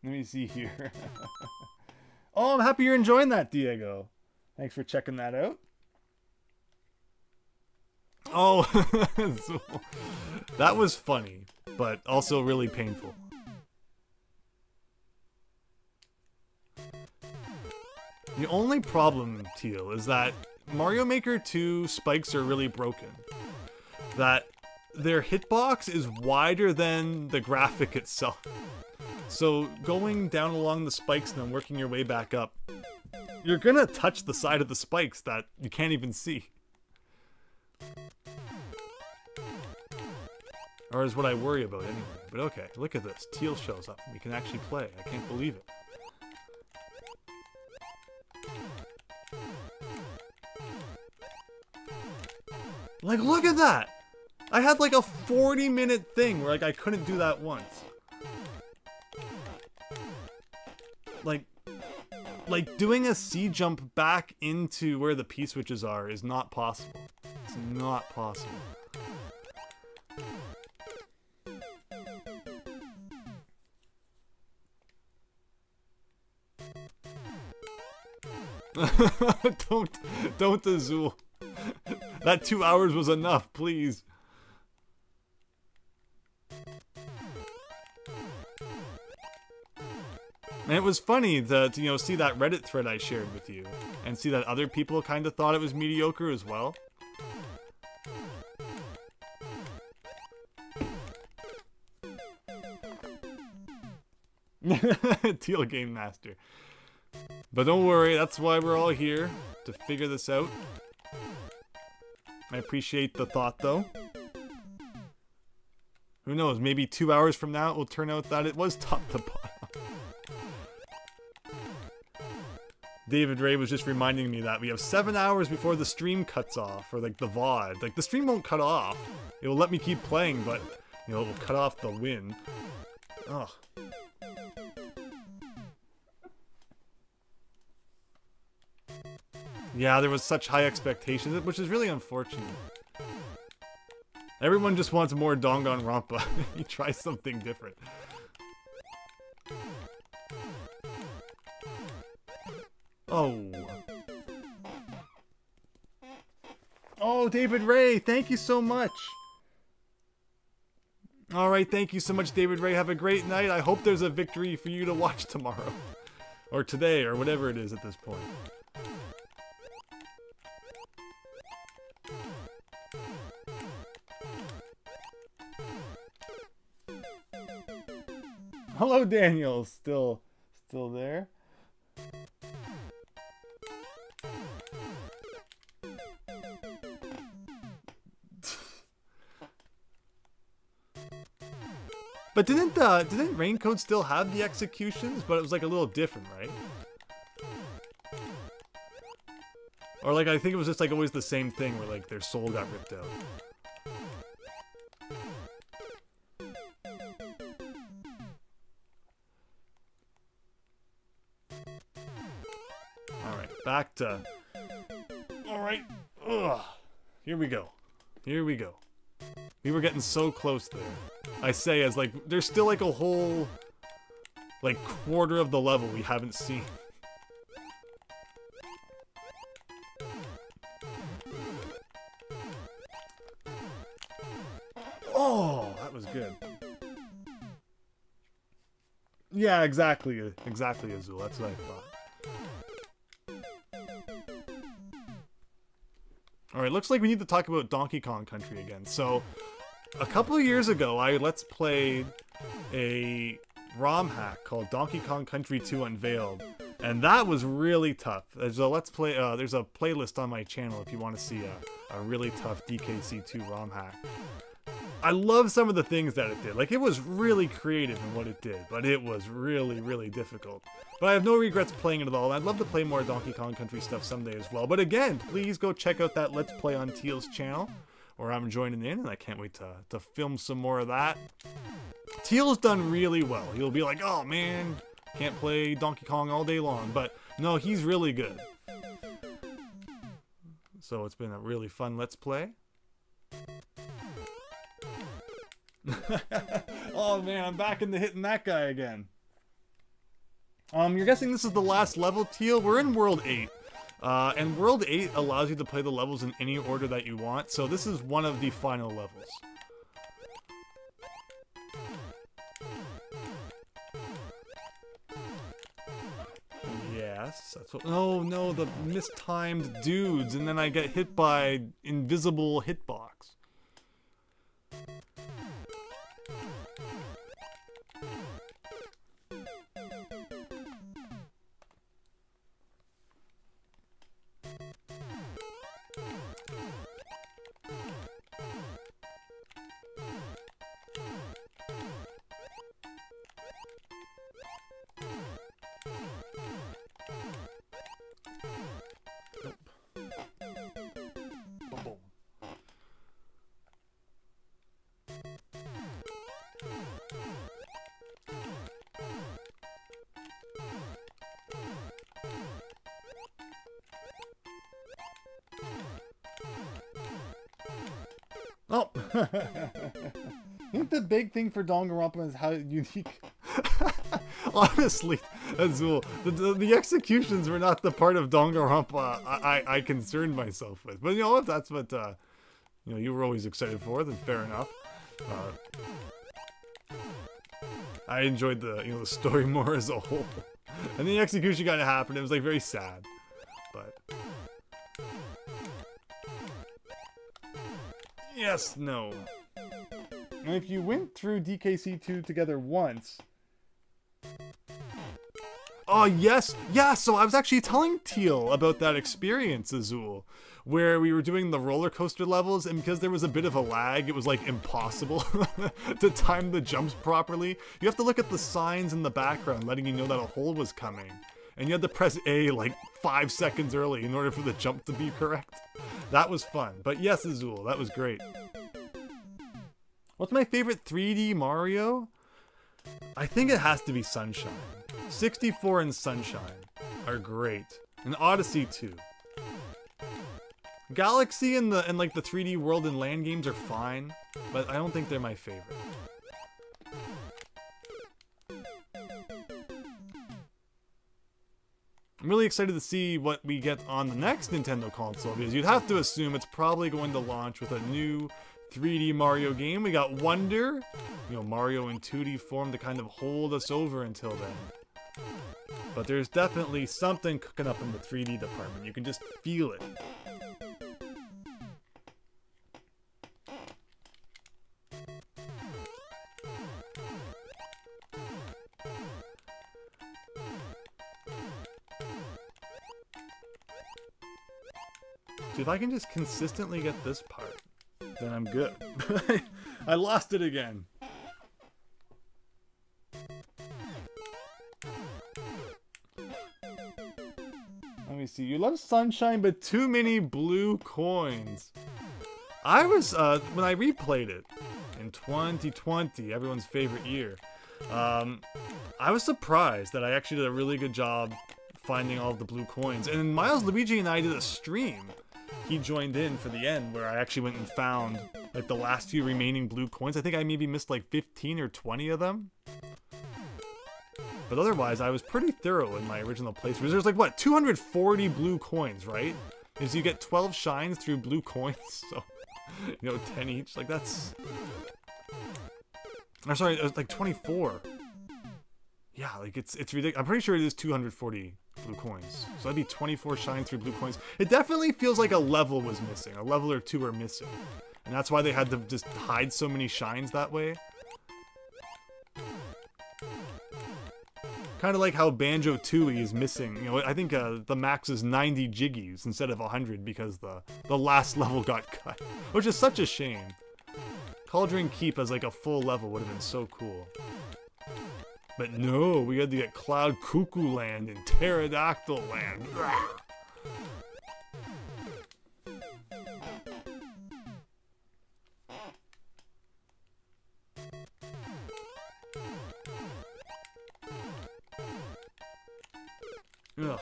Let me see here. Oh, I'm happy you're enjoying that, Diego. Thanks for checking that out. Oh, that was funny, but also really painful. The only problem, Teal, is that Mario Maker 2 spikes are really broken. That their hitbox is wider than the graphic itself. So going down along the spikes and then working your way back up, you're gonna touch the side of the spikes that you can't even see. Or is what I worry about anyway. But okay, look at this. Teal shows up. We can actually play. I can't believe it. Like, look at that! I had like a 40-minute thing where like I couldn't do that once. Like doing a C jump back into where the P-switches are is not possible. It's not possible. Don't Azul. That 2 hours was enough, please. And it was funny to see that Reddit thread I shared with you and see that other people kind of thought it was mediocre as well. Tealgamemaster. But don't worry, that's why we're all here, to figure this out. I appreciate the thought, though. Who knows, maybe 2 hours from now it will turn out that it was top to bottom. David Ray was just reminding me that we have 7 hours before the stream cuts off, or like the VOD. Like, the stream won't cut off. It will let me keep playing, but, it will cut off the win. Ugh. Yeah, there was such high expectations, which is really unfortunate. Everyone just wants more Danganronpa. You try something different. Oh. Oh, David Ray, thank you so much. Alright, thank you so much, David Ray. Have a great night. I hope there's a victory for you to watch tomorrow. Or today, or whatever it is at this point. Hello, Daniel. Still there? But didn't Raincoat still have the executions? But it was like a little different, right? Or like I think it was just like always the same thing where like their soul got ripped out. Alright, back to... Alright. Ugh. Here we go. Here we go. We were getting so close there. I say as like, there's still like a whole, like, quarter of the level we haven't seen. Oh, that was good. Yeah, exactly. Exactly, Azul. That's what I thought. Alright, looks like we need to talk about Donkey Kong Country again. So, a couple of years ago, I Let's Played a ROM hack called Donkey Kong Country 2 Unveiled. And that was really tough. There's a Let's Play, there's a playlist on my channel if you want to see a really tough DKC2 ROM hack. I love some of the things that it did. Like, it was really creative in what it did, but it was really, really difficult. But I have no regrets playing it at all. I'd love to play more Donkey Kong Country stuff someday as well. But again, please go check out that Let's Play on Teal's channel, or I'm joining in, and I can't wait to film some more of that. Teal's done really well. He'll be like, oh man, can't play Donkey Kong all day long. But no, he's really good. So it's been a really fun Let's Play. Oh man, I'm back into hitting that guy again. You're guessing this is the last level, Teal? We're in World 8. And World 8 allows you to play the levels in any order that you want, so this is one of the final levels. Yes, that's what— oh no, the mistimed dudes, and then I get hit by invisible hitbox. Oh! I think the big thing for Danganronpa is how unique... Honestly, Azul, the executions were not the part of Danganronpa I concerned myself with. But you know, if that's what you know, you were always excited for, then fair enough. I enjoyed the the story more as a whole. And the execution kind of happened. It was like very sad. But yes, no. And if you went through DKC2 together once... Oh, yes! Yeah, so I was actually telling Teal about that experience, Azul, where we were doing the roller coaster levels, and because there was a bit of a lag, it was, like, impossible to time the jumps properly. You have to look at the signs in the background, letting you know that a hole was coming. And you had to press A, like, 5 seconds early in order for the jump to be correct. That was fun. But yes, Azul, that was great. What's my favorite 3D Mario? I think it has to be Sunshine. 64 and Sunshine are great. And Odyssey too. Galaxy and like the 3D world and land games are fine, but I don't think they're my favorite. I'm really excited to see what we get on the next Nintendo console, because you'd have to assume it's probably going to launch with a new 3D Mario game. We got Wonder, Mario in 2D form to kind of hold us over until then. But there's definitely something cooking up in the 3D department. You can just feel it. See, if I can just consistently get this part, then I'm good. I lost it again. Let me see. You love Sunshine, but too many blue coins. I was, when I replayed it in 2020, everyone's favorite year, I was surprised that I actually did a really good job finding all of the blue coins. And Miles, Luigi, and I did a stream. He joined in for the end where I actually went and found like the last few remaining blue coins. I think I maybe missed like 15 or 20 of them. But otherwise, I was pretty thorough in my original playthrough. There's like, what, 240 blue coins, right? Is you get 12 shines through blue coins, so, 10 each. Like, that's... I'm sorry, it was like 24. Yeah, like, it's ridiculous. I'm pretty sure it is 240 blue coins. So that'd be 24 shines through blue coins. It definitely feels like a level was missing. A level or two are missing. And that's why they had to just hide so many shines that way. Kind of like how Banjo-Tooie is missing. I think the max is 90 jiggies instead of 100 because the last level got cut. Which is such a shame. Cauldron Keep as like a full level would have been so cool. But no, we had to get Cloud Cuckoo Land and Pterodactyl Land. Ugh.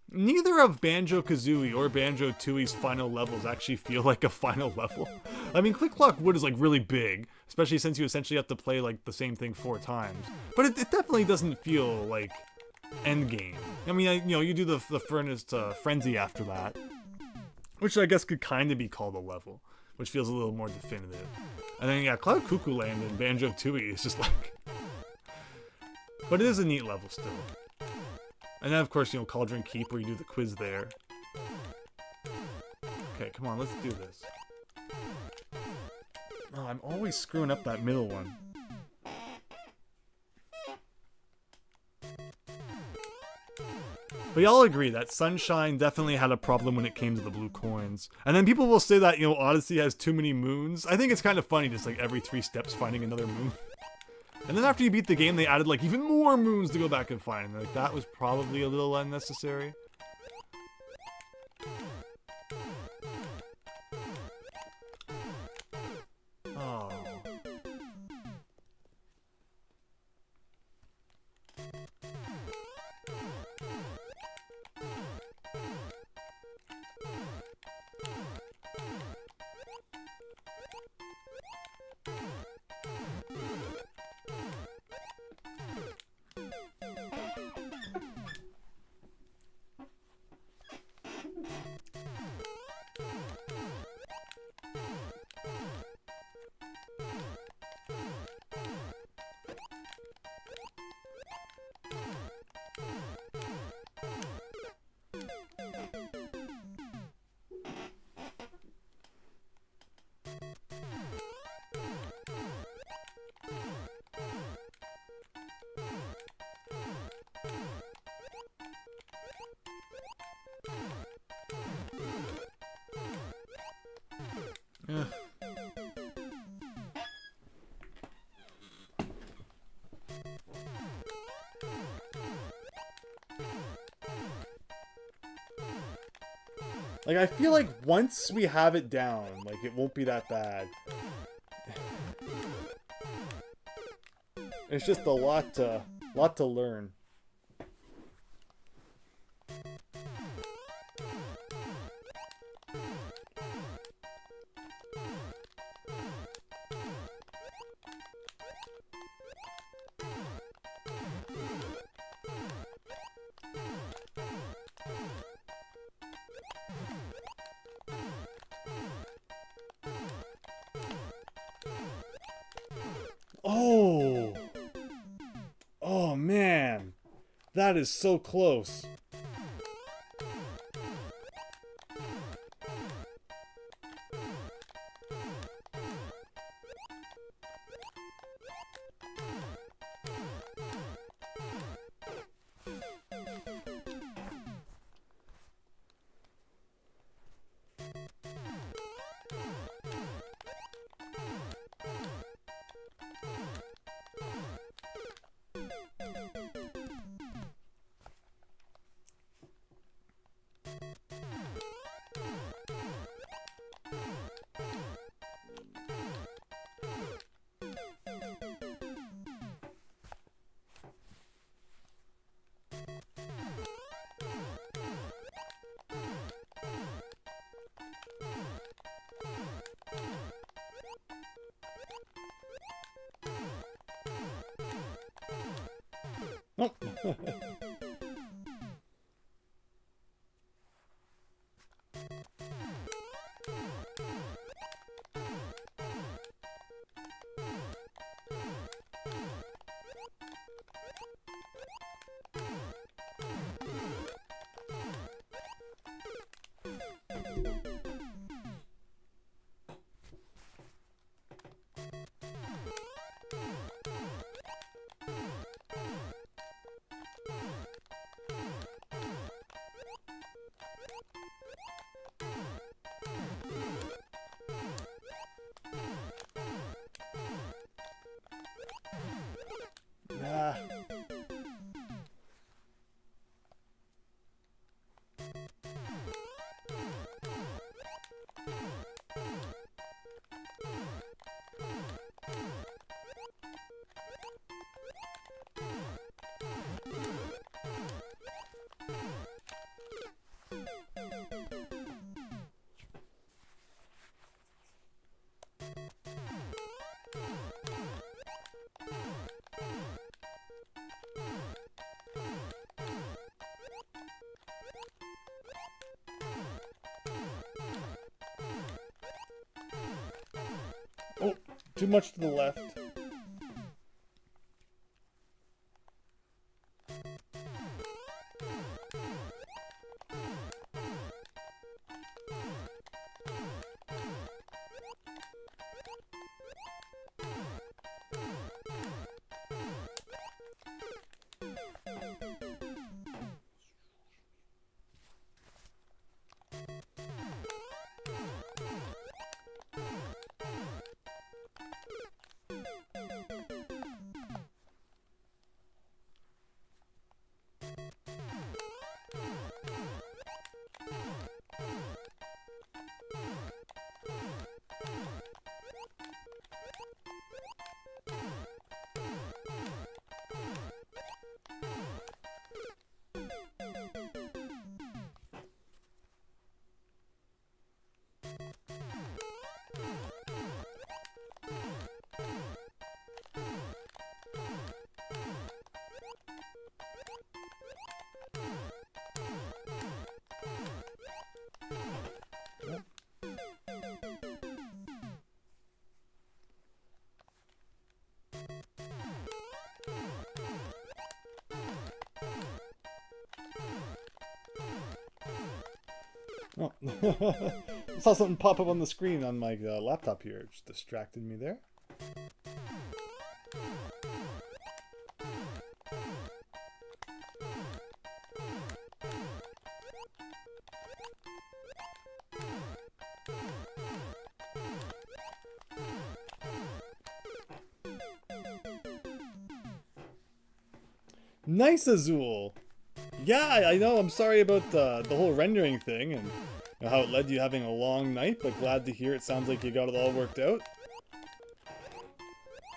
Neither of Banjo-Kazooie or Banjo-Tooie's final levels actually feel like a final level. I mean, Click Clock Wood is like really big, especially since you essentially have to play like the same thing 4 times. But it definitely doesn't feel like endgame. I mean, you do the Furnace Frenzy after that, which I guess could kind of be called a level, which feels a little more definitive. And then yeah, Cloud Cuckoo Land and Banjo-Tooie is just like... But it is a neat level still. And then, of course, Cauldron Keep, where you do the quiz there. Okay, come on, let's do this. Oh, I'm always screwing up that middle one. But y'all agree that Sunshine definitely had a problem when it came to the blue coins. And then people will say that, Odyssey has too many moons. I think it's kind of funny, just like every 3 steps finding another moon. And then after you beat the game, they added like even more moons to go back and find. Like that was probably a little unnecessary. Oh. Yeah. Like, I feel like once we have it down, like, it won't be that bad. It's just a lot to learn. Oh! Oh, man. That is so close. Oh. Too much to the left. Oh. I saw something pop up on the screen on my laptop here. It just distracted me there. Nice, Azul. Yeah, I know. I'm sorry about the whole rendering thing and how it led to you having a long night, but glad to hear it sounds like you got it all worked out.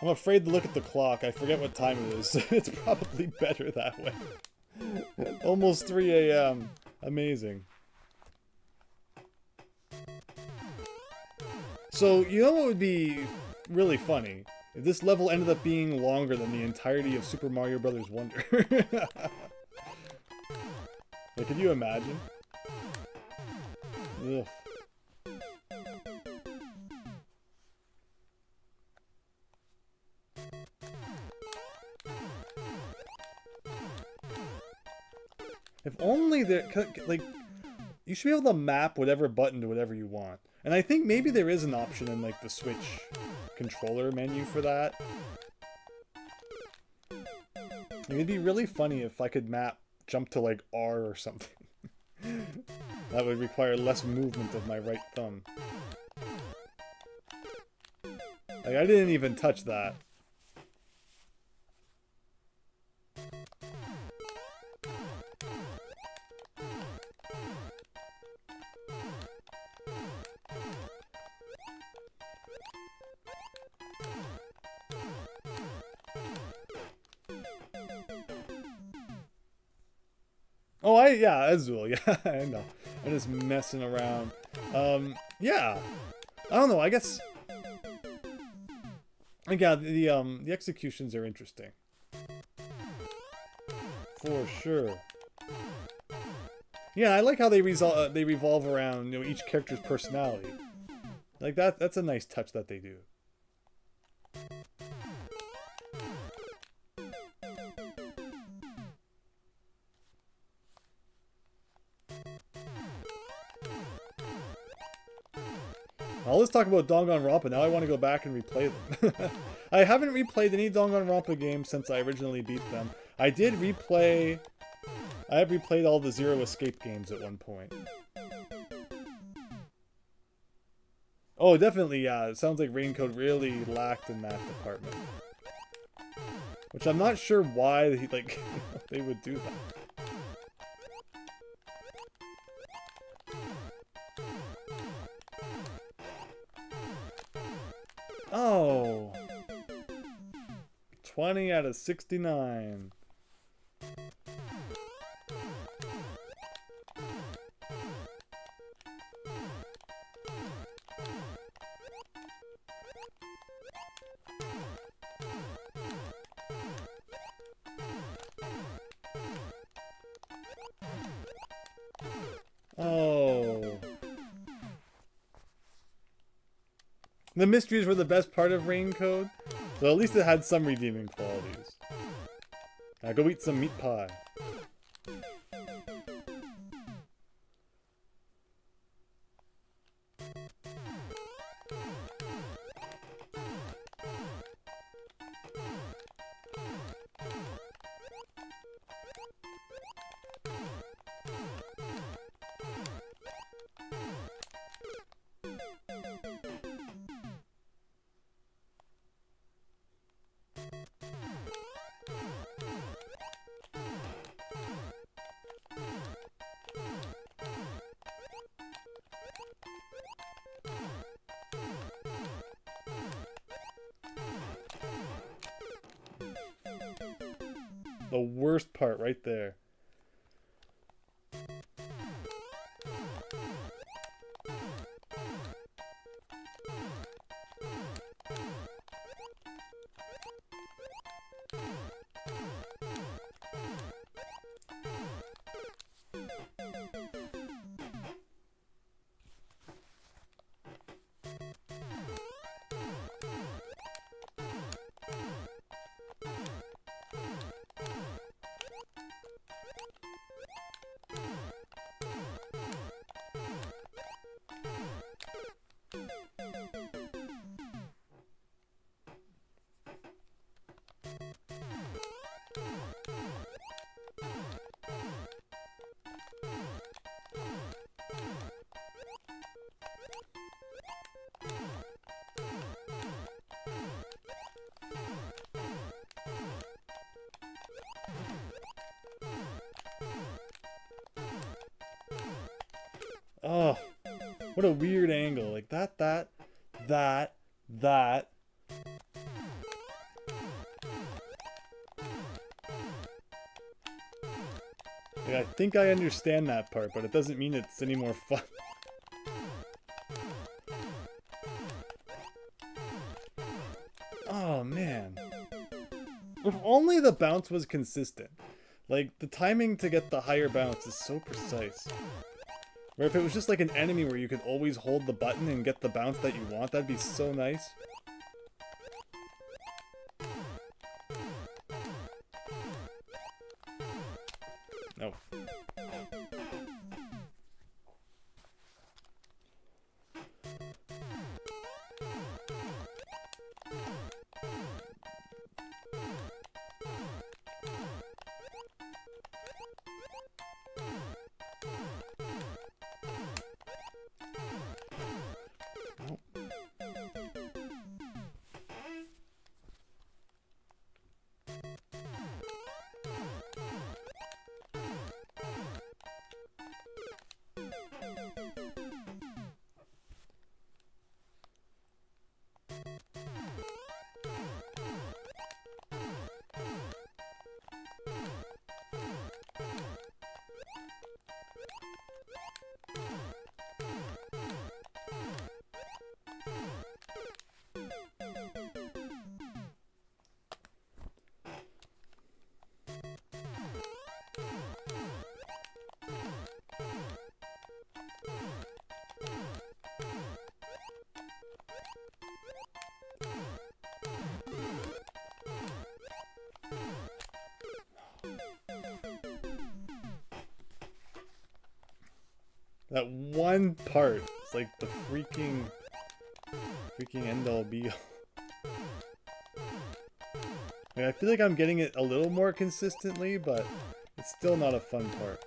I'm afraid to look at the clock. I forget what time it is. It's probably better that way. Almost 3 a.m. Amazing. So, you know what would be really funny? If this level ended up being longer than the entirety of Super Mario Bros. Wonder. Like, could you imagine? Ugh. If only there, like, you should be able to map whatever button to whatever you want. And I think maybe there is an option in, like, the Switch controller menu for that. It'd be really funny if I could jump to, like, R or something. That would require less movement of my right thumb. Like, I didn't even touch that. Oh, yeah, Azul, yeah, I know. I'm just messing around. Yeah. I don't know, I guess... Yeah, the executions are interesting. For sure. Yeah, I like how they revolve around, you know, each character's personality. Like, that's a nice touch that they do. All this talk about Danganronpa, now I want to go back and replay them. I haven't replayed any Danganronpa games since I originally beat them. I have replayed all the Zero Escape games at one point. Oh, definitely, yeah. It sounds like Raincoat really lacked in that department. Which I'm not sure why they would do that. Oh, 20 out of 69. The mysteries were the best part of Raincode, so at least it had some redeeming qualities. Now go eat some meat pie. The worst part right there. Oh, what a weird angle. Like that. Like, I think I understand that part, but it doesn't mean it's any more fun. Oh, man. If only the bounce was consistent. Like, the timing to get the higher bounce is so precise. Or if it was just like an enemy where you could always hold the button and get the bounce that you want, that'd be so nice. No. That one part, it's like the freaking end all be all. I mean, I feel like I'm getting it a little more consistently, but it's still not a fun part.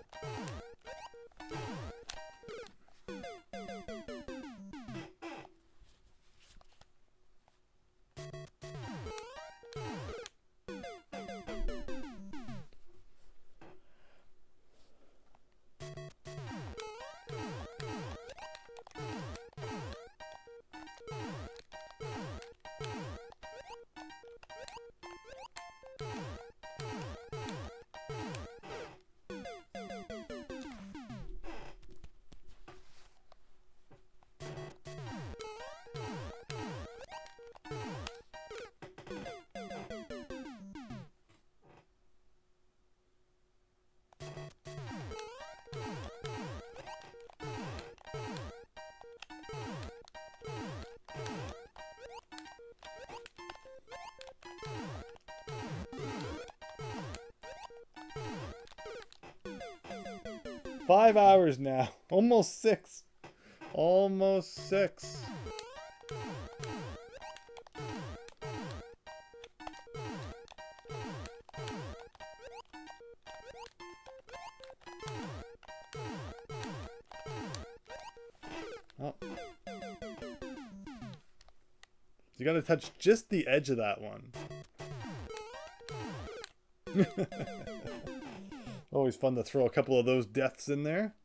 5 hours now. Almost 6. Almost 6. Oh. You gotta touch just the edge of that one. Always fun to throw a couple of those deaths in there.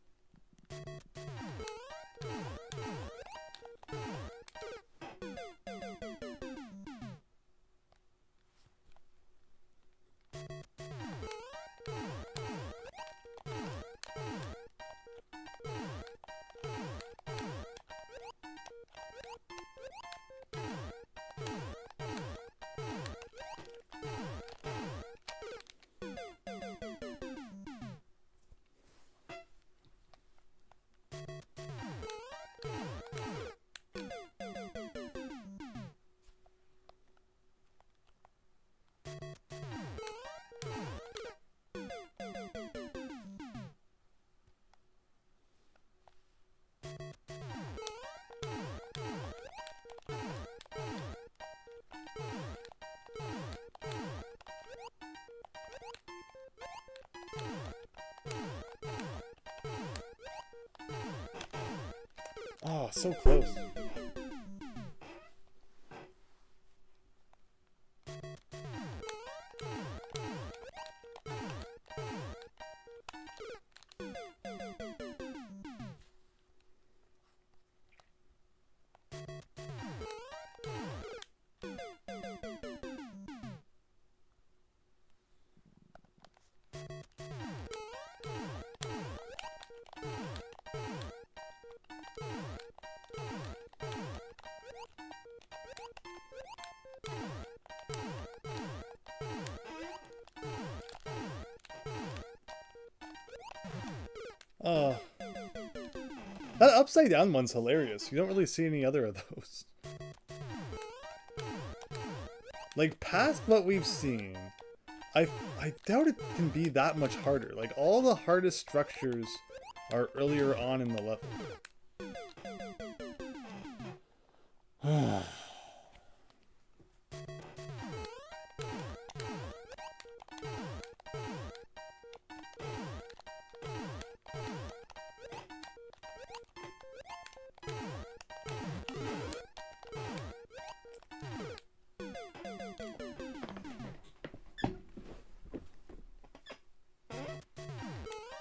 Oh, so close. That upside down one's hilarious. You don't really see any other of those. Like, past what we've seen, I doubt it can be that much harder. Like, all the hardest structures are earlier on in the level.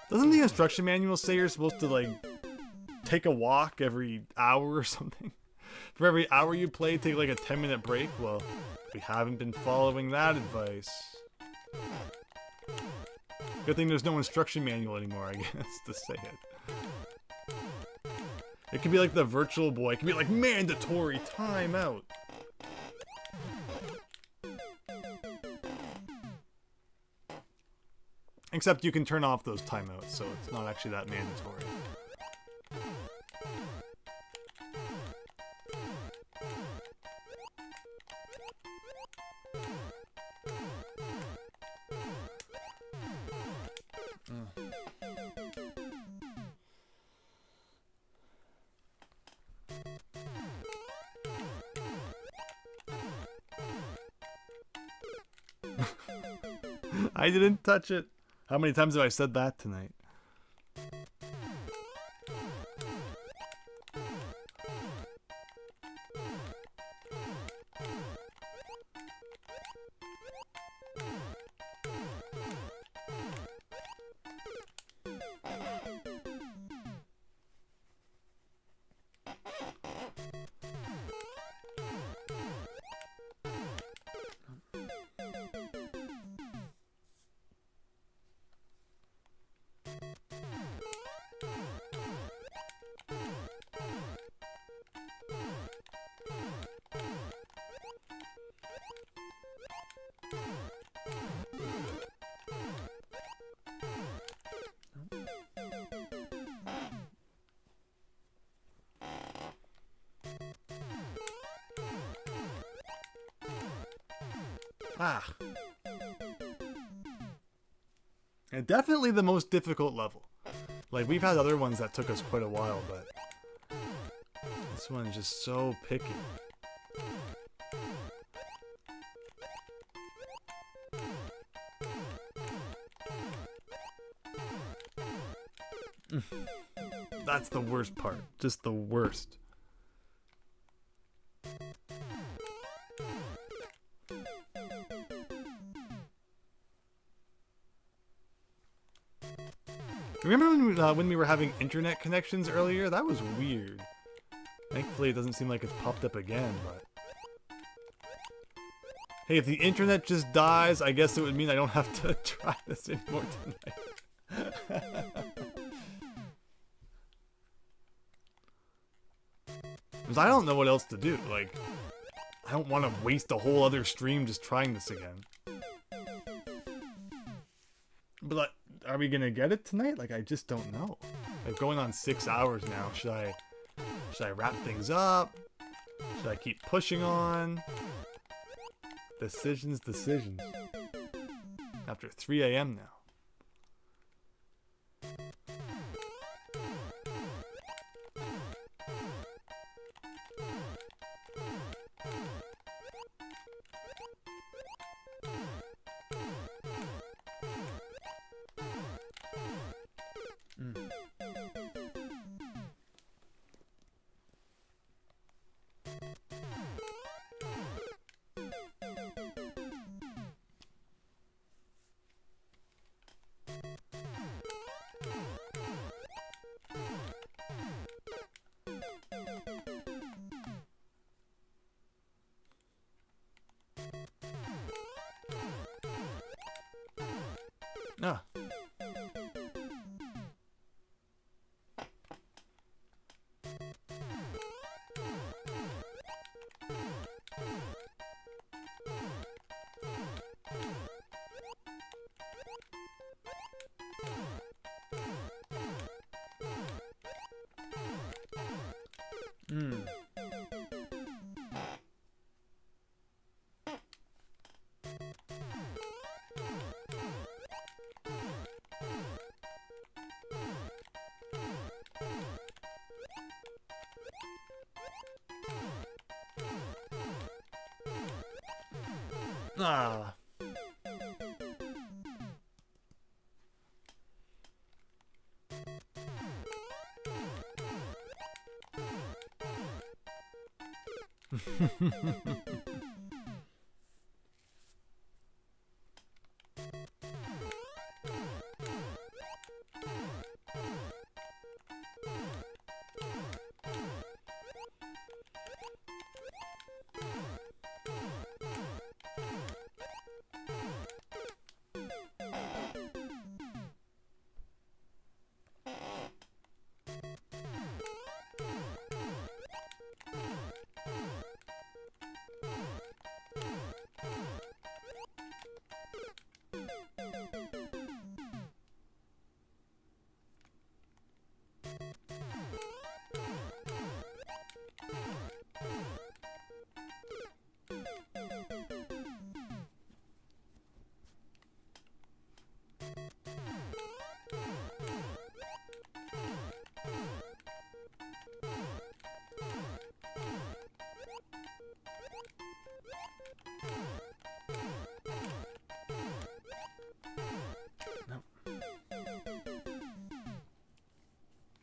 Doesn't the instruction manual say you're supposed to, like, take a walk every hour or something? For every hour you play, take like a 10-minute break? Well, we haven't been following that advice. Good thing there's no instruction manual anymore, I guess, to say it. It could be like the Virtual Boy. It could be like mandatory timeout. Except you can turn off those timeouts, so it's not actually that mandatory. I didn't touch it. How many times have I said that tonight? Ah. And definitely the most difficult level. Like, we've had other ones that took us quite a while, but this one's just so picky. That's the worst part. Just the worst. Remember when we were having internet connections earlier? That was weird. Thankfully, it doesn't seem like it's popped up again, but... Hey, if the internet just dies, I guess it would mean I don't have to try this anymore tonight. Because I don't know what else to do. Like, I don't want to waste a whole other stream just trying this again. But are we gonna get it tonight? Like, I just don't know. Like, going on 6 hours now. Should I wrap things up? Should I keep pushing on? Decisions. After 3 a.m. now. Ah. Ah.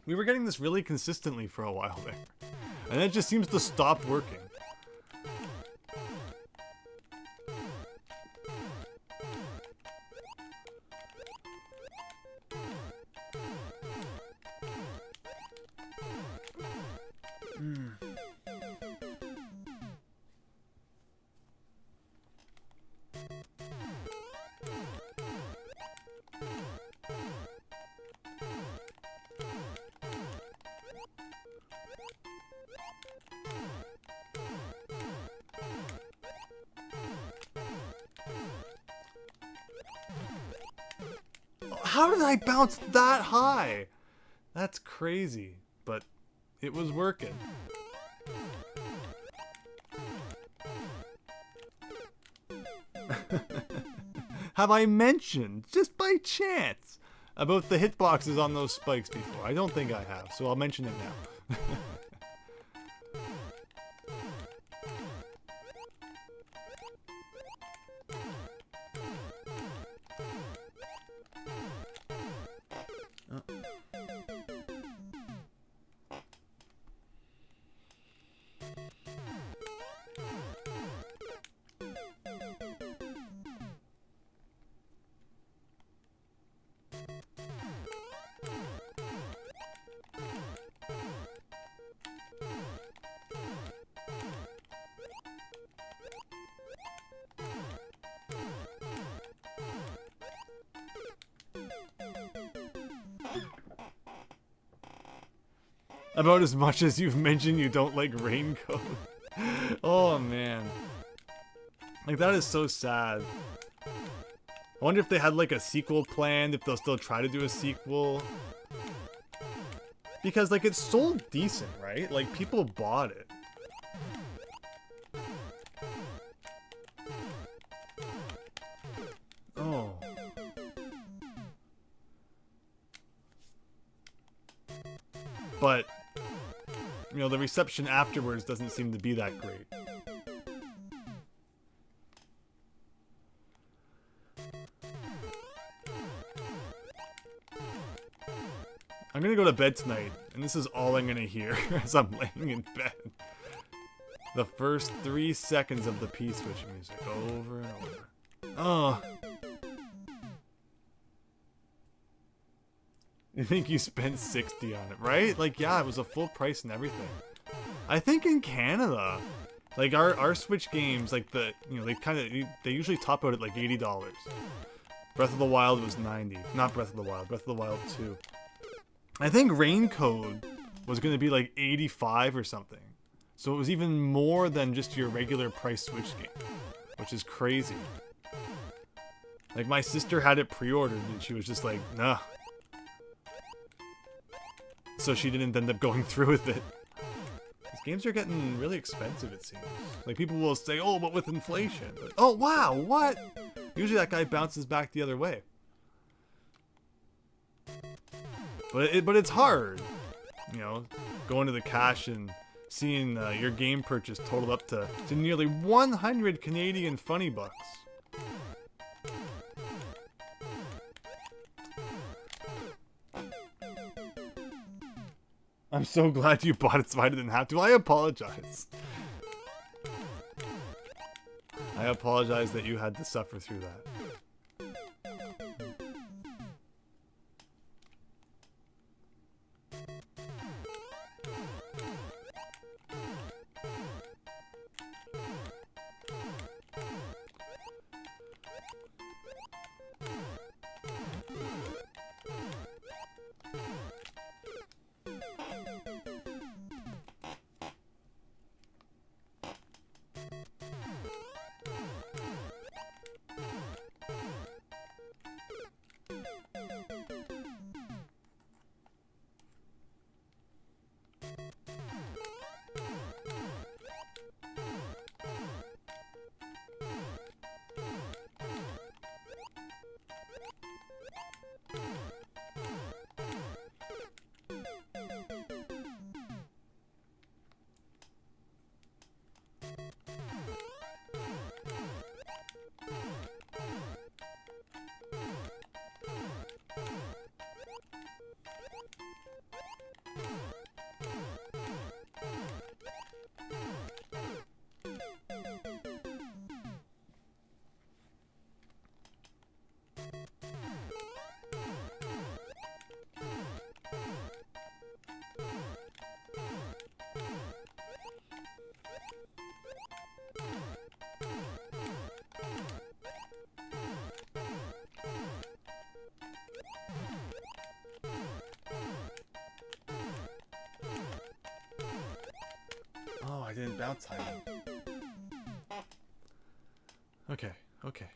We were getting this really consistently for a while there. And it just seems to stop working. How did I bounce that high? That's crazy, but it was working. Have I mentioned, just by chance, about the hitboxes on those spikes before. I don't think I have, so I'll mention it now. About as much as you've mentioned you don't like Raincoat. Oh man. Like, that is so sad. I wonder if they had like a sequel planned, if they'll still try to do a sequel. Because like, it's sold decent, right? Like, people bought it. Oh. But, you know, the reception afterwards doesn't seem to be that great. I'm gonna go to bed tonight, and this is all I'm gonna hear as I'm laying in bed. The first 3 seconds of the P-switch music, over and over. Oh. You think you spent 60 on it, right? Like, yeah, it was a full price and everything. I think in Canada, like, our Switch games, like, you know, they usually top out at like $80. Breath of the Wild was 90. Not Breath of the Wild, Breath of the Wild 2. I think Raincoat was gonna be like 85 or something. So it was even more than just your regular price Switch game, which is crazy. Like, my sister had it pre-ordered and she was just like, nah. So she didn't end up going through with it. These games are getting really expensive, it seems. Like, people will say, oh, but with inflation. But, oh, wow, what? Usually that guy bounces back the other way. But it's hard, you know, going to the cash and seeing your game purchase totaled up to nearly 100 Canadian funny bucks. I'm so glad you bought it so I didn't have to. I apologize. I apologize that you had to suffer through that. I didn't bounce high enough. Okay, okay.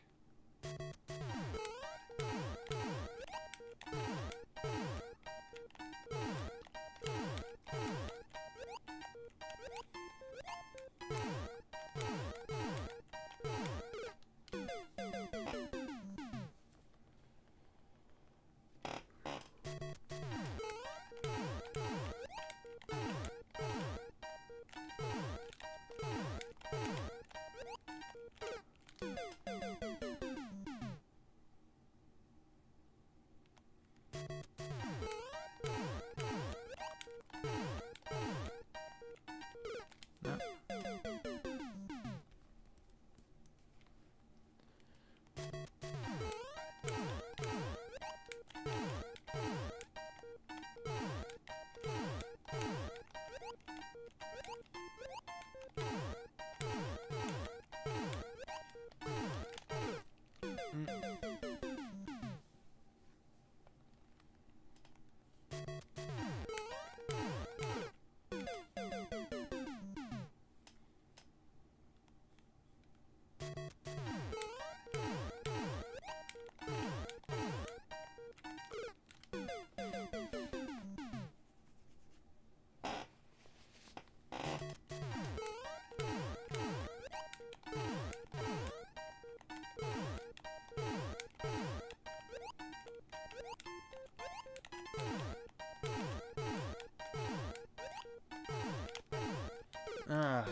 Ah.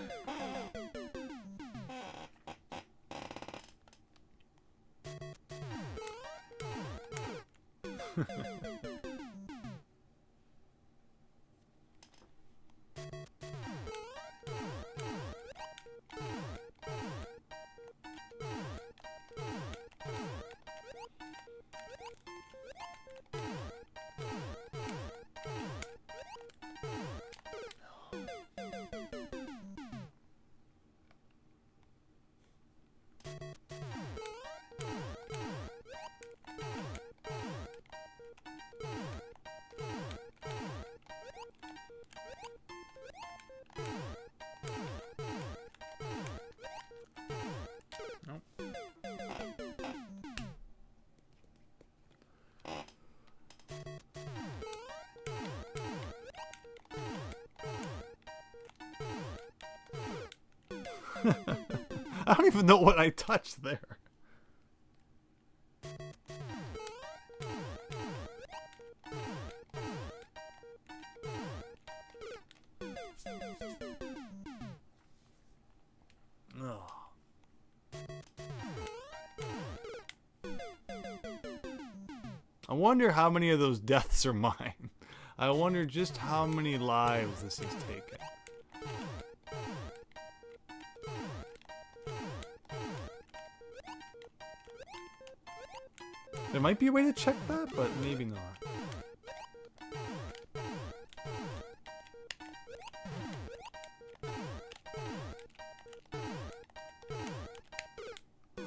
I don't even know what I touched there. Oh. I wonder how many of those deaths are mine. I wonder just how many lives this has taken. There might be a way to check that, but maybe not.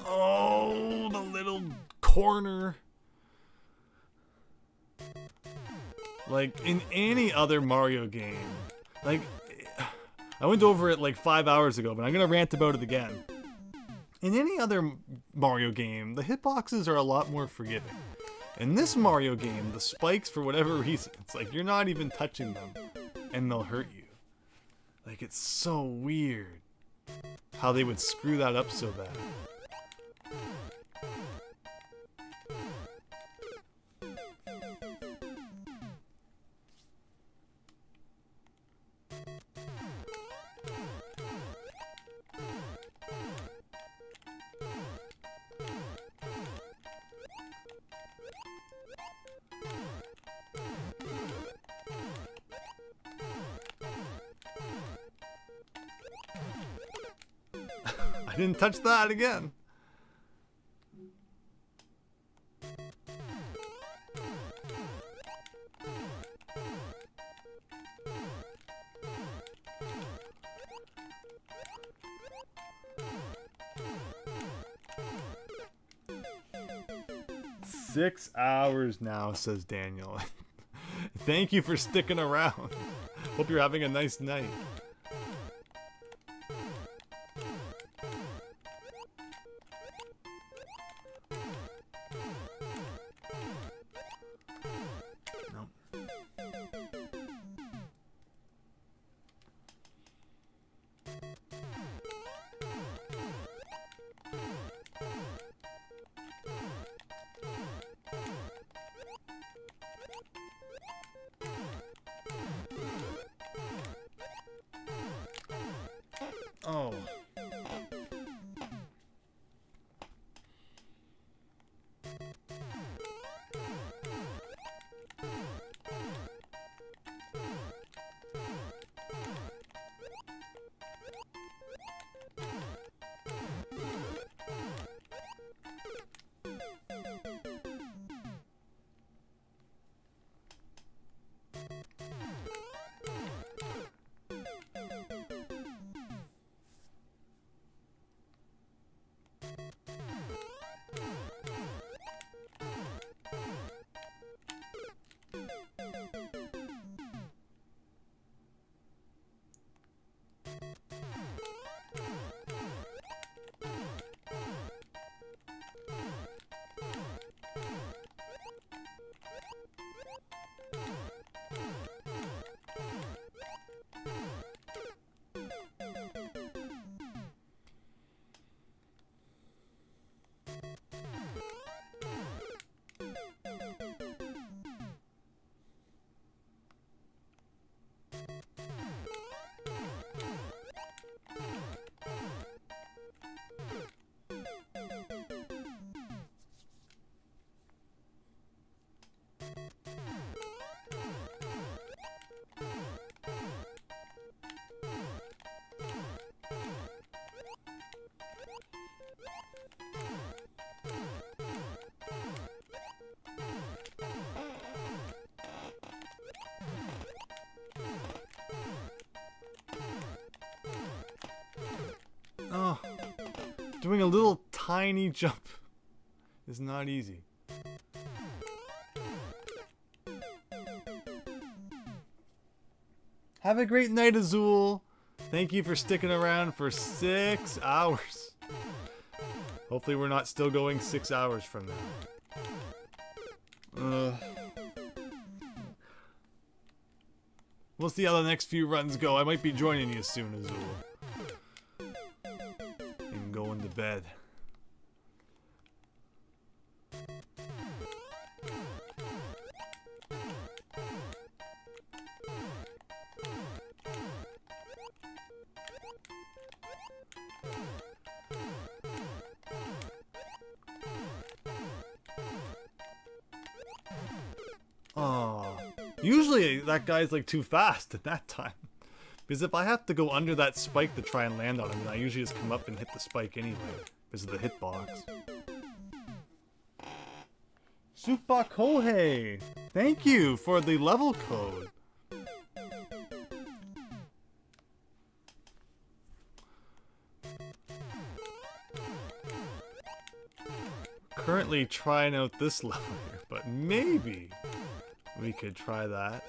Oh, the little corner. Like, in any other Mario game, like, I went over it like 5 hours ago, but I'm gonna rant about it again. In any other Mario game, the hitboxes are a lot more forgiving. In this Mario game, the spikes, for whatever reason, it's like you're not even touching them, and they'll hurt you. Like, it's so weird how they would screw that up so bad. I didn't touch that again. "6 hours now," says Daniel. Thank you for sticking around. Hope you're having a nice night. Oh, doing a little tiny jump is not easy. Have a great night, Azul. Thank you for sticking around for 6 hours. Hopefully we're not still going 6 hours from now. We'll see how the next few runs go. I might be joining you soon, Azul. And going to bed. Oh, usually that guy's like too fast at that time. Because if I have to go under that spike to try and land on him, then I usually just come up and hit the spike anyway. Because of the hitbox. Super Kohei! Thank you for the level code. Currently trying out this level here, but maybe we could try that.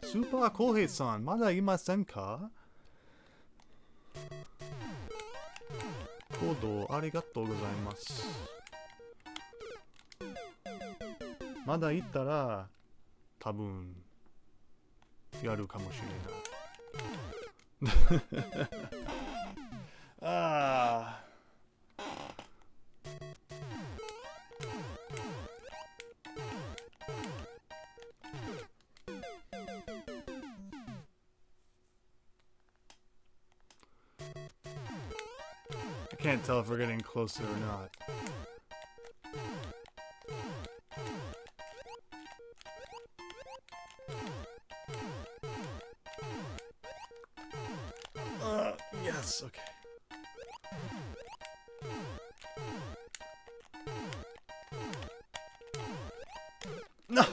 Super Kohei-san, まだいませんか? コードありがとうございます。まだ行ったら多分やるかもしれない。ああ。Can't tell if we're getting closer or not. Yes, okay. No!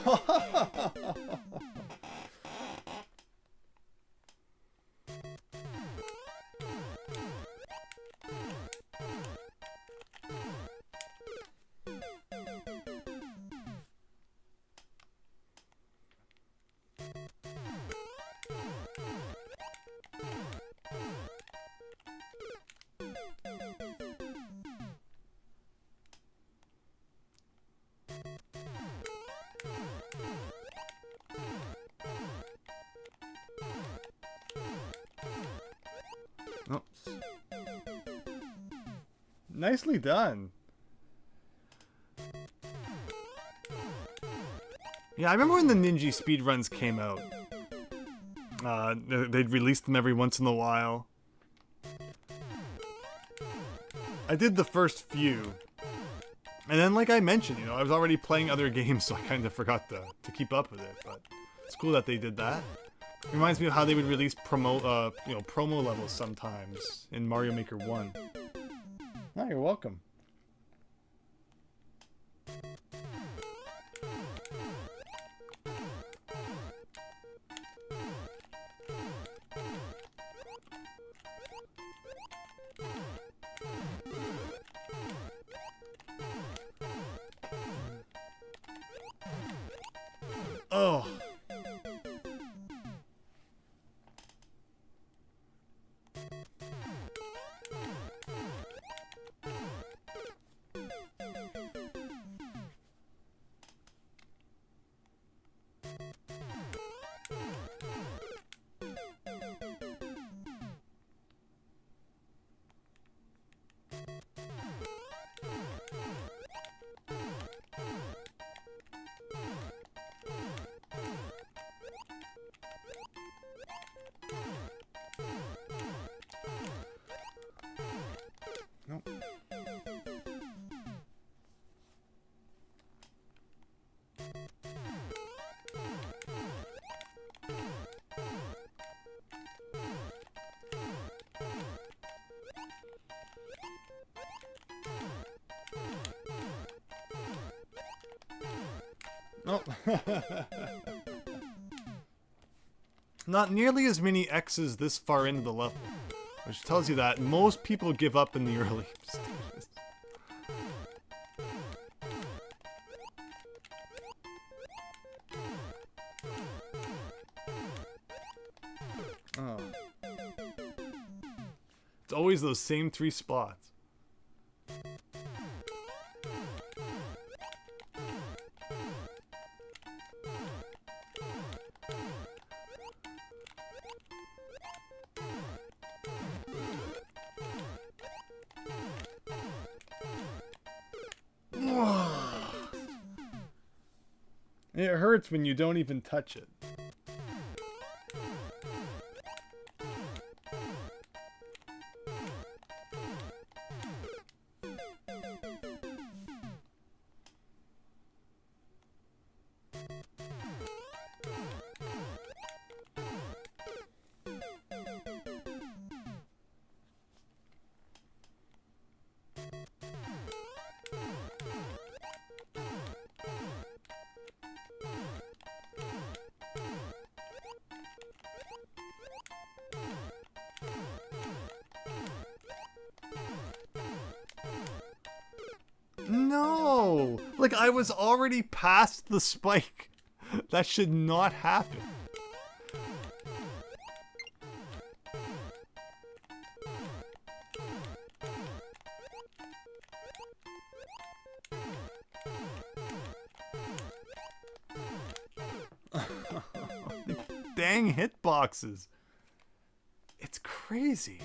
Oops. Nicely done. Yeah, I remember when the Ninja speedruns came out. They'd release them every once in a while. I did the first few. And then, like I mentioned, you know, I was already playing other games, so I kind of forgot to keep up with it. But it's cool that they did that. It reminds me of how they would release promo levels sometimes in Mario Maker 1. Oh, you're welcome. Oh. Nope. Nope. Not nearly as many X's this far into the level, which tells you that most people give up in the early stages. Oh. It's always those same 3 spots. It hurts when you don't even touch it. No! Like, I was already past the spike. That should not happen. Dang hitboxes. It's crazy.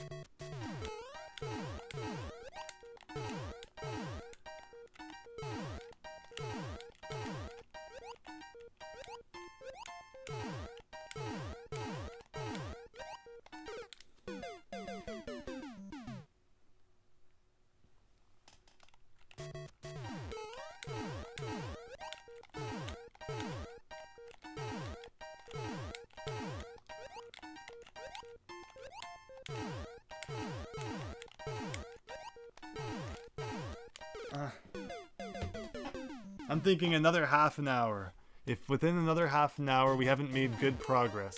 I'm thinking another half an hour. If within another half an hour we haven't made good progress,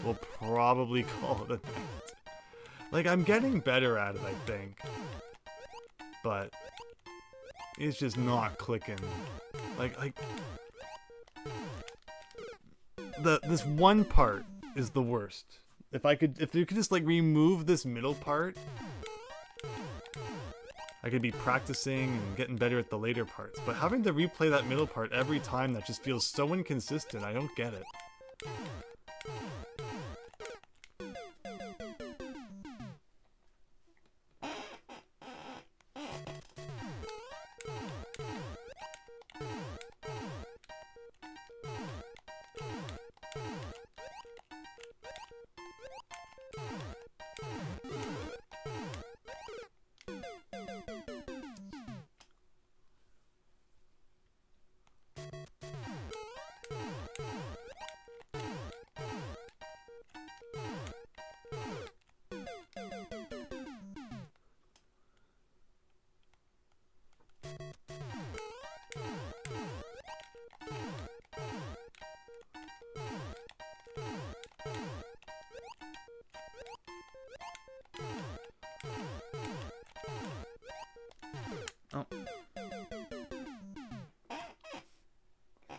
we'll probably call it a night. Like, I'm getting better at it, I think. But it's just not clicking. Like this one part is the worst. If you could just like remove this middle part, I could be practicing and getting better at the later parts. But having to replay that middle part every time, that just feels so inconsistent. I don't get it.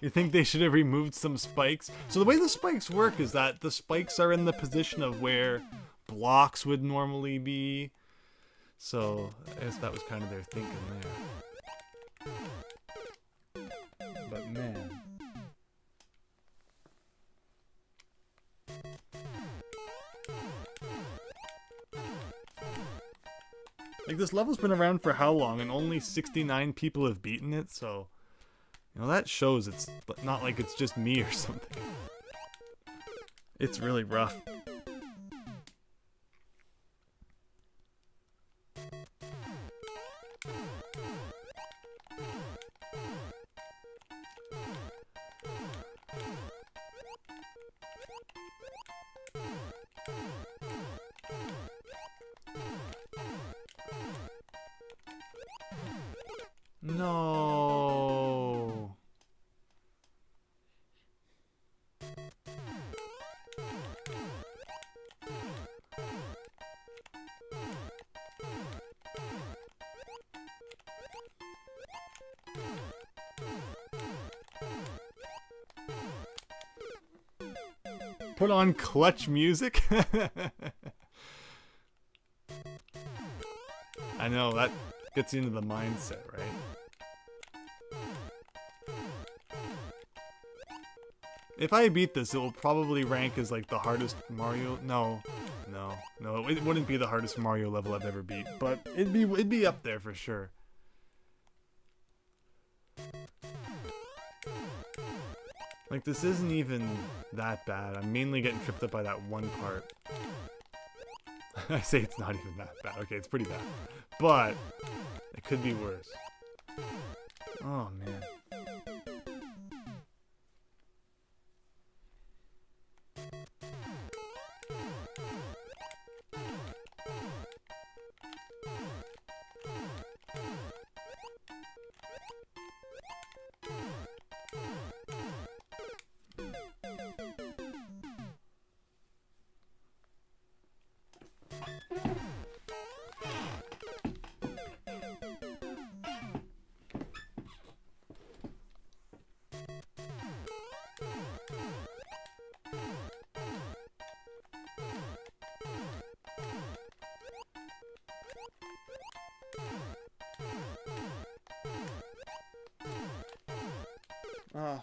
You think they should have removed some spikes? So the way the spikes work is that the spikes are in the position of where blocks would normally be. So I guess that was kind of their thinking there. But man. Like, this level's been around for how long, and only 69 people have beaten it, so... You know, that shows it's not like it's just me or something. It's really rough. No. Put on clutch music? I know, that gets you into the mindset, right? If I beat this, it will probably rank as like the hardest Mario. No, it wouldn't be the hardest Mario level I've ever beat, but it'd be up there for sure. Like, this isn't even that bad. I'm mainly getting tripped up by that one part. I say it's not even that bad. Okay, it's pretty bad, but it could be worse. Oh man. Ah.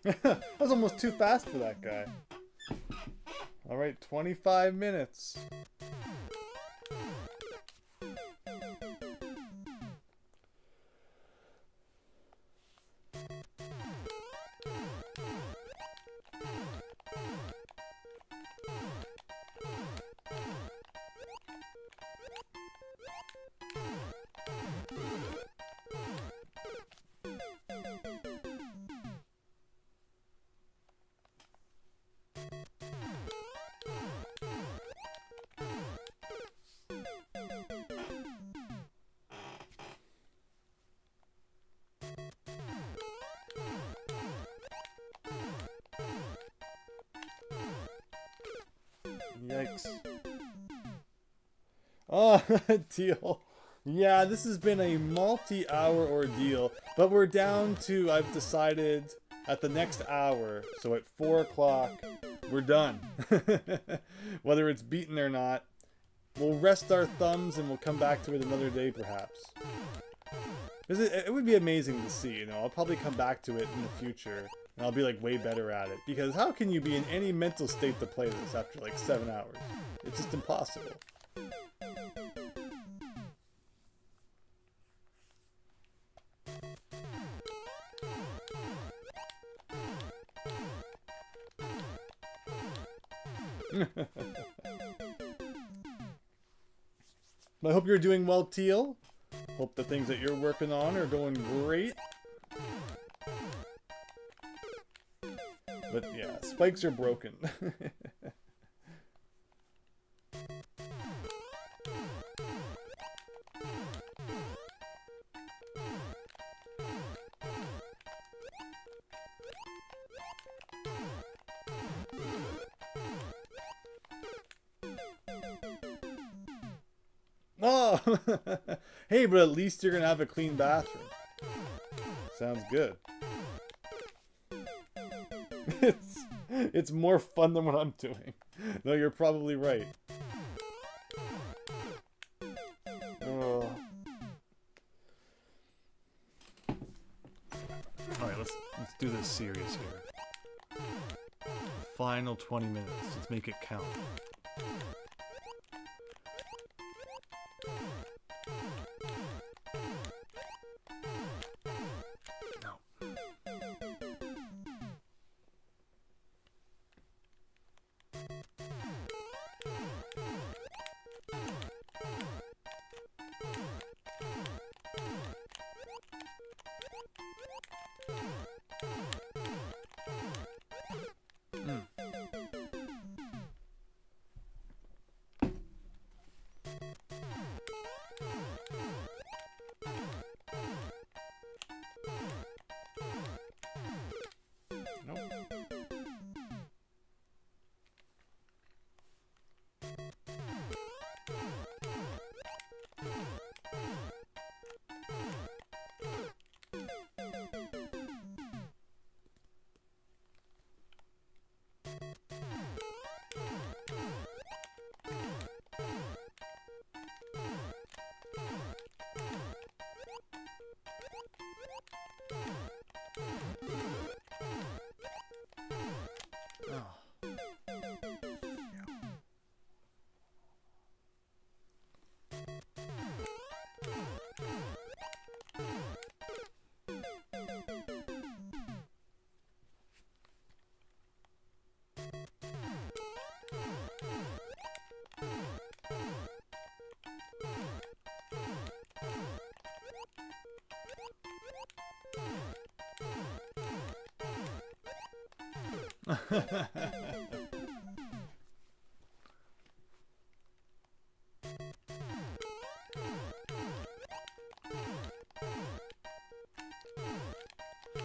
That was almost too fast for that guy. Alright, 25 minutes. Yikes. Oh, deal. Yeah, this has been a multi-hour ordeal, but we're down to, I've decided, at the next hour, so at 4 o'clock, we're done. Whether it's beaten or not, we'll rest our thumbs and we'll come back to it another day, perhaps. It would be amazing to see, you know. I'll probably come back to it in the future, and I'll be like way better at it. Because how can you be in any mental state to play this after like 7 hours? It's just impossible. I hope you're doing well, Teal. Hope the things that you're working on are going great. But yeah, spikes are broken. Oh! Hey, but at least you're gonna have a clean bathroom. Sounds good. It's more fun than what I'm doing. No, you're probably right. Oh. Alright, let's do this serious here. Final 20 minutes. Let's make it count.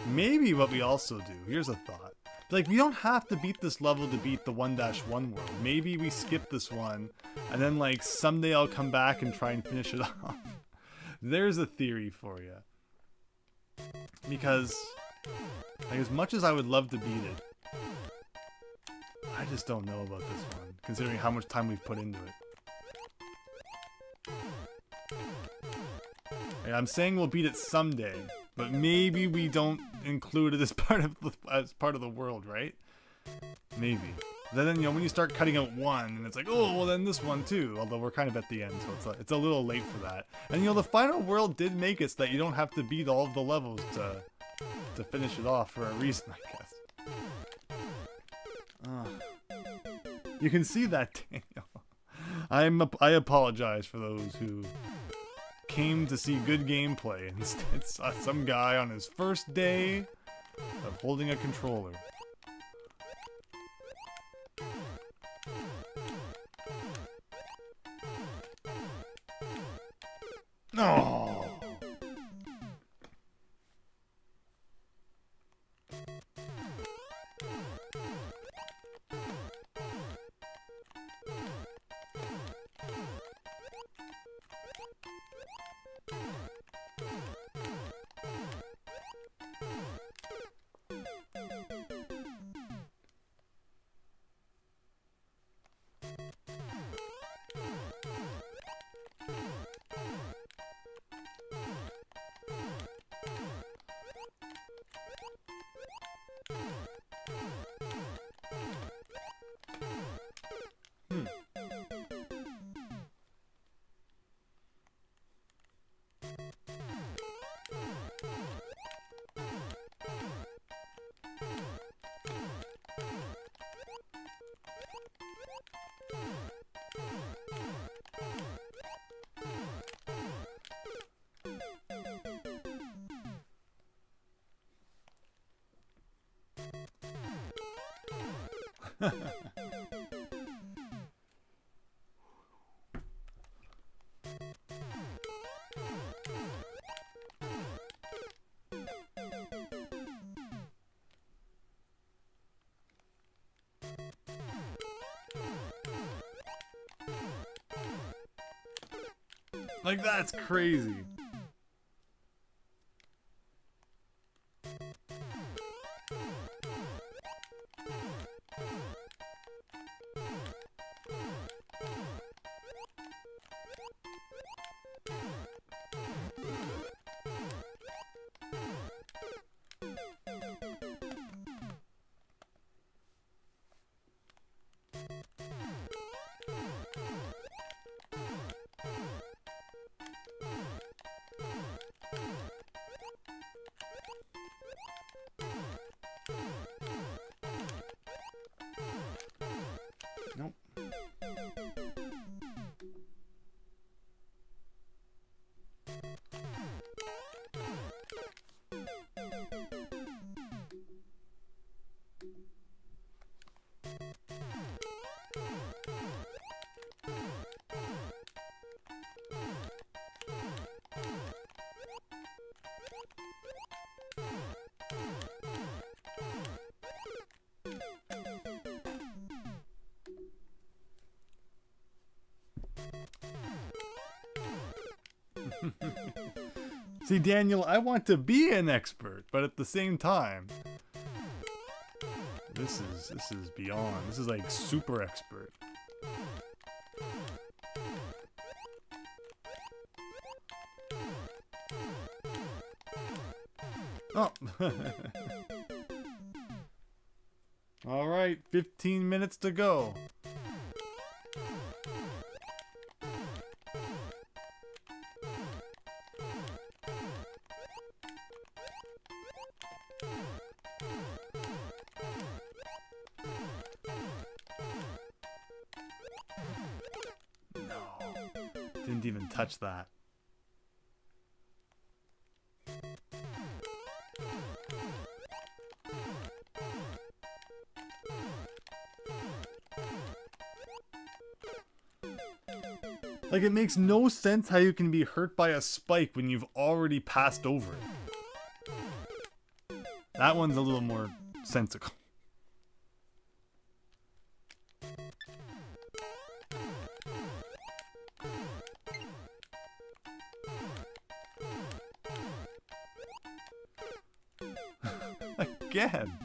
Maybe what we also do, here's a thought. Like, we don't have to beat this level to beat the 1-1 world. Maybe we skip this one, and then, like, someday I'll come back and try and finish it off. There's a theory for you. Because, like, as much as I would love to beat it, I just don't know about this one, considering how much time we've put into it. Like, I'm saying we'll beat it someday, but maybe we don't include it as part of the world, right? Maybe. Then, you know, when you start cutting out one, and it's like, oh, well, then this one too. Although we're kind of at the end, so it's a little late for that. And, you know, the final world did make it so that you don't have to beat all of the levels to finish it off for a reason, I guess. You can see that, Daniel. I apologize for those who came to see good gameplay and instead saw some guy on his first day of holding a controller. No. Like, that's crazy. Nope. See, Daniel, I want to be an expert, but at the same time, this is beyond. This is like super expert. Oh. All right, 15 minutes to go. Didn't even touch that. Like, it makes no sense how you can be hurt by a spike when you've already passed over it. That one's a little more sensical. Again.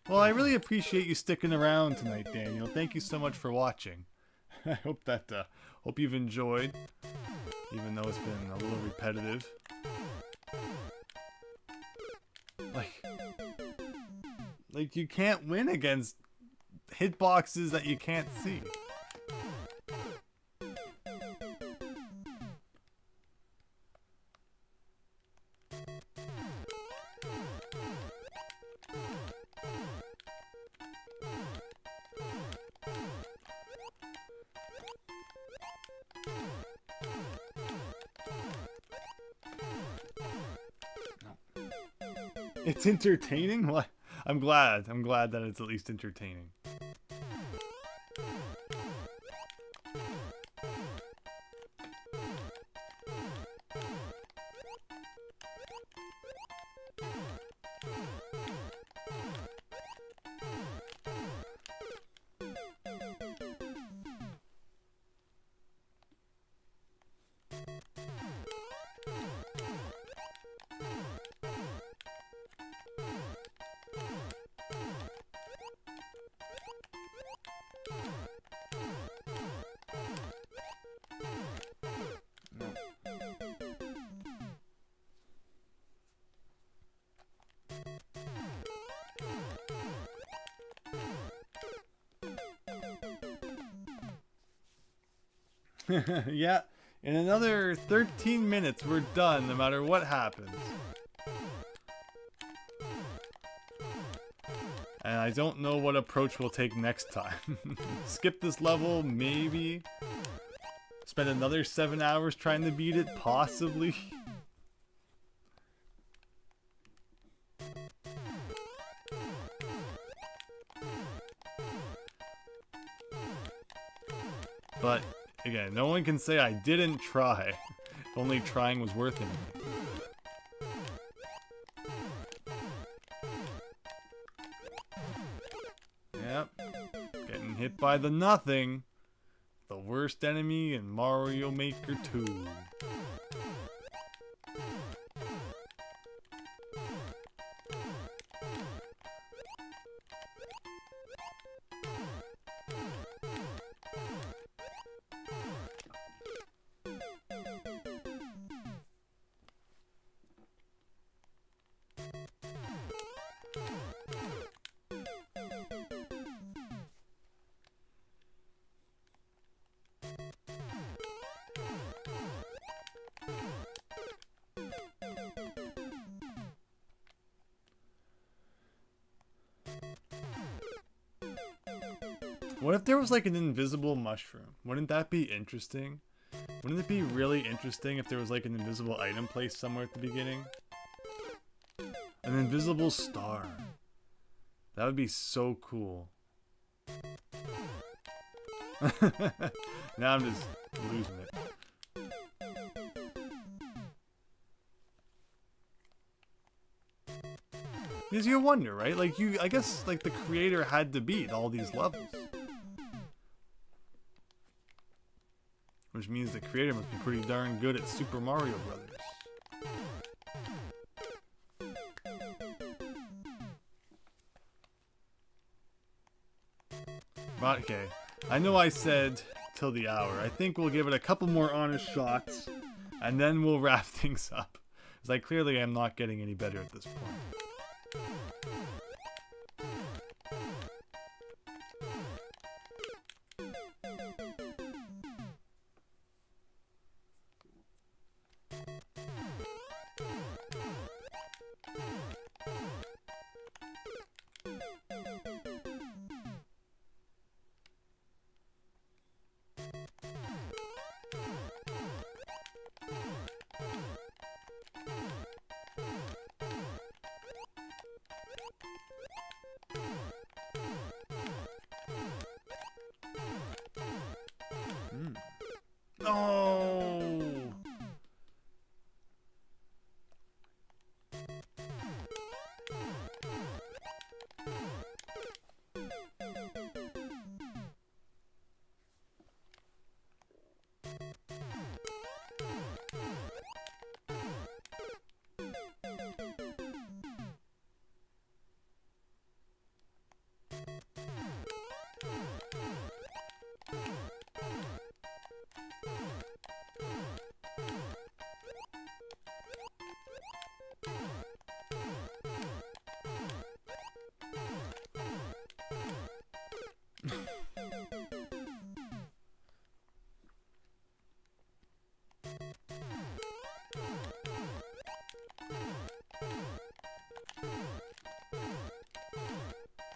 Well, I really appreciate you sticking around tonight, Daniel. Thank you so much for watching. I hope you've enjoyed, even though it's been a little repetitive. Like you can't win against hitboxes that you can't see. It's entertaining? What? I'm glad that it's at least entertaining. Yeah, in another 13 minutes we're done no matter what happens. And I don't know what approach we'll take next time. Skip this level, maybe. Spend another 7 hours trying to beat it, possibly. But, again, no one can say I didn't try. If only trying was worth it. Yep. Getting hit by the nothing. The worst enemy in Mario Maker 2. What if there was like an invisible mushroom? Wouldn't that be interesting? Wouldn't it be really interesting if there was like an invisible item placed somewhere at the beginning? An invisible star. That would be so cool. Now I'm just losing it. Because you wonder, right? Like I guess like the creator had to beat all these levels. Which means the creator must be pretty darn good at Super Mario Brothers. But okay, I know I said till the hour. I think we'll give it a couple more honest shots, and then we'll wrap things up. Because I clearly am not getting any better at this point. No.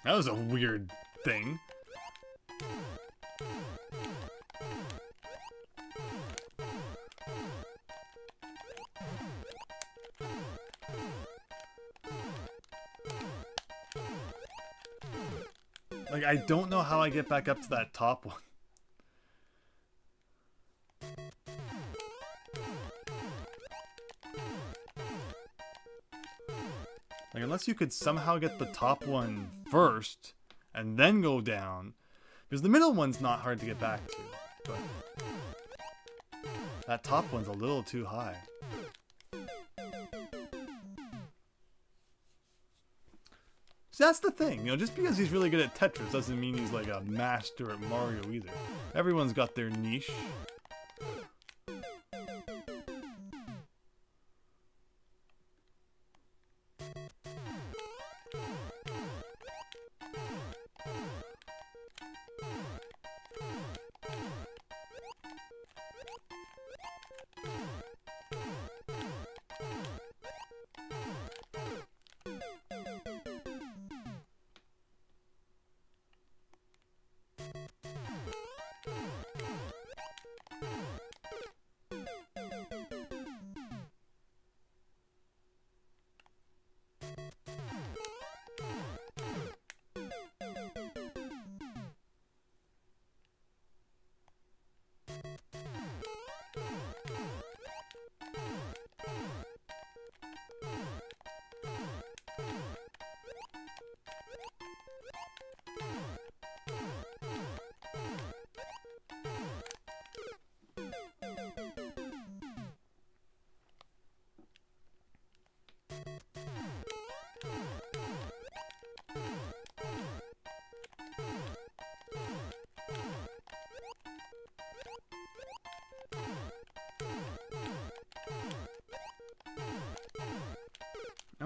That was a weird thing. Like, I don't know how I get back up to that top one. Like, unless you could somehow get the top one first, and then go down. Because the middle one's not hard to get back to, but that top one's a little too high. So that's the thing, you know, just because he's really good at Tetris doesn't mean he's like a master at Mario either. Everyone's got their niche.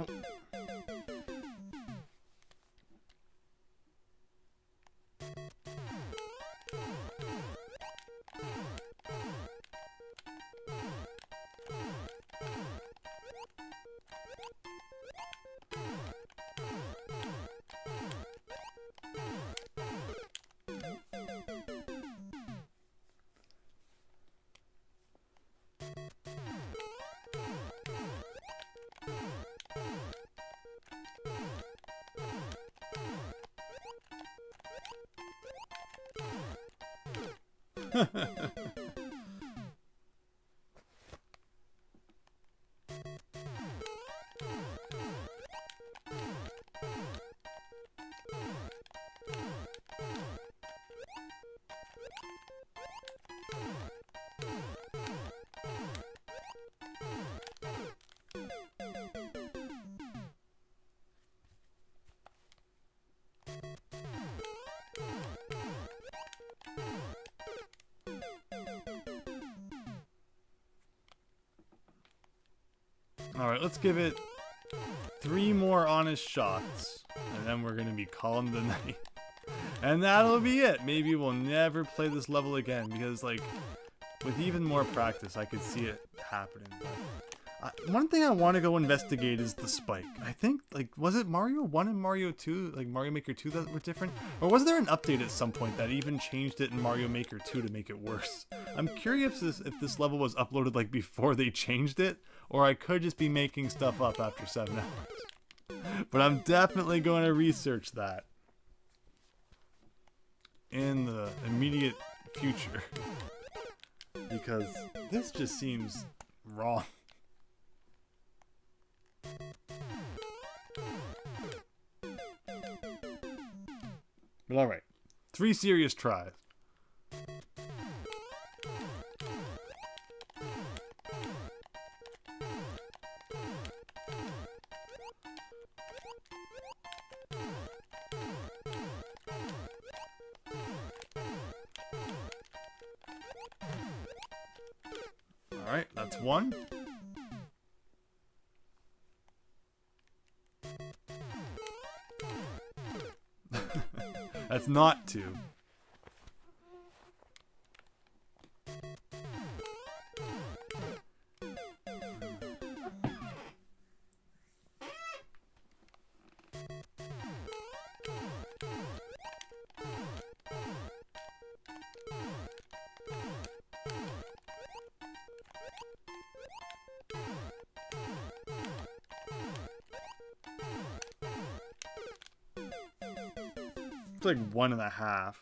Nope. Alright, let's give it 3 more honest shots, and then we're gonna be calling the night. And that'll be it. Maybe we'll never play this level again, because, like, with even more practice, I could see it happening. But one thing I want to go investigate is the spike. I think, like, was it Mario 1 and Mario 2, like Mario Maker 2 that were different? Or was there an update at some point that even changed it in Mario Maker 2 to make it worse? I'm curious if this level was uploaded, like, before they changed it, or I could just be making stuff up after 7 hours. But I'm definitely going to research that in the immediate future. Because this just seems wrong. But alright, 3 serious tries. Alright, that's 1. That's not 2. It's like 1.5.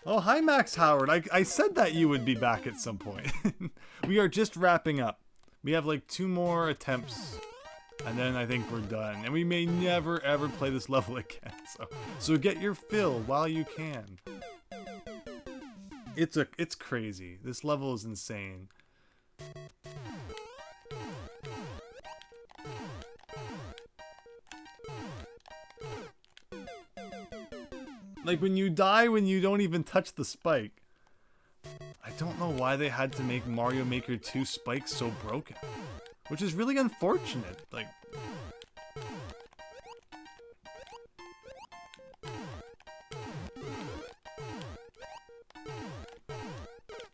Oh, hi Max Howard. I said that you would be back at some point. We are just wrapping up. We have like 2 more attempts, and then I think we're done. And we may never ever play this level again. So get your fill while you can. It's crazy. This level is insane. Like, when you die when you don't even touch the spike. I don't know why they had to make Mario Maker 2 spikes so broken. Which is really unfortunate. Like...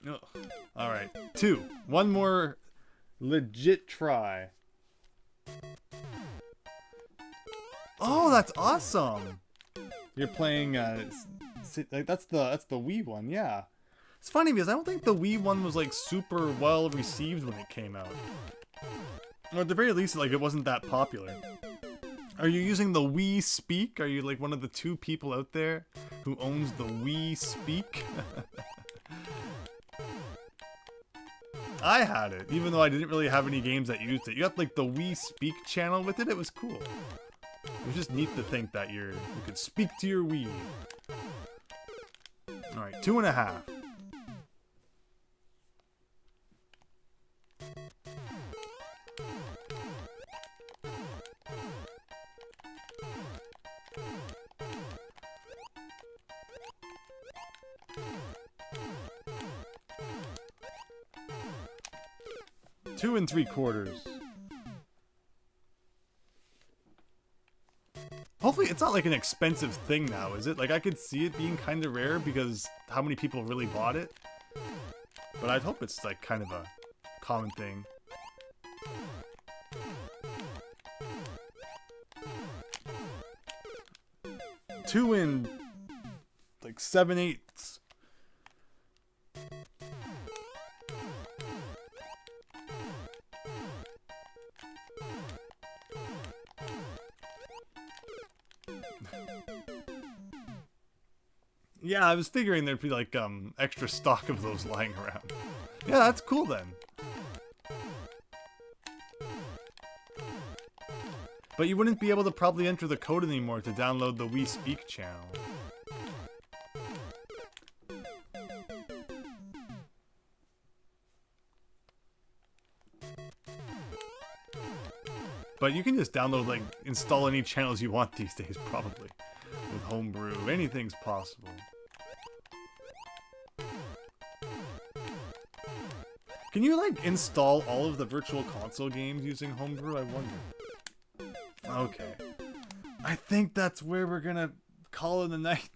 Ugh. Alright, 2. 1 more legit try. Oh, that's awesome! You're playing, like, that's the Wii one, yeah. It's funny because I don't think the Wii one was, like, super well received when it came out. Or at the very least, like, it wasn't that popular. Are you using the Wii Speak? Are you, like, one of the 2 people out there who owns the Wii Speak? I had it, even though I didn't really have any games that used it. You got, like, the Wii Speak channel with it. It was cool. It was just neat to think that you could speak to your Wii. Alright, 2.5. 2 3/4. Hopefully it's not like an expensive thing now, is it? Like I could see it being kind of rare because how many people really bought it. But I'd hope it's like kind of a common thing. Two and like 7/8. Yeah, I was figuring there'd be like extra stock of those lying around. Yeah, that's cool then. But you wouldn't be able to probably enter the code anymore to download the We Speak channel. But you can just download, like, install any channels you want these days, probably. With Homebrew, anything's possible. Can you, like, install all of the Virtual Console games using Homebrew? I wonder. Okay. I think that's where we're gonna call it a night.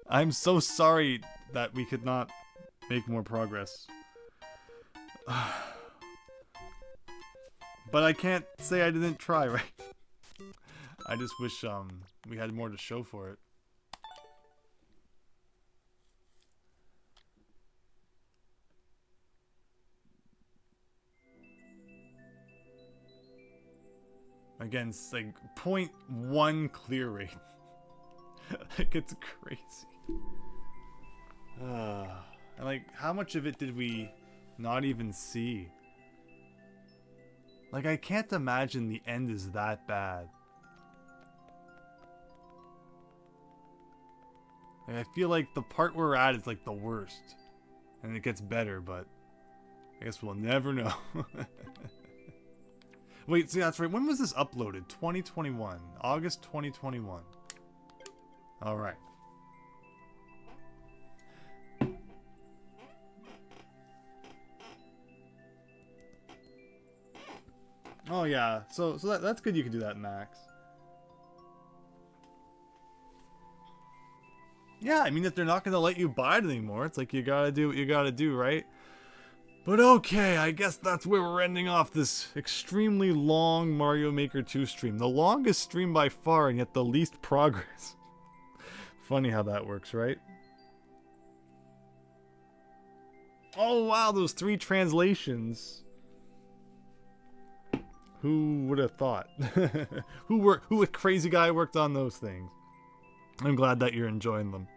I'm so sorry that we could not make more progress. But I can't say I didn't try, right? I just wish we had more to show for it. Again, it's like 0.1 clear rate. Like, it's crazy. And like, how much of it did we not even see? Like, I can't imagine the end is that bad. Like, I feel like the part we're at is like the worst. And it gets better, but I guess we'll never know. Wait, see, that's right. When was this uploaded? 2021. August 2021. Alright. Oh yeah, so that's good you can do that, Max. Yeah, I mean, if they're not gonna let you buy it anymore, it's like you gotta do what you gotta do, right? But okay, I guess that's where we're ending off this extremely long Mario Maker 2 stream. The longest stream by far, and yet the least progress. Funny how that works, right? Oh wow, those 3 translations. Who would have thought? Who a crazy guy worked on those things? I'm glad that you're enjoying them.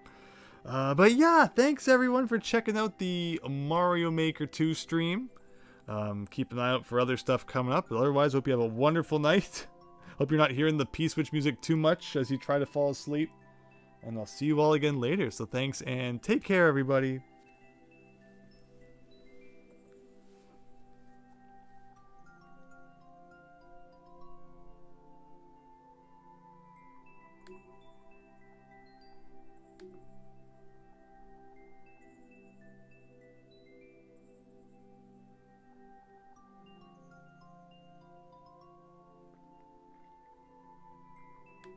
But yeah, thanks everyone for checking out the Mario Maker 2 stream. Keep an eye out for other stuff coming up. But otherwise, hope you have a wonderful night. Hope you're not hearing the P-switch music too much as you try to fall asleep. And I'll see you all again later. So thanks and take care, everybody.